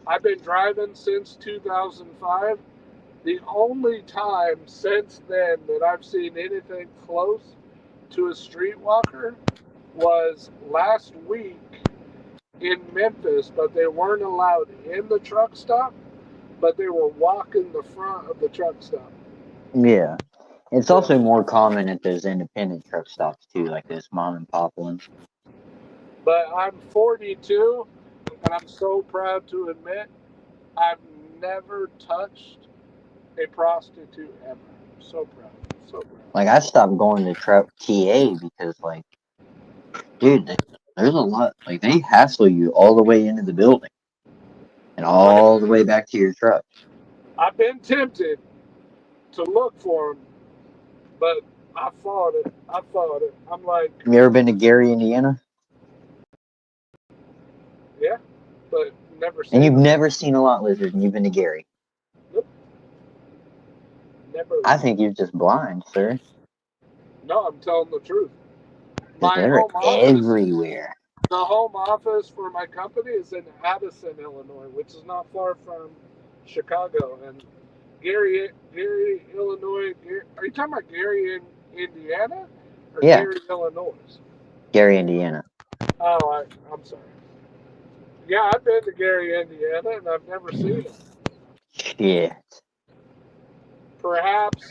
I've been driving since 2005. The only time since then that I've seen anything close to a streetwalker was last week in Memphis, but they weren't allowed in the truck stop, but they were walking the front of the truck stop. Yeah. It's also more common at those independent truck stops too, like those mom and pop ones. But I'm 42, and I'm so proud to admit I've never touched a prostitute ever. So proud. So proud. Like I stopped going to TA because like, dude, there's a lot. Like they hassle you all the way into the building and all the way back to your truck. I've been tempted to look for them, but I fought it. I'm like, Have you ever been to Gary, Indiana? yeah, but never seen And you've them. never seen a lot lizard and you've been to Gary? Nope. Never. I think you're just blind, sir. No, I'm telling the truth. Because My they're home office, everywhere. the home office for my company is in Addison, Illinois, which is not far from Chicago. And Gary, Illinois. Are you talking about Gary in Indiana or Yeah. Gary, Illinois? Gary, Indiana. Oh, I'm sorry. Yeah, I've been to Gary, Indiana, and I've never seen it. Shit. Perhaps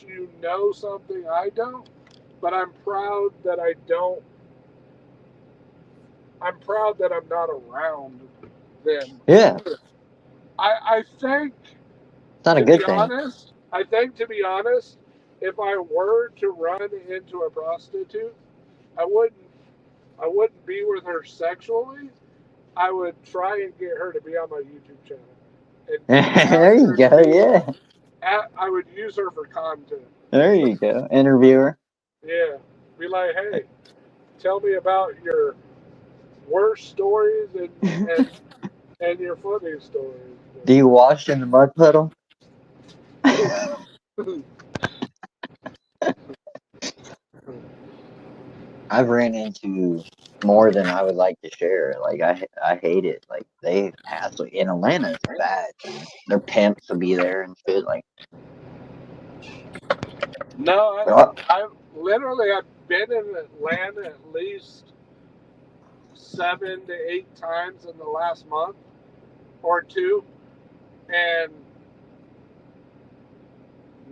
you know something I don't, but I'm proud that I don't. I'm proud that I'm not around them. Yeah. I think. It's not a good thing. I think to be honest, if I were to run into a prostitute, I wouldn't be with her sexually. I would try and get her to be on my YouTube channel. And There you go, yeah. I would use her for content. There you go, interviewer. Yeah, be like, hey, tell me about your worst stories and your funny stories. Do you wash in the mud puddle? I've ran into more than I would like to share. Like I hate it. Like they hassle in Atlanta. It's bad. Man. Their pimps will be there and shit. Like No, I've been in Atlanta at least 7 to 8 times in the last month or two, and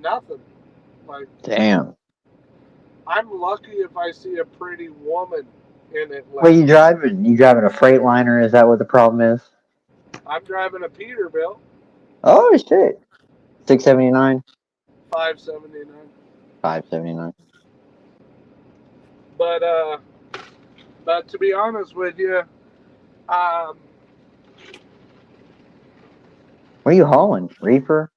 nothing. Like, damn. I'm lucky if I see a pretty woman in Atlanta. What you driving? You driving a Freightliner? Is that what the problem is? I'm driving a Peterbilt. Oh shit. 679. 579. 579. But to be honest with you, What are you hauling? Reefer,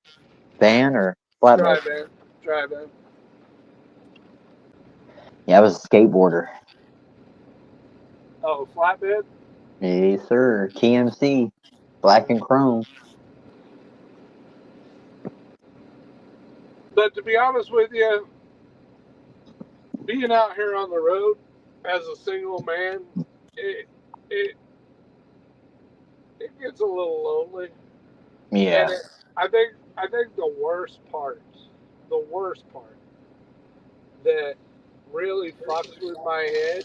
van, or flatbed? Drive in. Yeah, I was a skateboarder. Oh, flatbed? Yes, sir. KMC, black and chrome. But to be honest with you, being out here on the road as a single man, it gets a little lonely. Yeah. And I think the worst part that really fucks with my head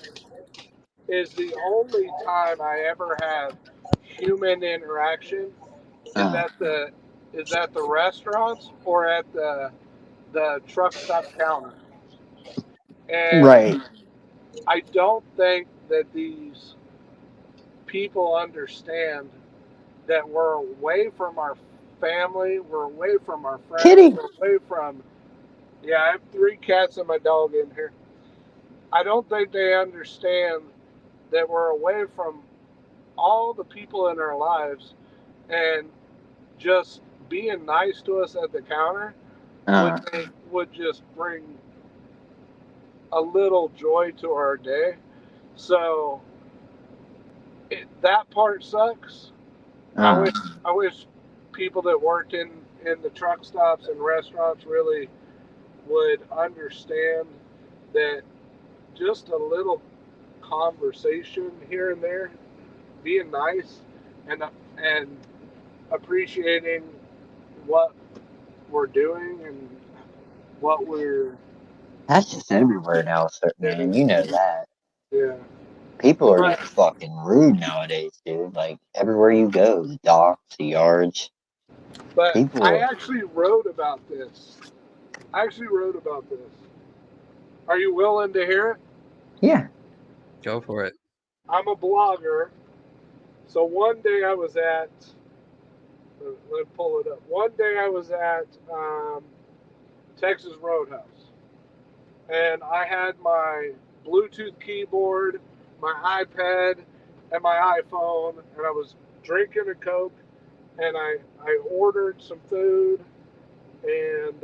is the only time I ever have human interaction is at the restaurants or at the truck stop counter. And Right. I don't think that these people understand that we're away from our family, we're away from our friends, Kitty. we're away from. Yeah, I have 3 cats and my dog in here. I don't think they understand that we're away from all the people in our lives, and just being nice to us at the counter would just bring a little joy to our day. So that part sucks. I wish people that worked in the truck stops and restaurants really would understand that just a little conversation here and there, being nice and appreciating what we're doing and what we're. That's just everywhere now, sir, man. You know that. Yeah. People are just fucking rude nowadays, dude. Like everywhere you go, the docks, the yards. But People I actually wrote about this. Are you willing to hear it? Yeah. Go for it. I'm a blogger. So one day I was at. Let me pull it up. One day I was at Texas Roadhouse, and I had my Bluetooth keyboard, my iPad, and my iPhone, and I was drinking a Coke, and I ordered some food, and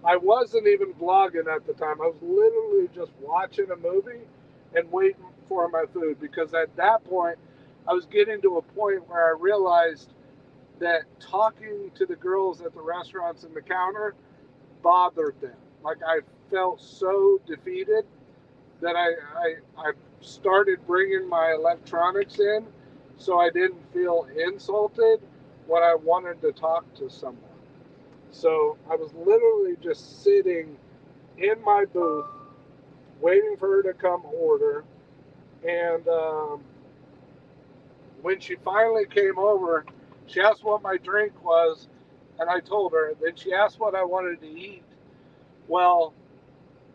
I wasn't even vlogging at the time. I was literally just watching a movie and waiting for my food, because at that point I was getting to a point where I realized that talking to the girls at the restaurants and the counter bothered them. Like, I felt so defeated that I started bringing my electronics in so I didn't feel insulted when I wanted to talk to someone. So I was literally just sitting in my booth waiting for her to come order. And when she finally came over, she asked what my drink was, and I told her. Then she asked what I wanted to eat. Well,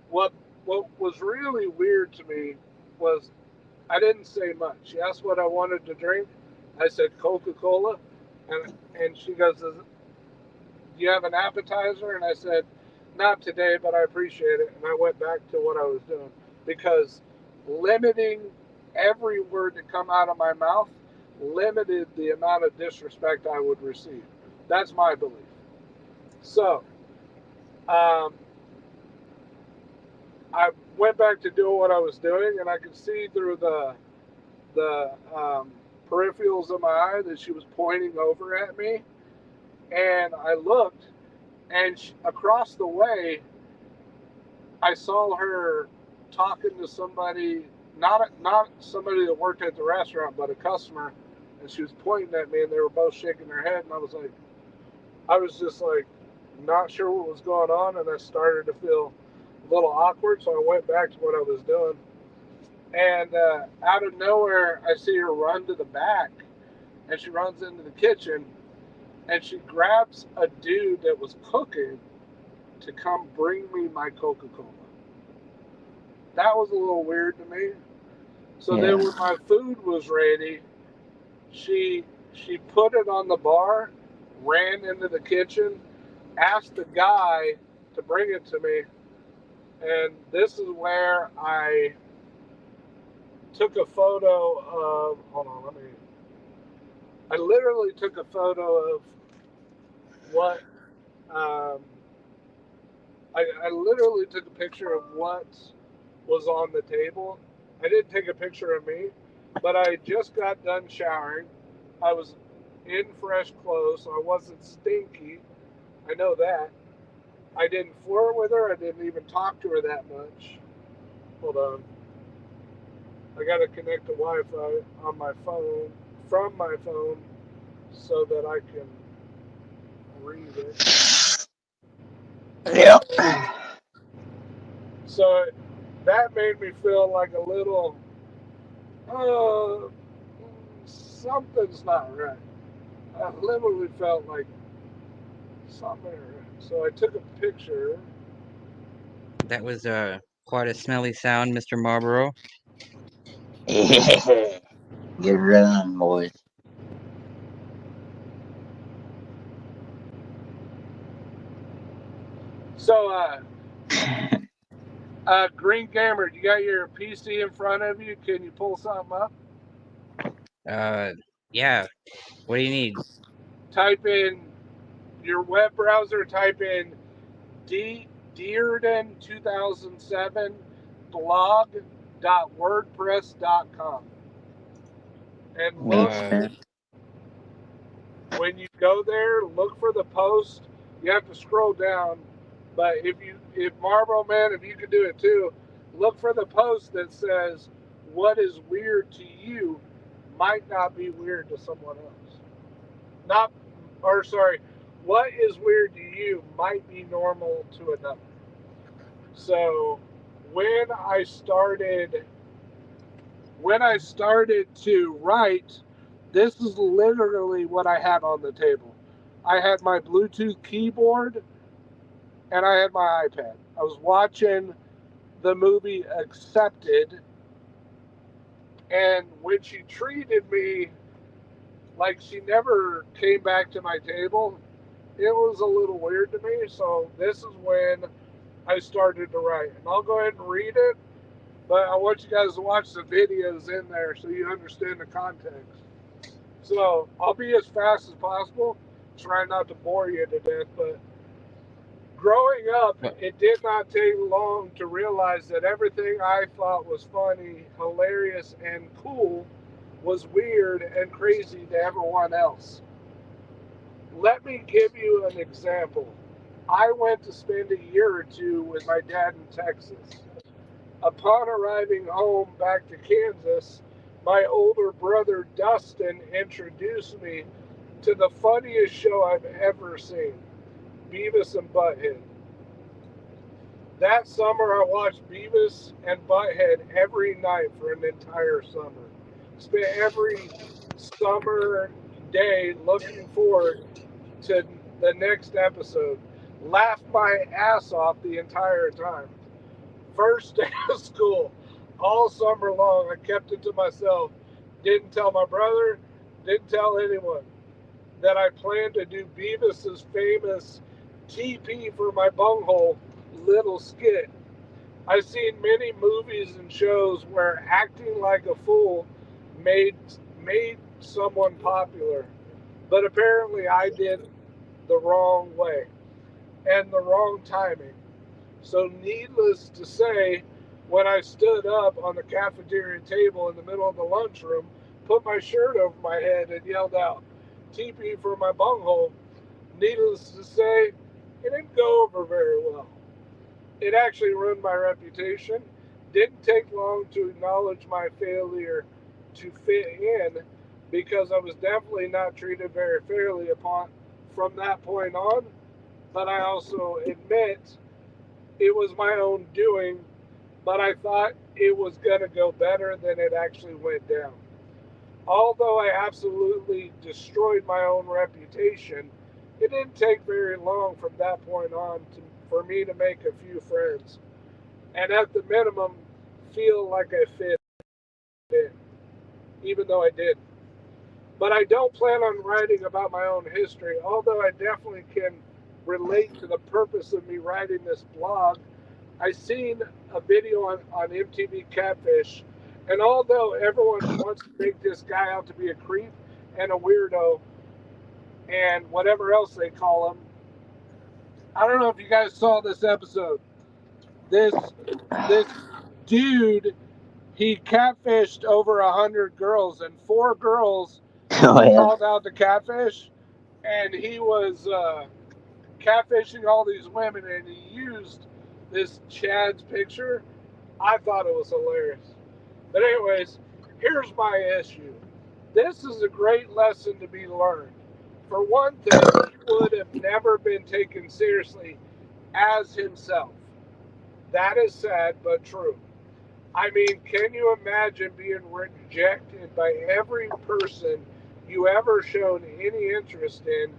what was really weird to me was I didn't say much. She asked what I wanted to drink. I said Coca-Cola, and she goes, "Do you have an appetizer?" And I said, "Not today, but I appreciate it." And I went back to what I was doing, because limiting every word that come out of my mouth limited the amount of disrespect I would receive. That's my belief. So, I went back to doing what I was doing, and I could see through the peripherals of my eye that she was pointing over at me. And I looked, and across the way, I saw her talking to somebody, not somebody that worked at the restaurant, but a customer, and she was pointing at me, and they were both shaking their head, and I was just like, not sure what was going on, and I started to feel a little awkward, so I went back to what I was doing. And out of nowhere, I see her run to the back, and she runs into the kitchen, and she grabs a dude that was cooking to come bring me my Coca-Cola. That was a little weird to me. So then when my food was ready, she put it on the bar, ran into the kitchen, asked the guy to bring it to me, and this is where I took a photo of, I literally took a photo of what, I literally took a picture of what was on the table. I didn't take a picture of me, but I just got done showering. I was in fresh clothes, so I wasn't stinky. I know that. I didn't flirt with her. I didn't even talk to her that much. Hold on. I got to connect to Wi-Fi on my phone, from my phone, so that I can read it. Yep. So that made me feel like a little, something's not right. I literally felt like something ain't right. So I took a picture. That was quite a smelly sound, Mr. Marlboro. Yeah. Good run, boys. So, Green Gamer, you got your PC in front of you? Can you pull something up? Yeah. What do you need? Type in your web browser, type in Dearden2007 blog.wordpress.com. And look, Makes sense. when you go there, look for the post. You have to scroll down, but if Marlboro Man, if you could do it too, look for the post that says what is weird to you might not be weird to someone else. What is weird to you might be normal to another. So when I started to write, this is literally what I had on the table. I had my Bluetooth keyboard and I had my iPad. I was watching the movie Accepted, and when she treated me like she never came back to my table, it was a little weird to me. So this is when I started to write. And I'll go ahead and read it, but I want you guys to watch the videos in there so you understand the context. So I'll be as fast as possible, try not to bore you to death, but growing up, it did not take long to realize that everything I thought was funny, hilarious, and cool was weird and crazy to everyone else. Let me give you an example. I went to spend a year or two with my dad in Texas. Upon arriving home back to Kansas, my older brother Dustin introduced me to the funniest show I've ever seen, Beavis and Butthead. That summer, I watched Beavis and Butthead every night for an entire summer. Spent every summer day looking forward to the next episode. Laughed my ass off the entire time. First day of school, all summer long, I kept it to myself. Didn't tell my brother, didn't tell anyone that I planned to do Beavis's famous TP for my bunghole little skit. I've seen many movies and shows where acting like a fool made someone popular, but apparently I did the wrong way. and the wrong timing. So, needless to say, when I stood up on the cafeteria table in the middle of the lunchroom, put my shirt over my head, and yelled out, "TP for my bunghole," needless to say, it didn't go over very well. It actually ruined my reputation. Didn't take long to acknowledge my failure to fit in because I was definitely not treated very fairly upon from that point on. But I also admit it was my own doing, but I thought it was going to go better than it actually went down. Although I absolutely destroyed my own reputation, it didn't take very long from that point on for me to make a few friends, and at the minimum, feel like I fit in, even though I did. But I don't plan on writing about my own history, although I definitely can relate to the purpose of me writing this blog. I seen a video on MTV Catfish, and although everyone wants to make this guy out to be a creep and a weirdo and whatever else they call him, I don't know if you guys saw this episode. This dude, he catfished over 100 girls, and 4 girls Oh, he yeah. called out to catfish, and he was catfishing all these women, and he used this Chad's picture. I thought it was hilarious. But anyways, here's my issue. This is a great lesson to be learned. For one thing, he would have never been taken seriously as himself. That is sad, but true. I mean, can you imagine being rejected by every person you ever shown any interest in?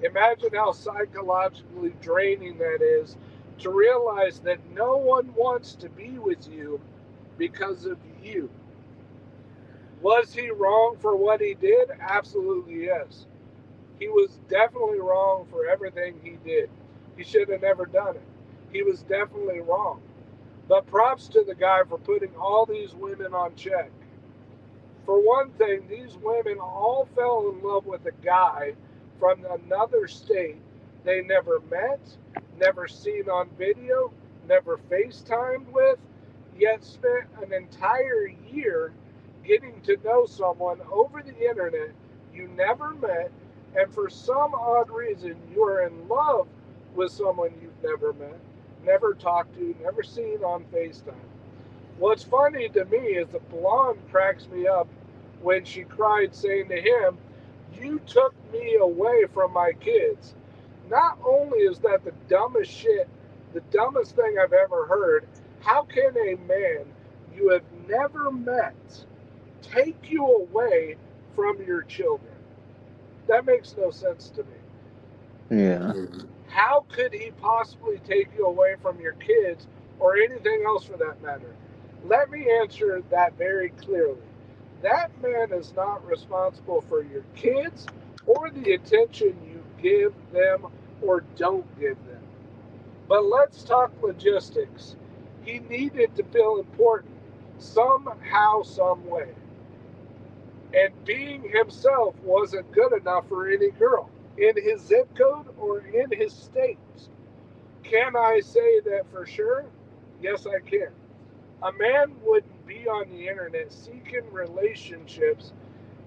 Imagine how psychologically draining that is to realize that no one wants to be with you because of you. Was he wrong for what he did? Absolutely yes. He was definitely wrong for everything he did. He should have never done it. He was definitely wrong. But props to the guy for putting all these women on check. For one thing, these women all fell in love with a guy from another state they never met, never seen on video, never FaceTimed with, yet spent an entire year getting to know someone over the internet you never met, and for some odd reason you are in love with someone you've never met, never talked to, never seen on FaceTime. What's funny to me is the blonde cracks me up when she cried, saying to him, "You took me away from my kids." Not only is that the dumbest shit, the dumbest thing I've ever heard, how can a man you have never met take you away from your children? That makes no sense to me. Yeah. How could he possibly take you away from your kids or anything else for that matter? Let me answer that very clearly. That man is not responsible for your kids or the attention you give them or don't give them. But let's talk logistics. He needed to feel important somehow, some way. And being himself wasn't good enough for any girl in his zip code or in his state. Can I say that for sure? Yes, I can. A man wouldn't be on the internet seeking relationships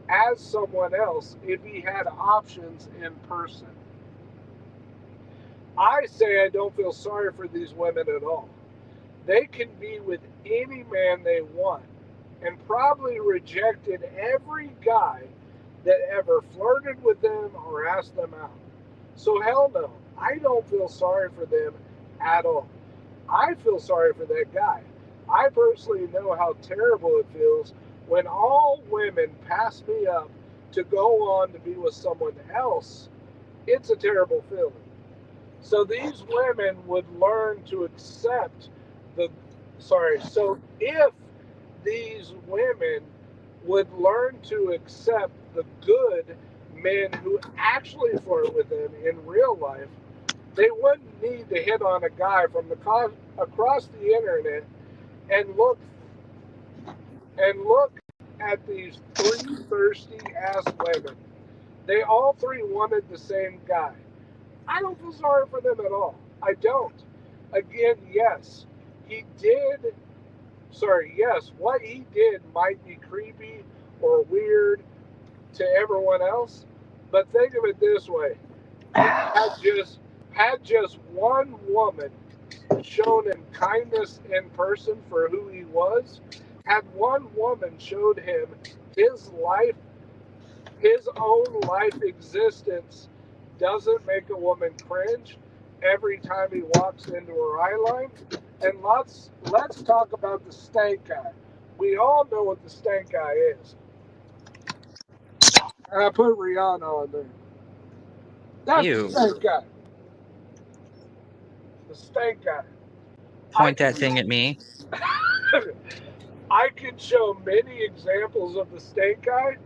as someone else if he had options in person. I say I don't feel sorry for these women at all. They can be with any man they want and probably rejected every guy that ever flirted with them or asked them out. So hell no, I don't feel sorry for them at all. I feel sorry for that guy. I personally know how terrible it feels when all women pass me up to go on to be with someone else. It's a terrible feeling. So these women would learn to accept the, so if these women would learn to accept the good men who actually flirt with them in real life, they wouldn't need to hit on a guy from across the internet and look at these 3 thirsty ass women. They all 3 wanted the same guy. I don't feel sorry for them at all. I don't. Again, yes, he did. Sorry, yes, what he did might be creepy or weird to everyone else, but think of it this way: had just one woman shown him kindness in person for who he was, had one woman showed him his life, his own life existence doesn't make a woman cringe every time he walks into her eye line. And let's talk about the stank guy. We all know what the stank guy is. And I put Rihanna on there. That's the Ew. stank guy. The stank guy. Point that thing at me. I can show many examples of the stank guy,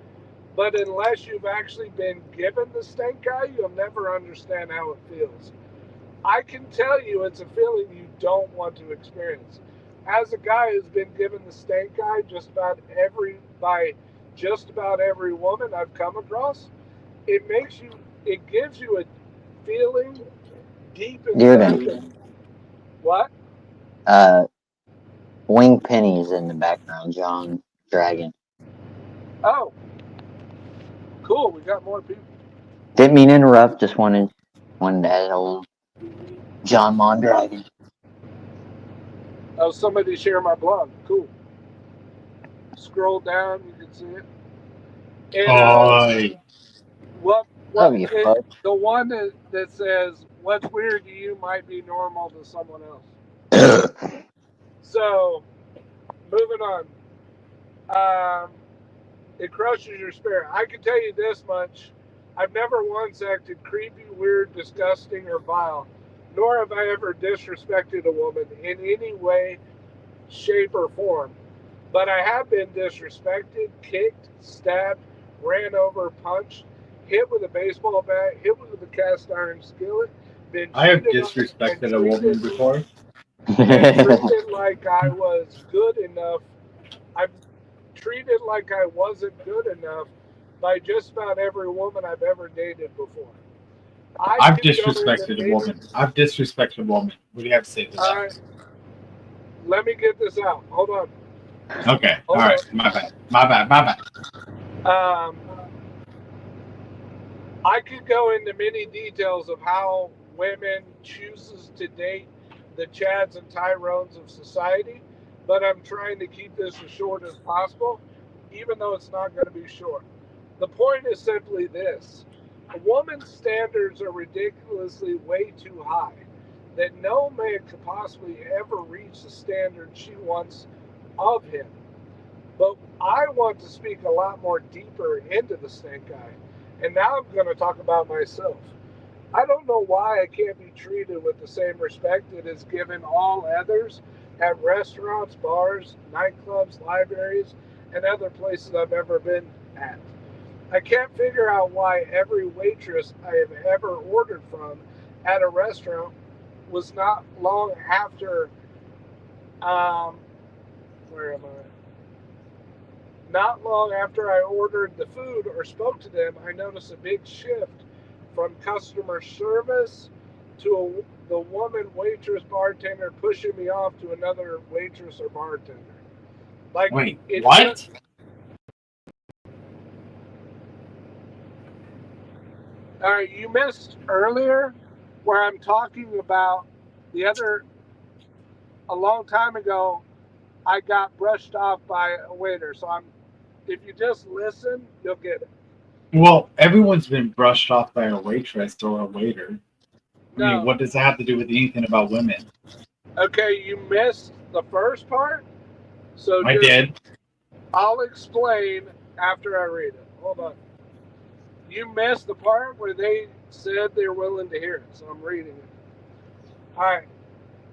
but unless you've actually been given the stank guy, you'll never understand how it feels. I can tell you it's a feeling you don't want to experience. As a guy who's been given the stank eye by just about every woman I've come across, it gives you a feeling deep inside. Dearden, What? Wing Penny's in the background, John Dragon. Oh, cool. We got more people. Didn't mean to interrupt, just wanted to add old John Mondragon. Oh, somebody share my blog. Cool. Scroll down, you can see it. And the one that says what's weird to you might be normal to someone else. So, moving on. It crushes your spirit. I can tell you this much. I've never once acted creepy, weird, disgusting, or vile, nor have I ever disrespected a woman in any way, shape, or form. But I have been disrespected, kicked, stabbed, ran over, punched, hit with a baseball bat, hit with a cast iron skillet. I have disrespected a woman before. And treated like I was good enough. I've treated like I wasn't good enough by just about every woman I've ever dated before. I've disrespected a woman. I've disrespected a woman. What do you have to say to that? All right. Let me get this out. Hold on. Okay. All right. My bad. I could go into many details of how women chooses to date the Chads and Tyrones of society, but I'm trying to keep this as short as possible, even though it's not going to be short. The point is simply this. A woman's standards are ridiculously way too high, that no man could possibly ever reach the standard she wants of him. But I want to speak a lot more deeper into the stank eye. And now I'm going to talk about myself. I don't know why I can't be treated with the same respect that is given all others at restaurants, bars, nightclubs, libraries, and other places I've ever been at. I can't figure out why every waitress I have ever ordered from at a restaurant was not long after, where am I? Not long after I ordered the food or spoke to them, I noticed a big shift from customer service to the woman waitress bartender pushing me off to another waitress or bartender. Like, wait, what? All right, you missed earlier where I'm talking about a long time ago, I got brushed off by a waiter. So if you just listen, you'll get it. Well, everyone's been brushed off by a waitress or a waiter. No. I mean, what does that have to do with anything about women? Okay, you missed the first part. So I did. I'll explain after I read it. Hold on. You missed the part where they said they're willing to hear it, so I'm reading it. All right.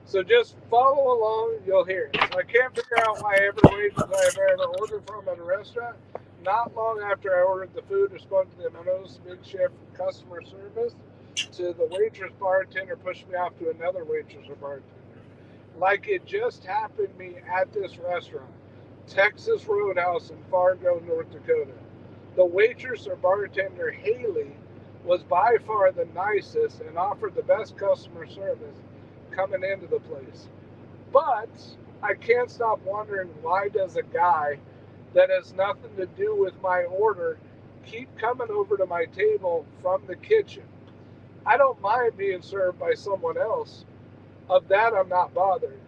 So just follow along, you'll hear it. So I can't figure out why every waitress I've ever ordered from at a restaurant, not long after I ordered the food or spoke to them, I noticed a big shift from customer service to the waitress bartender pushed me off to another waitress or bartender. Like it just happened to me at this restaurant, Texas Roadhouse in Fargo, North Dakota. The waitress or bartender, Haley, was by far the nicest and offered the best customer service coming into the place. But I can't stop wondering, why does a guy that has nothing to do with my order keep coming over to my table from the kitchen? I don't mind being served by someone else. Of that, I'm not bothered.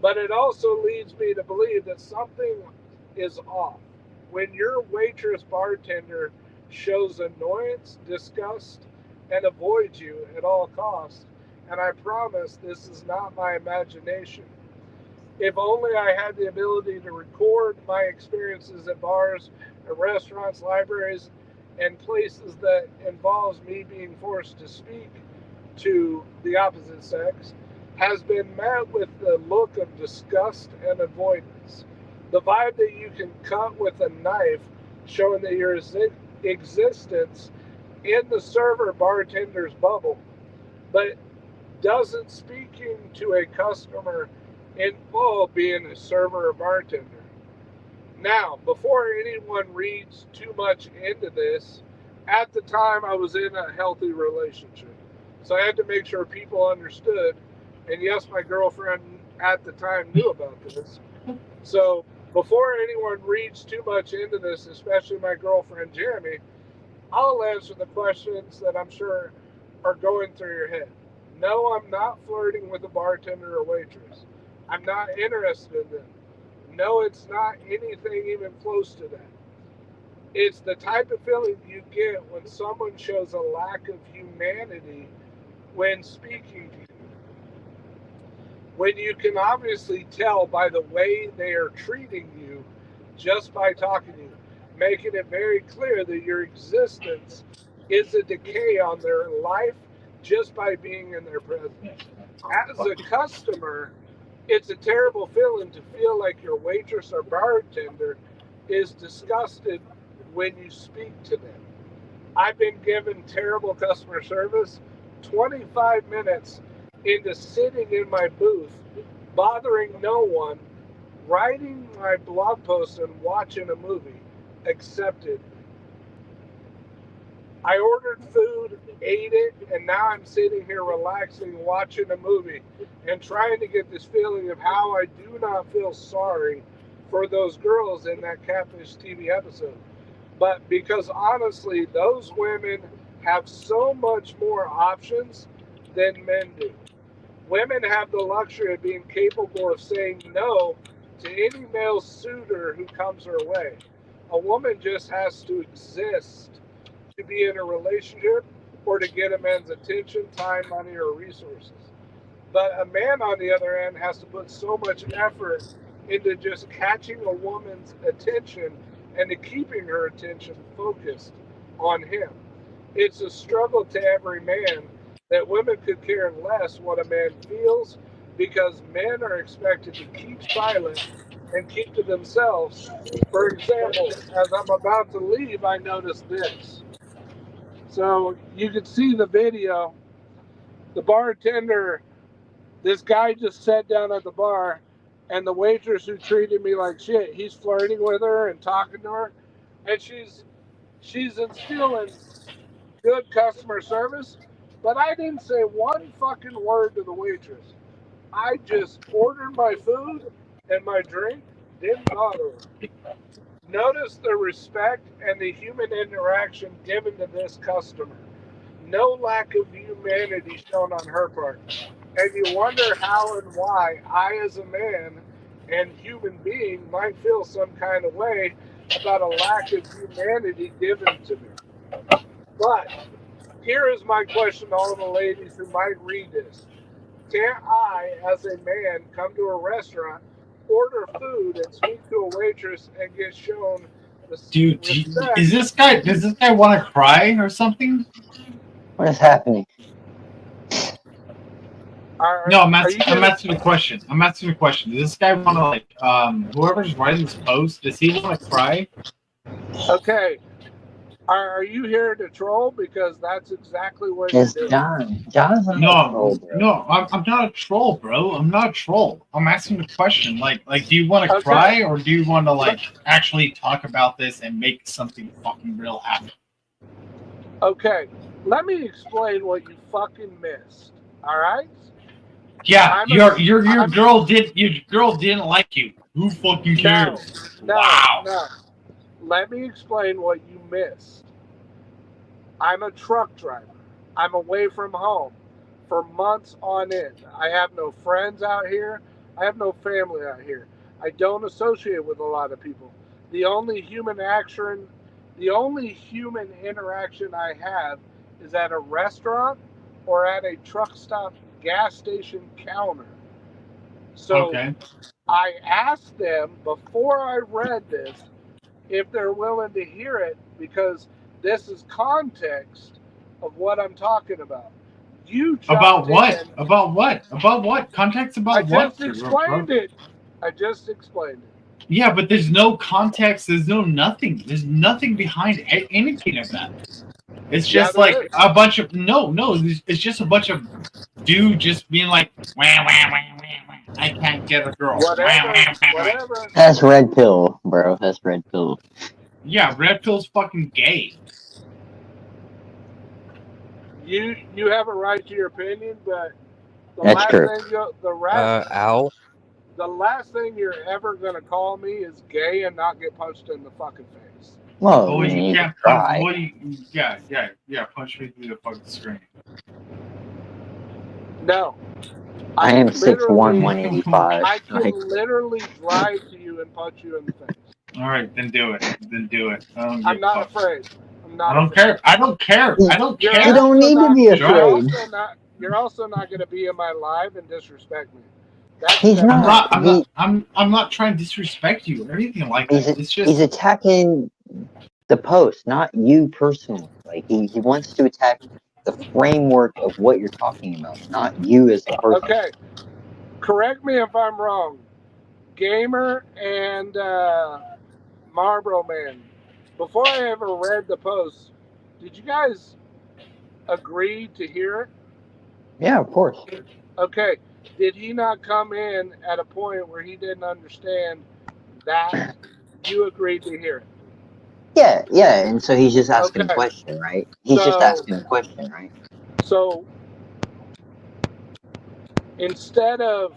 But it also leads me to believe that something is off. When your waitress bartender shows annoyance, disgust, and avoids you at all costs, and I promise this is not my imagination. If only I had the ability to record my experiences at bars, at restaurants, libraries, and places that involves me being forced to speak to the opposite sex, has been met with the look of disgust and avoidance. The vibe that you can cut with a knife, showing that your existence in the server bartender's bubble, but doesn't speaking to a customer involve being a server or bartender. Now, before anyone reads too much into this, at the time I was in a healthy relationship. So I had to make sure people understood. And yes, my girlfriend at the time knew about this. So before anyone reads too much into this, especially my girlfriend Jeremy, I'll answer the questions that I'm sure are going through your head. No, I'm not flirting with a bartender or waitress. I'm not interested in them. No, it's not anything even close to that. It's the type of feeling you get when someone shows a lack of humanity when speaking to you. When you can obviously tell by the way they are treating you just by talking to you, making it very clear that your existence is a decay on their life just by being in their presence. As a customer, it's a terrible feeling to feel like your waitress or bartender is disgusted when you speak to them. I've been given terrible customer service 25 minutes into sitting in my booth, bothering no one, writing my blog post and watching a movie. Accepted. I ordered food, ate it, and now I'm sitting here relaxing, watching a movie, and trying to get this feeling of how I do not feel sorry for those girls in that Catfish TV episode. But because honestly, those women have so much more options than men do. Women have the luxury of being capable of saying no to any male suitor who comes her way. A woman just has to exist to be in a relationship or to get a man's attention, time, money, or resources. But a man, on the other hand, has to put so much effort into just catching a woman's attention and to keeping her attention focused on him. It's a struggle to every man that women could care less what a man feels because men are expected to keep silent and keep to themselves. For example, as I'm about to leave, I noticed this. So you can see the video. The bartender, this guy just sat down at the bar, and the waitress who treated me like shit, he's flirting with her and talking to her, and she's instilling good customer service, but I didn't say one fucking word to the waitress. I just ordered my food and my drink, didn't bother her. Notice the respect and the human interaction given to this customer. No lack of humanity shown on her part. And you wonder how and why I, as a man and human being, might feel some kind of way about a lack of humanity given to me. But here is my question to all the ladies who might read this. Can't I, as a man, come to a restaurant, order food, and speak to a waitress and get shown the Dude, respect? does this guy want to cry or something? What is happening? No, I'm asking a question. I'm asking a question. Does this guy want to, like, whoever's writing this post, does he want to cry? Okay. Are you here to troll? Because that's exactly what It's you're doing. John. John's not a troll, bro. No, I'm not a troll, bro. I'm not a troll. I'm asking a question. Like, do you want to cry, or do you want to, like, actually talk about this and make something fucking real happen? Okay, let me explain what you fucking missed. All right? Yeah, your girl didn't like you. Who fucking cares? Wow. No. Let me explain what you missed. I'm a truck driver. I'm away from home for months on end. I have no friends out here. I have no family out here. I don't associate with a lot of people. The only human interaction I have is at a restaurant or at a truck stop gas station counter. So I asked them before I read this if they're willing to hear it, because this is context of what I'm talking about. You about what? in. About what? About what? Context about what? I just explained it. Yeah, but there's no context. There's no nothing. There's nothing behind anything of that. It's just like a bunch of no. It's just a bunch of dude just being like, wah, wah, wah, wah, wah. I can't get a girl. Whatever. That's red pill, bro. That's red pill. Yeah, red pill's fucking gay. You have a right to your opinion, but that's true. The last thing you're ever gonna call me is gay and not get punched in the fucking face. Well, you can't try. Yeah. Punch me through the fucking screen. No. I am 6'1", 185. I can literally drive to you and punch you in the face. All right, then do it. I'm not afraid. I don't care. You don't need to be afraid. You're also not going to be in my live and disrespect me. I'm not trying to disrespect you or anything like that. It's just he's attacking the post, not you personally. Like he wants to attack the framework of what you're talking about, not you as a person. Okay. Correct me if I'm wrong. Gamer and Marlboro Man. Before I ever read the post, did you guys agree to hear it? Yeah, of course. Okay. Did he not come in at a point where he didn't understand that you agreed to hear it? Yeah, and so he's just asking a question, right? He's just asking a question, right? So, instead of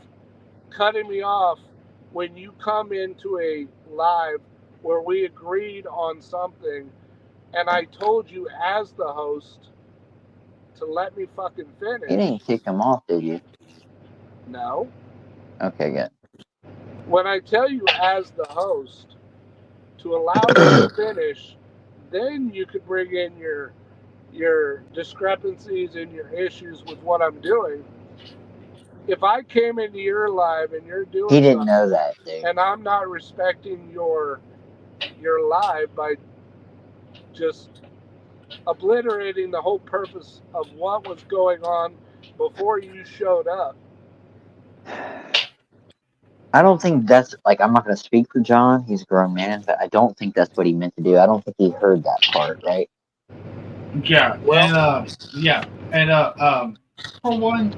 cutting me off when you come into a live where we agreed on something and I told you as the host to let me fucking finish. You didn't kick him off, did you? No. Okay, good. When I tell you as the host to allow me to finish, then you could bring in your discrepancies and your issues with what I'm doing. If I came into your live and you're doing he didn't know that, dude. And I'm not respecting your live by just obliterating the whole purpose of what was going on before you showed up. I don't think that's, like, I'm not going to speak for John. He's a grown man, but I don't think that's what he meant to do. I don't think he heard that part, right? Yeah. Well, and for one,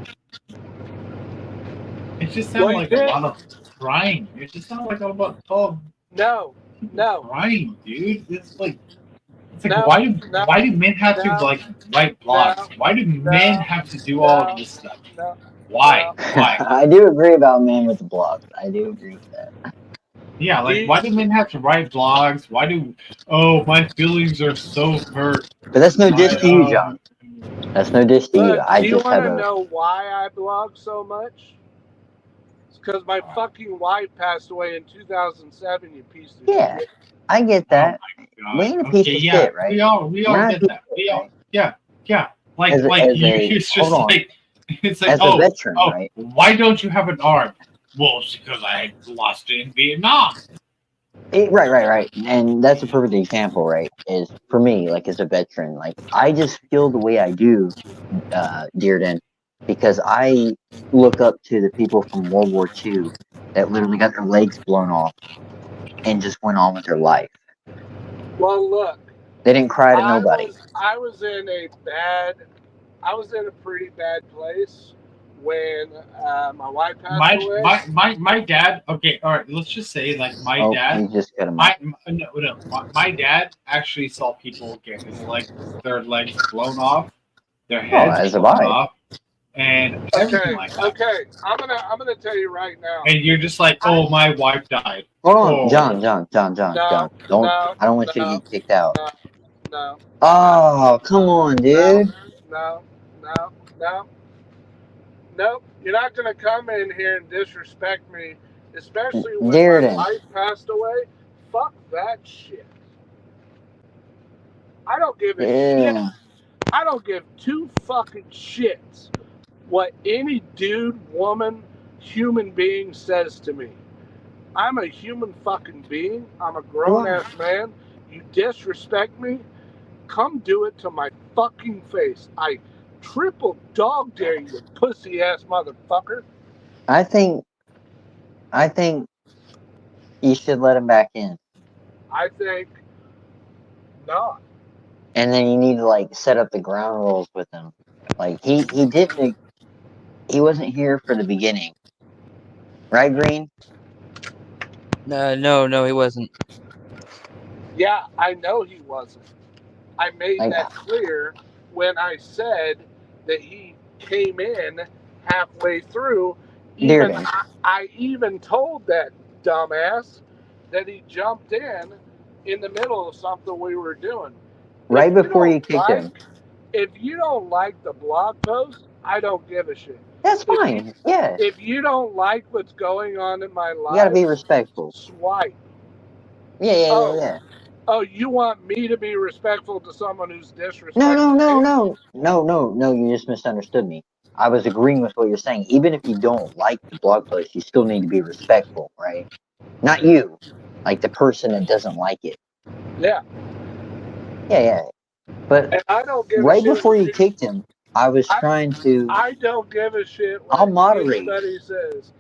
it just sounded like a lot of crying. It just sounded like a lot of no crying, dude. It's like why do men have to like write blogs? Why do men have to do all of this stuff? Why? I do agree about men with the blogs. I do agree with that. Yeah, like why do men have to write blogs? Why do my feelings are so hurt? But that's no diss to you, John. That's no diss to you. Do you want to know why I blog so much? It's because my fucking wife passed away in 2007. You piece of shit. Yeah, I get that. We ain't a piece of shit, right? We all get that. Yeah. It's like, as a veteran, right? Why don't you have an arm? Well, it's because I lost it in Vietnam. Right. And that's a perfect example, right? Is for me, like as a veteran, like I just feel the way I do, Dearden, because I look up to the people from World War II that literally got their legs blown off and just went on with their life. Well, look. They didn't cry to nobody. I was in a pretty bad place when my wife passed away. My dad. Okay, all right. Let's just say like my dad. You just got my dad actually saw people get their legs blown off, their heads blown off, and everything like that. Okay, I'm gonna tell you right now. And you're just like, oh, my wife died. Hold on, Oh. John. No, Don't. I don't want you to get kicked out. No. Oh, come on, dude. No. Nope. You're not gonna come in here and disrespect me, especially when Dearden. my wife passed away. Fuck that shit. I don't give a shit. I don't give two fucking shits what any dude, woman, human being says to me. I'm a human fucking being. I'm a grown ass man. You disrespect me, come do it to my fucking face. I triple dog dare you, pussy ass motherfucker. I think you should let him back in. I think not. And then you need to like set up the ground rules with him. Like he wasn't here for the beginning. Right, Green? No, he wasn't. Yeah, I know he wasn't. I made Like, that clear when I said that he came in halfway through. Even I even told that dumbass that he jumped in the middle of something we were doing. Right before you kicked him. If you don't like the blog post, I don't give a shit. That's fine. Yeah. If you don't like what's going on in my life, You gotta be respectful. Swipe. Yeah. Oh, you want me to be respectful to someone who's disrespectful? No, you just misunderstood me. I was agreeing with what you're saying. Even if you don't like the blog post, you still need to be respectful, right? Not you, like the person that doesn't like it. Yeah. But and I don't give right a shit before you kicked him, I was trying to. I don't give a shit what I'll moderate. anybody says.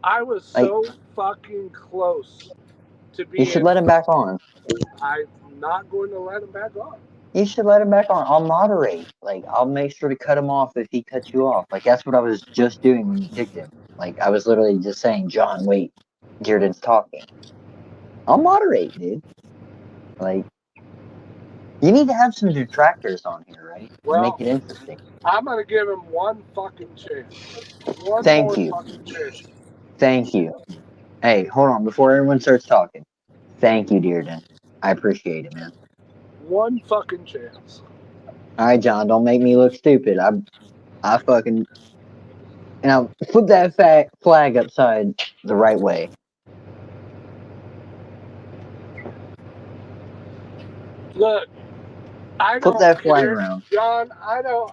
I was Like, so fucking close to being. You should let him back on. I'm not going to let him back on. You should let him back on. I'll moderate. Like, I'll make sure to cut him off if he cuts you off. Like, that's what I was just doing when you kicked him. Like, I was literally just saying, John, wait, Dearden's talking. I'll moderate, dude. Like, you need to have some detractors on here, right? Well, make it interesting. I'm going to give him one fucking chance. One Thank more you. fucking chance. Thank you. Hey, hold on. Before everyone starts talking, thank you, Dearden. I appreciate it, man. One fucking chance. All right, John, don't make me look stupid. I fucking... Now, flip that flag upside the right way. Look, I Flip don't that flag care, around. John. I don't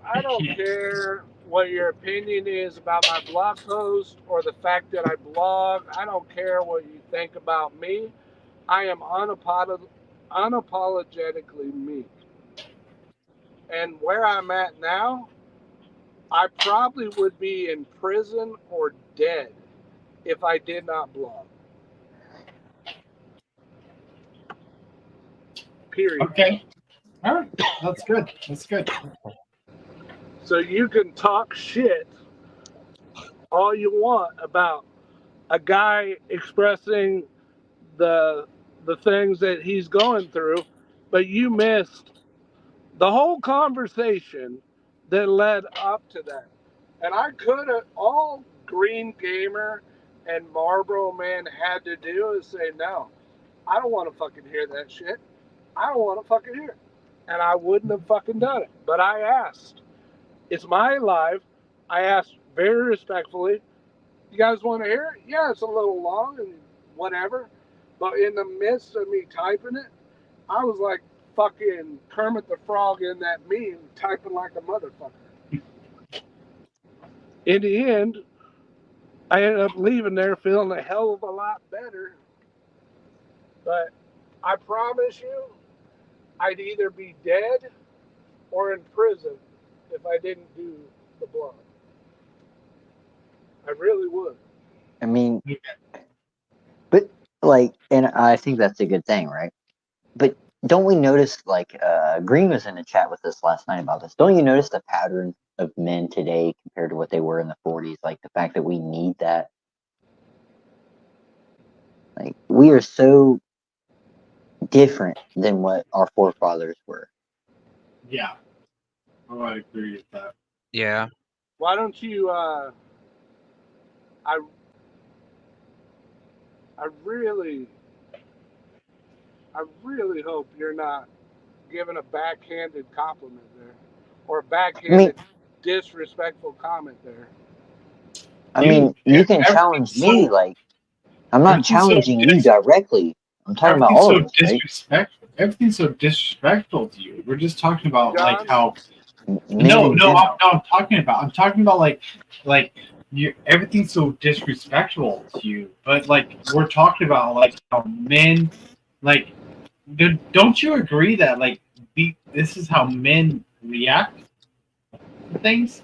care what your opinion is about my blog post or the fact that I blog. I don't care what you think about me. I am unapologetically me. And where I'm at now, I probably would be in prison or dead if I did not blog. Period. Okay. All right. That's good. So you can talk shit all you want about a guy expressing the things that he's going through, but you missed the whole conversation that led up to that. And I could have, all Green Gamer and Marlboro Man had to do is say, no, I don't want to fucking hear that shit. I don't want to fucking hear it. And I wouldn't have fucking done it. But I asked. It's my live. I asked very respectfully, you guys want to hear it? Yeah, it's a little long and whatever. But in the midst of me typing it, I was like fucking Kermit the Frog in that meme, typing like a motherfucker. In the end, I ended up leaving there feeling a hell of a lot better. But I promise you, I'd either be dead or in prison if I didn't do the blog. I really would. I mean, but like, and I think that's a good thing, right? But don't we notice, like, Green was in a chat with us last night about this. Don't you notice the pattern of men today compared to what they were in the 40s? Like, the fact that we need that. Like, we are so different than what our forefathers were. Yeah. Oh, I agree with that. Yeah. Why don't you? I really, I really hope you're not giving a backhanded compliment there, or a backhanded disrespectful comment there. I mean, you can challenge me. Like, I'm not challenging you directly. I'm talking about all of us, right? Disrespectful. Everything's so disrespectful to you. We're just talking about like John? how. Men No, in no, general. I'm talking about. I'm talking about like you. Everything's so disrespectful to you. But like we're talking about like how men, like, don't you agree that like this is how men react to things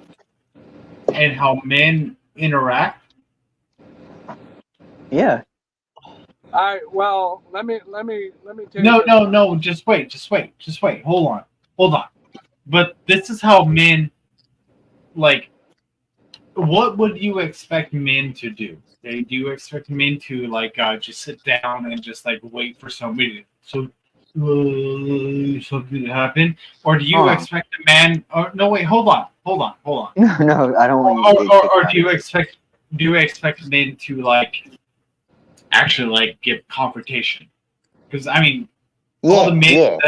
and how men interact? Yeah. Well, let me take No. Just wait. Hold on. But this is how men like. What would you expect men to do? Do you expect men to like just sit down and just like wait for something to happen, or do you expect a man? Or no, wait, hold on. No, I don't want you to Or do you expect men to like actually like give confrontation? Because I mean, all the men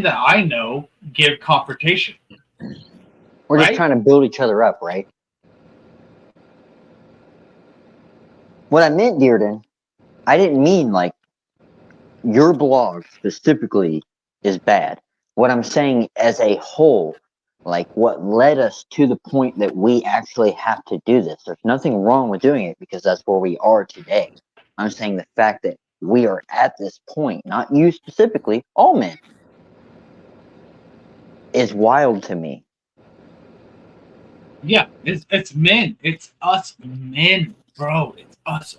that I know give confrontation. We're just trying to build each other up, right? What I meant, Dearden, I didn't mean like your blog specifically is bad. What I'm saying as a whole, like what led us to the point that we actually have to do this. There's nothing wrong with doing it because that's where we are today. I'm saying the fact that we are at this point, not you specifically, all men, is wild to me. Yeah, it's men. It's us men, bro. It's us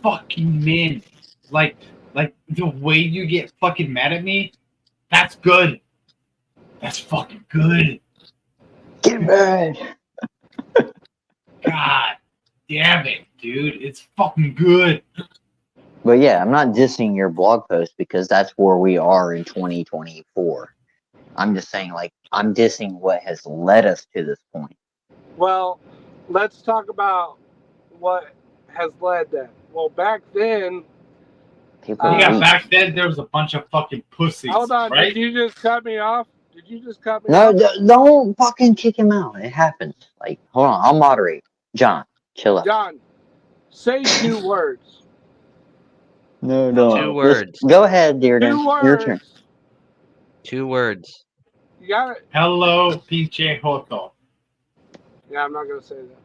fucking men. Like the way you get fucking mad at me, that's good. That's fucking good. Get mad. God damn it, dude. It's fucking good. But yeah, I'm not dissing your blog post because that's where we are in 2024. I'm just saying, like, I'm dissing what has led us to this point. Well, let's talk about what has led that. Well, back then, back then there was a bunch of fucking pussies. Hold on, right? Did you just cut me off? No, don't fucking kick him out. It happens. Like, hold on, I'll moderate. John, chill out. John, say 2 words. No. 2 words. Go ahead, Dearden. 2 words. Your turn. 2 words. You got it. Hello, pinche joto. Yeah, I'm not gonna say that.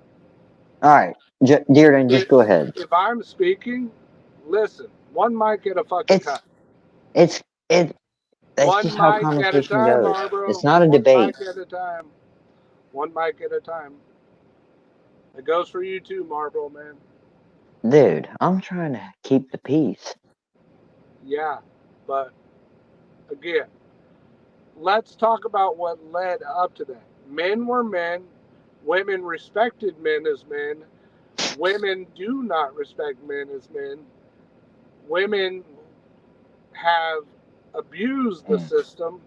All right, Dearden, just go ahead. If I'm speaking, listen. One mic at a fucking time. It's one just how mic at a conversation time, goes. Barbara. It's not a debate. One mic at a time. One mic at a time. It goes for you too, Marlboro man. Dude, I'm trying to keep the peace. Yeah, but again, let's talk about what led up to that. Men were men. Women respected men as men. Women do not respect men as men. Women have abused the system.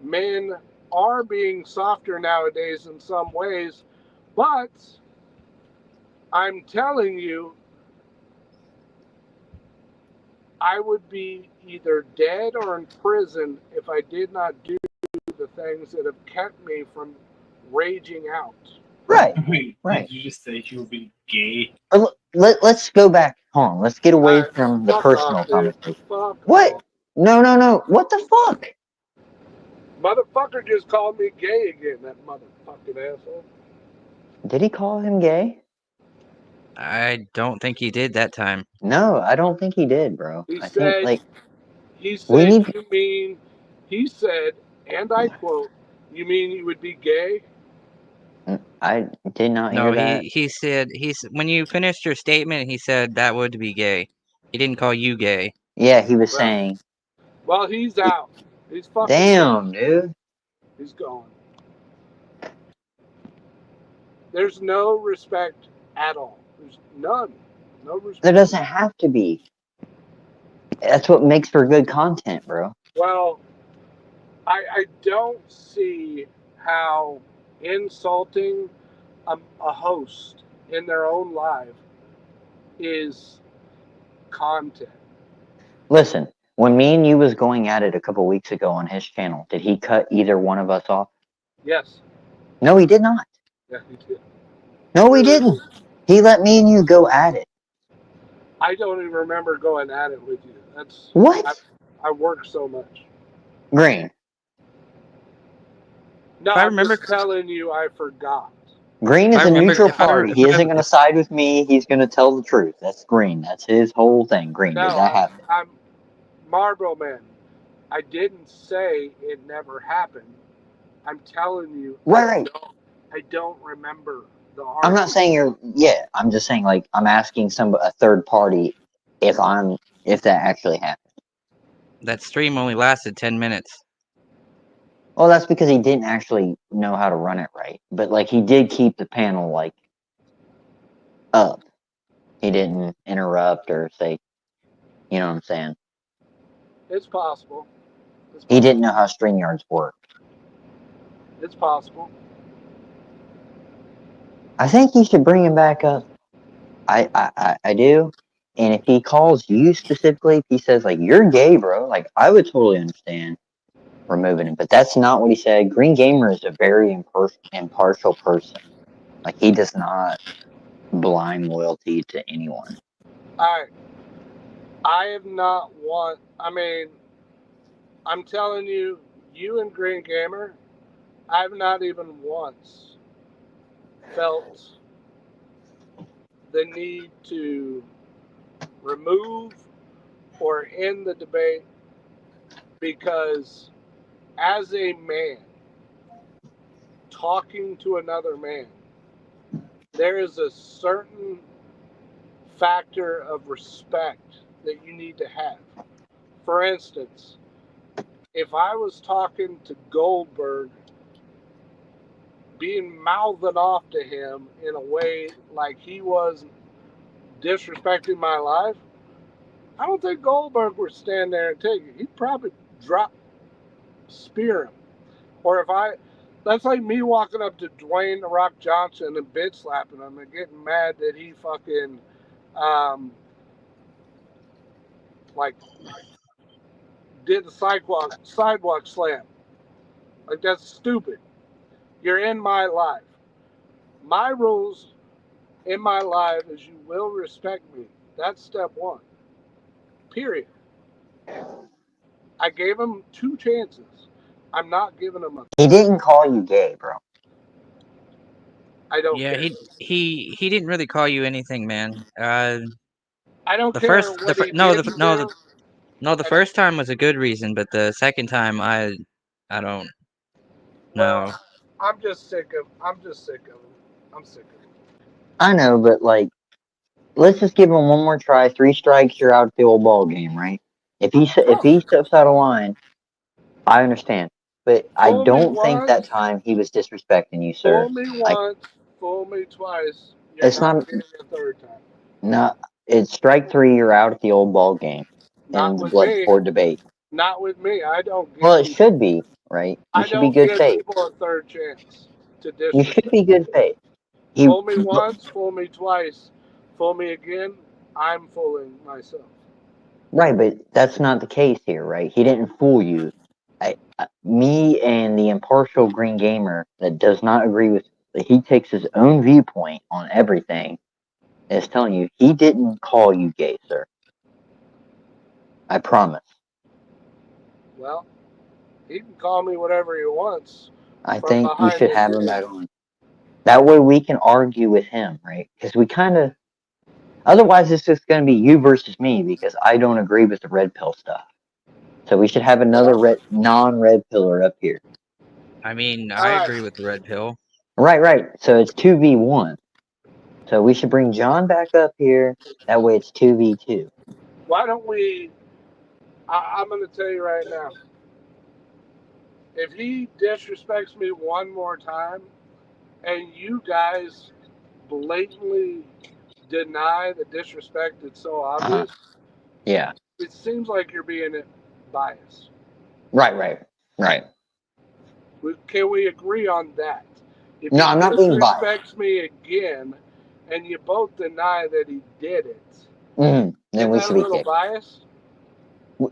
Men are being softer nowadays in some ways, but I'm telling you, I would be either dead or in prison if I did not do the things that have kept me from raging out. Right. Did you just say you would be gay? Let's go back. Hold on. Let's get away from the personal conversation. What? No. What the fuck? Motherfucker just called me gay again, that motherfucking asshole. Did he call him gay? I don't think he did that time. No, I don't think he did, bro. He said, he said, and I quote, you mean you would be gay? I did not hear that. He said, when you finished your statement, he said that would be gay. He didn't call you gay. Yeah, he was saying. Well, he's out. He's fucking Damn, gone. dude. He's gone. There's no respect at all. There's none. No respect. There doesn't have to be. That's what makes for good content, bro. Well, I don't see how insulting a host in their own live is content. Listen, when me and you was going at it a couple weeks ago on his channel, did he cut either one of us off? Yes. No, he did not. Yeah, he did. No, he didn't. He let me and you go at it. I don't even remember going at it with you. That's what? I work so much. Green. No, I'm just telling you, I forgot. Green is a neutral party. He isn't going to side with me. He's going to tell the truth. That's Green. That's his whole thing. Green, did that happen? I'm Marlboro Man. I didn't say it never happened. I'm telling you, Right. I don't remember the argument. I'm not saying you're. Yeah, I'm just saying like I'm asking a third party if that actually happened. That stream only lasted 10 minutes. Well, that's because he didn't actually know how to run it right. But like he did keep the panel like up. He didn't interrupt or say, you know what I'm saying? It's possible. He didn't know how StreamYards work. It's possible. I think you should bring him back up. I do. And if he calls you specifically, if he says like you're gay, bro, like I would totally understand removing him. But that's not what he said. Green Gamer is a very impartial person. Like he does not blind loyalty to anyone. I have not I mean, I'm telling you, you and Green Gamer, I've not even once felt the need to remove or end the debate because as a man talking to another man, there is a certain factor of respect that you need to have. For instance, if I was talking to Goldberg, being mouthing off to him in a way like he was disrespecting my life, I don't think Goldberg would stand there and take it. He'd probably spear him. Or that's like me walking up to Dwayne "The Rock" Johnson and bitch slapping him and getting mad that he fucking, did the sidewalk slam. Like, that's stupid. You're in my life. My rules in my life is you will respect me. That's step one. Period. I gave him 2 chances. I'm not giving him a. He didn't call you gay, bro. I don't care. he didn't really call you anything, man. I don't care what he did. The first time was a good reason, but the second time I don't know. I'm just sick of him. I'm sick of him. I know, but like, let's just give him one more try. 3 strikes, you're out of the old ball game, right? If he steps out of line, I understand, but I don't think that time he was disrespecting you, sir. Fool me once, fool me twice. It's not getting a third time. No, it's strike 3. You're out at the old ball game in the Bloodsport debate. Not with me. I don't. Well, it should be right. You should be good faith. People a third chance to disrespect. You should be good faith. Fool me once, fool me twice, fool me again. I'm fooling myself. Right, but that's not the case here, right? He didn't fool you. Me and the impartial Green Gamer that does not agree with, he takes his own viewpoint on everything, is telling you he didn't call you gay, sir. I promise. Well, he can call me whatever he wants. I think you should have him back on. That way we can argue with him, right? Because we kind of... Otherwise, it's just going to be you versus me because I don't agree with the red pill stuff. So we should have another non-red pillar up here. I mean, I agree with the red pill. Right. So it's 2v1. So we should bring John back up here. That way it's 2v2. Why don't we... I'm going to tell you right now. If he disrespects me one more time, and you guys blatantly deny the disrespect that's so obvious, yeah, it seems like you're being biased. Right. Can we agree on that? If No, he I'm not being biased. disrespects me again, and you both deny that he did it, Then isn't we that a should be little kicked. biased?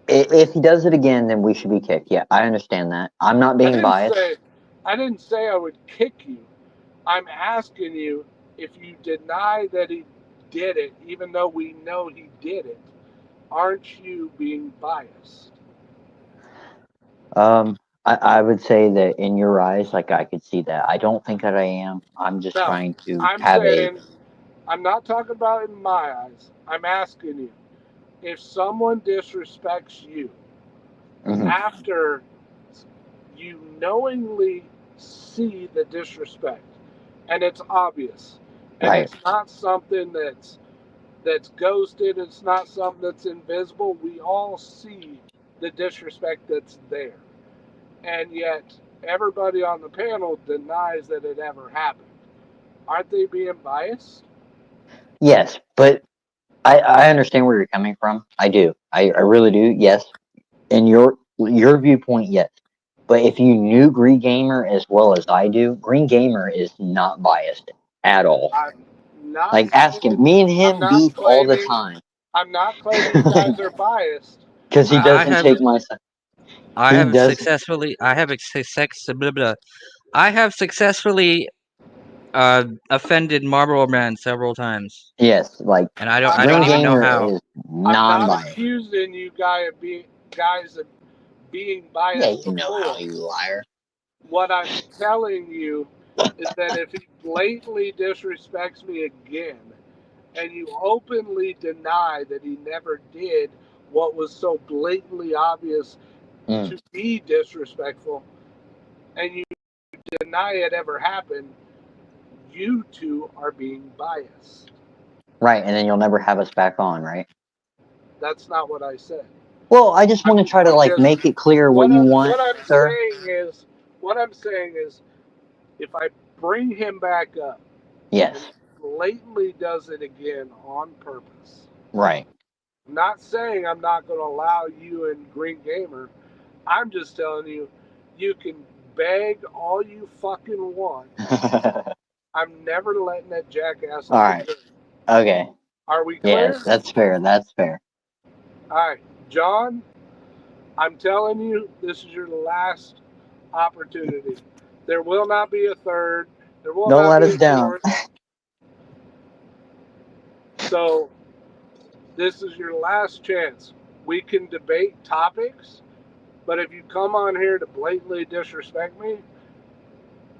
If he does it again, then we should be kicked. Yeah, I understand that. I'm not being biased. I didn't say I would kick you. I'm asking you if you deny that he did it, even though we know he did it, aren't you being biased? I would say that in your eyes, like I could see that. I don't think that I am. I'm just No, trying to I'm have saying, I'm not talking about in my eyes. I'm asking you, if someone disrespects you after you knowingly see the disrespect, and it's obvious, and Right. it's not something that's ghosted, it's not something that's invisible. We all see the disrespect that's there, and yet everybody on the panel denies that it ever happened. Aren't they being biased? Yes, but I understand where you're coming from. I do. I really do. Yes. In your viewpoint, yes. But if you knew Green Gamer as well as I do, Green Gamer is not biased at all. I'm not Like, ask him. Me and him beef all the time. I'm not claiming you guys are biased. Because he doesn't take my side. I have successfully offended Marlboro Man several times. Yes, like, and I don't even know how. Is I'm not non-biased. accusing you guys of being biased. Yeah, you know how, you liar. What I'm telling you is that if he blatantly disrespects me again, and you openly deny that he never did what was so blatantly obvious to be disrespectful, and you deny it ever happened, you two are being biased. Right, and then you'll never have us back on, right? That's not what I said. Well, I just want to try to, like, make it clear what you want, sir. What I'm saying is, if I bring him back up, yes, and blatantly does it again on purpose, right. I'm not saying I'm not going to allow you and Green Gamer. I'm just telling you, you can beg all you fucking want. I'm never letting that jackass. All right. Okay. Are we clear? Yes, that's fair. That's fair. All right, John, I'm telling you, this is your last opportunity. There will not be a third. There will Don't not let be us a down. fourth. So, this is your last chance. We can debate topics, but if you come on here to blatantly disrespect me,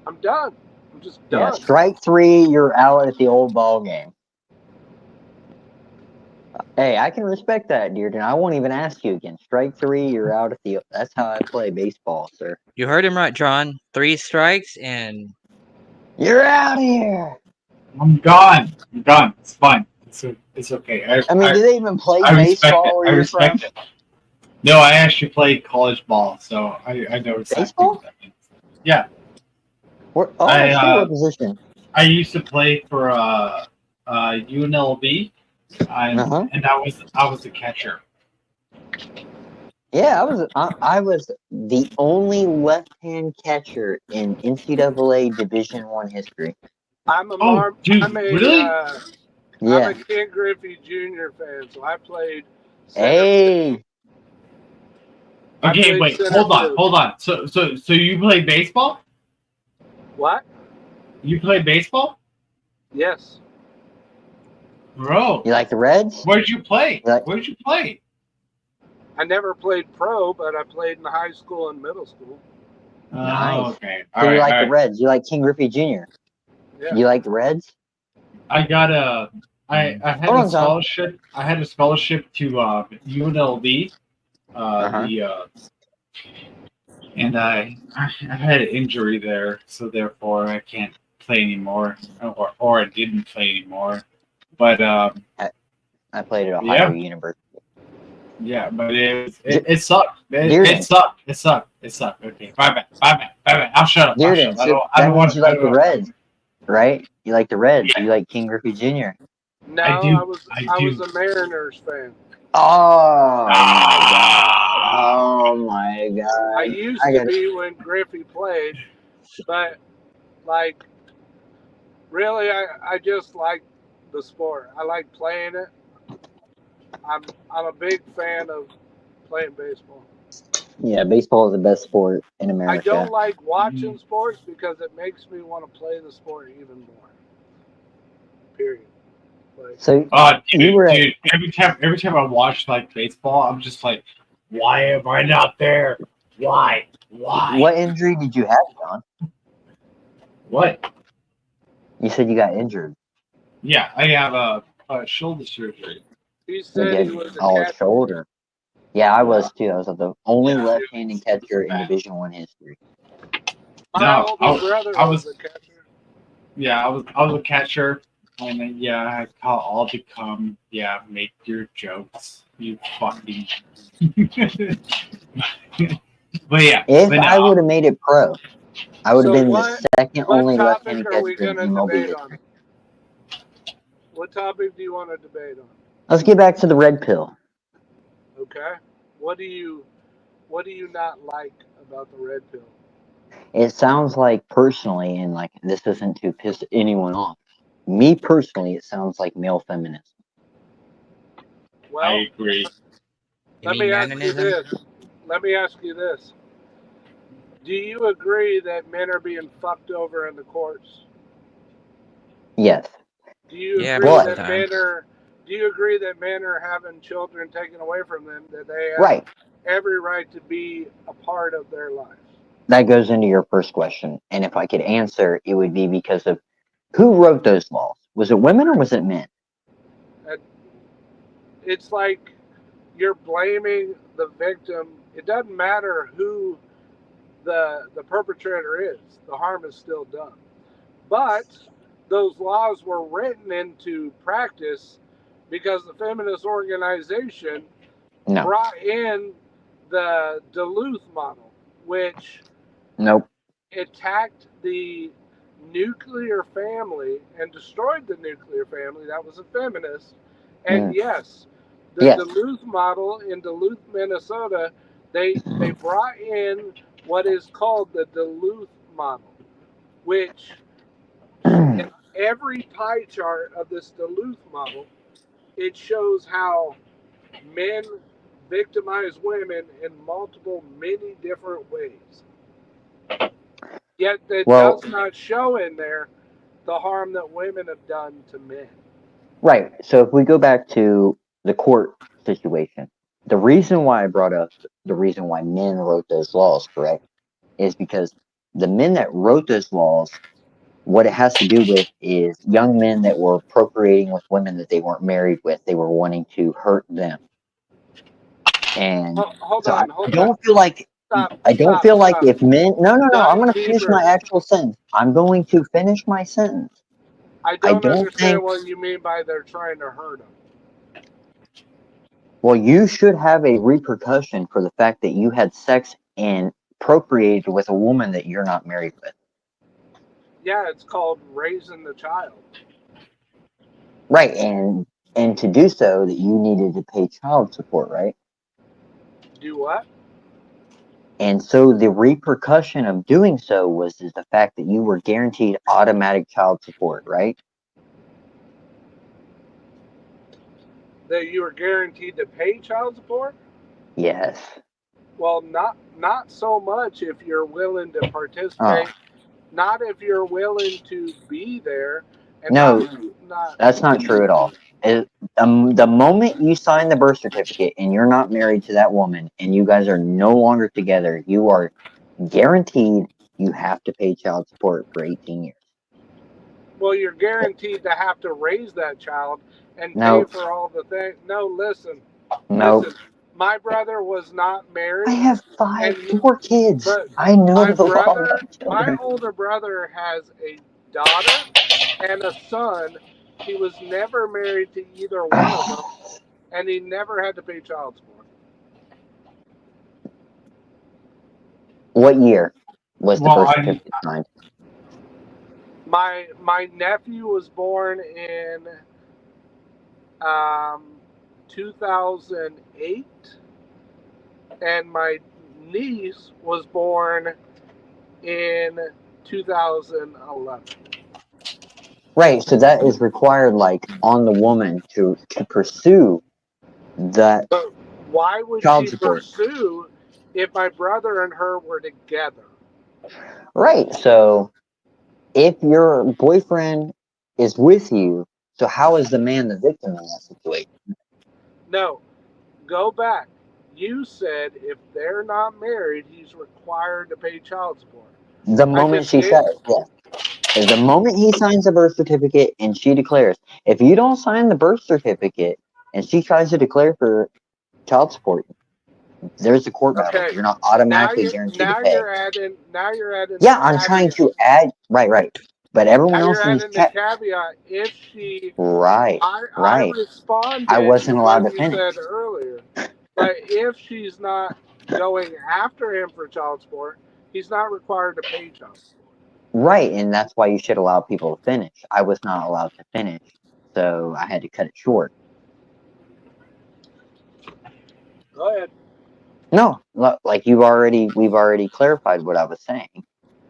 I'm done. I'm just done. Yeah, strike 3, you're out at the old ball game. Hey, I can respect that, Dearden. I won't even ask you again. Strike 3, you're out at the... That's how I play baseball, sir. You heard him right, John. 3 strikes and... You're out of here! I'm gone. I'm done. It's fine. It's okay. I mean, do they even play baseball where you're from? I respect it. No, I actually played college ball, so I know exactly baseball? what that means. Yeah. What position? I used to play for UNLV, and I was a catcher. Yeah, I was the only left-hand catcher in NCAA Division I history. I'm a really? I'm a Ken Griffey Jr. fan, so I played. Hey. Okay, wait, hold on. So you play baseball? What? You play baseball? Yes. Bro. You like the Reds? Where'd you play? Where'd you play? I never played pro, but I played in high school and middle school. Nice. Okay. So you like the Reds? You like King Griffey Jr.? Yeah. You like the Reds? I got I had a scholarship. I had a scholarship to UNLV. And I had an injury there, so therefore I can't play anymore, or I didn't play anymore. But I played at Ohio University. Yeah, but it sucked. It sucked. Okay, bye bye. I'll shut up. Dearden, that means you like the Reds, right? You like the Reds. You like King Griffey Jr. No, I was a Mariners fan. Oh my god! Oh my god! I used to be when Griffey played, but like Really, I just like the sport. I like playing it. I'm a big fan of playing baseball. Yeah, baseball is the best sport in I America. don't like watching sports because it makes me want to play the sport even more. Period. Like, So you dude, were at, dude, every time I watch like baseball, I'm just like, why am I not there? Why? what injury did you have, John? What? You said you got injured. Yeah, I have a shoulder surgery. he You said he did was a a catcher. shoulder. Yeah, I was too. I was the only Yeah. left-handed catcher in Division I history. My No, older brother I was was a catcher. yeah, I was a catcher, and then yeah, I call all to come. Yeah, make your jokes, you fucking. But yeah, If but I no, would have made it pro, I would have So been what the second what only topic left-handed are we catcher in going to MLB debate on? history. What topic do you want to debate on? Let's get back to the red pill. Okay. What do you not like about the red pill? It sounds like personally, and like this isn't to piss anyone off. Me personally, it sounds like male feminism. Well, I agree. let me ask you this. Let me ask you this. Do you agree that men are being fucked over in the courts? Yes. Do you Yeah, agree most of that the time. men are? Do you agree that men are having children taken away from them? That they have Right. every right to be a part of their lives? That goes into your first question. And if I could answer, it would be because of who wrote those laws. Was it women or was it men? It's like you're blaming the victim. It doesn't matter who the perpetrator is. The harm is still done. But those laws were written into practice because the feminist organization brought in the Duluth model, which attacked the nuclear family and destroyed the nuclear family. That was a feminist. And yes, the Duluth model in Duluth, Minnesota, they brought in what is called the Duluth model, which in every pie chart of this Duluth model, it shows how men victimize women in many different ways. Yet it does not show in there the harm that women have done to men. Right. So if we go back to the court situation, the reason why I brought up the reason why men wrote those laws, correct, is because the men that wrote those laws, what it has to do with is young men that were procreating with women that they weren't married with. They were wanting to hurt them. And I don't feel like if men I'm going to finish my actual sentence. I'm going to finish my sentence. I don't understand what you mean by they're trying to hurt them. Well, you should have a repercussion for the fact that you had sex and procreated with a woman that you're not married with. Yeah, it's called raising the child. Right, and to do so, that you needed to pay child support, right? Do what? And so the repercussion of doing so was the fact that you were guaranteed automatic child support, right? That you were guaranteed to pay child support? Yes. Well, not so much if you're willing to participate. Not if you're willing to be there. And that's not true at all. The moment you sign the birth certificate and you're not married to that woman and you guys are no longer together, you are guaranteed you have to pay child support for 18 years. Well, you're guaranteed to have to raise that child and pay for all the things. No, listen. Listen, my brother was not married. I have 4 kids. I know the law. My older brother has a daughter and a son. He was never married to either one of them, and he never had to pay child support. What year was the birth certificate signed? My nephew was born in 2008, and my niece was born in 2011. Right, so that is required, like, on the woman to pursue that But why would child she support. pursue if my brother and her were together? Right, so if your boyfriend is with you, so how is the man the victim in that situation? No, go back. You said if they're not married, he's required to pay child support. The moment she says, yes. The moment he signs the birth certificate and she declares, if you don't sign the birth certificate and she tries to declare for child support, there's a court battle. Okay. You're not automatically guaranteed to pay. You're adding. Yeah, I'm trying to add. Right. But everyone Now else you're in adding the caveat. If she, right. I responded. I wasn't to allowed what to you finish. said earlier. But if she's not going after him for child support, he's not required to pay child support. Right, and that's why you should allow people to finish. I was not allowed to finish, so I had to cut it short. Go ahead. No, like we've already clarified what I was saying.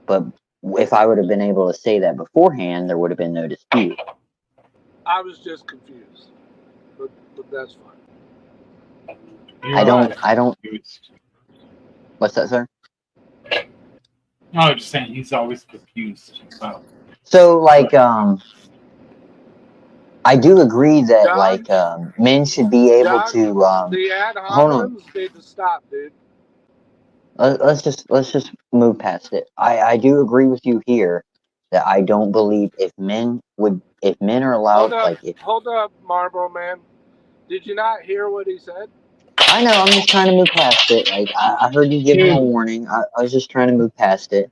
But if I would have been able to say that beforehand, there would have been no dispute. I was just confused, but that's fine. I don't. What's that, sir? No, I'm just saying he's always confused. So, like, I do agree that men should be able to. The ad hold on. hominems need to stop, dude. Let's just move past it. I do agree with you here that I don't believe if men are allowed Hold up, Marlboro Man. Did you not hear what he said? I know, I'm just trying to move past it. Like I heard you give him a warning. I was just trying to move past it.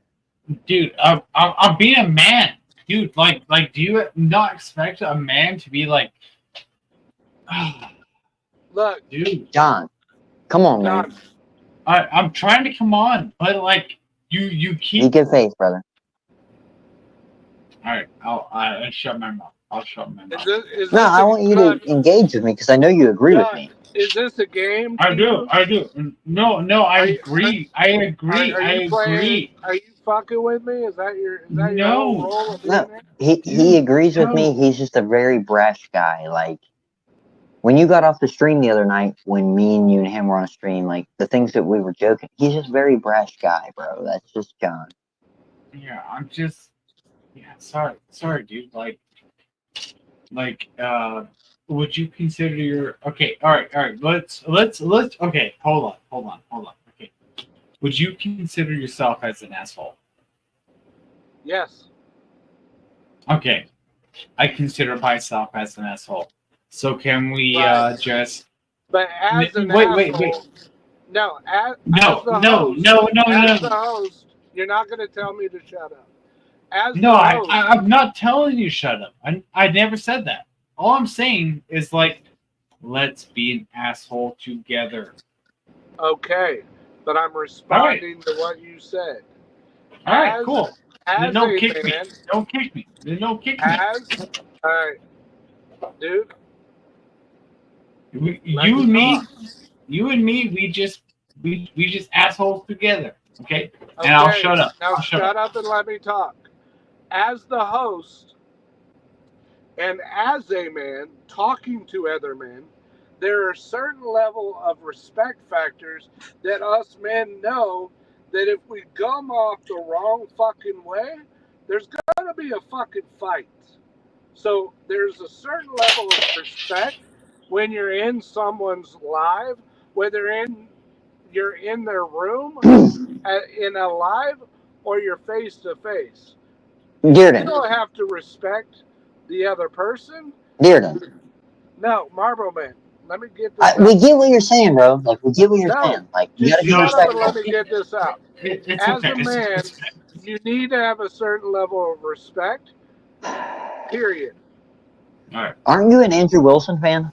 Dude, I'm being a man. Dude, like do you not expect a man to be like look, dude. John, come on, man. I'm trying to come on, but like you keep. Be good faith, brother. All right, I'll shut my mouth. I'll shut my mouth. I want you to engage with me because I know you agree with me. Is this a game? I do. No, I agree. I agree. Are you fucking with me? Is that your whole role? No, he agrees with me. He's just a very brash guy. Like when you got off the stream the other night, when me and you and him were on a stream, like the things that we were joking, he's just a very brash guy, bro. That's just John. Yeah, I'm just. Yeah, sorry, dude. Would you consider your okay? All right. Let's okay. Hold on. Okay, would you consider yourself as an asshole? Yes. Okay, I consider myself as an asshole. So can we just? But as an wait. No, as no. the host, you're not going to tell me to shut up. I'm not telling you shut up. I never said that. All I'm saying is let's be an asshole together. Okay, but I'm responding to what you said. All right, cool. Then don't kick me. Don't kick me. All right, dude. You and me, we just assholes together. Okay? And I'll shut up. Now shut up and let me talk. As the host and as a man talking to other men, there are a certain level of respect factors that us men know that if we gum off the wrong fucking way, there's gonna be a fucking fight. So there's a certain level of respect when you're in someone's live, whether you're in their room in a live or you're face to face. Dearden. You don't have to respect the other person. Dearden. No, Marlboro Man. Let me get this. We get what you're saying, bro. Like we get what you're saying. Like you gotta be respectful. Let me get this out. As a man, you need to have a certain level of respect. Period. All right. Aren't you an Andrew Wilson fan?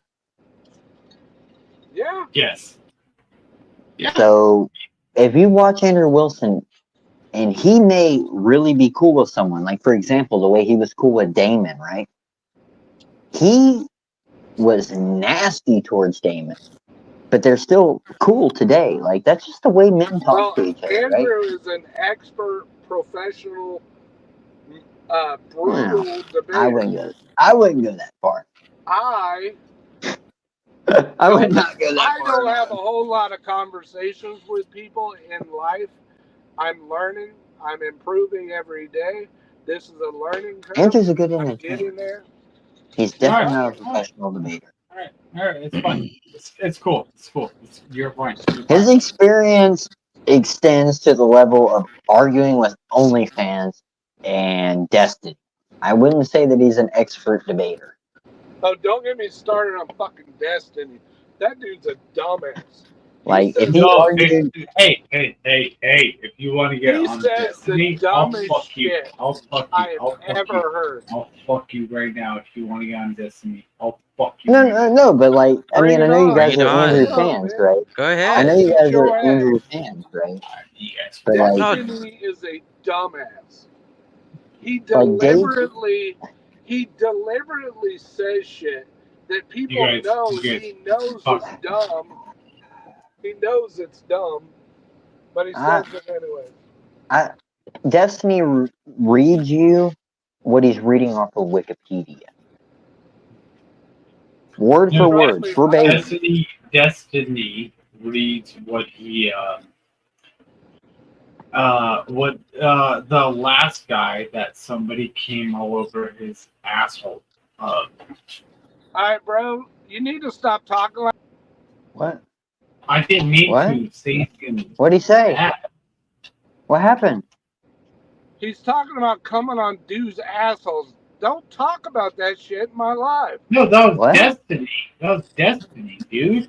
Yeah. Yes. Yeah. So if you watch Andrew Wilson, and he may really be cool with someone, like for example, the way he was cool with Damon, right? He was nasty towards Damon, but they're still cool today. Like that's just the way men talk to each other. Andrew right? is an expert professional brutal debate. I wouldn't go that far. I would not go that I far. don't have a whole lot of conversations with people in life. I'm learning. I'm improving every day. This is a learning curve. Andrew's a good I'm entertainer. getting there. He's definitely not a professional debater. All right, it's fine. It's cool. It's cool. It's your point. His experience extends to the level of arguing with OnlyFans and Destiny. I wouldn't say that he's an expert debater. Oh, don't get me started on fucking Destiny. That dude's a dumbass. Like, if he No, argued... hey, if you want to get He on says Destiny, the I'll dumbest fuck you. shit I'll fuck you. I have ever heard. I'll fuck you right now if you want to get on Destiny. I'll fuck you. No, but like, I Bring mean, I it know you on. guys Bring are it on. Andrew Bring it on, fans, man. right? Go I ahead. know you Beat guys your are ass. Andrew fans, right? Yes. But like, Destiny is a dumbass. He Like, Dave- deliberately says shit that people You guys- know you guys he knows fuck. is dumb. He knows it's dumb, but he says it anyway. Destiny reads you what he's reading off of Wikipedia. Word for word, verbatim. Destiny reads what he the last guy that somebody came all over his asshole. All right, bro, you need to stop talking like What? I didn't mean What? to say anything What'd he say? bad. What happened? he's talking about coming on dudes' assholes. Don't talk about that shit in my life. No, that was What? Destiny. That was Destiny, dude.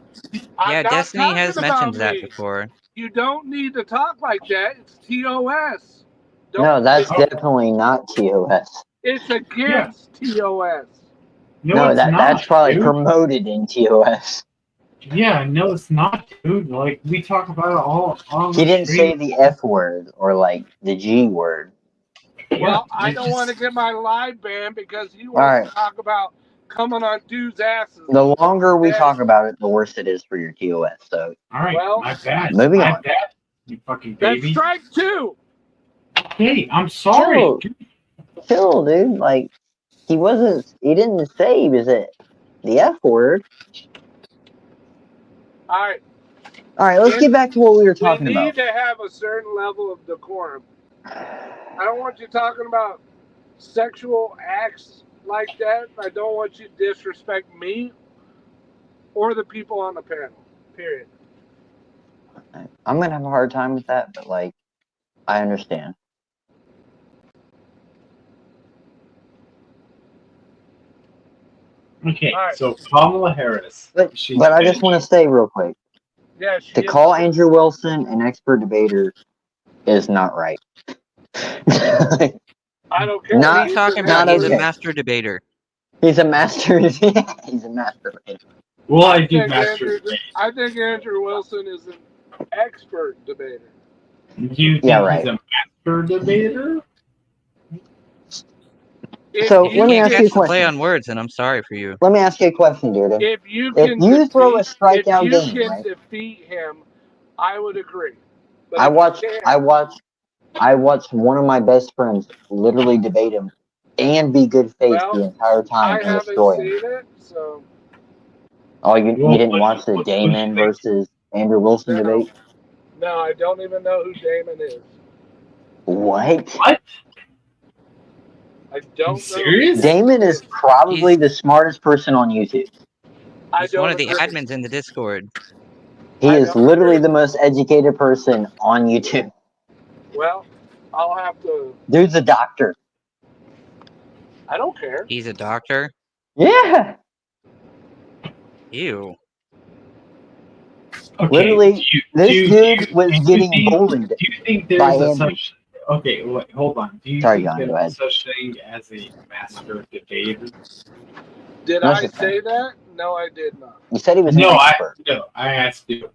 I'm Yeah, not Destiny has talking about mentioned that me. before. You don't need to talk like that. It's TOS. No, that's Oh. definitely not TOS. It's against TOS. No, it's not. That's probably dude. promoted in TOS. Yeah, no, it's not, dude. Like, we talk about it all on He the didn't say street. the F word or like the G word. Well, Yeah, I it's don't just- want to get my live banned because you All want right. to talk about coming on dudes' asses. The longer we Yeah. talk about it, the worse it is for your TOS. So, All right, Well, my bad. moving My on. bad, you fucking That's baby. strike two. Hey, I'm sorry. chill, dude. Like, he didn't say, was it the F word? All right. All right, let's get back to what we were talking We need about. to have a certain level of decorum. I don't want you talking about sexual acts like that. I don't want you to disrespect me or the people on the panel. Period. I'm gonna have a hard time with that, but like, I understand. Okay, All right. so Kamala Harris. But I just want to say real quick, Yeah, to call Andrew Wilson an expert debater is not right. I don't care. Not- What are you talking about? not He's okay. a master debater. He's a master. He's a master debater. Well, I I do think master. I think Andrew Wilson is an expert debater. You think Yeah, right. he's a master debater? So, If You let me can't ask you a catch the play question. on words, and I'm sorry for you. Let me ask you a question, Dearden. If you If can you throw a defeat- strikeout if you game, can right? defeat him, I would agree. But I if you watched can't, one of my best friends literally debate him and be good faith Well, the entire time I and haven't destroy him. seen it, so Oh, you Well, didn't what- watch the what do you Damon think? versus Andrew Wilson No. debate? no, I don't even know who Damon is. What? What? I don't know. serious? who Damon is probably the smartest person on YouTube. I He's don't one of the agree. admins in the Discord. He I is don't literally agree. the most educated person on YouTube. Well, I'll have to. Dude's a doctor. I don't care. He's a doctor. Yeah. Ew. Okay. Literally, this dude was getting think- bullied. Do you think by there's a Andrew. such? Okay, wait, hold on. Do you Sorry, think John, go there's such thing as a master debater? Did That's I the thing. say that? No, I did not. You said he was an No, expert. I asked you.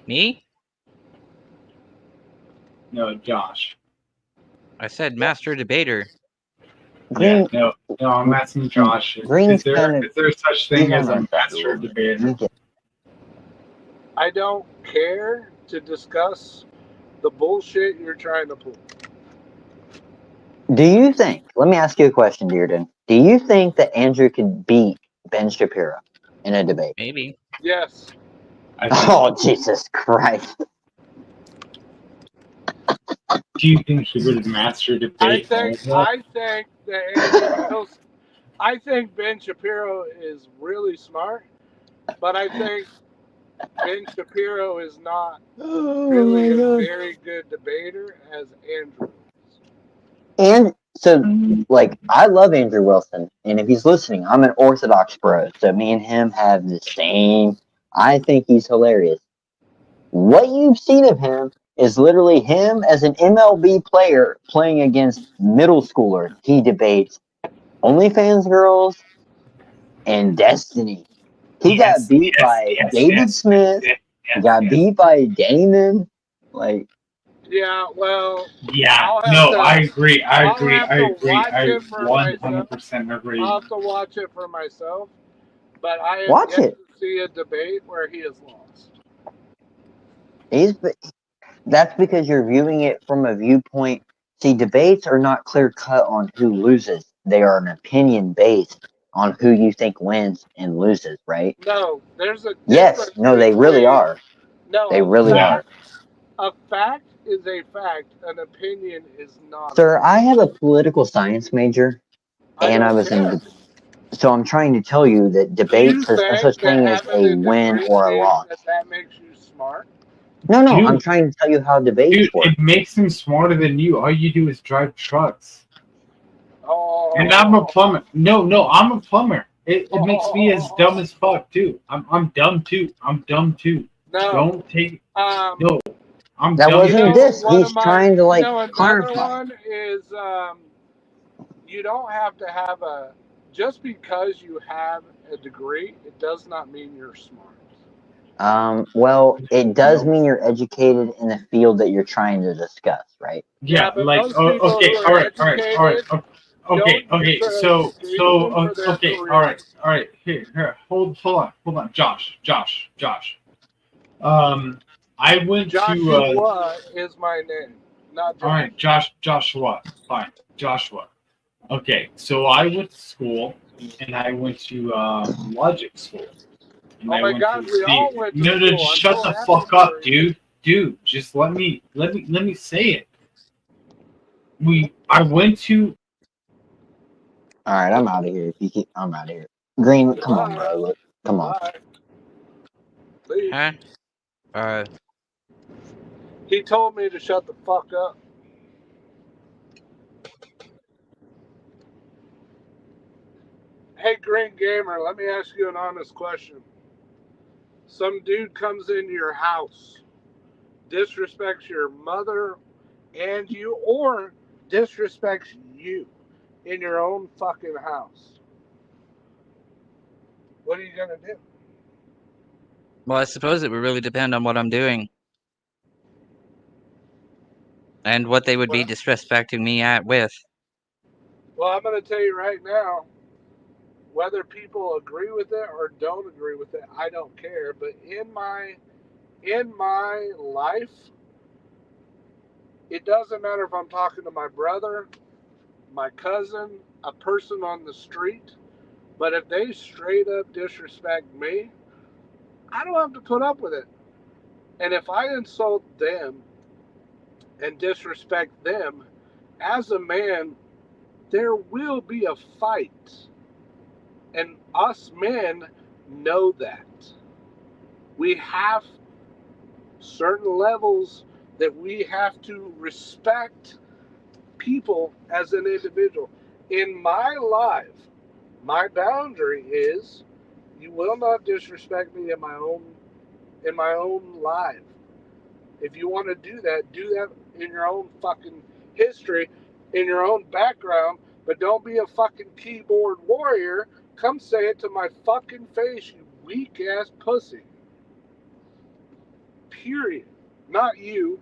Me? No, Josh. I said master debater. Green, Yeah, no, I'm asking Josh. Green's Is there kinda- such he's thing on as our a side a master little bit. debater? You get- I don't care to discuss the bullshit you're trying to pull. Do you think, let me ask you a question, Dearden. Do you think that Andrew could beat Ben Shapiro in a debate? Maybe. Yes. Oh, Jesus Christ. Do you think he would master debate? I think Ben Shapiro is really smart, but I think Ben Shapiro is not really a very good debater as Andrew is. And so, like, I love Andrew Wilson, and if he's listening, I'm an Orthodox bro, so me and him have the same. I think he's hilarious. What you've seen of him is literally him as an MLB player playing against middle schoolers. He debates OnlyFans girls and Destiny. He got beat by David Smith. He got beat by Damon. Like, yeah, well, yeah, I agree. I 100% agree. I'll have to watch it for myself, but I have watch yet it. to see a debate where he has lost. That's because you're viewing it from a viewpoint. See, debates are not clear cut on who loses. They are an opinion based on who you think wins and loses, right? No, there's a yes. No, they really are. No, they really are. A fact is a fact. An opinion is not. Sir, I have a political science major, and I was in. So I'm trying to tell you that debates is no such thing as a win or a loss. That makes you smart. No, dude, I'm trying to tell you how debates work. It makes him smarter than you. All you do is drive trucks. Oh. And I'm a plumber. No, I'm a plumber. It makes me as dumb as fuck too. I'm dumb too. No. Don't take. No. I'm that dumb. wasn't this. He's trying to clarify. Another one is you don't have to have a. Just because you have a degree, it does not mean you're smart. Well, it does mean you're educated in the field that you're trying to discuss, right? Yeah, but like most people okay, who are all right. educated Okay, all right. Here, hold on, Josh. I went Joshua is my name, not Josh. All right, Joshua. Fine, Joshua. Okay, so I went to school, and I went to logic school. And oh my God, we all went to school. No, shut the fuck up, dude. Dude, just let me say it. I went to. All right, I'm out of here. I'm out of here. Green, come on, bro. Look, come on. Huh? He told me to shut the fuck up. Hey, Green Gamer, let me ask you an honest question. Some dude comes into your house, disrespects your mother and you, or disrespects you in your own fucking house. What are you going to do? Well, I suppose it would really depend on what I'm doing. And what they would be disrespecting me with. Well, I'm going to tell you right now, whether people agree with it or don't agree with it, I don't care. But in my life, it doesn't matter if I'm talking to my brother, my cousin, a person on the street, but if they straight up disrespect me, I don't have to put up with it. And if I insult them and disrespect them, as a man, there will be a fight. And us men know that. We have certain levels that we have to respect people as an individual. In my life, my boundary is you will not disrespect me in my own life. If you want to do that in your own fucking history, in your own background, but don't be a fucking keyboard warrior. Come say it to my fucking face, you weak ass pussy. Period. Not you.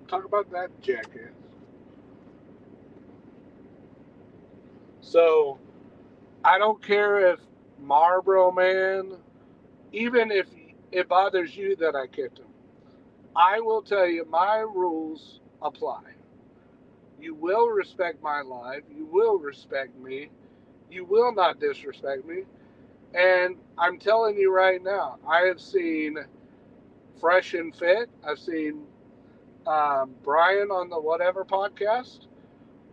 Talk about that jackass. So, I don't care if Marlboro Man, even if it bothers you that I kicked him. I will tell you, my rules apply. You will respect my life. You will respect me. You will not disrespect me. And I'm telling you right now, I have seen Fresh and Fit. I've seen Brian on the Whatever podcast.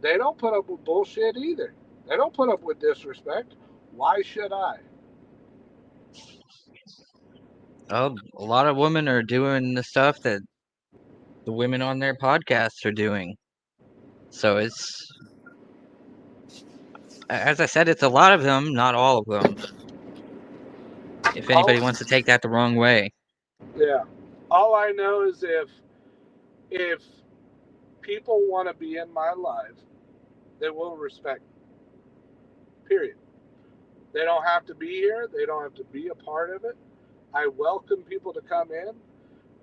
They don't put up with bullshit either. They don't put up with disrespect. Why should I? Oh, a lot of women are doing the stuff that the women on their podcasts are doing. So it's, as I said, it's a lot of them, not all of them. If anybody wants to take that the wrong way. Yeah. All I know is if people want to be in my life, they will respect me. Period. They don't have to be here. They don't have to be a part of it. I welcome people to come in,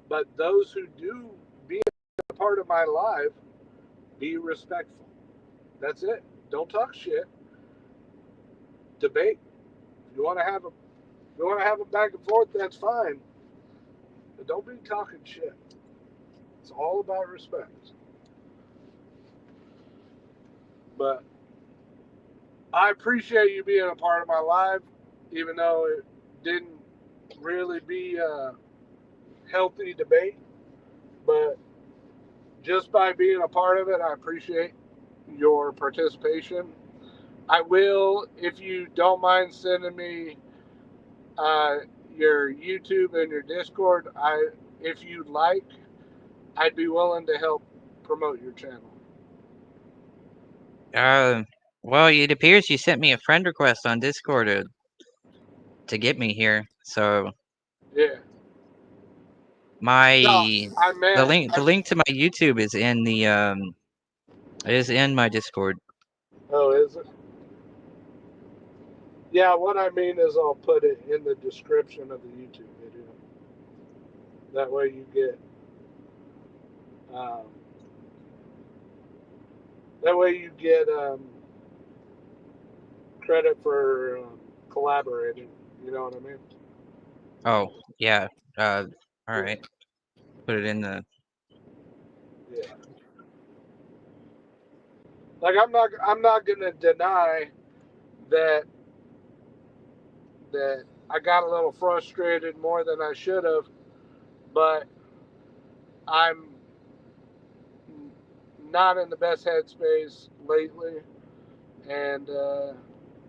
but those who do be a part of my life, be respectful. That's it. Don't talk shit. Debate. If you want to have a back and forth, that's fine. But don't be talking shit. It's all about respect. But I appreciate you being a part of my life, even though it didn't really be a healthy debate. But just by being a part of it, I appreciate your participation. I will, if you don't mind sending me your YouTube and your Discord, if you'd like, I'd be willing to help promote your channel. Well, it appears you sent me a friend request on Discord to get me here. So Yeah. my No, I meant the link to my YouTube is in my Discord. Oh, is it? Yeah, what I mean is I'll put it in the description of the YouTube video. That way you get um, credit for collaborating. You know what I mean? Oh, yeah. All right. Put it in the. Yeah. Like I'm not gonna deny that I got a little frustrated more than I should have, but I'm not in the best headspace lately, and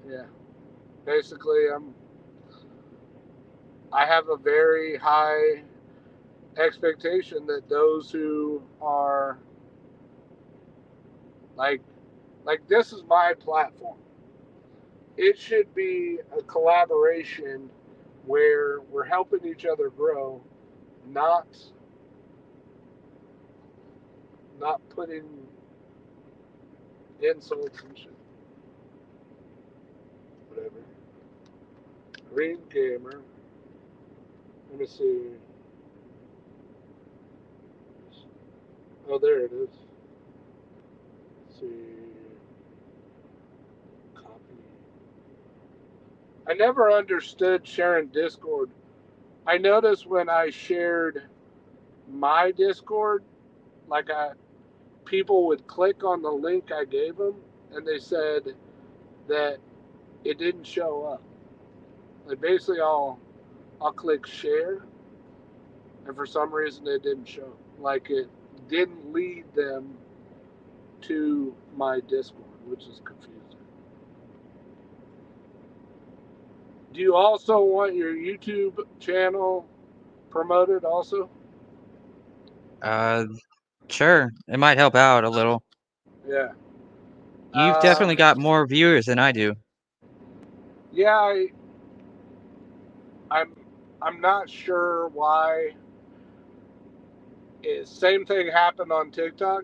yeah, basically I have a very high expectation that those who are like this is my platform. It should be a collaboration where we're helping each other grow, not putting insults and shit. Whatever. Green Gamer. Let me see. Oh, there it is. Let's see. Copy. I never understood sharing Discord. I noticed when I shared my Discord, like people would click on the link I gave them, and they said that it didn't show up. Like basically, I'll click share, and for some reason it didn't show. Like it didn't lead them to my Discord, which is confusing. Do you also want your YouTube channel promoted also? Sure. It might help out a little. Yeah. You've definitely got more viewers than I do. Yeah, I'm not sure why. Same thing happened on TikTok.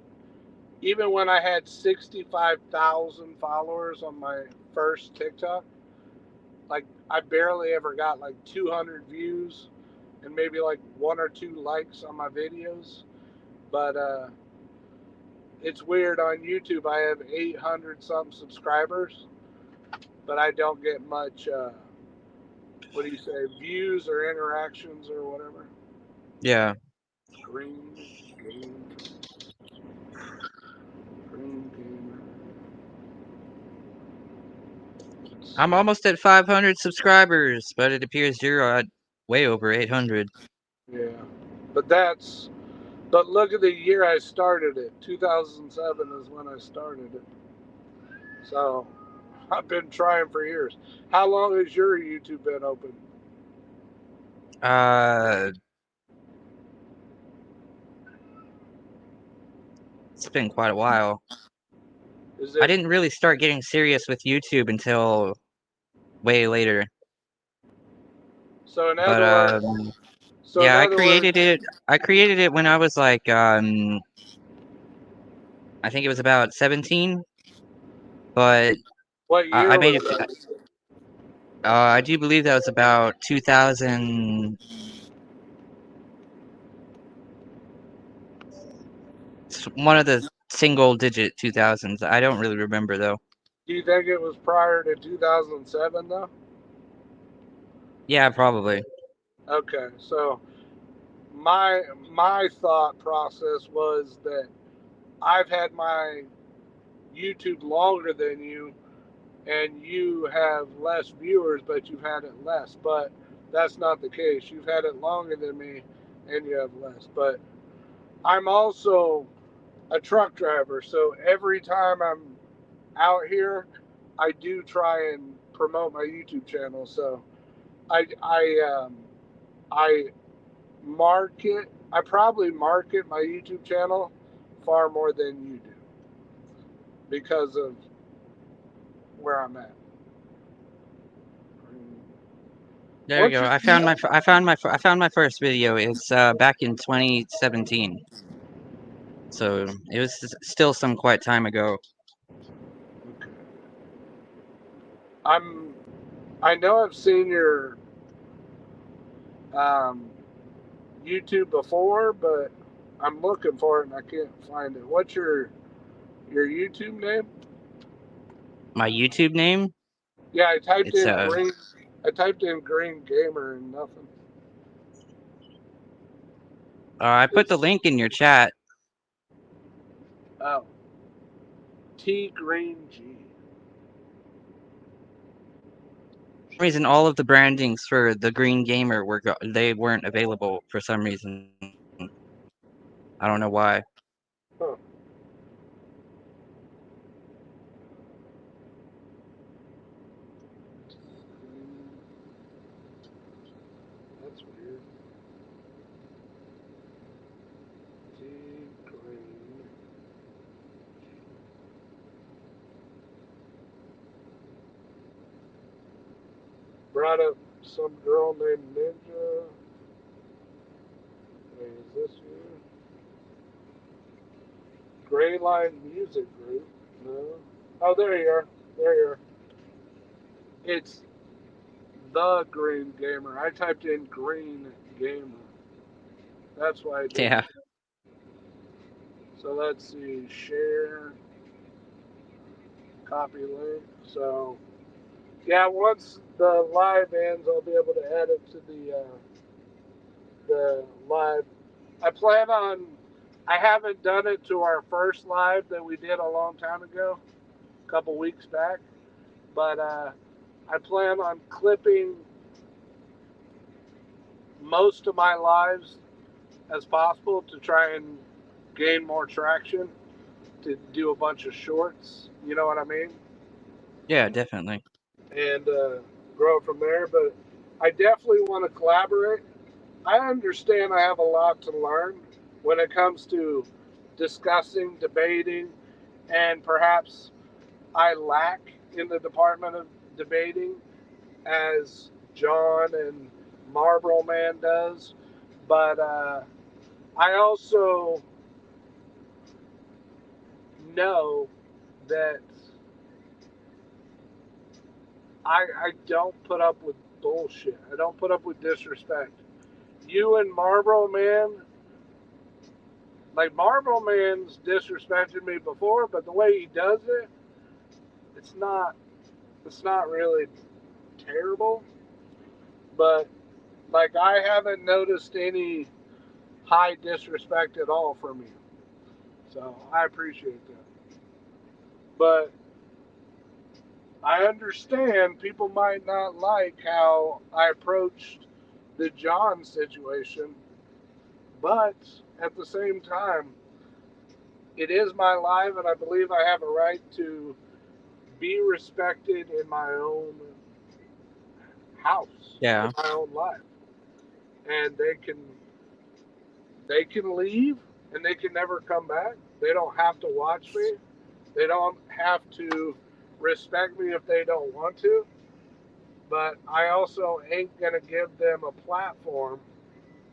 Even when I had 65,000 followers on my first TikTok, like I barely ever got like 200 views and maybe like 1 or 2 likes on my videos. But it's weird on YouTube. I have 800 something subscribers, but I don't get much. What do you say? Views or interactions or whatever. Yeah. Green Gamer. Green Gamer. I'm almost at 500 subscribers, but it appears you're at way over 800. Yeah, but look at the year I started it. 2007 is when I started it. So I've been trying for years. How long has your YouTube been open? It's been quite a while. Is I it didn't really start getting serious with YouTube until way later. so? In But other words, yeah, I created it. I created it when I was like I think it was about 17. But What I year made was it. that? I do believe that was about 2000. One of the single-digit 2000s. I don't really remember though. Do you think it was prior to 2007 though? Yeah, probably. Okay, so my thought process was that I've had my YouTube longer than you, and you have less viewers, but you've had it less. But that's not the case. You've had it longer than me, and you have less. But I'm also a truck driver, so every time I'm out here, I do try and promote my YouTube channel. So I probably market my YouTube channel far more than you do because of where I'm at. There you go. I found my first video. It's back in 2017. So it was still some quite time ago. Okay. I know I've seen your YouTube before, but I'm looking for it and I can't find it. What's your YouTube name? My YouTube name? Yeah, I typed It's in Green Gamer and nothing. I put the link in your chat. Oh. T Green G. For some reason, all of the brandings for the Green Gamer they weren't available for some reason. I don't know why. Huh. That's weird. T Green. Brought up some girl named Ninja. Wait, is this you? Gray Line Music Group. No. Oh, there you are. There you are. It's the Green Gamer. I typed in Green Gamer. That's why I did Yeah. it. So let's see. Share. Copy link. So, yeah, once the live ends, I'll be able to add it to the live. I haven't done it to our first live that we did a long time ago, a couple weeks back, but I plan on clipping most of my lives as possible to try and gain more traction to do a bunch of shorts. You know what I mean? Yeah, definitely. And grow from there. But I definitely want to collaborate. I understand I have a lot to learn when it comes to discussing, debating, and perhaps I lack in the department of debating as John and Marlboro Man does. But I also know that I don't put up with bullshit. I don't put up with disrespect. You and Marlboro Man, like Marlboro Man's disrespected me before, but the way he does it, it's not really terrible. But like I haven't noticed any high disrespect at all from you. So I appreciate that. But I understand people might not like how I approached the John situation, but at the same time, it is my life, and I believe I have a right to be respected in my own house, Yeah. in my own life. And they can leave and they can never come back. They don't have to watch me. They don't have to respect me if they don't want to. But I also ain't gonna give them a platform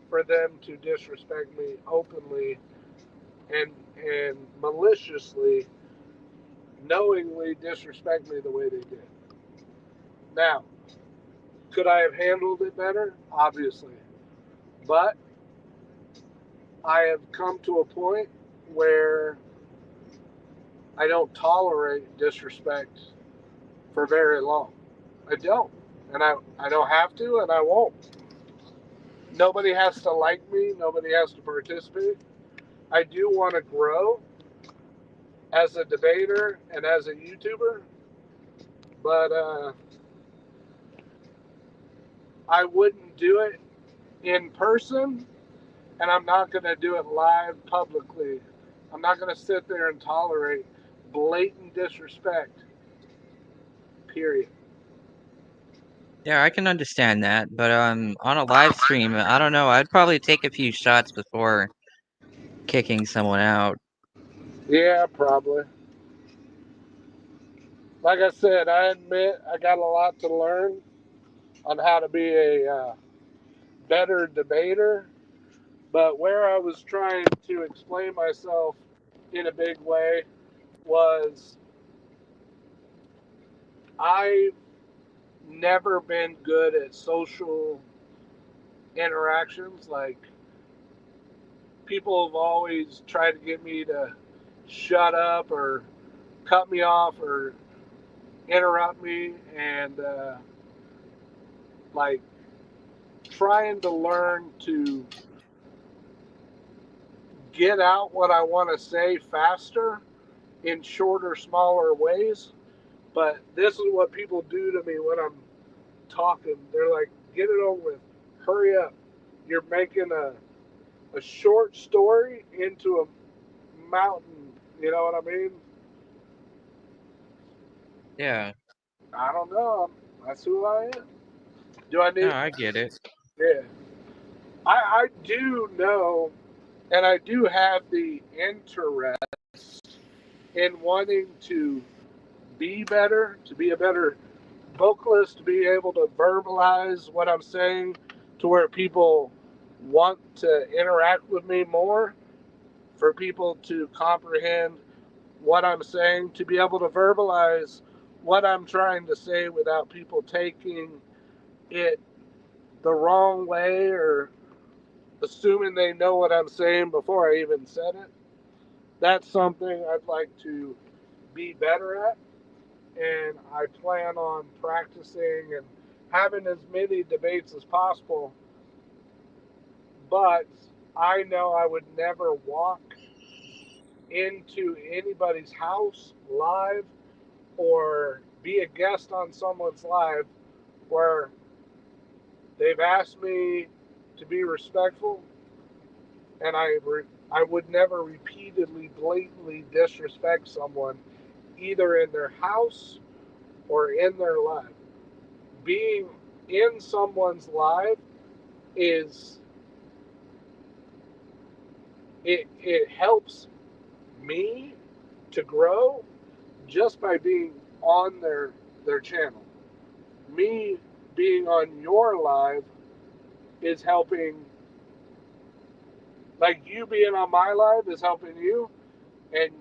for them to disrespect me openly and maliciously, knowingly disrespect me the way they did. Now, could I have handled it better? Obviously. But I have come to a point where I don't tolerate disrespect for very long. I don't. And I don't have to, and I won't. Nobody has to like me. Nobody has to participate. I do want to grow as a debater and as a YouTuber, but I wouldn't do it in person, and I'm not going to do it live publicly. I'm not going to sit there and tolerate blatant disrespect, period. Yeah, I can understand that, but on a live stream, I don't know. I'd probably take a few shots before kicking someone out. Yeah, probably. Like I said, I admit I got a lot to learn on how to be a better debater, but where I was trying to explain myself in a big way was I've never been good at social interactions. Like, people have always tried to get me to shut up or cut me off or interrupt me, and like trying to learn to get out what I want to say faster in shorter, smaller ways. But this is what people do to me when I'm talking. They're like, get it over with. Hurry up. You're making a short story into a mountain. You know what I mean? Yeah. I don't know. That's who I am. Do I No, need? I get it. Yeah. I do know, and I do have the interest in wanting to be better, to be a better vocalist, to be able to verbalize what I'm saying to where people want to interact with me more, for people to comprehend what I'm saying, to be able to verbalize what I'm trying to say without people taking it the wrong way or assuming they know what I'm saying before I even said it. That's something I'd like to be better at, and I plan on practicing and having as many debates as possible. But I know I would never walk into anybody's house live or be a guest on someone's live where they've asked me to be respectful, and I would never repeatedly, blatantly disrespect someone either in their house or in their life. Being in someone's life is it helps me to grow just by being on their channel. Me being on your live is helping, like you being on my live is helping you, and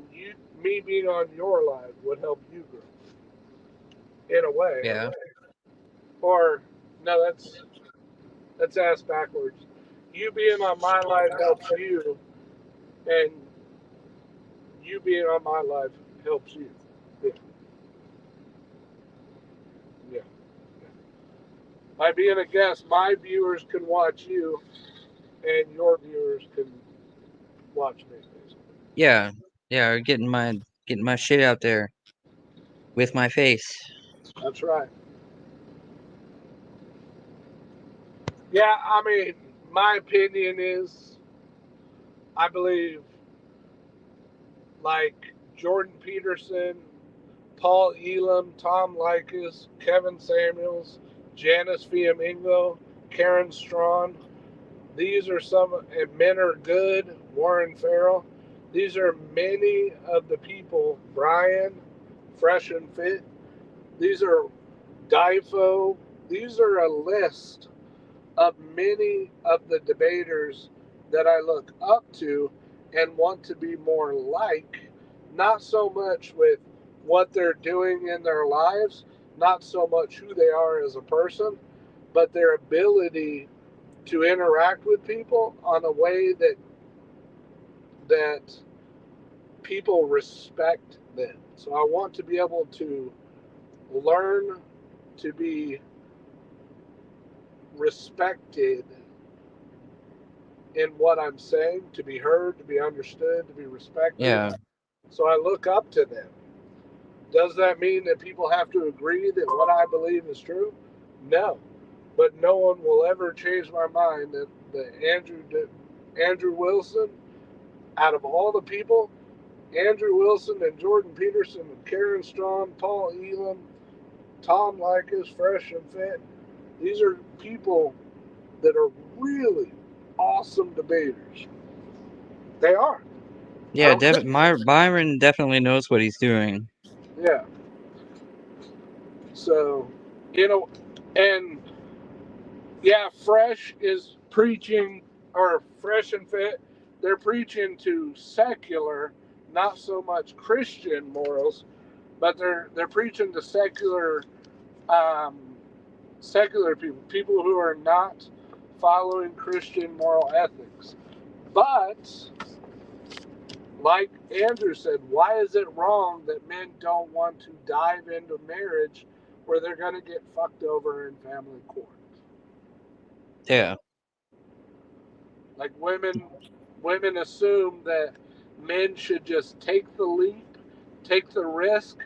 me being on your live would help you grow in a way. Yeah. Or no, that's asked backwards. You being on my live helps you, and you being on my live helps you. Yeah. Yeah. Yeah. By being a guest, my viewers can watch you, and your viewers can watch me. Yeah, or getting my shit out there with my face. That's right. Yeah, I mean, my opinion is, I believe, like Jordan Peterson, Paul Elam, Tom Likas, Kevin Samuels, Janice Fiamingo, Karen Strawn. These are some, and Men Are Good, Warren Farrell. These are many of the people, Brian, Fresh and Fit. These are Difo. These are a list of many of the debaters that I look up to and want to be more like, not so much with what they're doing in their lives, not so much who they are as a person, but their ability to interact with people on a way that people respect them. So I want to be able to learn to be respected in what I'm saying, to be heard, to be understood, to be respected. Yeah. So I look up to them. Does that mean that people have to agree that what I believe is true? No. But no one will ever change my mind that Andrew Wilson, out of all the people, Andrew Wilson and Jordan Peterson and Karen Strawn, Paul Elam, Tom Likas, Fresh and Fit, these are people that are really awesome debaters. They are. Yeah, Byron definitely knows what he's doing. Yeah. So, and yeah, Fresh is preaching, or Fresh and Fit, they're preaching to secular, not so much Christian morals, but they're preaching to um, secular people who are not following Christian moral ethics. But like Andrew said, why is it wrong that men don't want to dive into marriage where they're going to get fucked over in family court? Yeah. Like women assume that men should just take the leap, take the risk.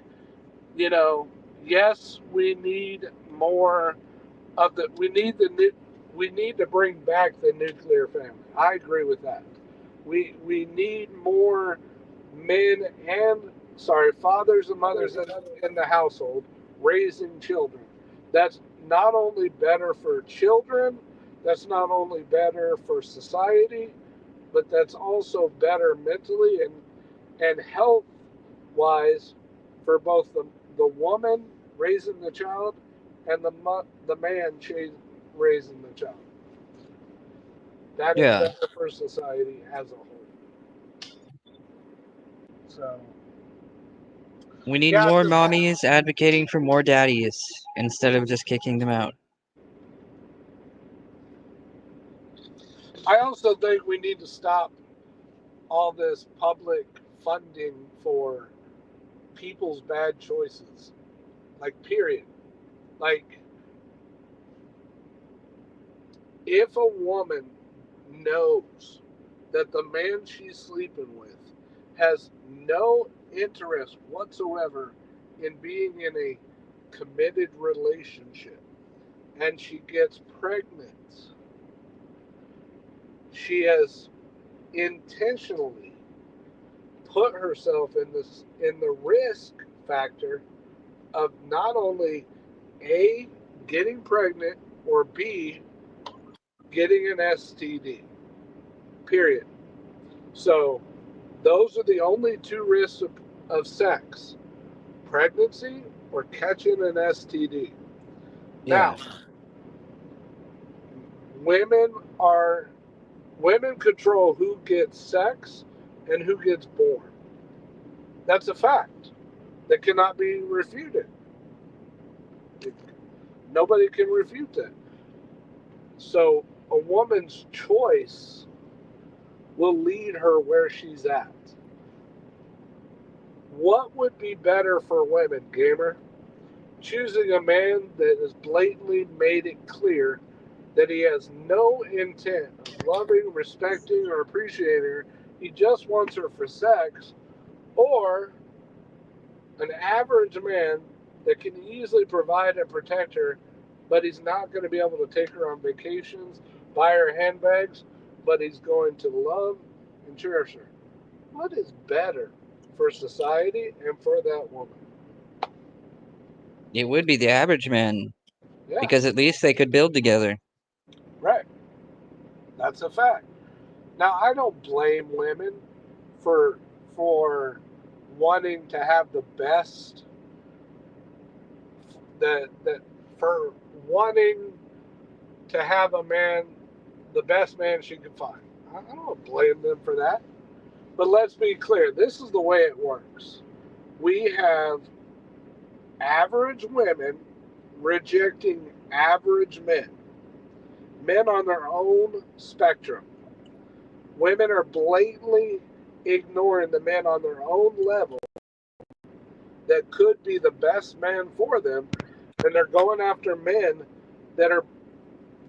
Yes, we need more of the. We need to bring back the nuclear family. I agree with that. We need more men and fathers and mothers in the household raising children. That's not only better for children, that's not only better for society, but that's also better mentally and health wise for both the woman raising the child and the man raising the child. That is better for society as a whole. So we need more mommies advocating for more daddies instead of just kicking them out. I also think we need to stop all this public funding for people's bad choices. Like, period. Like, if a woman knows that the man she's sleeping with has no interest whatsoever in being in a committed relationship and she gets pregnant, she has intentionally put herself in the risk factor of not only A, getting pregnant, or B, getting an STD. Period. So those are the only two risks of sex: pregnancy or catching an STD. Yeah. Now, women control who gets sex and who gets born. That's a fact that cannot be refuted. Nobody can refute that. So a woman's choice will lead her where she's at. What would be better for women, gamer? Choosing a man that has blatantly made it clear that he has no intent of loving, respecting, or appreciating her, he just wants her for sex, or an average man that can easily provide and protect her, but he's not going to be able to take her on vacations, buy her handbags, but he's going to love and cherish her. What is better for society and for that woman? It would be the average man, Yeah, because at least they could build together. right. That's a fact. Now, I don't blame women for wanting to have the best that for wanting to have a man, the best man she could find. I don't blame them for that. But let's be clear, this is the way it works. We have average women rejecting average men, men on their own spectrum. Women are blatantly ignoring the men on their own level that could be the best man for them, and they're going after men that are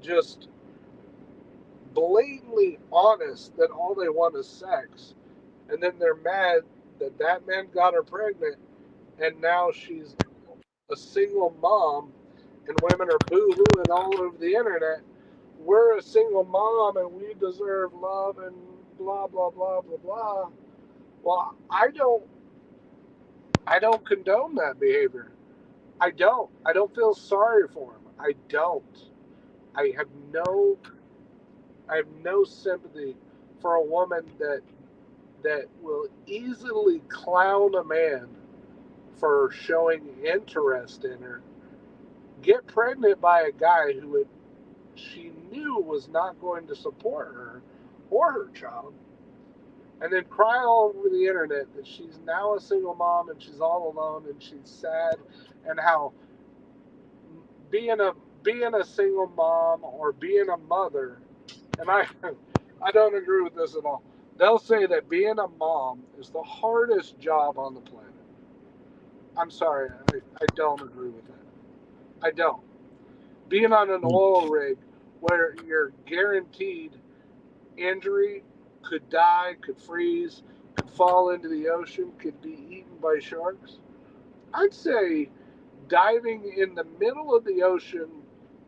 just blatantly honest that all they want is sex, and then they're mad that that man got her pregnant, and now she's a single mom, and women are boo-hooing all over the internet. We're a single mom, and we deserve love, and blah blah blah blah blah. Well, I don't condone that behavior. I don't. I don't feel sorry for him. I don't. I have no I have no sympathy for a woman that will easily clown a man for showing interest in her, get pregnant by a guy who she knew was not going to support her or her child, and then cry all over the internet that she's now a single mom and she's all alone and she's sad, and how being a being a single mom or being a mother, and I don't agree with this at all. They'll say that being a mom is the hardest job on the planet. I'm sorry, I don't agree with that. I don't. Being on an oil rig where you're guaranteed injury, could die, could freeze, could fall into the ocean, could be eaten by sharks. I'd say diving in the middle of the ocean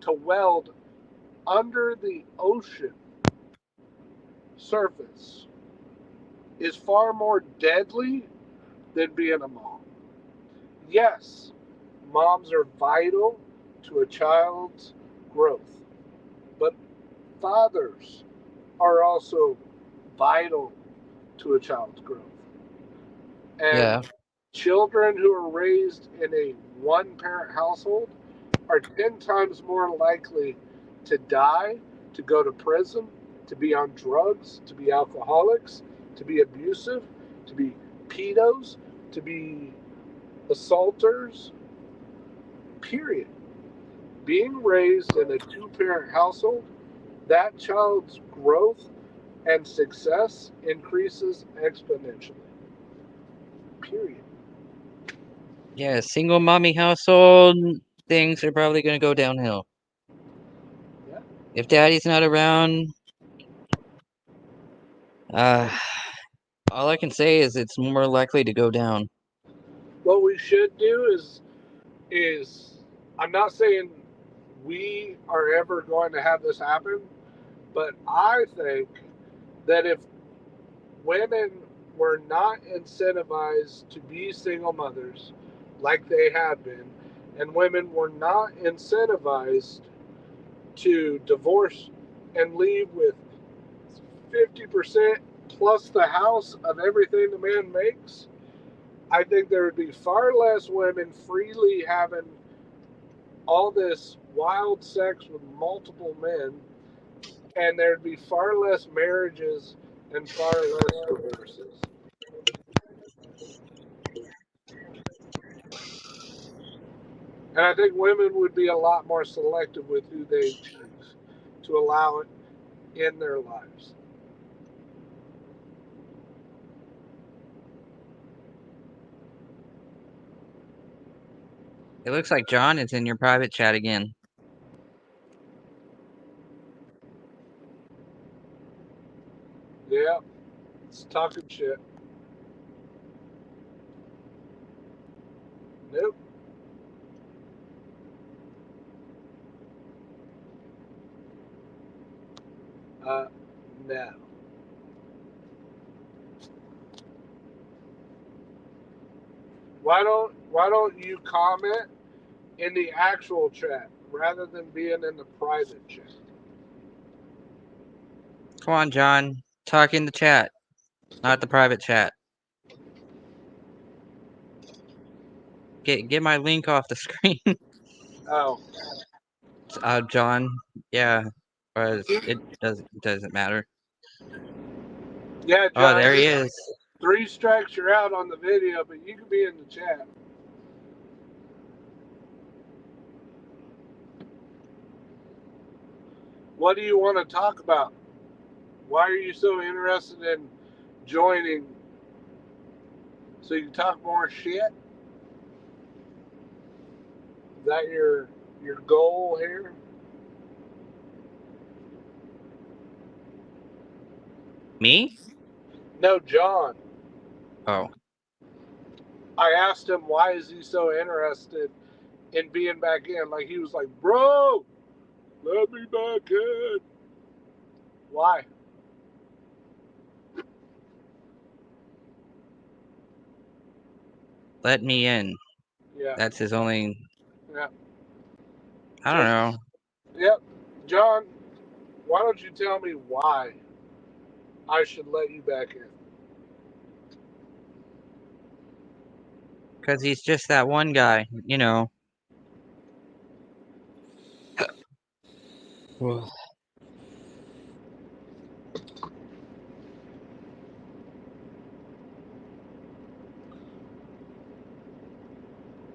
to weld under the ocean surface is far more deadly than being a mom. Yes, moms are vital to a child's growth, but fathers are also vital to a child's growth. And Yeah. children who are raised in a one parent household are 10 times more likely to die, to go to prison, to be on drugs, to be alcoholics, to be abusive, to be pedos, to be assaulters, period. Being raised in a two parent household, that child's growth and success increases exponentially. Period. Yeah, single mommy household, things are probably going to go downhill. Yeah. If daddy's not around, all I can say is it's more likely to go down. What we should do is I'm not saying we are ever going to have this happen, but I think that if women were not incentivized to be single mothers like they have been, and women were not incentivized to divorce and leave with 50% plus the house of everything the man makes, I think there would be far less women freely having all this wild sex with multiple men, and there'd be far less marriages and far less divorces. And I think women would be a lot more selective with who they choose to allow it in their lives. It looks like John is in your private chat again. Yeah, it's talking shit. Nope. No. Why don't you comment in the actual chat rather than being in the private chat? Come on, John. Talk in the chat, not the private chat. Get my link off the screen. Oh. John. Yeah. Or it doesn't matter. Yeah, John. Oh, there he is. 3 strikes, you're out on the video, but you can be in the chat. What do you want to talk about? Why are you so interested in joining? So you can talk more shit? Is that your goal here? Me? No, John. Oh. I asked him why is he so interested in being back in. Like he was like, bro, let me back in. Why? Let me in. Yeah. That's his only. Yeah. I don't know. Yep. John, why don't you tell me why I should let you back in? Because he's just that one guy, you know.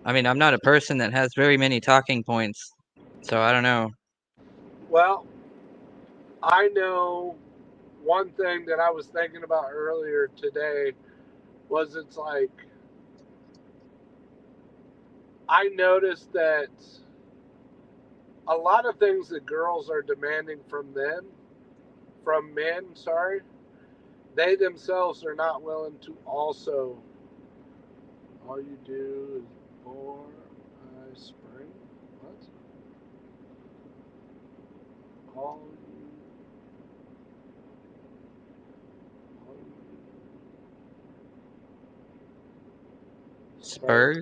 I mean, I'm not a person that has very many talking points, so I don't know. Well, I know one thing that I was thinking about earlier today was it's like I noticed that a lot of things that girls are demanding from men, they themselves are not willing to also. All you do is bore I spring. What? All you Spurg?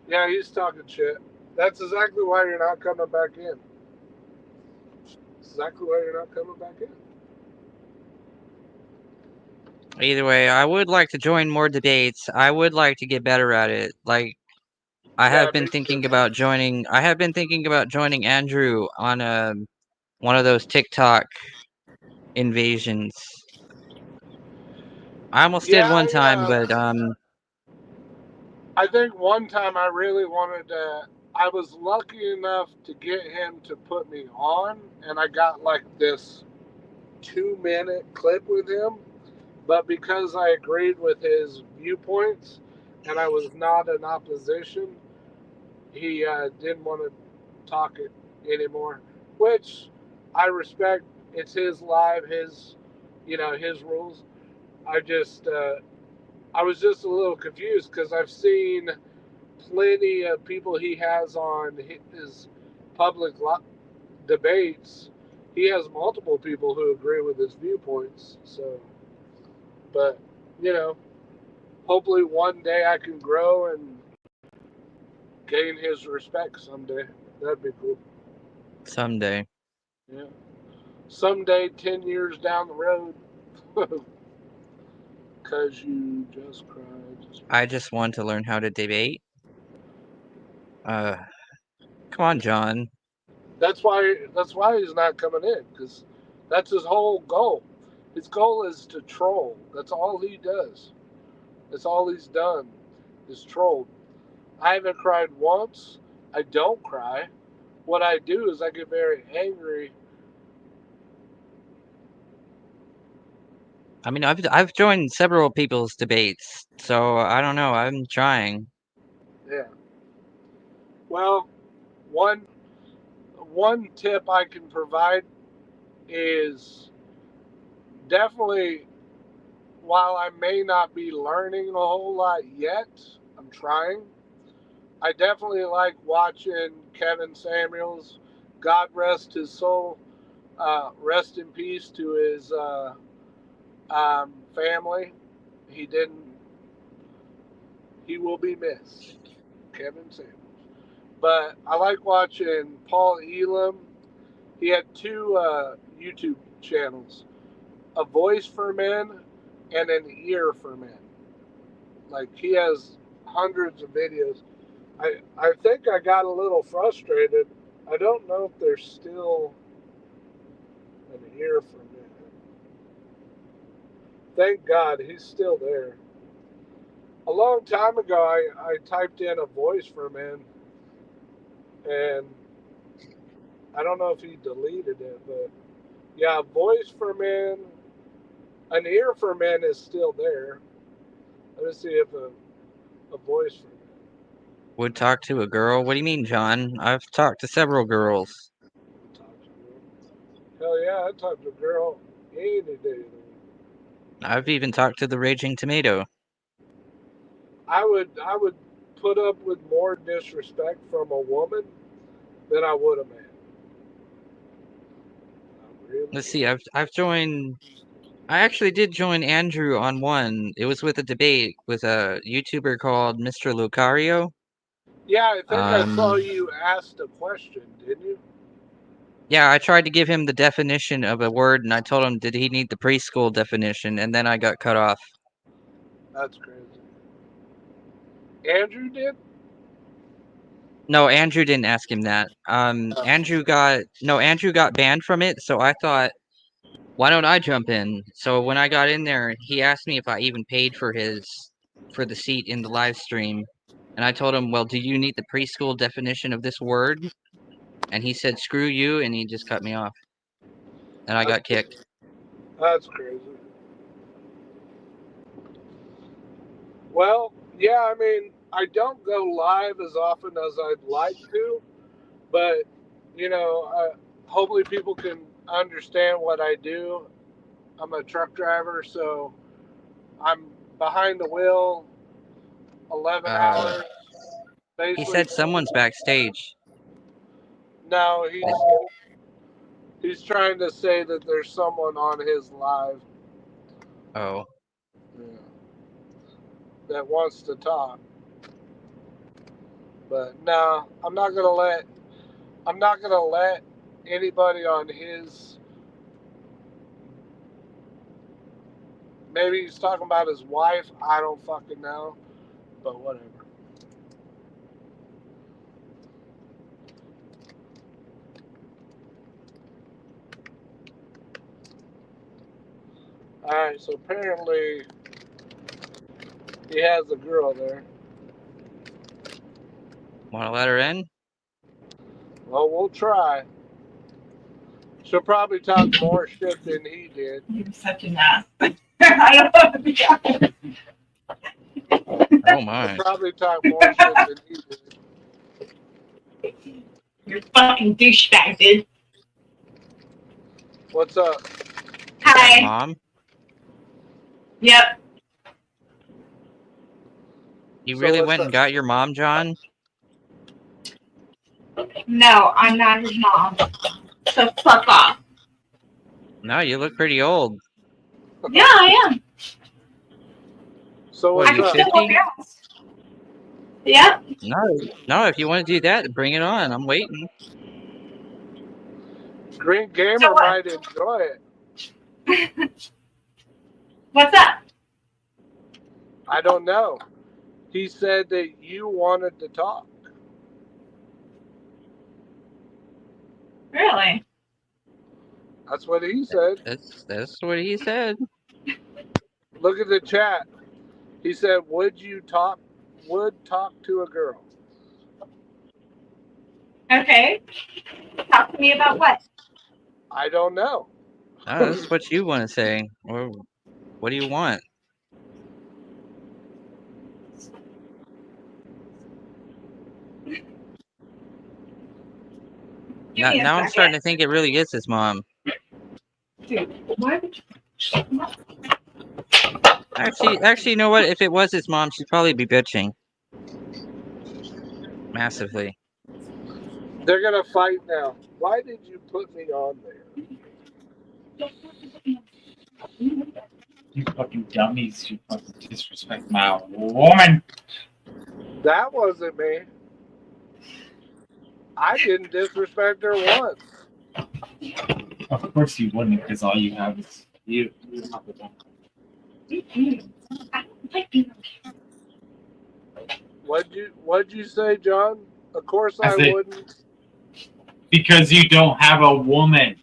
Yeah, he's talking shit. That's exactly why you're not coming back in. Exactly why you're not coming back in. Either way, I would like to join more debates. I would like to get better at it. Like, I have been thinking about joining. I have been thinking about joining Andrew on one of those TikTok invasions. I almost did one time, but I think one time I really wanted to. I was lucky enough to get him to put me on, and I got like this 2-minute clip with him. But because I agreed with his viewpoints and I was not in opposition, he didn't want to talk it anymore, which I respect. It's his live, his rules. I was just a little confused because I've seen plenty of people he has on his public debates. He has multiple people who agree with his viewpoints. So, but hopefully one day I can grow and gain his respect someday. That'd be cool. someday. Yeah. Someday, 10 years down the road. Because you just cried. I just want to learn how to debate. Come on, John. That's why he's not coming in, because that's his whole goal. His goal is to troll. That's all he does. That's all he's done is trolled. I haven't cried once. I don't cry. What I do is I get very angry. I mean, I've joined several people's debates, so I don't know. I'm trying. Yeah. Well, one tip I can provide is definitely, while I may not be learning a whole lot yet, I'm trying. I definitely like watching Kevin Samuels. God rest his soul. Rest in peace to his family. He didn't. He will be missed, Kevin Samuels. But I like watching Paul Elam. He had two YouTube channels: A Voice for Men and An Ear for Men. Like, he has hundreds of videos. I think I got a little frustrated. I don't know if there's still an ear for men. Thank God he's still there. A long time ago, I typed in A Voice for Men, and I don't know if he deleted it, but yeah, Voice for Men, An Ear for Men is still there. Let me see if a Voice for Men. Would talk to a girl? What do you mean, John? I've talked to several girls. Hell yeah, I talked to a girl any day of the week. I've even talked to the Raging Tomato. I would put up with more disrespect from a woman than I would a man. Really Let's see. I've joined. I actually did join Andrew on one. It was with a debate with a YouTuber called Mr. Lucario. Yeah, I think I saw you asked a question, didn't you? Yeah, I tried to give him the definition of a word, and I told him, did he need the preschool definition? And then I got cut off. That's crazy. Andrew did? No, Andrew didn't ask him that. Andrew got banned from it, so I thought, why don't I jump in? So when I got in there, he asked me if I even paid for the seat in the live stream. And I told him, well, do you need the preschool definition of this word? And he said, screw you, and he just cut me off. And I got kicked. That's crazy. Well, yeah, I mean, I don't go live as often as I'd like to, but, you know, hopefully people can understand what I do. I'm a truck driver, so I'm behind the wheel 11 hours. He said someone's backstage. No, he's trying to say that there's someone on his live. Oh. Yeah, that wants to talk. But no, I'm not gonna let anybody on his. Maybe he's talking about his wife. I don't fucking know. But whatever. Alright, so apparently he has a girl there. Want to let her in? Well, we'll try. She'll probably talk more shit than he did. You're such an ass. I don't want to be honest. Oh my. She'll probably talk more shit than he did. You're fucking douchebag, dude. What's up? Hi. Mom? Yep. You So really what's went up? and got your mom, John? No, I'm not his mom. So fuck off. No, you look pretty old. Yeah, I am. So What, what's are you up? Still 50? a girl. Yep. No, if you want to do that, bring it on. I'm waiting. Green Gamer So what? might enjoy it. What's up? I don't know. He said that you wanted to talk. Really? That's what he said. That's what he said. Look at the chat. He said, would talk to a girl? Okay. Talk to me about what? I don't know. Oh, that's what you want to say. Or what do you want? Give me a Now I'm starting second. to think it really is his mom. Dude, why would you? Actually, you know what? If it was his mom, she'd probably be bitching. Massively. They're gonna fight now. Why did you put me on there? You fucking dummies. You fucking disrespect my woman. That wasn't me. I didn't disrespect her once. Of course you wouldn't, because all you have is you. You don't have the one. What'd you say, John? Of course I wouldn't. Because you don't have a woman,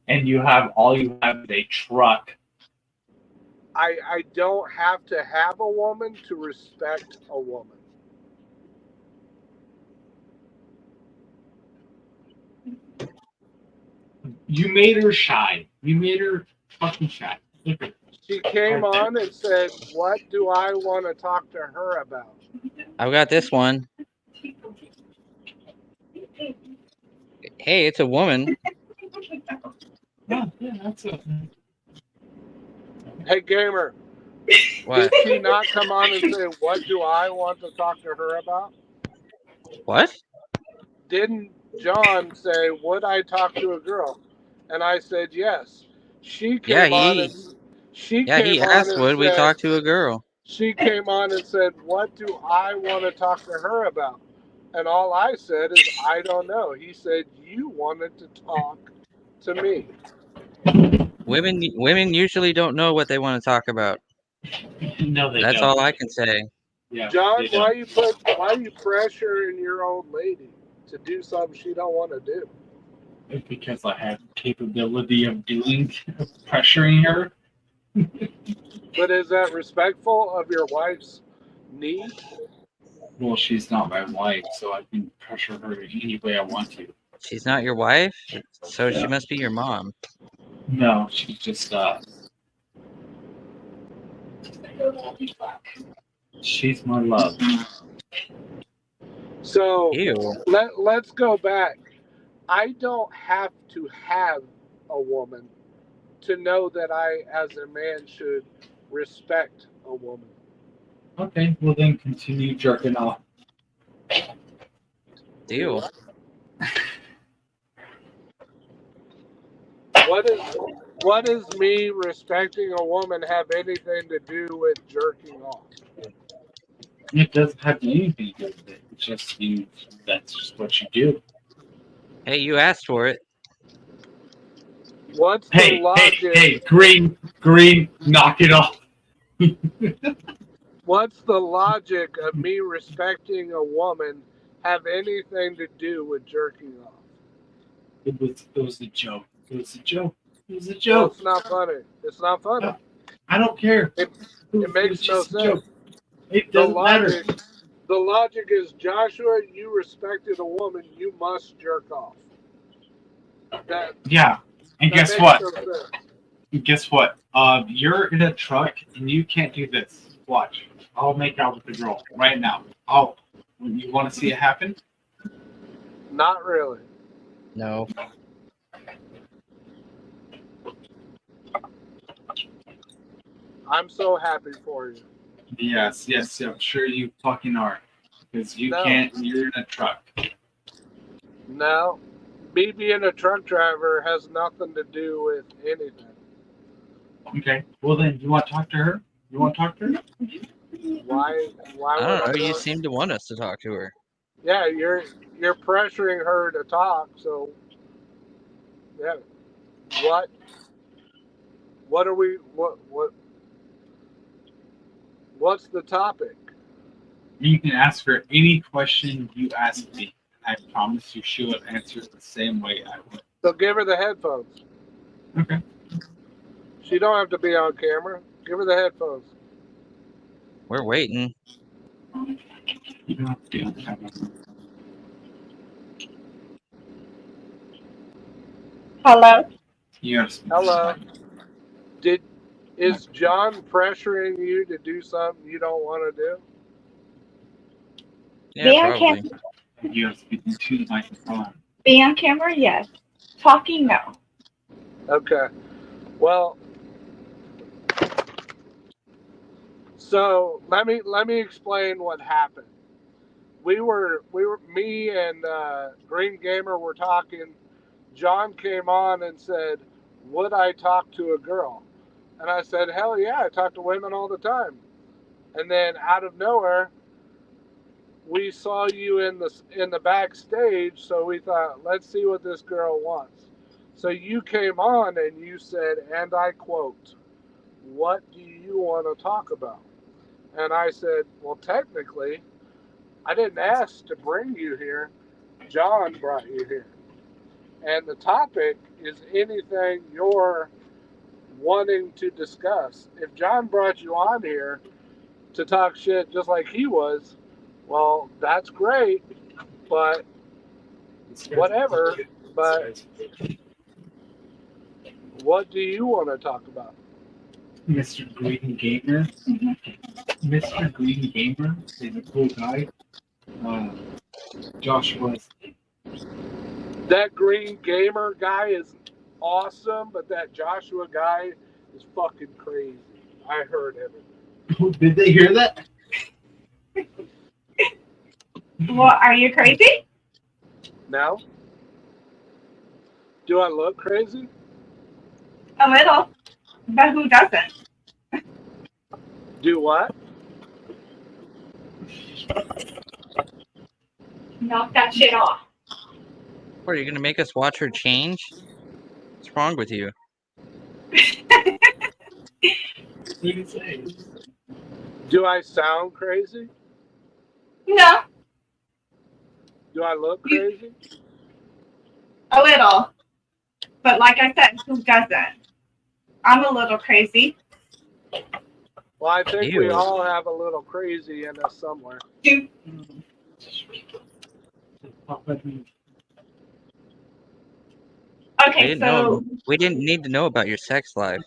and all you have is a truck. I don't have to have a woman to respect a woman. You made her shy. You made her fucking shy. She came on and said, "What do I want to talk to her about?" I've got this one. Hey, it's a woman. Yeah, that's it. Hey, gamer. What? Did she not come on and say, "What do I want to talk to her about?" What? Didn't John say, "Would I talk to a girl?" And I said, "Yes." She came on and he asked, "Would we talk to a girl?" She came on and said, "What do I want to talk to her about?" And all I said is, "I don't know." He said, "You wanted to talk to me." Women usually don't know what they want to talk about. No, they That's don't. all I can say. Yeah, John, why you pressuring your old lady to do something she don't want to do? Because I have capability of pressuring her. But is that respectful of your wife's need? Well, she's not my wife, so I can pressure her any way I want to. She's not your wife, so she must be your mom. No, she's just she's my love. So Ew. let's go back. I don't have to have a woman to know that I, as a man, should respect a woman. Okay, well then continue jerking off. Deal. What does me respecting a woman have anything to do with jerking off? It doesn't have anything to do with it. It's just you. That's just what you do. Hey, you asked for it. What's the logic? Hey, green, knock it off. What's the logic of me respecting a woman have anything to do with jerking off? It was a joke. It was a joke. It was a Well, joke. it's not funny. It's not funny. I don't care. It makes no sense. It doesn't matter. The logic is, Joshua, you respected a woman, you must jerk off. Yeah. And guess what? Guess what? You're in a truck and you can't do this. Watch. I'll make out with the girl right now. You want to see it happen? Not really. No. I'm so happy for you. Yes, I'm sure you fucking are. Because you can't, you're in a truck. No. Me being a truck driver has nothing to do with anything. Okay. Well then, you want to talk to her? You want to talk to her? Why I don't know. You seem to want us to talk to her. Yeah, you're pressuring her to talk, so yeah. What are we what's the topic? You can ask her any question you ask me. I promise you she will answer it the same way I would. So give her the headphones. Okay. She don't have to be on camera. Give her the headphones. We're waiting. You don't have to be on camera. Hello? Yes. Hello. Is John pressuring you to do something you don't want to do? Yeah, probably. You're speaking to the microphone. Being on camera, yes. Talking, no. Okay. Well, So let me explain what happened. Me and Green Gamer were talking. John came on and said, "Would I talk to a girl?" And I said, "Hell yeah, I talk to women all the time." And then out of nowhere, we saw you in the backstage, so we thought, let's see what this girl wants. So you came on and you said, and I quote, "What do you want to talk about?" And I said, well, technically, I didn't ask to bring you here. John brought you here. And the topic is anything you're wanting to discuss. If John brought you on here to talk shit just like he was, well, that's great, but whatever. But what do you want to talk about? Mr. Green Gamer. Mr. Green Gamer is a cool guy. Joshua's. That Green Gamer guy is awesome, but that Joshua guy is fucking crazy. I heard everything. Did they hear that? Well, are you crazy? Now? Do I look crazy? A little. But who doesn't? Do what? Knock that shit off. What, are you gonna make us watch her change? What's wrong with you? Do I sound crazy? No, Do I look crazy? a little. But like I said, who doesn't? I'm a little crazy. Well, I think we Ew. all have a little crazy in us somewhere. Dude. Okay, so We didn't need to know about your sex life.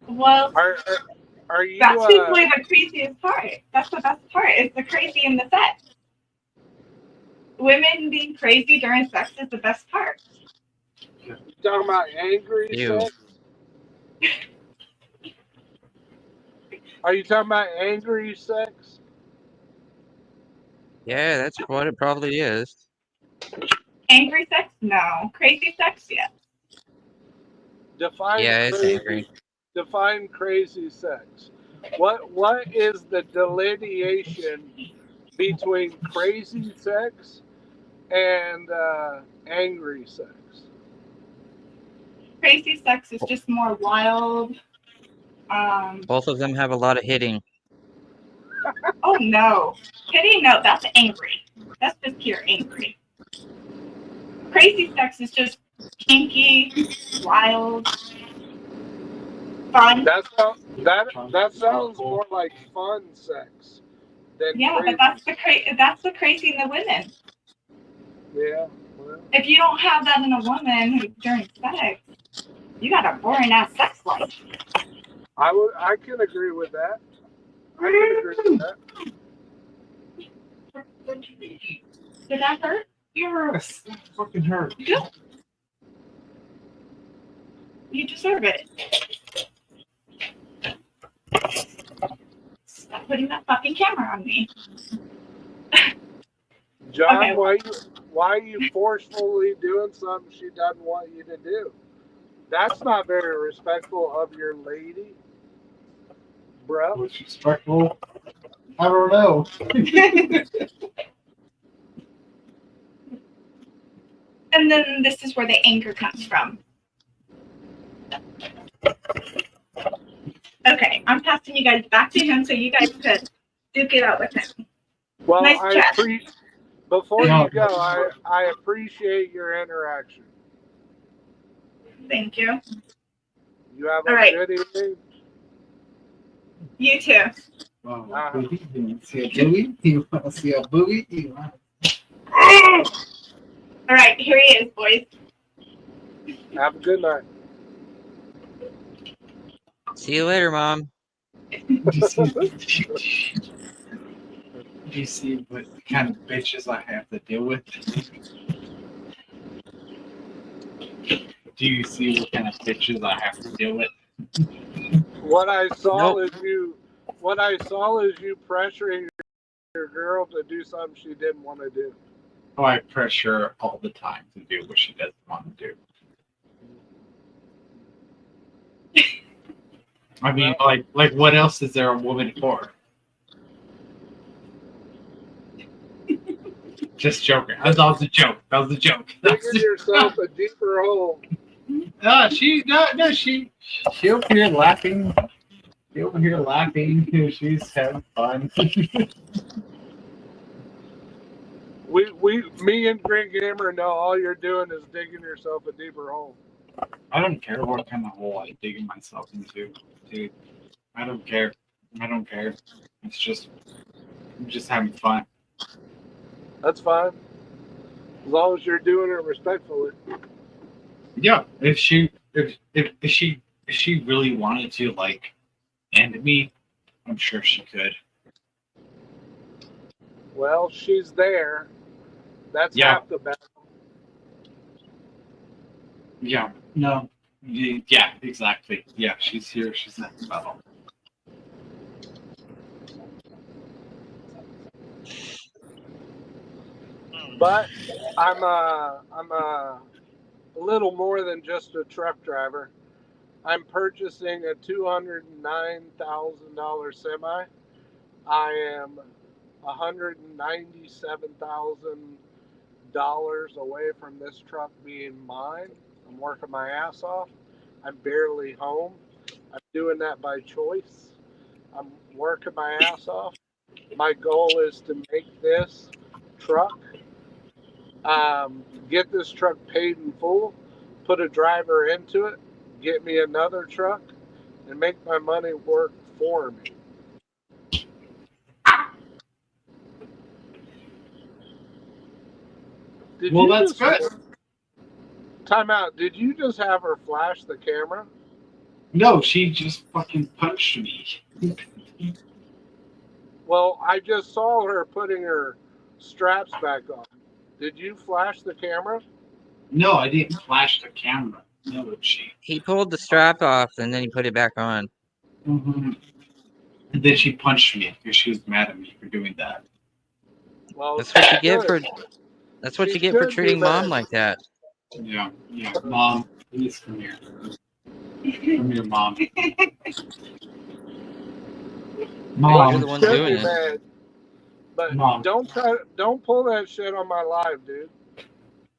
well, Are you? that's usually the craziest part. That's the best part. It's the crazy in the sex. Women being crazy during sex is the best part. You talking about angry Ew. sex? Are you talking about angry sex? Yeah, that's what it probably is. Angry sex? No. Crazy sex? Yes. Define Yeah, it's crazy. angry. Define crazy sex. What is the delineation between crazy sex and angry sex? Crazy sex is just more wild. Both of them have a lot of hitting. Oh no. Hitting? No, that's angry. That's just pure angry. Crazy sex is just kinky, wild, fun. That sounds more like fun sex than Yeah, crazy. but that's the crazy in the women. Yeah. Well, If you don't have that in a woman during sex, you got a boring ass sex life. I can agree with that. I can agree with that. Did that hurt? Yes, that fucking hurt. Good. You deserve it. Stop putting that fucking camera on me. John, Okay. why are you forcefully doing something she doesn't want you to do? That's not very respectful of your lady, bro. Was respectful? I don't know. And then this is where the anger comes from. Okay, I'm passing you guys back to him so you guys could duke it out with him. Well, Nice chat. Before you go, I appreciate your interaction. Thank you. You have All a right. good evening. You You too. want to see a boogie? You want to see a boogie? All right, here he is, boys. Have a good night. See you later, Mom. Do you see what kind of bitches I have to deal with? Do you see what kind of bitches I have to deal with? What I saw Nope. is you. What I saw is you pressuring your girl to do something she didn't want to do. Oh, I pressure her all the time to do what she doesn't want to do. I mean, like, what else is there a woman for? Just joking. That was a joke. That was a joke. Digging yourself a deeper hole. She over here laughing. She over here laughing. She's having fun. Me and Green Gamer know all you're doing is digging yourself a deeper hole. I don't care what kind of hole I'm digging myself into, dude. I don't care. I don't care. I'm just having fun. That's fine. As long as you're doing it respectfully. Yeah, if she really wanted to like end me, I'm sure she could. Well, she's there. That's half the battle. Yeah. No. Yeah. Exactly. Yeah. She's here. She's at the battle. But I'm a little more than just a truck driver. I'm purchasing a $209,000 semi. I am $197,000 away from this truck being mine. I'm working my ass off. I'm barely home. I'm doing that by choice. I'm working my ass off. My goal is to make this truck, get this truck paid in full, put a driver into it, get me another truck, and make my money work for me. That's good. Time out. Did you just have her flash the camera? No, she just fucking punched me. Well, I just saw her putting her straps back on. Did you flash the camera? No, I didn't flash the camera. No, He pulled the strap off and then he put it back on. Mm-hmm. And then she punched me because she was mad at me for doing that. Well, that's what you get for. That's what you get for treating mom like that. Yeah. Mom, please come here. Come here, mom. Mom, you're the one doing it. Mad, but Mom. Don't pull that shit on my live, dude.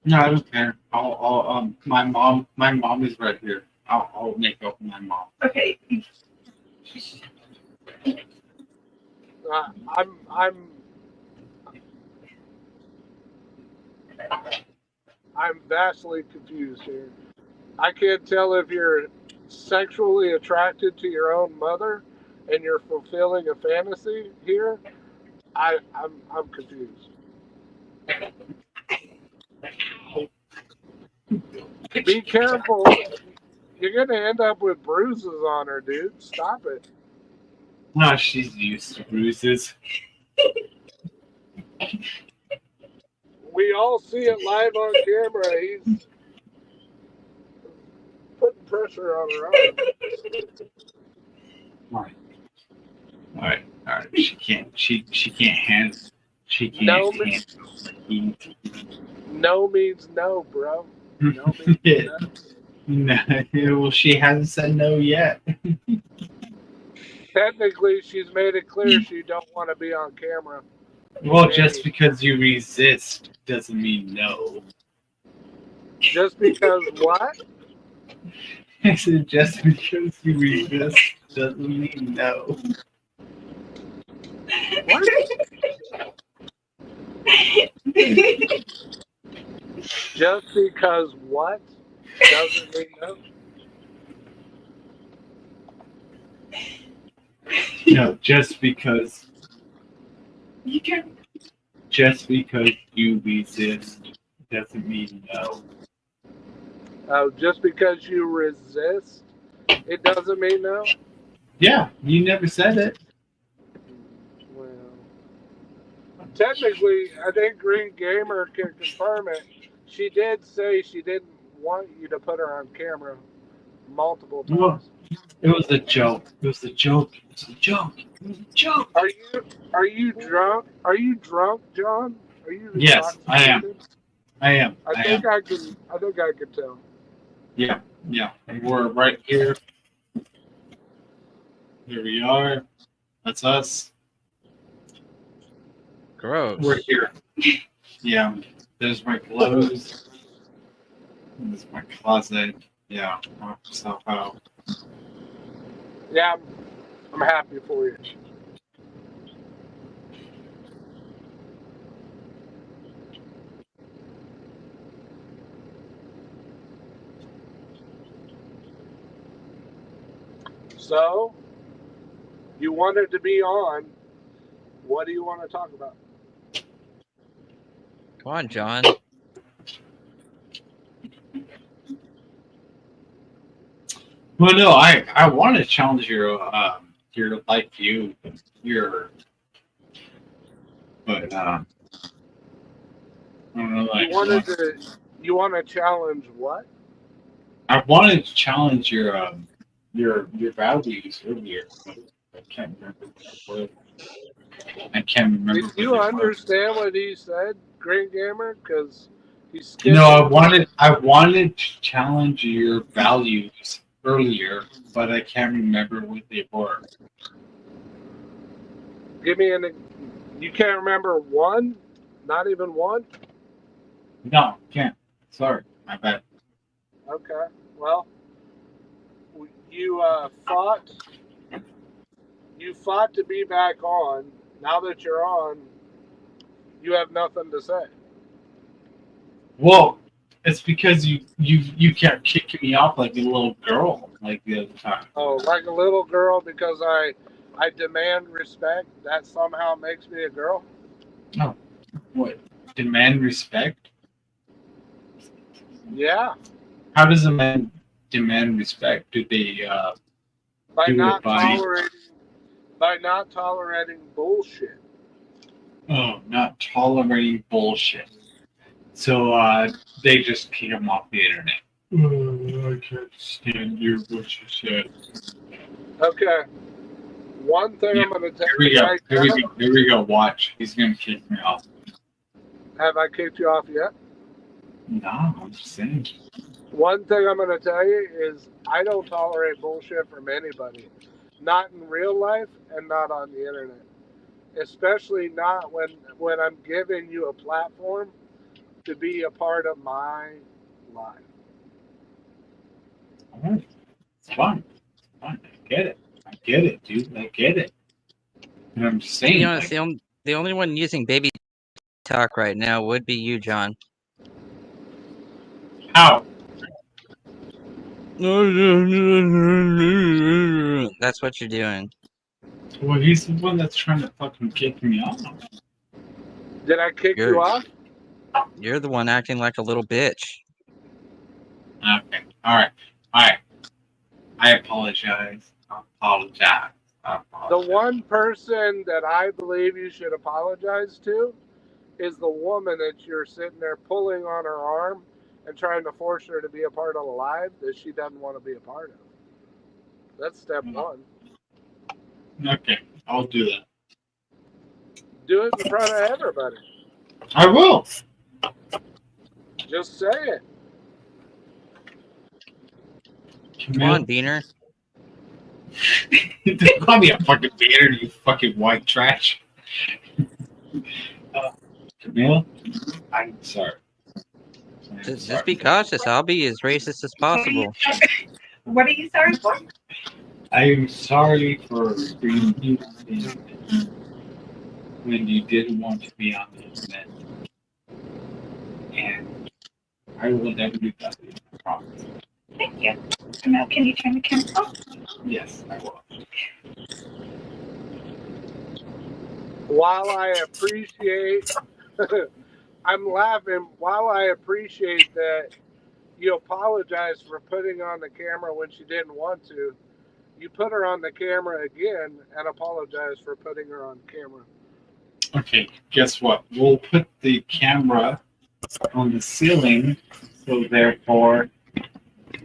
No, I don't care. My mom is right here. I'll make up with my mom. Okay. I'm vastly confused here. I can't tell if you're sexually attracted to your own mother and you're fulfilling a fantasy here. I'm confused. Be careful. You're gonna end up with bruises on her, dude. Stop it. No, she's used to bruises. We all see it live on camera. He's putting pressure on her arm. All right. She can't handle. No means no, bro. No means no. No, well, she hasn't said no yet. Technically, she's made it clear she don't want to be on camera. Well, just because you resist doesn't mean no. Just because what? I said just because you resist doesn't mean no. What? Just because what doesn't mean no? No, just because you resist doesn't mean no. Oh, just because you resist, it doesn't mean no? Yeah, you never said it. Well, technically, I think Green Gamer can confirm it. She did say she didn't want you to put her on camera multiple Well, times. it was a joke. It was a joke. It was a joke. It was a joke. Are you drunk? Are you drunk, John? Are you Yes, I am. intoxicated? I am. I think I could tell. Yeah, yeah. And we're right here. Here we are. That's us. Gross. We're here. Yeah. There's my clothes. There's my closet. Yeah. Knock yourself out. Yeah, I'm happy for you. So, you wanted to be on. What do you want to talk about? Come on, John. Well, no, I want to challenge your life view, but I don't know. Like, you want to challenge what? I wanted to challenge your values earlier, but I can't remember what word. I can't remember. Did you understand what he said, Great Gamer? Because he's No, I wanted to challenge your values earlier, but I can't remember what they were. Give me you can't remember one? Not even one? No, can't. Sorry, my bad. Okay. Well, you fought to be back on. Now that you're on, you have nothing to say. Well, it's because you kept kicking me off like a little girl, like the other time. Oh, like a little girl because I demand respect. That somehow makes me a girl. No, what? Demand respect? Yeah. How does a man demand respect? Do they by do not it by not tolerating bullshit. Oh, not tolerating bullshit. So they just kick him off the internet. Oh, I can't stand what you said. Okay. One thing I'm going to tell you right now. Here we go. Watch. He's going to kick me off. Have I kicked you off yet? No, I'm just saying. One thing I'm going to tell you is I don't tolerate bullshit from anybody. Not in real life and not on the internet. Especially not when I'm giving you a platform to be a part of my life. All right. It's fun. It's fun. I get it, dude. I get it. And I'm just saying. To be honest, the only one using baby talk right now would be you, John. How? That's what you're doing. Well, he's the one that's trying to fucking kick me off. Did I kick you off? You're the one acting like a little bitch. Okay. All right. I apologize. The one person that I believe you should apologize to is the woman that you're sitting there pulling on her arm and trying to force her to be a part of the live that she doesn't want to be a part of. That's step one. Okay, I'll do that. Do it in front of everybody. I will. Just say it. Come on, Beaner. Don't call me a fucking beaner, you fucking white trash. Camille, I'm sorry. Just be cautious. I'll be as racist as possible. What are you sorry for? I'm sorry for bringing you in when you didn't want to be on the internet. And I will never do that. I promise. Thank you. Now, can you turn the camera off? Yes, I will. While I appreciate, I'm laughing, while I appreciate that you apologize for putting on the camera when she didn't want to, you put her on the camera again and apologize for putting her on camera. Okay, guess what? We'll put the camera on the ceiling, so therefore...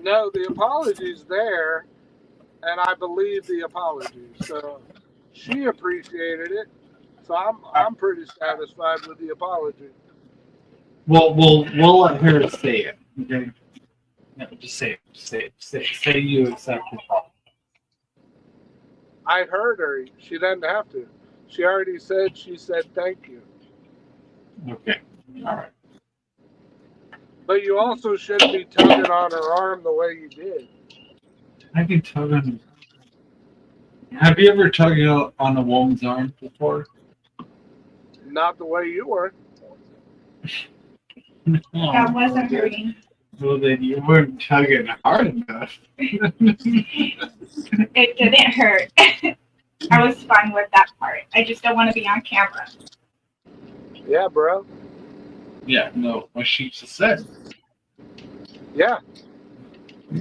No, the apology's there, and I believe the apology. So she appreciated it. So I'm pretty satisfied with the apology. Well, we'll let her say it. Okay. No, just say it. Say you accept it. I heard her. She doesn't have to. She already said. She said thank you. Okay. All right. But you also shouldn't be tugging on her arm the way you did. I can tug on. Have you ever tugged on a woman's arm before? Not the way you were. That wasn't hurting. Well, then you weren't tugging hard enough. It didn't hurt. I was fine with that part. I just don't want to be on camera. Yeah, bro. Yeah, no, what she just said. Yeah.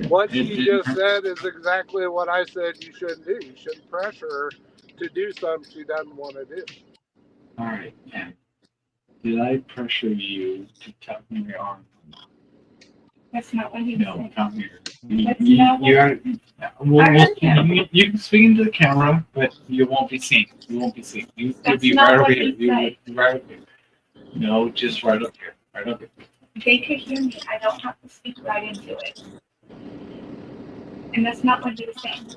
What she just said is exactly what I said you shouldn't do. You shouldn't pressure her to do something she doesn't want to do. All right, man. Did I pressure you to tug on your arm? That's not what he No, said. come here. That's not what You can speak into the camera, but you won't be seen. You won't be seen. You'll That's be not right over what here. he You'll said. be right up here. No, just right up here. Right up here. They could hear me. I don't have to speak right into it. And that's not what he was saying.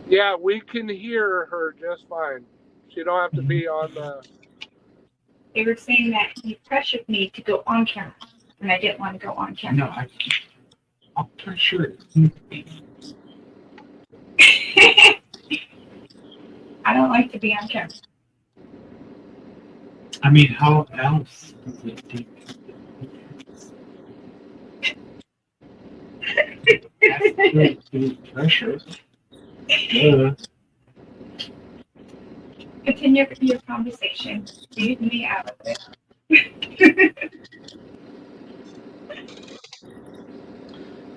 Yeah, we can hear her just fine. She don't have to be on the... They were saying that he pressured me to go on camera. And I didn't want to go on camera. No, I'm pretty sure. I don't like to be on camera. I mean, how else does it take? That's good pressure. Continue your conversation. Leave me out of it.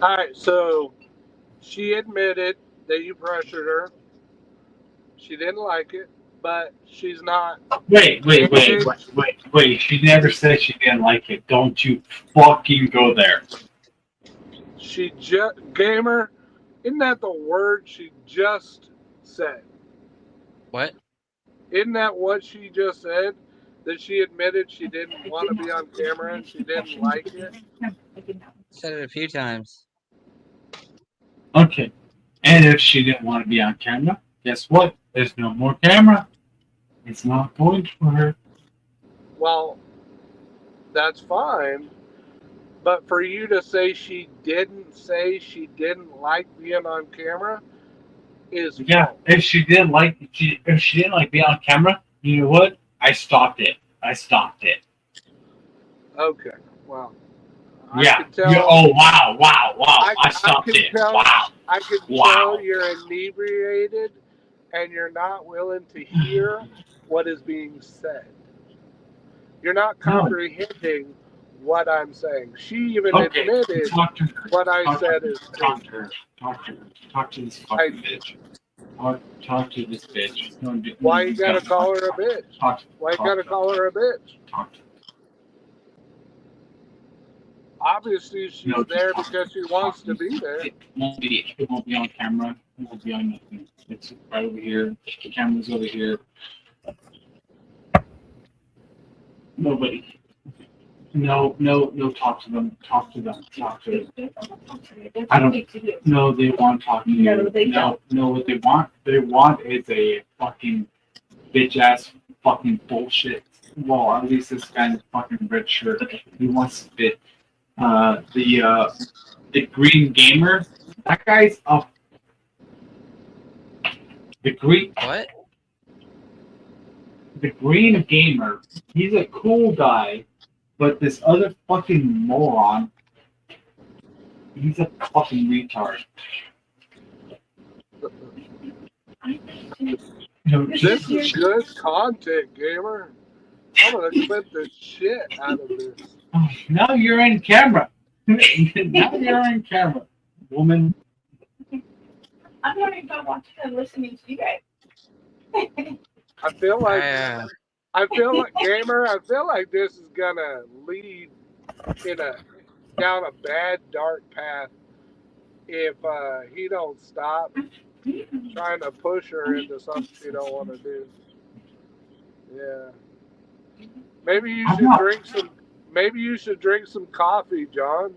All right, so she admitted that you pressured her. She didn't like it, but she's not... Wait. She never said she didn't like it. Don't you fucking go there. She just... Gamer, isn't that the word she just said? What? Isn't that what she just said? That she admitted she didn't want to be on camera and she didn't like it? No, I did not. Said it a few times. Okay. And if she didn't want to be on camera, guess what? There's no more camera. It's not going for her. Well, that's fine. But for you to say she didn't like being on camera is Yeah. false. If she didn't like being on camera, you know what? I stopped it. Okay, well. Yeah. Can tell, Oh wow. I stopped it. Tell, Wow. I can tell you're inebriated and you're not willing to hear what is being said. You're not comprehending what I'm saying. She even admitted what I said is true. Talk to her. Talk to this fucking bitch. Talk to this bitch. Why you gotta call her a bitch? Why you gotta call her a bitch? Talk to her. Obviously, she's there because she wants to be there. It won't be on camera. It won't be on nothing. It's right over here. The camera's over here. Nobody. No. Talk to them. Talk to them. I don't. No, they want to talk to you. No, they don't. No, what they want? They want is a fucking bitch ass fucking bullshit. Well, at least this guy's fucking red shirt. Okay. He wants to fit. The green gamer. That guy's up. The green. What? The green gamer. He's a cool guy, but this other fucking moron. He's a fucking retard. This is good content, gamer. I'm gonna clip the shit out of this. Oh, now you're in camera. Now you're in camera, woman. I'm not even watching and listening to you guys. I feel like gamer. I feel like this is gonna lead down a bad dark path if he don't stop trying to push her into something she don't want to do. Yeah. Maybe you should drink some. Maybe you should drink some coffee, John.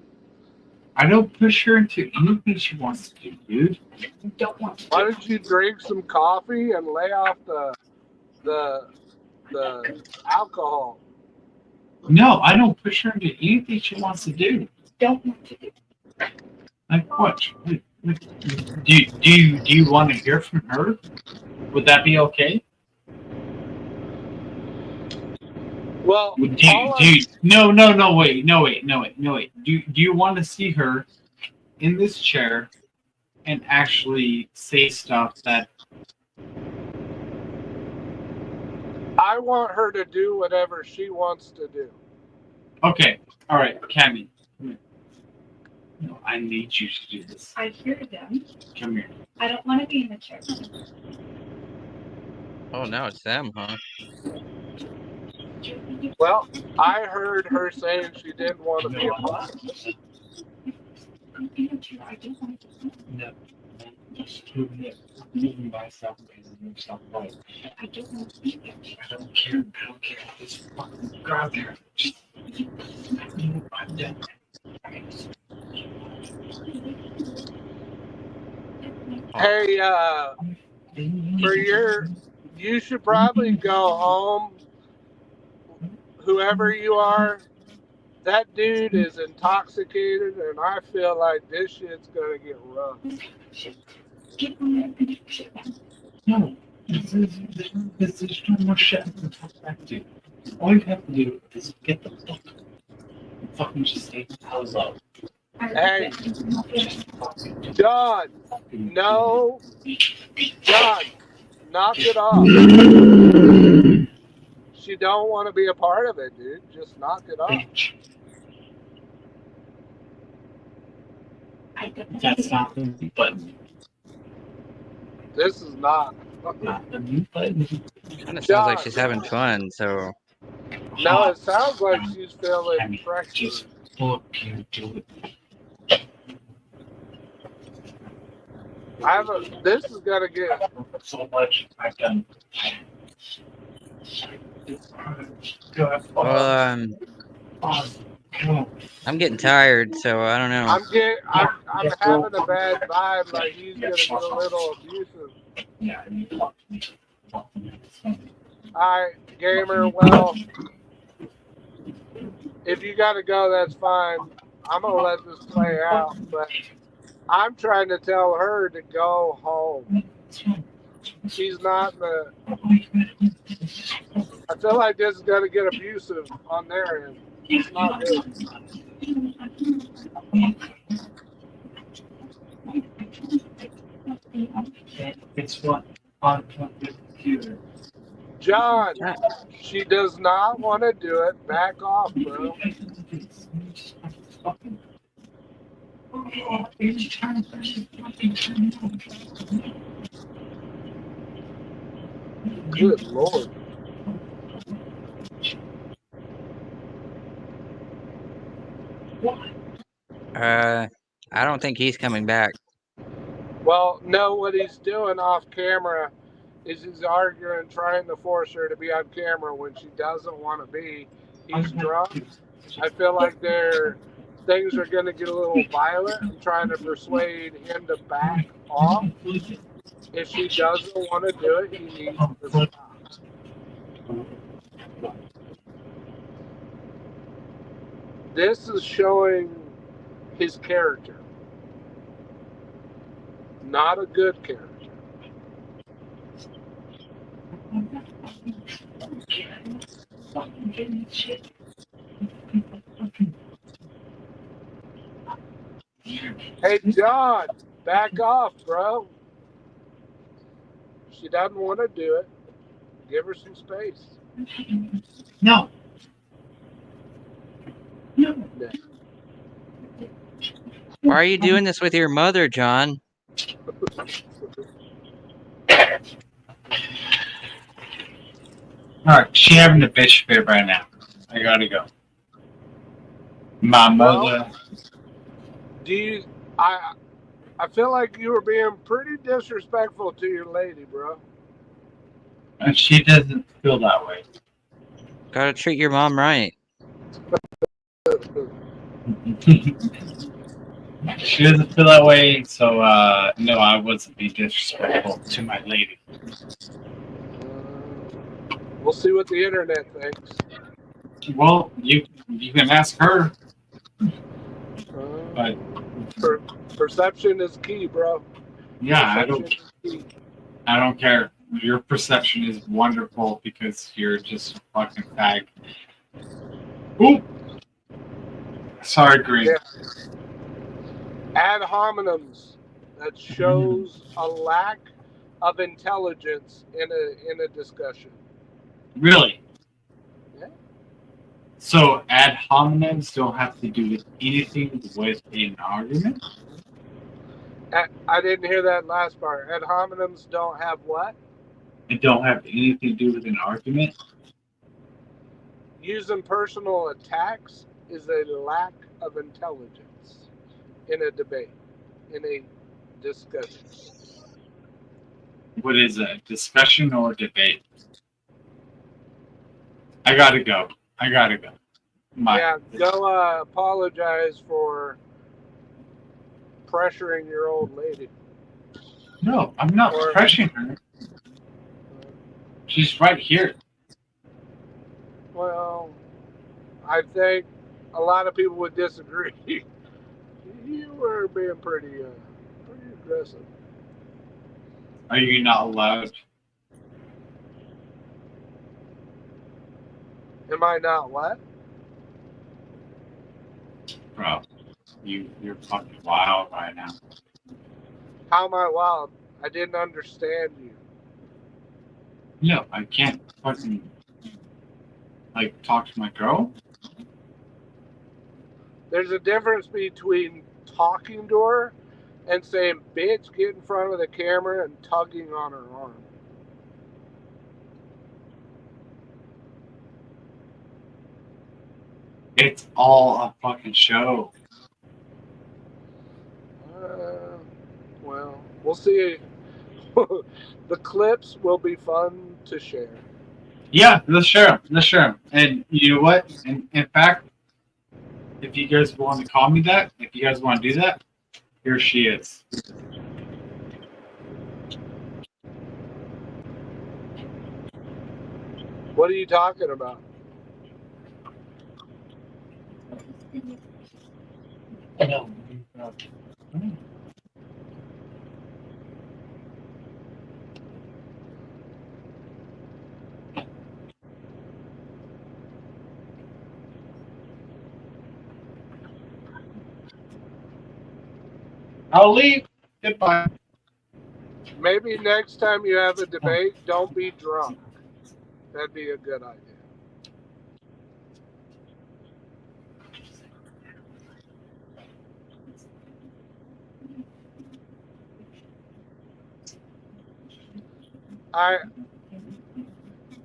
I don't push her into anything she wants to do, dude. I don't want to. Why don't you drink some coffee and lay off the alcohol? No, I don't push her into anything she wants to do. Don't want to do. Like what? Do you want to hear from her? Would that be okay? Well, No, wait. Do you want to see her in this chair and actually say stuff that? I want her to do whatever she wants to do. Okay, all right, Cammy. No, I need you to do this. I hear them. Come here. I don't want to be in the chair. Oh, now it's them, huh? Well, I heard her saying she didn't want to be a part. I'm in the chair. I don't want to. No. Just prove it. Moving myself and yourself right. I don't want to be there. I don't care. Just fucking go out there. Just I'm done. Hey, you should probably go home. Whoever you are, that dude is intoxicated, and I feel like this shit's gonna get rough. No, there's no more shit I can talk back to. All you have to do is get the fuck and fucking just say hello. Hey, John, no, John, knock it off. She don't want to be a part of it, dude. Just knock it off. That's not the mute button. This is not. Not the mute button. Kind of sounds like she's having fun, so. No, it sounds like she's feeling pressure. Just fuck you, do it. This is gonna get so much I've done. Well, I'm getting tired, so I don't know. I'm having a bad vibe, like he's gonna get a little abusive. Yeah, Alright, gamer, well, if you gotta go, that's fine. I'm gonna let this play out, but I'm trying to tell her to go home. She's not in the... I feel like this is gonna get abusive on their end. It's not good. It's what on the computer. John, she does not want to do it. Back off, bro. Good Lord. I don't think he's coming back. Well, no, what he's doing off camera is he's arguing, trying to force her to be on camera when she doesn't want to be. He's drunk. I feel like things are going to get a little violent. I'm trying to persuade him to back off. If she doesn't want to do it, he needs to stop. This is showing his character. Not a good character. Hey, John, back off, bro. She doesn't want to do it. Give her some space. No. Why are you doing this with your mother, John? Alright, she having a bitch fit right now. I gotta go. My mother. I feel like you were being pretty disrespectful to your lady, bro. And she doesn't feel that way. Gotta treat your mom right. She doesn't feel that way, so no, I wasn't being disrespectful to my lady. We'll see what the internet thinks. Well, you can ask her, but perception is key, bro. yeah, Perception is key. I don't care. Your perception is wonderful because you're just a fucking fag. Ooh. Sorry, Green. Yeah. Ad hominems that shows a lack of intelligence in a discussion. Really? Yeah. So ad hominems don't have to do with anything with an argument? I didn't hear that last part. Ad hominems don't have what? It don't have anything to do with an argument? Using personal attacks is a lack of intelligence in a debate, in a discussion. What is a discussion or debate? I gotta go. Yeah, go apologize for pressuring your old lady. No, I'm not pressuring her. She's right here. Well, I think a lot of people would disagree. You were being pretty aggressive. Are you not allowed? Am I not what? Bro, you're fucking wild right now. How am I wild? I didn't understand you. No, I can't fucking talk to my girl. There's a difference between talking to her and saying, bitch, get in front of the camera and tugging on her arm. It's all a fucking show. Well, we'll see. The clips will be fun to share. Yeah, let's share them. And you know what? In fact, if you guys want to call me that, if you guys want to do that, here she is. What are you talking about? I'll leave. Goodbye. Maybe next time you have a debate, don't be drunk. That'd be a good idea.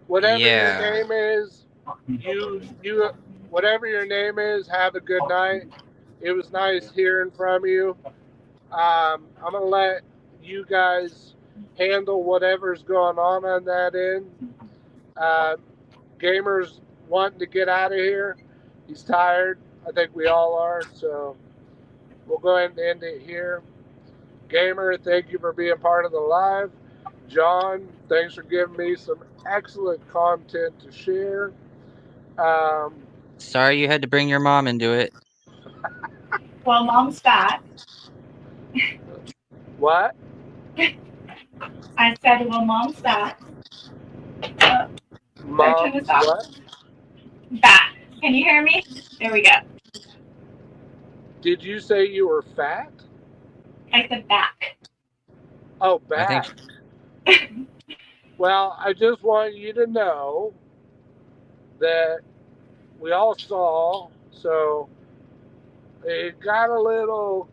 Whatever your name is, you whatever your name is, have a good night. It was nice hearing from you. I'm gonna let you guys handle whatever's going on that end. Gamer's wanting to get out of here. He's tired. I think we all are. So we'll go ahead and end it here. Gamer, thank you for being part of the live. John, thanks for giving me some excellent content to share. Sorry you had to bring your mom into it. Well, Mom's back. What? I said, well, Mom's back. Mom's what? Back. Can you hear me? There we go. Did you say you were fat? I said back. Oh, back. Well, I just want you to know that we all saw, so it got a little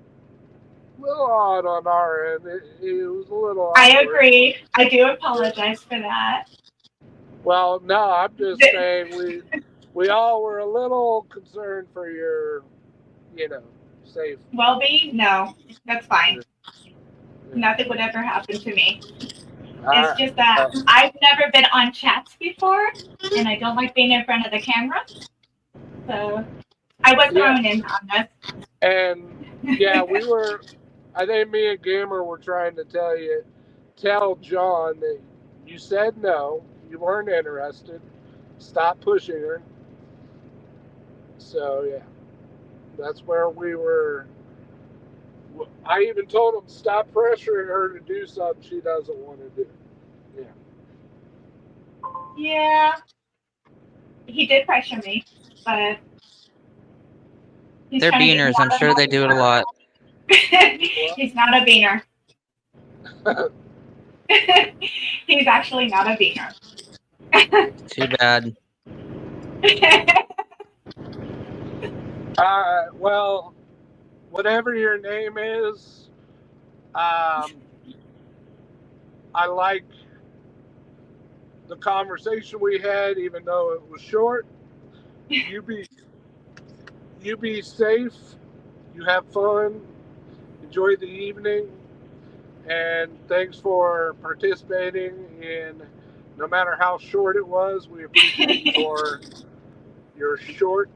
odd on our end. It was a little awkward. I agree. I do apologize for that. Well, no, I'm just saying we all were a little concerned for your, safe. Well-being? No, that's fine. nothing would ever happen to me. Ah, It's just that I've never been on chats before, and I don't like being in front of the camera. So I was thrown in on this. And yeah, we were. I think me and Gamer were trying to tell John that you said no, you weren't interested. Stop pushing her. So yeah, that's where we were. I even told him stop pressuring her to do something she doesn't want to do. Yeah. Yeah. He did pressure me, but They're beaners. I'm sure they do it a lot. He's not a beaner. He's actually not a beaner. Too bad. Well, whatever your name is, I like the conversation we had, even though it was short. You be safe. You have fun. Enjoy the evening. And thanks for participating in, no matter how short it was, we appreciate your short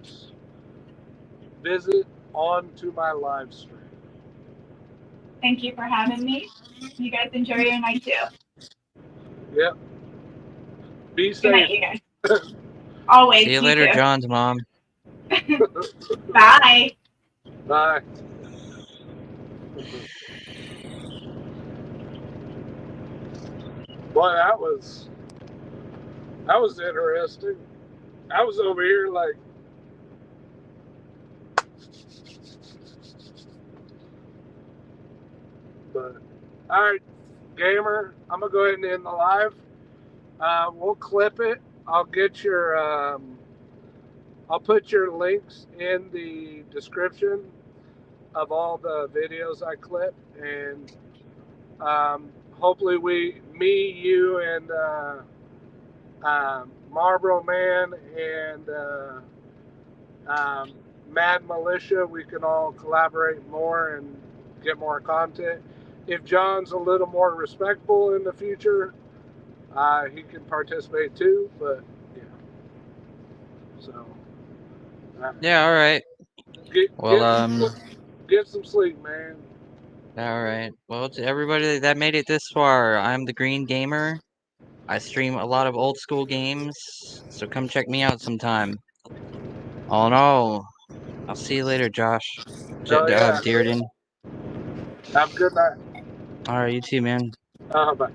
visit onto my live stream. Thank you for having me. You guys enjoy your night too. Yep. Be safe. Good night, you guys. Always. See you later, too. John's mom. Bye. Bye. Boy, that was interesting. I was over here like, but all right, Gamer, I'm gonna go ahead and end the live. We'll clip it. I'll get your I'll put your links in the description of all the videos I clip, and hopefully me, you, and Marlboro Man and Mad Militia, we can all collaborate more and get more content. If John's a little more respectful in the future, he can participate too, but yeah. So. Yeah, all right. Get some sleep, man. All right. Well, to everybody that made it this far, I'm the Green Gamer. I stream a lot of old school games, so come check me out sometime. Oh no. I'll see you later, Josh. Yeah. Dearden. Have a good night. All right, you too, man. Bye.